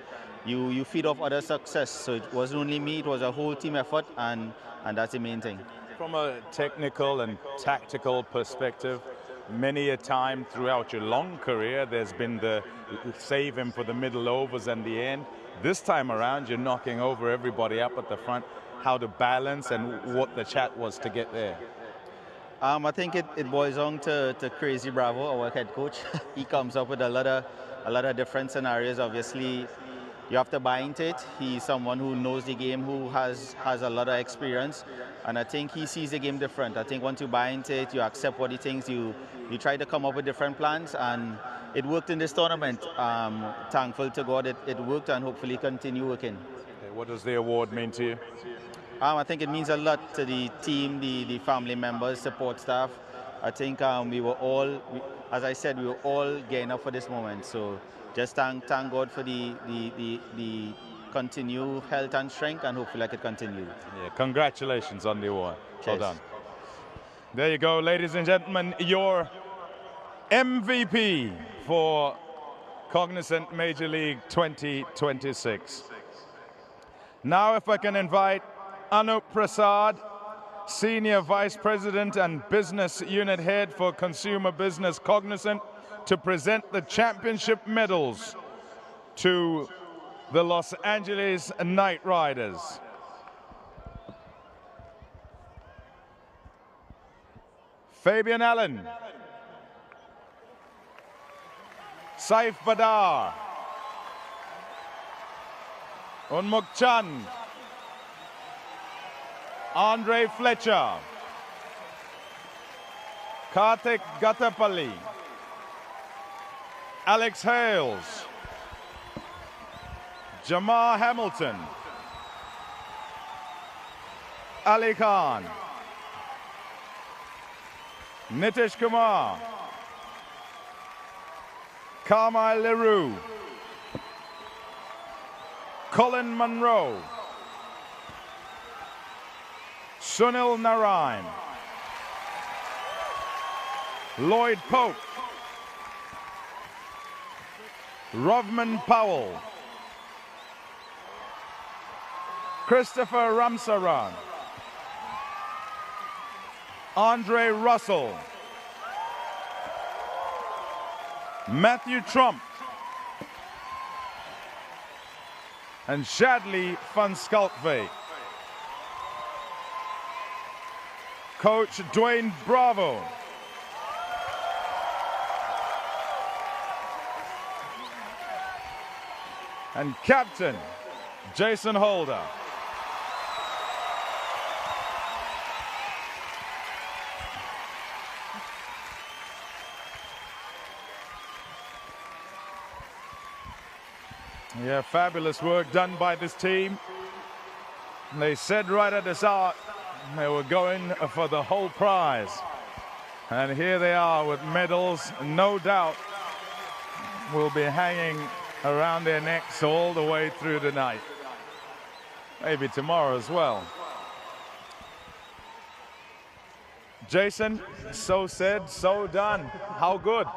you feed off other success. So it wasn't only me, it was a whole team effort, and that's the main thing. From a technical and tactical perspective, many a time throughout your long career, there's been the save him for the middle overs and the end. This time around, you're knocking over everybody up at the front. How to balance and what the chat was to get there? I think it boils down to Crazy Bravo, our head coach. He comes up with a lot of different scenarios. Obviously, you have to buy into it. He's someone who knows the game, who has a lot of experience, and I think he sees the game different. I think once you buy into it, you accept what he thinks, you try to come up with different plans, and it worked in this tournament. Thankful to God it worked, and hopefully continue working. Okay, what does the award mean to you? I think it means a lot to the team, the family members, support staff. I think we were all, as I said, we were all getting up for this moment. So just thank God for the continued health and strength, and hopefully I could continue. Yeah, congratulations on the award. Cheers. Well done. There you go, ladies and gentlemen, your MVP for Cognizant Major League 2026. Now if I can invite Anup Prasad, Senior Vice President and Business Unit Head for Consumer Business Cognizant, to present the championship medals to the Los Angeles Knight Riders. Fabian Allen, Saif Badar, Unmuk Chand, Andre Fletcher, Kartik Gattapalli, Alex Hales, Jamar Hamilton, Ali Khan, Nitish Kumar, Carmine Leroux, Colin Monroe, Sunil Narayan, Lloyd Pope, Rovman Powell, Christopher Ramsaran, Andre Russell, Matthew Trump, and Shadley van Schalkwyk. Coach Dwayne Bravo. And Captain Jason Holder. Yeah, fabulous work done by this team. They said right at the start they were going for the whole prize. And here they are with medals, no doubt will be hanging around their necks all the way through the night. Maybe tomorrow as well. Jason, so said, so done. How good?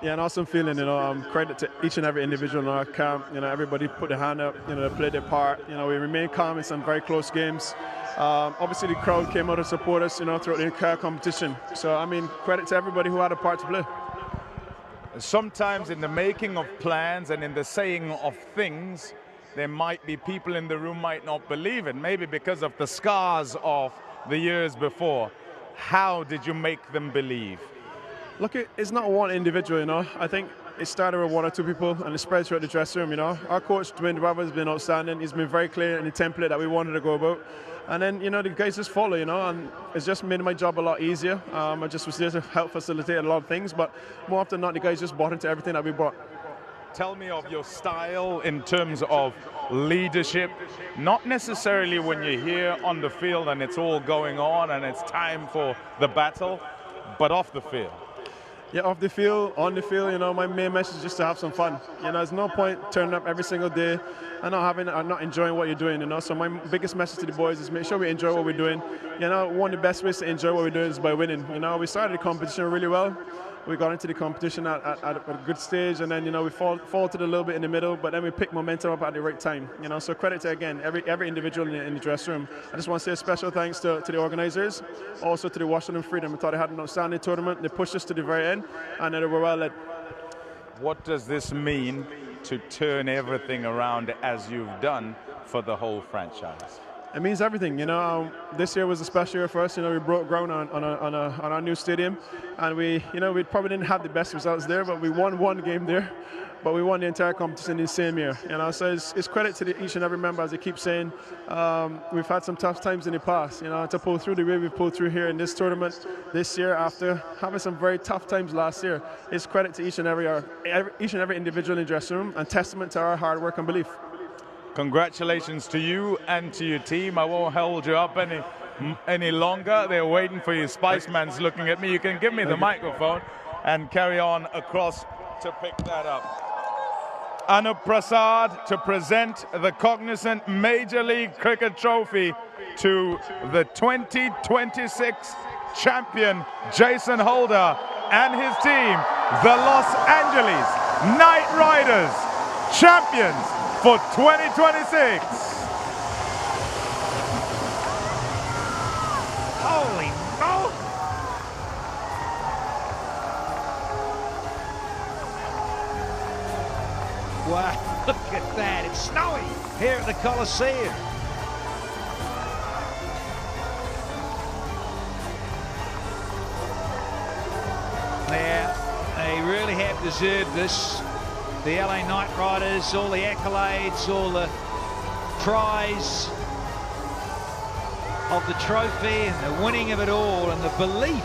Yeah, an awesome feeling, you know. Credit to each and every individual in our camp. You know, everybody put their hand up, you know, they played their part. You know, we remained calm in some very close games. Obviously, the crowd came out to support us, you know, throughout the entire competition. So, I mean, credit to everybody who had a part to play. Sometimes in the making of plans and in the saying of things, there might be people in the room might not believe it, maybe because of the scars of the years before. How did you make them believe? Look, it's not one individual, you know. I think it started with one or two people and it spread throughout the dressing room, you know. Our coach, Dwayne Bravo, has been outstanding. He's been very clear in the template that we wanted to go about. And then, you know, the guys just follow, you know, and it's just made my job a lot easier. I just was there to help facilitate a lot of things, but more often than not, the guys just bought into everything that we brought. Tell me of your style in terms of leadership, not necessarily when you're here on the field and it's all going on and it's time for the battle, but off the field. Yeah, off the field, on the field, you know, my main message is just to have some fun. You know, there's no point turning up every single day and not enjoying what you're doing, you know. So my biggest message to the boys is make sure we enjoy what we're doing. You know, one of the best ways to enjoy what we're doing is by winning. You know, we started the competition really well. We got into the competition at a good stage, and then, you know, we faltered a little bit in the middle, but then we picked momentum up at the right time. You know, so credit to, again, every individual in the dressing room. I just want to say a special thanks to the organizers, also to the Washington Freedom. I thought they had an outstanding tournament. They pushed us to the very end, and they were well led. What does this mean to turn everything around as you've done for the whole franchise? It means everything, you know. This year was a special year for us. You know, we broke ground on our new stadium, and we probably didn't have the best results there, but we won one game there, but we won the entire competition in the same year. You know, so it's credit to each and every member, as they keep saying. We've had some tough times in the past, you know, to pull through the way we've pulled through here in this tournament this year after having some very tough times last year. It's credit to each and every individual in the dressing room, and testament to our hard work and belief. Congratulations to you and to your team. I won't hold you up any longer. They're waiting for you. Spiceman's looking at me. You can give me the microphone and carry on across to pick that up. Anup Prasad to present the Cognizant Major League Cricket Trophy to the 2026 champion Jason Holder and his team, the Los Angeles Knight Riders, champions for 2026. Wow, look at that. It's snowing here at the Coliseum. Yeah, they really have deserved this. The LA Knight Riders, all the accolades, all the prize of the trophy and the winning of it all, and the belief,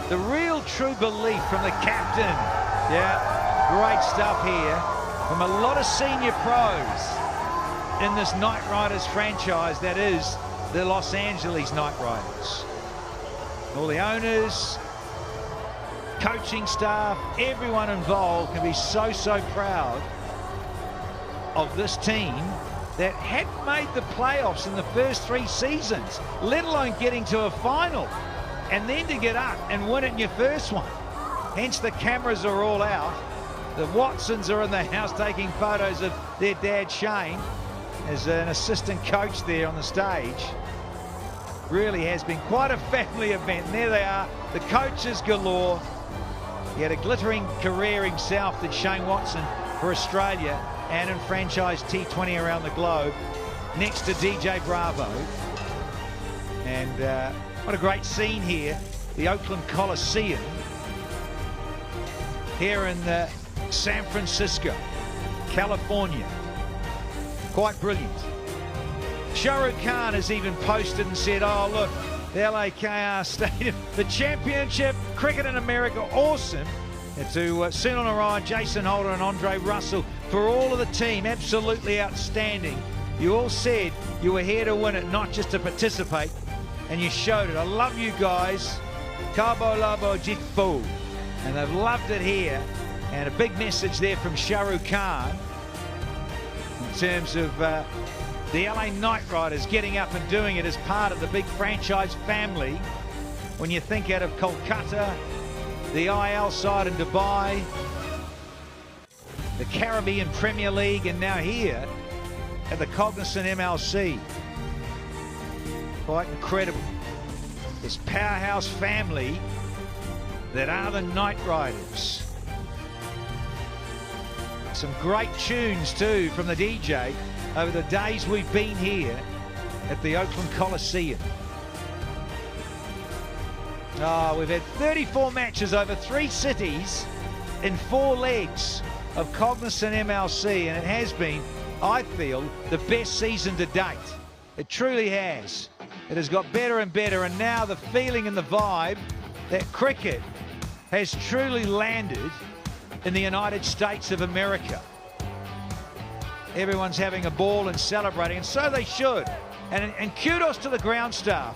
the real true belief from the captain. Yeah, great stuff here from a lot of senior pros in this Knight Riders franchise that is the Los Angeles Knight Riders. All the owners, coaching staff, everyone involved can be so proud of this team that hadn't made the playoffs in the first 3 seasons, let alone getting to a final, and then to get up and win it in your first one. Hence the cameras are all out. The Watsons are in the house taking photos of their dad Shane as an assistant coach there on the stage. Really has been quite a family event, and there they are, the coaches galore. He had a glittering career himself, did Shane Watson, for Australia and in franchise T20 around the globe, next to DJ Bravo. And what a great scene here, the Oakland Coliseum here in San Francisco, California. Quite brilliant. Shah Rukh Khan has even posted and said, oh look, the LAKR Stadium, the championship, cricket in America, awesome. And to Sunil Narayan, Jason Holder and Andre Russell, for all of the team, absolutely outstanding. You all said you were here to win it, not just to participate, and you showed it. I love you guys. Cabo Labo Jitfu. And they've loved it here. And a big message there from Shah Rukh Khan in terms of the LA Knight Riders getting up and doing it as part of the big franchise family. When you think out of Kolkata, the IL side in Dubai, the Caribbean Premier League, and now here at the Cognizant MLC. Quite incredible. This powerhouse family that are the Knight Riders. Some great tunes too from the DJ over the days we've been here at the Oakland Coliseum. We've had 34 matches over 3 cities in 4 legs of Cognizant MLC, and it has been, I feel, the best season to date. It truly has. It has got better and better, and now the feeling and the vibe that cricket has truly landed in the United States of America. Everyone's having a ball and celebrating, and so they should. And kudos to the ground staff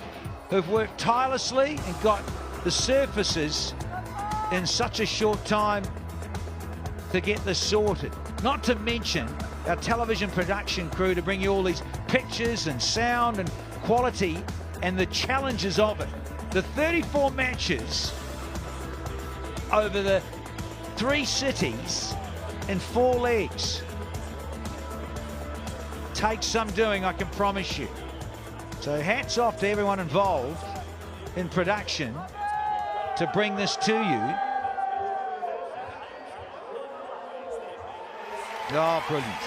who've worked tirelessly and got the surfaces in such a short time to get this sorted. Not to mention our television production crew to bring you all these pictures and sound and quality and the challenges of it. The 34 matches over the 3 cities in 4 legs. Takes some doing, I can promise you. So hats off to everyone involved in production to bring this to you. Oh, brilliant.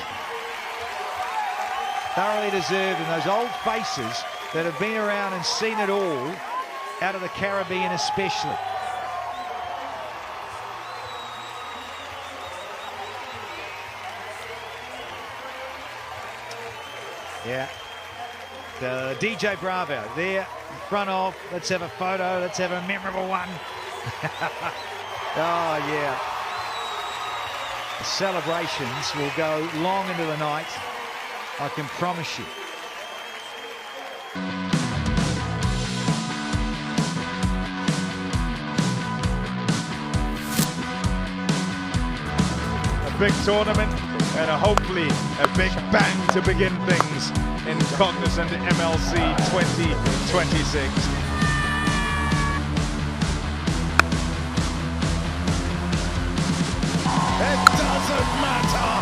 Thoroughly deserved, and those old faces that have been around and seen it all, out of the Caribbean especially. Yeah. The DJ Bravo there in front of. Let's have a photo. Let's have a memorable one. Oh, yeah. The celebrations will go long into the night, I can promise you. A big tournament and hopefully a big bang to begin things in Cognizant MLC 2026. It doesn't matter.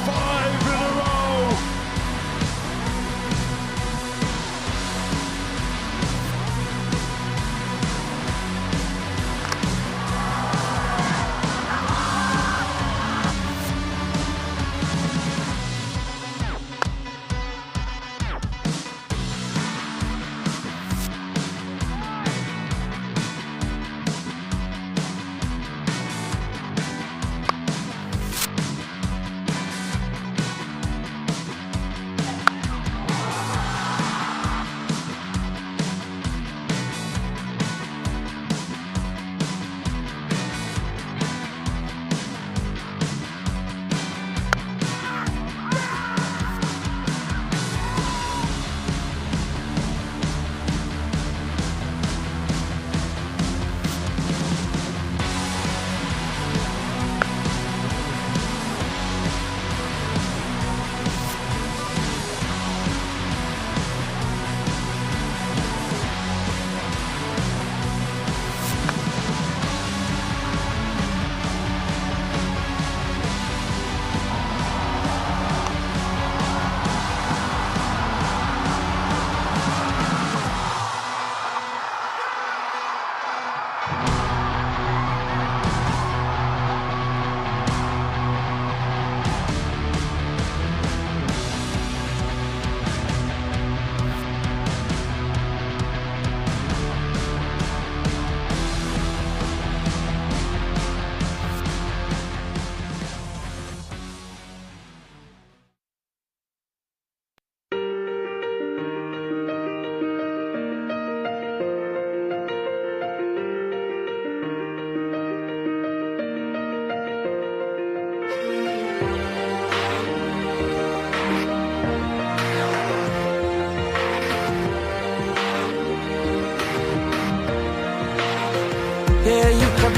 5 in a row.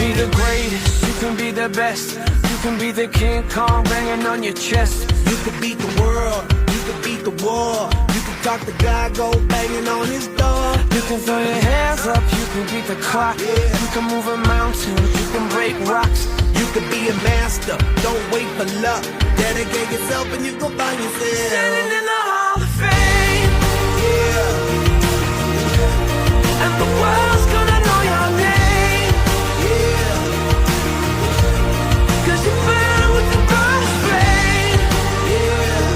be the greatest, you can be the best. You can be the King Kong banging on your chest. You could beat the world, you could beat the war. You can talk to God, go banging on his door. You can throw your hands up, you can beat the clock. You can move a mountain, you can break rocks. You could be a master, don't wait for luck. Dedicate yourself and you go find yourself. Standing in the Hall of Fame. Yeah. And the world's gonna know your name. Yeah. Cause you burn with the burst flame. Yeah.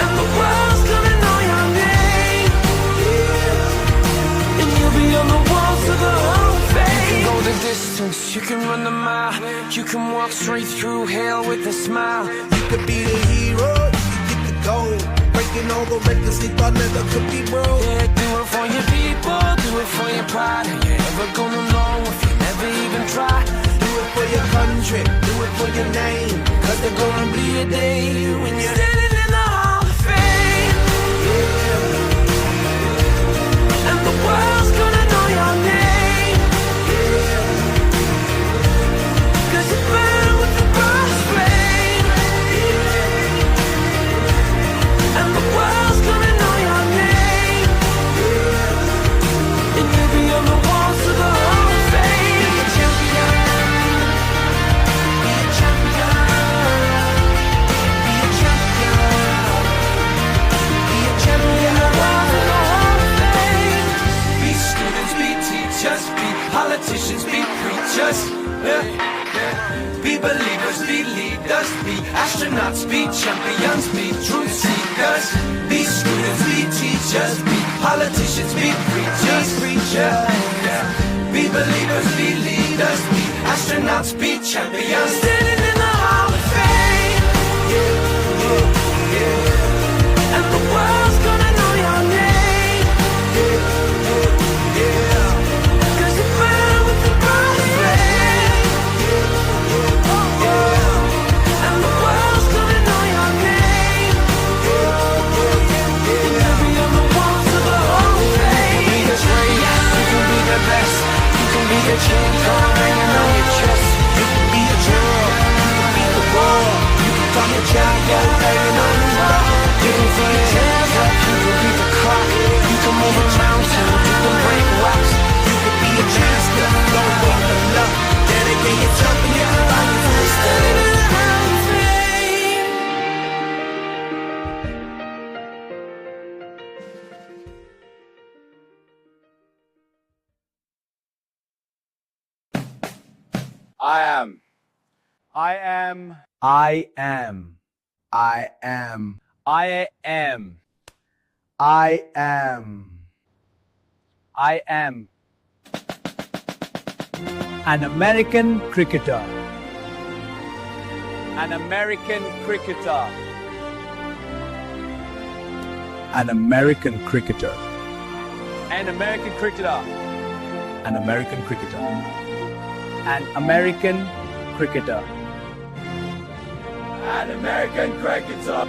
And the world's gonna know your name. Yeah. And you'll be on the walls of the Hall of Fame. You can go the distance, you can run the mile. You can walk straight through hell with a smile. You could be the hero, you can get the gold. Breaking all the records they thought never could be broke. Yeah, do it for your people, do it for your pride. Are you ever gonna know if you never even try? Do it for your country, do it for your name. Cause there's gonna be a day when you're standing in the Hall of Fame. Yeah. And the world's gonna know your name. Yeah. Cause you burn with the burst flame. Yeah. And the world's gonna know your name. Yeah. And you'll be on the walls of the Hall of Fame. Be a champion. Be a champion. Be a champion. Be a champion. The walls of the Hall of Fame. Be students, be teachers, be politicians, be preachers. Yeah. Be believers, be leaders, be astronauts, be champions, be truth seekers. Be students, be teachers, be politicians, be preachers. Yeah. Be believers, be leaders, be astronauts, be champions. Standing in the Hall of Fame. And the world's gonna know your name. Cause you burn with the burst flame. And the world's gonna know your name. And you'll be on the walls of the Hall of Fame. You can be the greatest, you can be the best. You can be the King Kong hanging on your chest. You can be the girl, you can be the world. You can talk to God, go banging on his door. You can throw your hands up, you can beat the clock. You can move a mountain, you can break rocks. You could be a master, don't wait for luck. Dedicate yourself and you can find yourself. Standing in the Hall of Fame. I am. I am. I am. I am. I am. I am. I am. An American cricketer. An American cricketer. An American cricketer. An American cricketer. An American cricketer. An American cricketer. An American cricketer.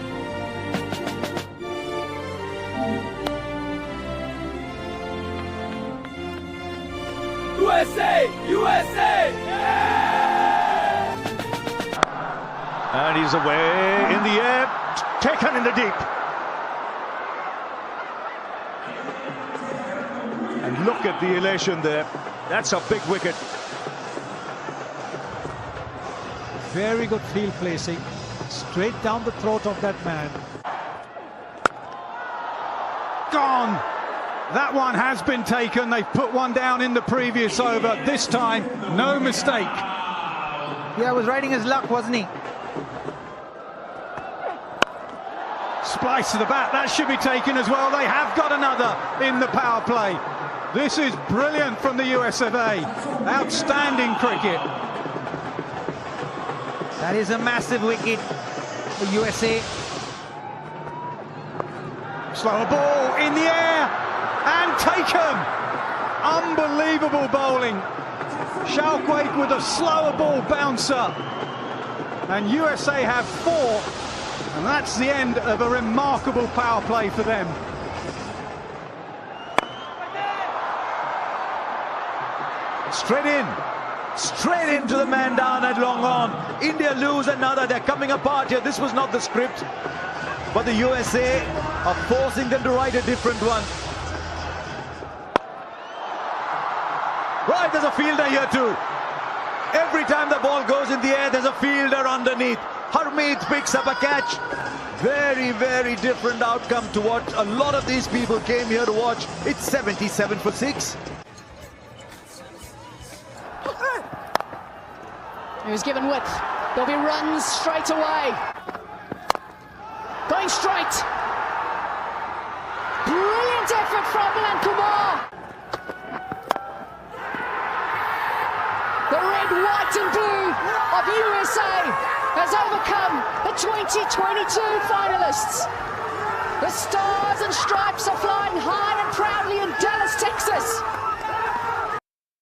USA! USA! Yeah! And he's away in the air, taken in the deep. And look at the elation there. That's a big wicket. Very good field placing. Straight down the throat of that man. Gone. That one has been taken. They've put one down in the previous over. This time, no mistake. Yeah, was riding his luck, wasn't he? Splice to the bat. That should be taken as well. They have got another in the power play. This is brilliant from the USFA. Outstanding cricket. That is a massive wicket for USA. Slower ball in the air and taken. Unbelievable bowling. Shalquaid with a slower ball bouncer. And USA have 4. And that's the end of a remarkable power play for them. Straight in. Straight into the man down at long on. India lose another. They're coming apart here. This was not the script. But the USA are forcing them to write a different one. Right, there's a fielder here too. Every time the ball goes in the air, there's a fielder underneath. Harmeet picks up a catch. Very, very different outcome to what a lot of these people came here to watch. It's 77 for 6. He was given width. There'll be runs straight away. Going straight. Brilliant effort from Milan Kumar. The red, white and blue of USA has overcome the 2022 finalists. The stars and stripes are flying high and proudly in Dallas, Texas.